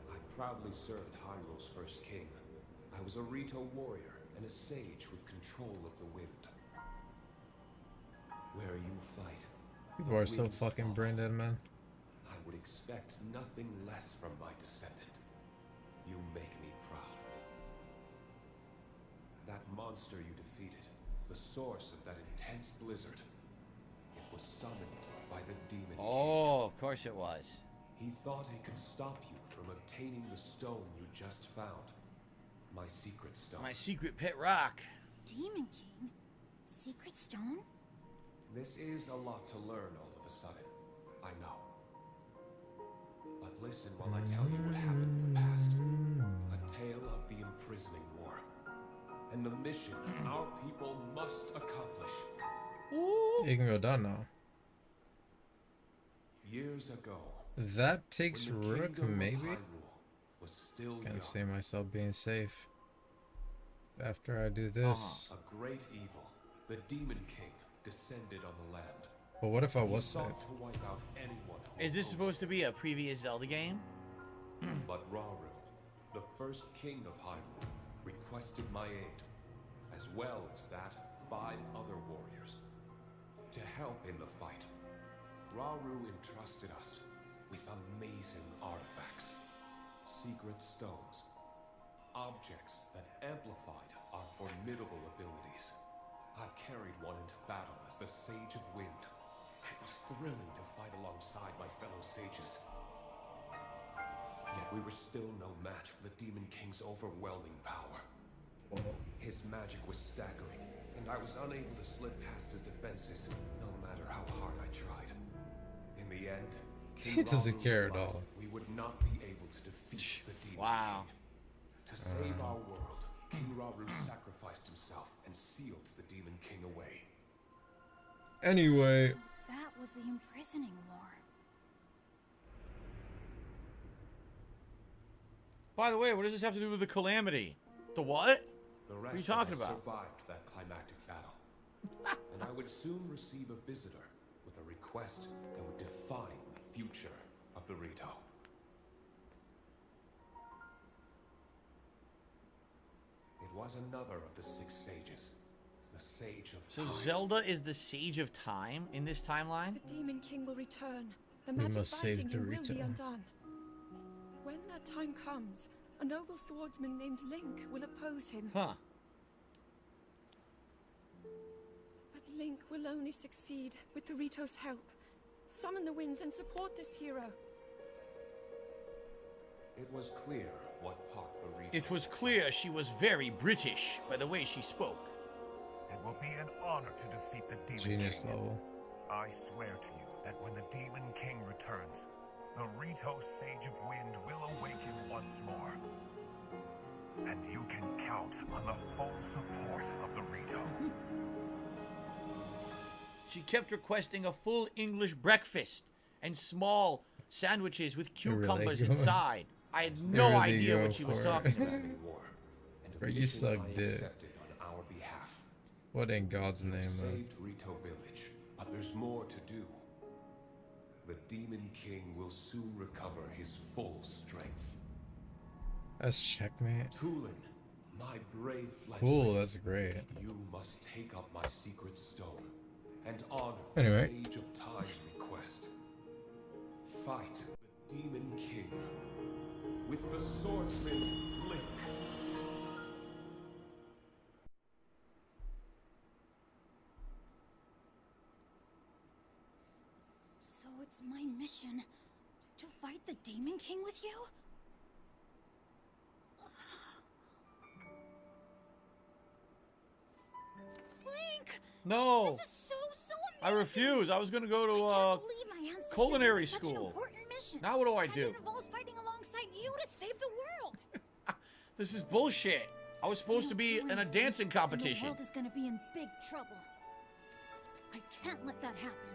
I proudly served Hyrule's first king. I was a Rito warrior and a sage with control of the wind. Where you fight, People are so fucking brain dead, man. I would expect nothing less from my descendant. You make me proud. That monster you defeated, the source of that intense blizzard, it was summoned by the demon. Oh, of course it was. He thought it could stop you from obtaining the stone you just found. My secret stone. My secret pet rock. Demon King? Secret stone? This is a lot to learn all of a sudden. I know. But listen while I tell you what happened in the past. A tale of the imprisoning war. And the mission our people must accomplish. You can go down now. Years ago. That takes when the Rook, kingdom of maybe? Hyrule was still young. Can't see myself being safe after I do this. A great evil, the Demon King, descended on the land. But what if I He was sought safe? to wipe out anyone who Is this opposed supposed to be a previous Zelda game? But Rauru, the first king of Hyrule, requested my aid, as well as that of 5 other warriors, to help in the fight. Rauru entrusted us with amazing artifacts, secret stones, objects that amplified our formidable abilities. I carried one into battle as the Sage of Wind. It was thrilling to fight alongside my fellow sages. Yet we were still no match for the Demon King's overwhelming power. His magic was staggering, and I was unable to slip past his defenses, no matter how hard I tried. In the end, He doesn't care at all. we would not be able to defeat the Demon Wow. King. To save our world, King Rauru sacrificed himself and sealed the Demon King away. Anyway, That was the imprisoning war. By the way, what does this have to do with the calamity? The what? The What are rest you talking of us about? survived that climactic battle. And I would soon receive a visitor with a request that would define the future of the Rito. It was another of the 6 sages, the Sage of So Time. Zelda is the Sage of Time in this timeline? The Demon King will return. The We magic must save binding him will Dorito. be undone. When that time comes, a noble swordsman named Link will oppose him. Huh. But Link will only succeed with the Rito's help. Summon the winds and support this hero. It was clear what part the Rito. It was clear she was very British by the way she spoke. It will be an honor to defeat the Demon genius King. level. I swear to you that when the Demon King returns, the Rito Sage of Wind will awaken once more. And you can count on the full support of the Rito. She kept requesting a full English breakfast and small sandwiches with You're really cucumbers going- inside. I had You're no really idea going what she was for talking it. about. Bro, you suck dick. Accepted on our behalf. What in God's name, though? Saved Rito Village, but there's more to do. The Demon King will soon recover his full strength. That's checkmate. Tulin, my brave fledgling, Cool, that's great. you must take up my secret stone and honor the Anyway. Sage of Time's request. Fight the Demon King with the swordsman Link. So it's my mission to fight the Demon King with you? No. This is so I refuse. I was gonna go to believe my ancestors culinary had such an school. important mission. Now what do I And do? it involves fighting alongside you to save the world. This is bullshit. I was supposed to be in a dancing And the competition. world is gonna be in big trouble. I can't let that happen.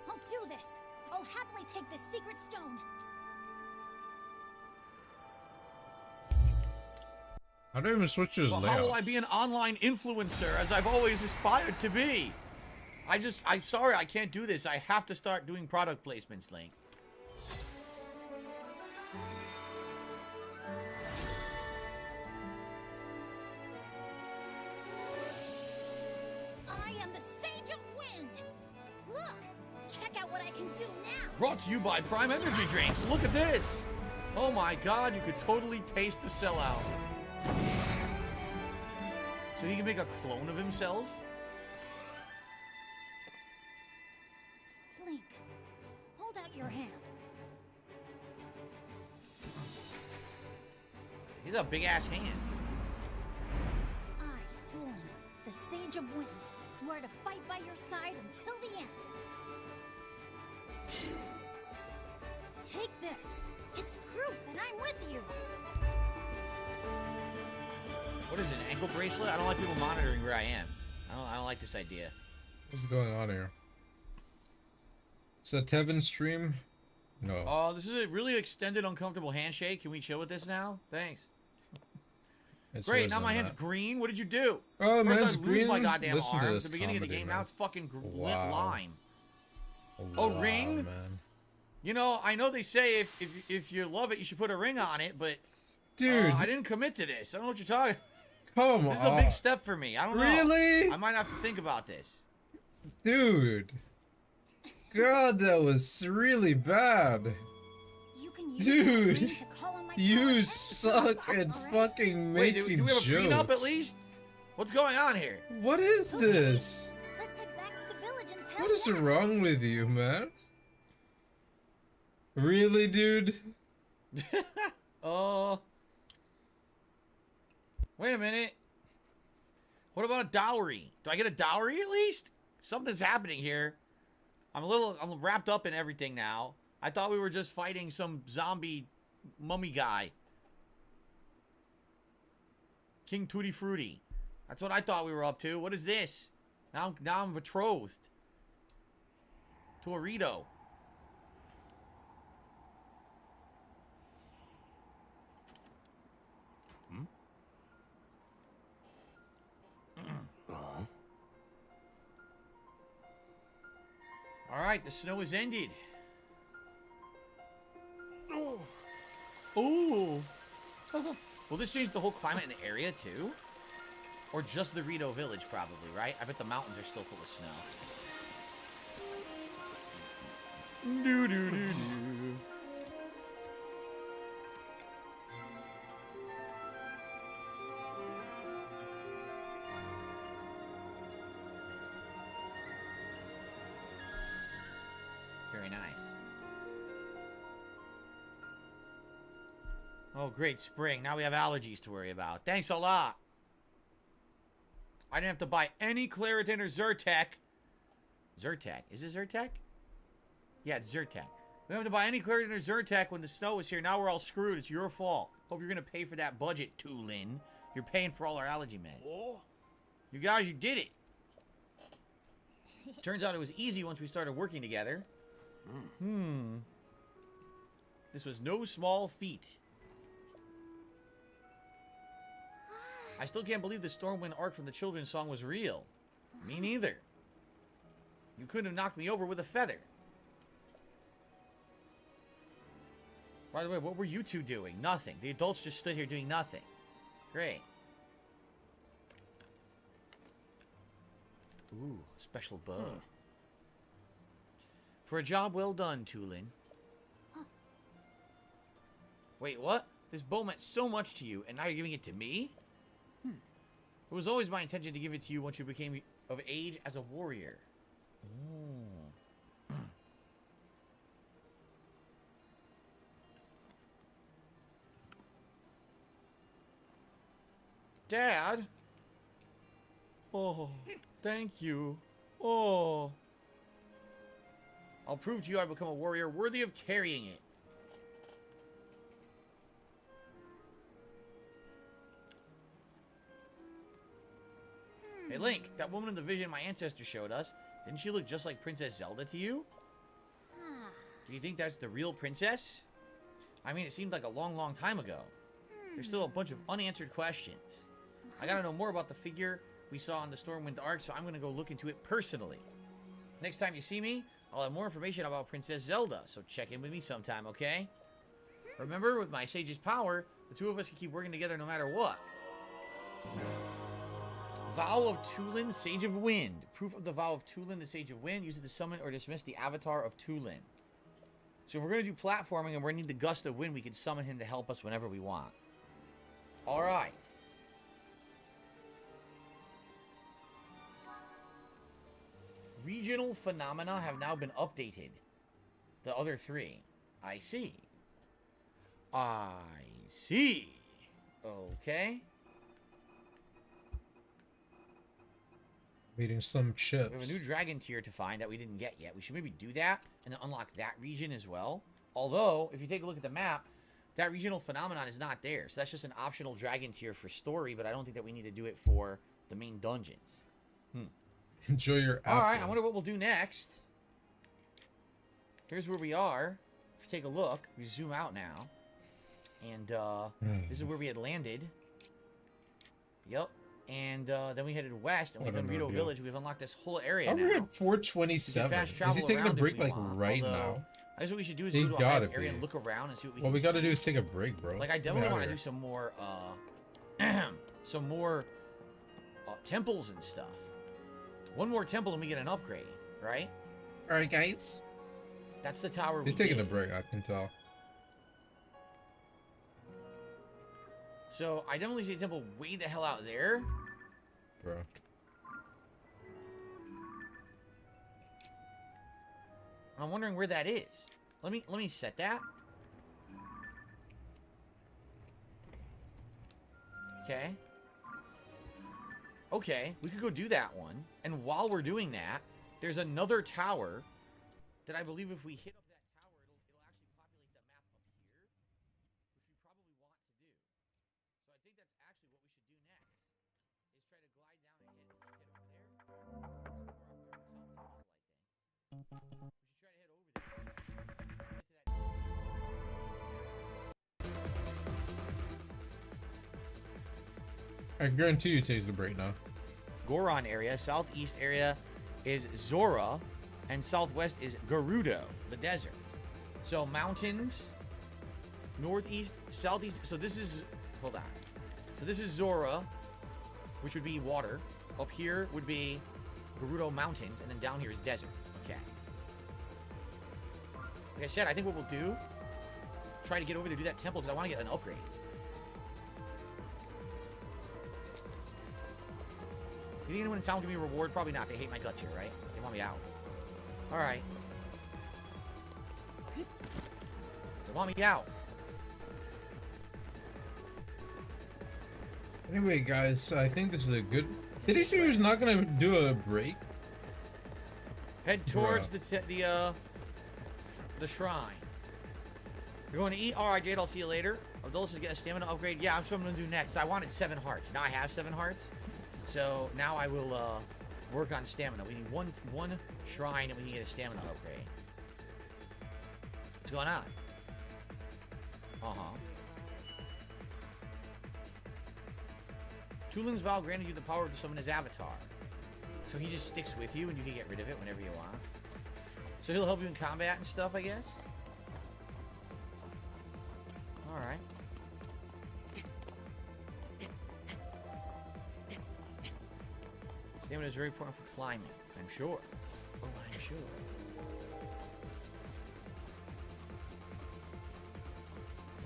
I'll do this. I'll happily take this secret stone. I don't even switch his Well, layout. how will I be an online influencer as I've always aspired to be? I'm sorry, I can't do this. I have to start doing product placements, Link. I am the Sage of Wind. Look, check out what I can do now. Brought to you by Prime Energy Drinks. Look at this. Oh my god, you could totally taste the sellout. So he can make a clone of himself? Link, hold out your hand. He's a big ass hand. I, Tulin, the Sage of Wind, swear to fight by your side until the end. Take this. It's proof that I'm with you. What is it, an ankle bracelet? I don't like people monitoring where I am. I don't like this idea. What's going on here? Is that Tevin stream? No. Oh, this is a really extended, uncomfortable handshake. Can we chill with this now? Thanks. It's Great, always now my done hand's that. green. What did you do? Oh, First man's I lose green? my goddamn Listen to arm at this the beginning of the comedy, game. man. Now it's fucking Wow. lime. Wow, A ring? man. You know, I know they say if you love it, you should put a ring on it, but Dude. I didn't commit to this. I don't know what you're talking. Come This is on. a big step for me. I don't know. Really? I might have to think about this. Dude. God, that was really bad. You can use that ring Dude. to call on my You suck at fucking Wait, making do we have a jokes. prenup at least? What's going on here? What is this? Let's head back to the village and tell What is Dad. wrong with you, man? Really, dude? Oh. Wait a minute. What about a dowry? Do I get a dowry at least? Something's happening here. I'm wrapped up in everything now. I thought we were just fighting some zombie mummy guy. King Tutti Frutti. That's what I thought we were up to. What is this? Now I'm betrothed to a Rito. Alright, the snow is ended. Ooh. Will this change the whole climate in the area too? Or just the Rito village probably, right? I bet the mountains are still full of snow. Do do do do. Very nice. Oh, great, spring. Now we have allergies to worry about. Thanks a lot. I didn't have to buy any Claritin or Zyrtec. Zyrtec? Is it Zyrtec? Yeah, it's Zyrtec. We don't have to buy any Claritin or Zyrtec when the snow was here. Now we're all screwed. It's your fault. Hope you're going to pay for that budget, Tulin. You're paying for all our allergy meds. You guys, you did it. Turns out it was easy once we started working together. This was no small feat. I still can't believe the Stormwind arc from the children's song was real. Me neither. You couldn't have knocked me over with a feather. By the way, what were you two doing? Nothing. The adults just stood here doing nothing. Great. Ooh, special bow. For a job well done, Tulin. Wait, what? This bow meant so much to you, and now you're giving it to me? It was always my intention to give it to you once you became of age as a warrior. Dad? Oh, thank you. Oh. I'll prove to you I become a warrior worthy of carrying it. Hey, Link, that woman in the vision my ancestor showed us, didn't she look just like Princess Zelda to you? Do you think that's the real princess? I mean, it seemed like a long, long time ago. There's still a bunch of unanswered questions. I gotta know more about the figure we saw on the Stormwind Arc, so I'm gonna go look into it personally. Next time you see me, I'll have more information about Princess Zelda, so check in with me sometime, okay? Remember, with my Sage's power, the two of us can keep working together no matter what. Vow of Tulin, Sage of Wind. Proof of the Vow of Tulin, the Sage of Wind. Use it to summon or dismiss the Avatar of Tulin. So if we're going to do platforming and we're going to need the Gust of Wind, we can summon him to help us whenever we want. Alright. Regional phenomena have now been updated. The other three. I see. I see. Okay. Meeting some chips. We have a new dragon tier to find that we didn't get yet. We should maybe do that and then unlock that region as well. Although, if you take a look at the map, that regional phenomenon is not there. So that's just an optional dragon tier for story, but I don't think that we need to do it for the main dungeons. Enjoy your apple. Alright, I wonder what we'll do next. Here's where we are. If you take a look, we zoom out now. And this is where we had landed. Yep. And then we headed west, and we've done Rito Village. We've unlocked this whole area now. We're at 427. Is he taking a break like right now? I guess what we should do is go to a area and look around and see what we can see. What we gotta do is take a break, bro. Like, I definitely want to do some more, temples and stuff. One more temple and we get an upgrade, right? Alright, guys. That's the tower we You're taking a break, I can tell. So, I definitely see a temple way the hell out there. Bro. I'm wondering where that is. Let me set that. Okay. Okay, we could go do that one. And while we're doing that, there's another tower that I believe if we hit up that tower, it'll actually populate the map up here, which we probably want to do. So I think that's actually what we should do next, is try to glide down and hit over there. We should try to head over there. I guarantee you takes the break now. Goron area, southeast area is Zora, and southwest is Gerudo, the desert. So mountains, northeast, southeast. So this is, hold on. So this is Zora, which would be water. Up here would be Gerudo Mountains, and then down here is desert. Okay. Like I said, I think what we'll do, try to get over there to do that temple because I want to get an upgrade. You think anyone in town will give me a reward? Probably not. They hate my guts here, right? They want me out. Alright. They want me out. Anyway, guys, I think this is a good... Did he say he was not gonna do a break? Head towards the shrine. You're going to eat? Alright, Jade, I'll see you later. Abdullah says get a stamina upgrade. Yeah, that's what I'm going to do next. I wanted 7 hearts. Now I have 7 hearts. So now I will work on stamina. We need one shrine and we can get a stamina upgrade. What's going on? Tulin's vow granted you the power to summon his avatar. So he just sticks with you and you can get rid of it whenever you want. So he'll help you in combat and stuff, I guess? Alright. Stamina is very important for climbing, I'm sure. Oh, I'm sure.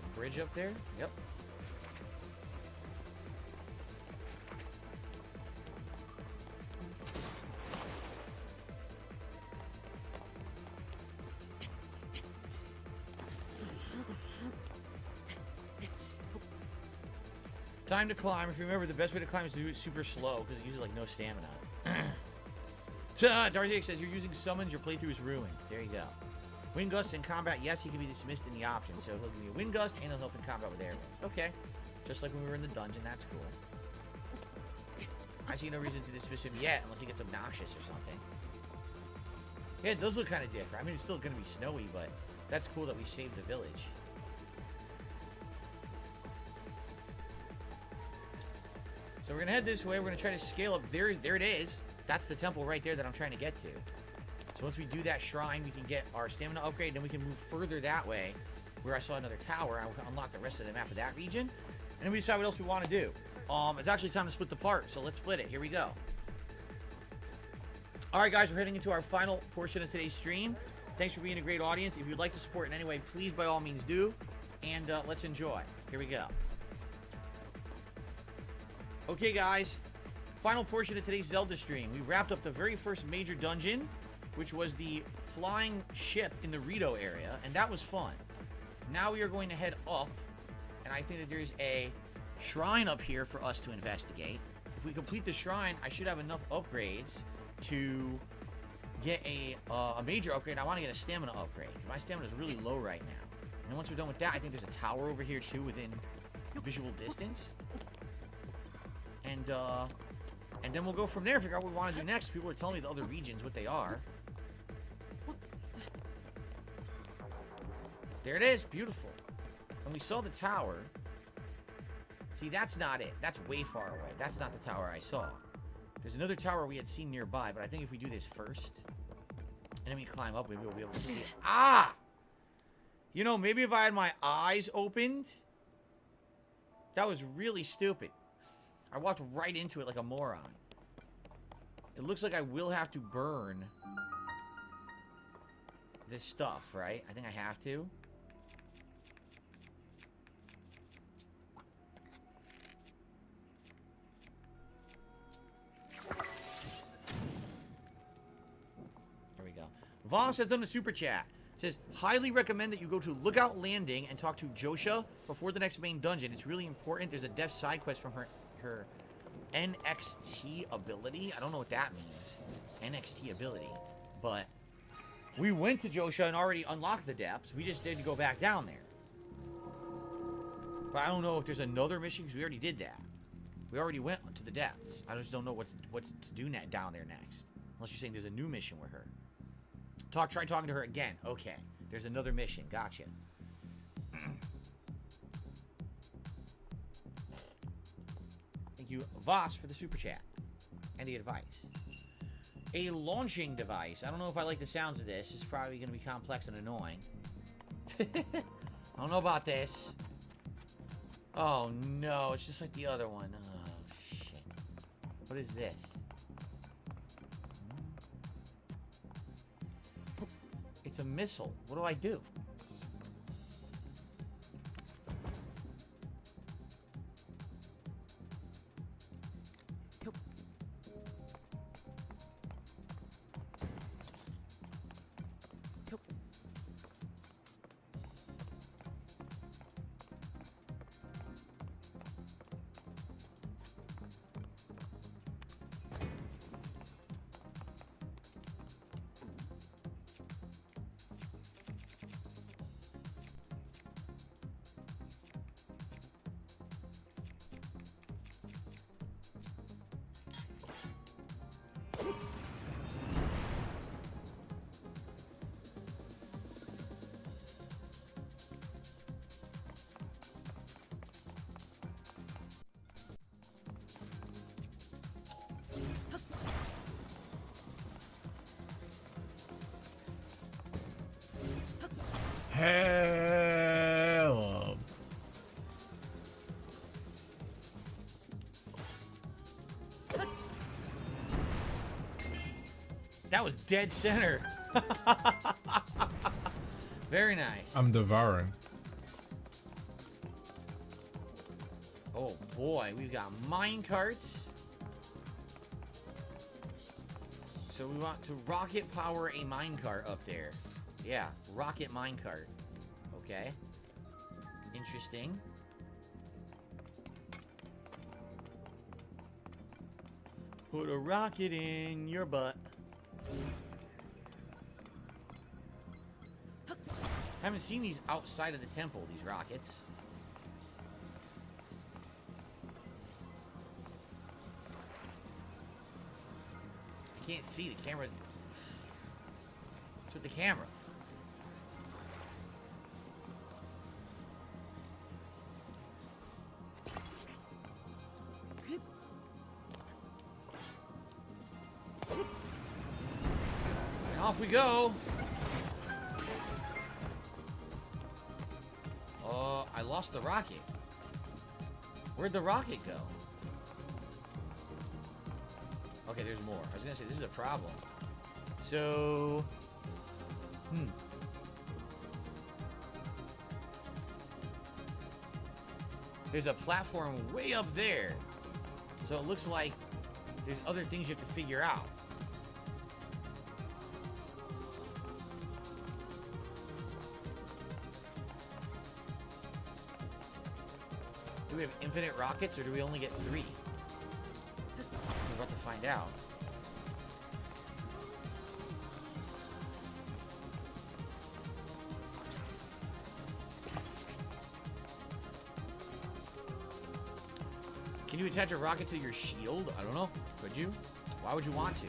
The bridge up there? Yep. Time to climb. If you remember, the best way to climb is to do it super slow because it uses like no stamina. Darcy says you're using summons. Your playthrough is ruined. There you go. Wind Gust in combat. Yes, he can be dismissed in the options. So he'll give you a Wind Gust and he'll help in combat with air. Okay. Just like when we were in the dungeon. That's cool. I see no reason to dismiss him yet unless he gets obnoxious or something. Yeah, it does look kind of different. I mean, it's still going to be snowy, but that's cool that we saved the village. So we're going to head this way. We're going to try to scale up. There it is. That's the temple right there that I'm trying to get to. So once we do that shrine, we can get our stamina upgrade. Then we can move further that way where I saw another tower. I will unlock the rest of the map of that region. And then we decide what else we want to do. It's actually time to split the part. So let's split it. Here we go. All right, guys. We're heading into our final portion of today's stream. Thanks for being a great audience. If you'd like to support in any way, please, by all means, do. And let's enjoy. Here we go. Okay, guys. Final portion of today's Zelda stream. We wrapped up the very first major dungeon, which was the flying ship in the Rito area, and that was fun. Now we are going to head up, and I think that there's a shrine up here for us to investigate. If we complete the shrine, I should have enough upgrades to get a major upgrade. I want to get a stamina upgrade. My stamina is really low right now. And once we're done with that, I think there's a tower over here too within visual distance. And then we'll go from there, figure out what we want to do next. People are telling me the other regions, what they are. There it is. Beautiful. And we saw the tower. See, that's not it. That's way far away. That's not the tower I saw. There's another tower we had seen nearby, but I think if we do this first, and then we climb up, maybe we'll be able to see it. Ah! You know, maybe if I had my eyes opened, that was really stupid. I walked right into it like a moron. It looks like I will have to burn this stuff, right? I think I have to. There we go. Voss has done a super chat. Says, highly recommend that you go to Lookout Landing and talk to Josha before the next main dungeon. It's really important. There's a dev side quest from her NXT ability. I don't know what that means. NXT ability. But we went to Josha and already unlocked the depths. We just didn't go back down there. But I don't know if there's another mission because we already did that. We already went to the depths. I just don't know what's to do down there next. Unless you're saying there's a new mission with her. Try talking to her again. Okay. There's another mission. Gotcha. Thank you, Voss, for the super chat and the advice. A launching device. I don't know if I like the sounds of this. It's probably going to be complex and annoying. I don't know about this. Oh, no. It's just like the other one. Oh, shit. What is this? It's a missile. What do I do? Hell. That was dead center. Very nice. I'm devouring. Oh boy, we've got mine carts. So we want to rocket power a minecart up there. Yeah, rocket minecart. Okay. Interesting. Put a rocket in your butt. Haven't seen these outside of the temple, these rockets. I can't see the camera. What's with the camera? And off we go. I lost the rocket. Where'd the rocket go? Okay, there's more. I was gonna say, this is a problem. So... There's a platform way up there. So it looks like there's other things you have to figure out. Do we have infinite rockets, or do we only get 3? We're about to find out. Can you attach a rocket to your shield? I don't know. Could you? Why would you want to?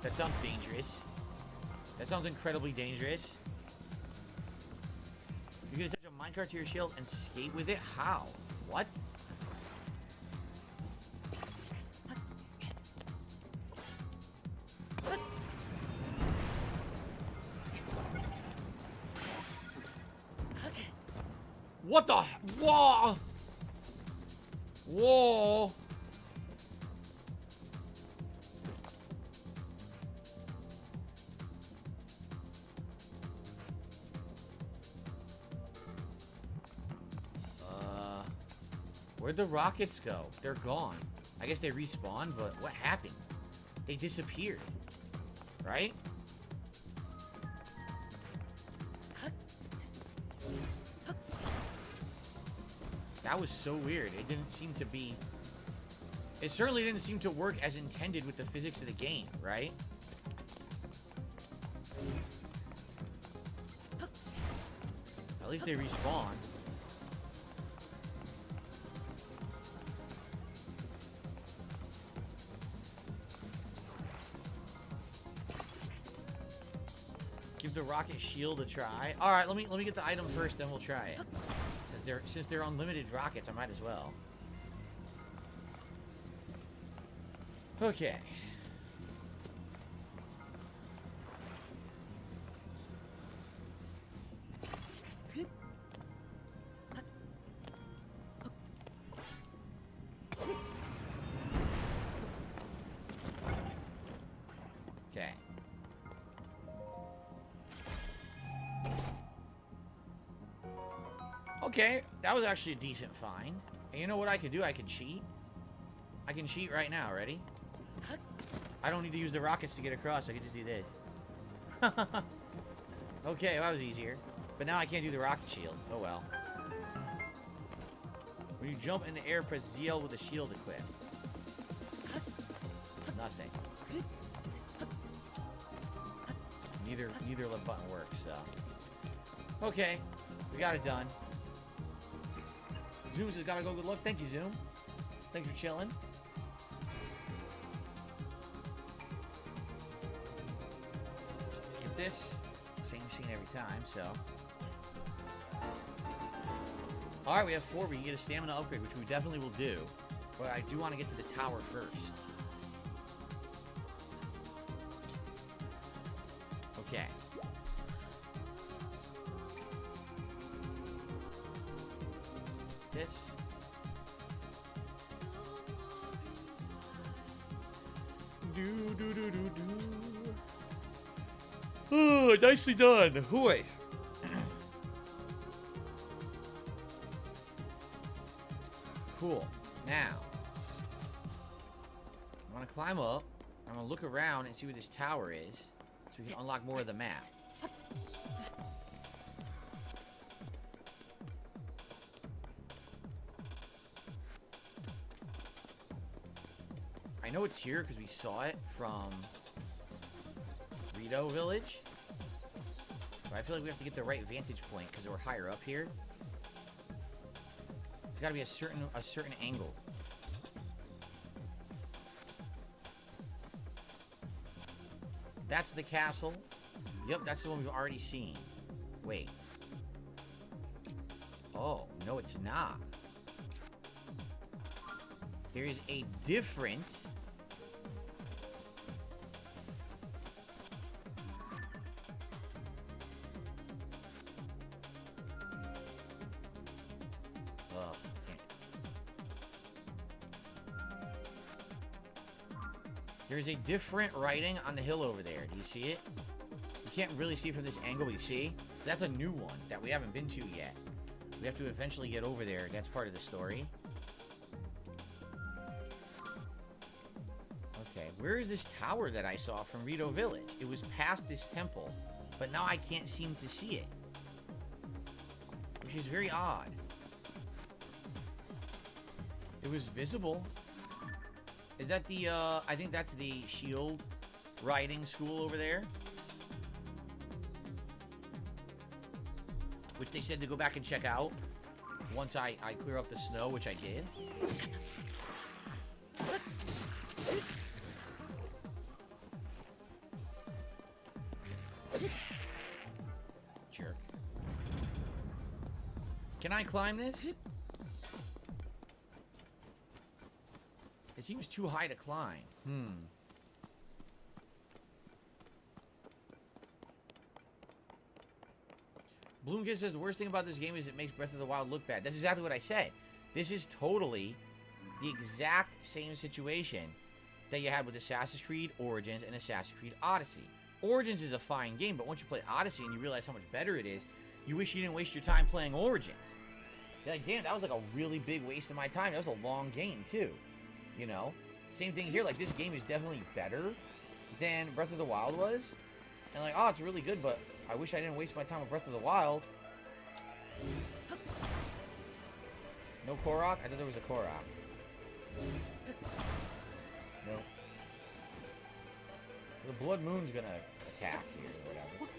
That sounds dangerous. That sounds incredibly dangerous. You can attach a minecart to your shield and skate with it? How? What? What the? Whoa! Whoa! Where'd the rockets go? They're gone. I guess they respawned, but what happened? They disappeared. Right? That was so weird. It didn't seem to be... It certainly didn't seem to work as intended with the physics of the game, right? At least they respawn. Give the rocket shield a try. All right, let me get the item first, then we'll try it. Since they're unlimited rockets, I might as well. Okay. Okay. Okay, that was actually a decent find. And you know what I could do? I could cheat. I can cheat right now. Ready? I don't need to use the rockets to get across. I can just do this. Okay, well, that was easier. But now I can't do the rocket shield. Oh well. When you jump in the air, press ZL with the shield equipped. Nothing. Neither left button works, so. Okay, we got it done. Zoom says, gotta go, good luck. Thank you, Zoom. Thanks for chilling. Let's get this. Same scene every time, so. Alright, we have 4. We can get a stamina upgrade, which we definitely will do. But I do want to get to the tower first. Okay. This. Do. Oh, nicely done. Wait. Cool. Now, I'm gonna climb up. I'm gonna look around and see where this tower is, so we can unlock more of the map. I I know it's here because we saw it from Rito Village. But I feel like we have to get the right vantage point because we're higher up here. It's got to be a certain angle. That's the castle. Yep, that's the one we've already seen. Wait. Oh, no, it's not. There is a different... Oh, there's a different writing on the hill over there. Do you see it? You can't really see it from this angle, but you see? So that's a new one that we haven't been to yet. We have to eventually get over there. That's part of the story. Okay, where is this tower that I saw from Rito Village? It was past this temple, but now I can't seem to see it. Which is very odd. It was visible. Is that the, I think that's the shield riding school over there? Which they said to go back and check out once I clear up the snow, which I did. Jerk. Can I climb this? It seems too high to climb. Bloomkid says the worst thing about this game is it makes Breath of the Wild look bad. That's exactly what I said. This is totally the exact same situation that you had with Assassin's Creed Origins and Assassin's Creed Odyssey. Origins is a fine game, but once you play Odyssey and you realize how much better it is, you wish you didn't waste your time playing Origins. You're like, damn, that was like a really big waste of my time. That was a long game, too. You know? Same thing here. Like, this game is definitely better than Breath of the Wild was. And like, oh, it's really good, but I wish I didn't waste my time with Breath of the Wild. No Korok? I thought there was a Korok. Nope. So the Blood Moon's gonna attack here or whatever.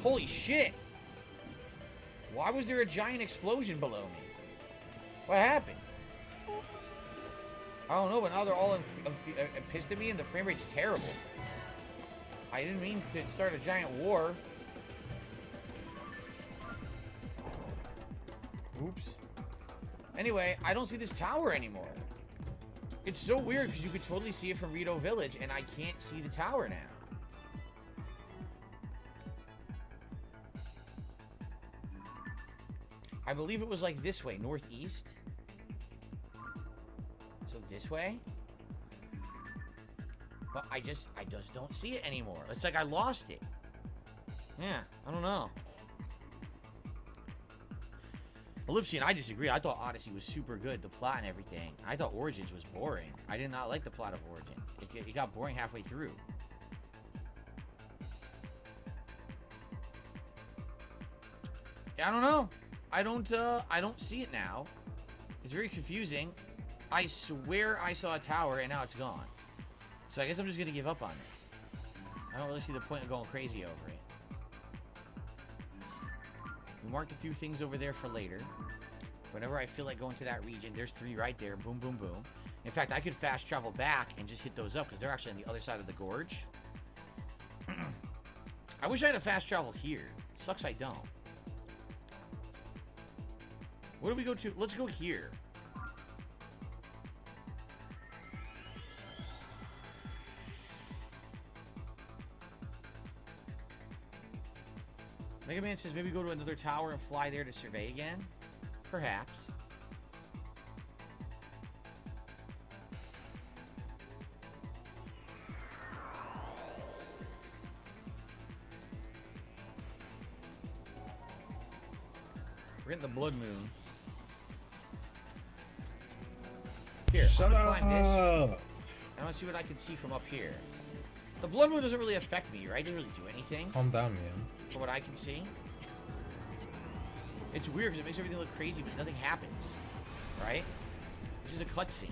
Holy shit! Why was there a giant explosion below me? What happened? I don't know, but now they're all pissed at me and the frame rate's terrible. I didn't mean to start a giant war. Oops. Anyway, I don't see this tower anymore. It's so weird because you could totally see it from Rito Village and I can't see the tower now. I believe it was like this way, northeast. So this way. But I just don't see it anymore. It's like I lost it. Yeah, I don't know. Ellipsian, I disagree. I thought Odyssey was super good, the plot and everything. I thought Origins was boring. I did not like the plot of Origins. It got boring halfway through. Yeah, I don't know. I don't see it now. It's very confusing. I swear I saw a tower and now it's gone. So I guess I'm just gonna give up on this. I don't really see the point of going crazy over it. We marked a few things over there for later. Whenever I feel like going to that region, there's 3 right there. Boom, boom, boom. In fact, I could fast travel back and just hit those up because they're actually on the other side of the gorge. I wish I had a fast travel here. Sucks I don't. Where do we go to? Let's go here. Mega Man says maybe go to another tower and fly there to survey again. Perhaps. We're getting the Blood Moon. Here, I'm gonna climb this. I want to see what I can see from up here. The Blood Moon doesn't really affect me, right? It doesn't really do anything. Calm down, man. From what I can see. It's weird because it makes everything look crazy, but nothing happens, right? It's just a cutscene.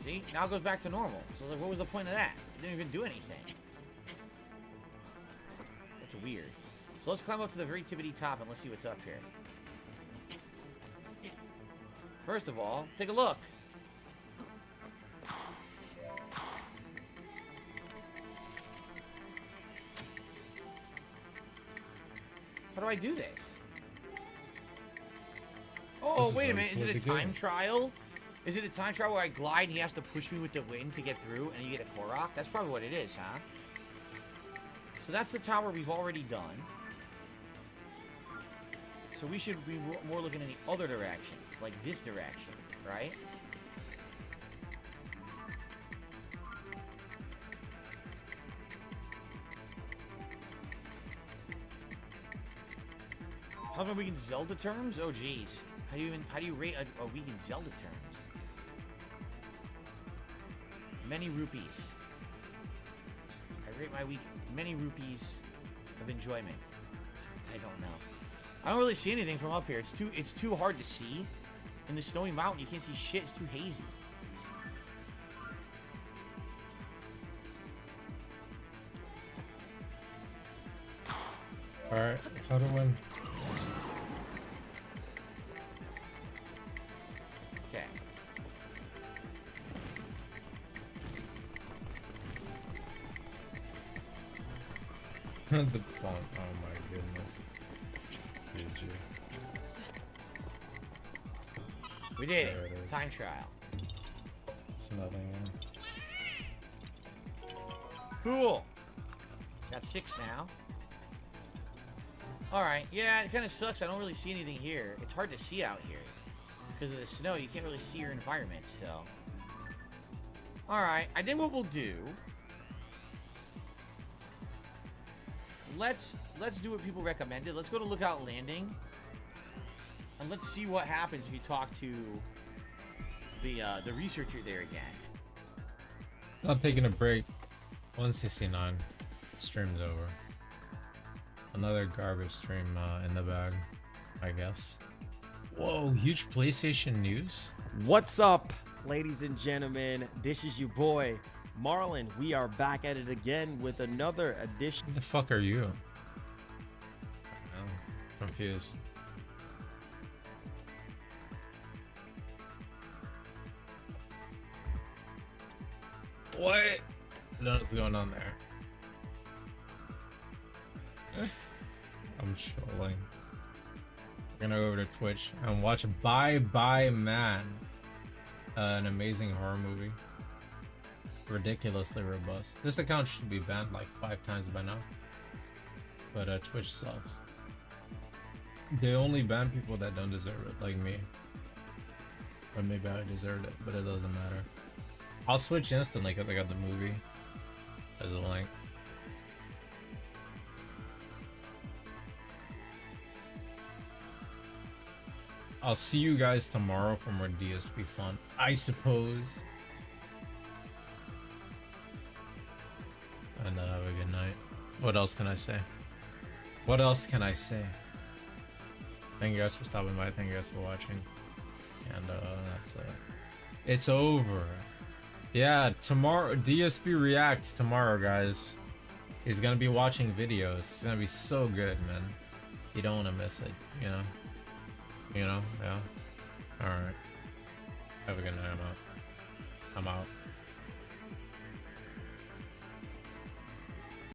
See, now it goes back to normal. So like, what was the point of that? It didn't even do anything. That's weird. So let's climb up to the very tippity top and let's see what's up here. First of all, take a look. How do I do this? Oh, wait a minute. Is it a time trial? Is it a time trial where I glide and he has to push me with the wind to get through and you get a Korok? That's probably what it is, huh? So that's the tower we've already done. So we should be more looking in the other direction. Like this direction, right? How about weak in Zelda terms? Oh geez. How do you rate a weak in Zelda terms? Many rupees. I rate my week many rupees of enjoyment. I don't know. I don't really see anything from up here. It's too hard to see. In the snowy mountain, you can't see shit. It's too hazy. Alright, how do I... Okay. The font, oh my goodness. GG. We did it. Time trial. It's nothing. Cool. Got 6 now. Alright, yeah, it kind of sucks. I don't really see anything here. It's hard to see out here. Because of the snow, you can't really see your environment, so. Alright, I think what we'll do... Let's do what people recommended. Let's go to Lookout Landing. And let's see what happens if you talk to the researcher there again. It's not taking a break. 169. Stream's over. Another garbage stream in the bag, I guess. Whoa, huge PlayStation news. What's up, ladies and gentlemen? This is your boy, Marlon. We are back at it again with another edition. Who the fuck are you? I'm confused. What? What's going on there? I'm trolling. We're gonna go over to Twitch and watch Bye Bye Man, an amazing horror movie. Ridiculously robust. This account should be banned like 5 times by now, but Twitch sucks. They only ban people that don't deserve it, like me. Or maybe I deserved it, but it doesn't matter. I'll switch instantly because I got the movie as a link. I'll see you guys tomorrow for more DSP fun, I suppose. And have a good night. What else can I say? What else can I say? Thank you guys for stopping by. Thank you guys for watching. And that's it. It's over. Yeah, tomorrow, DSP reacts tomorrow, guys. He's gonna be watching videos. It's gonna be so good, man. You don't want to miss it, you know? You know? Yeah. Alright. Have a good night. I'm out.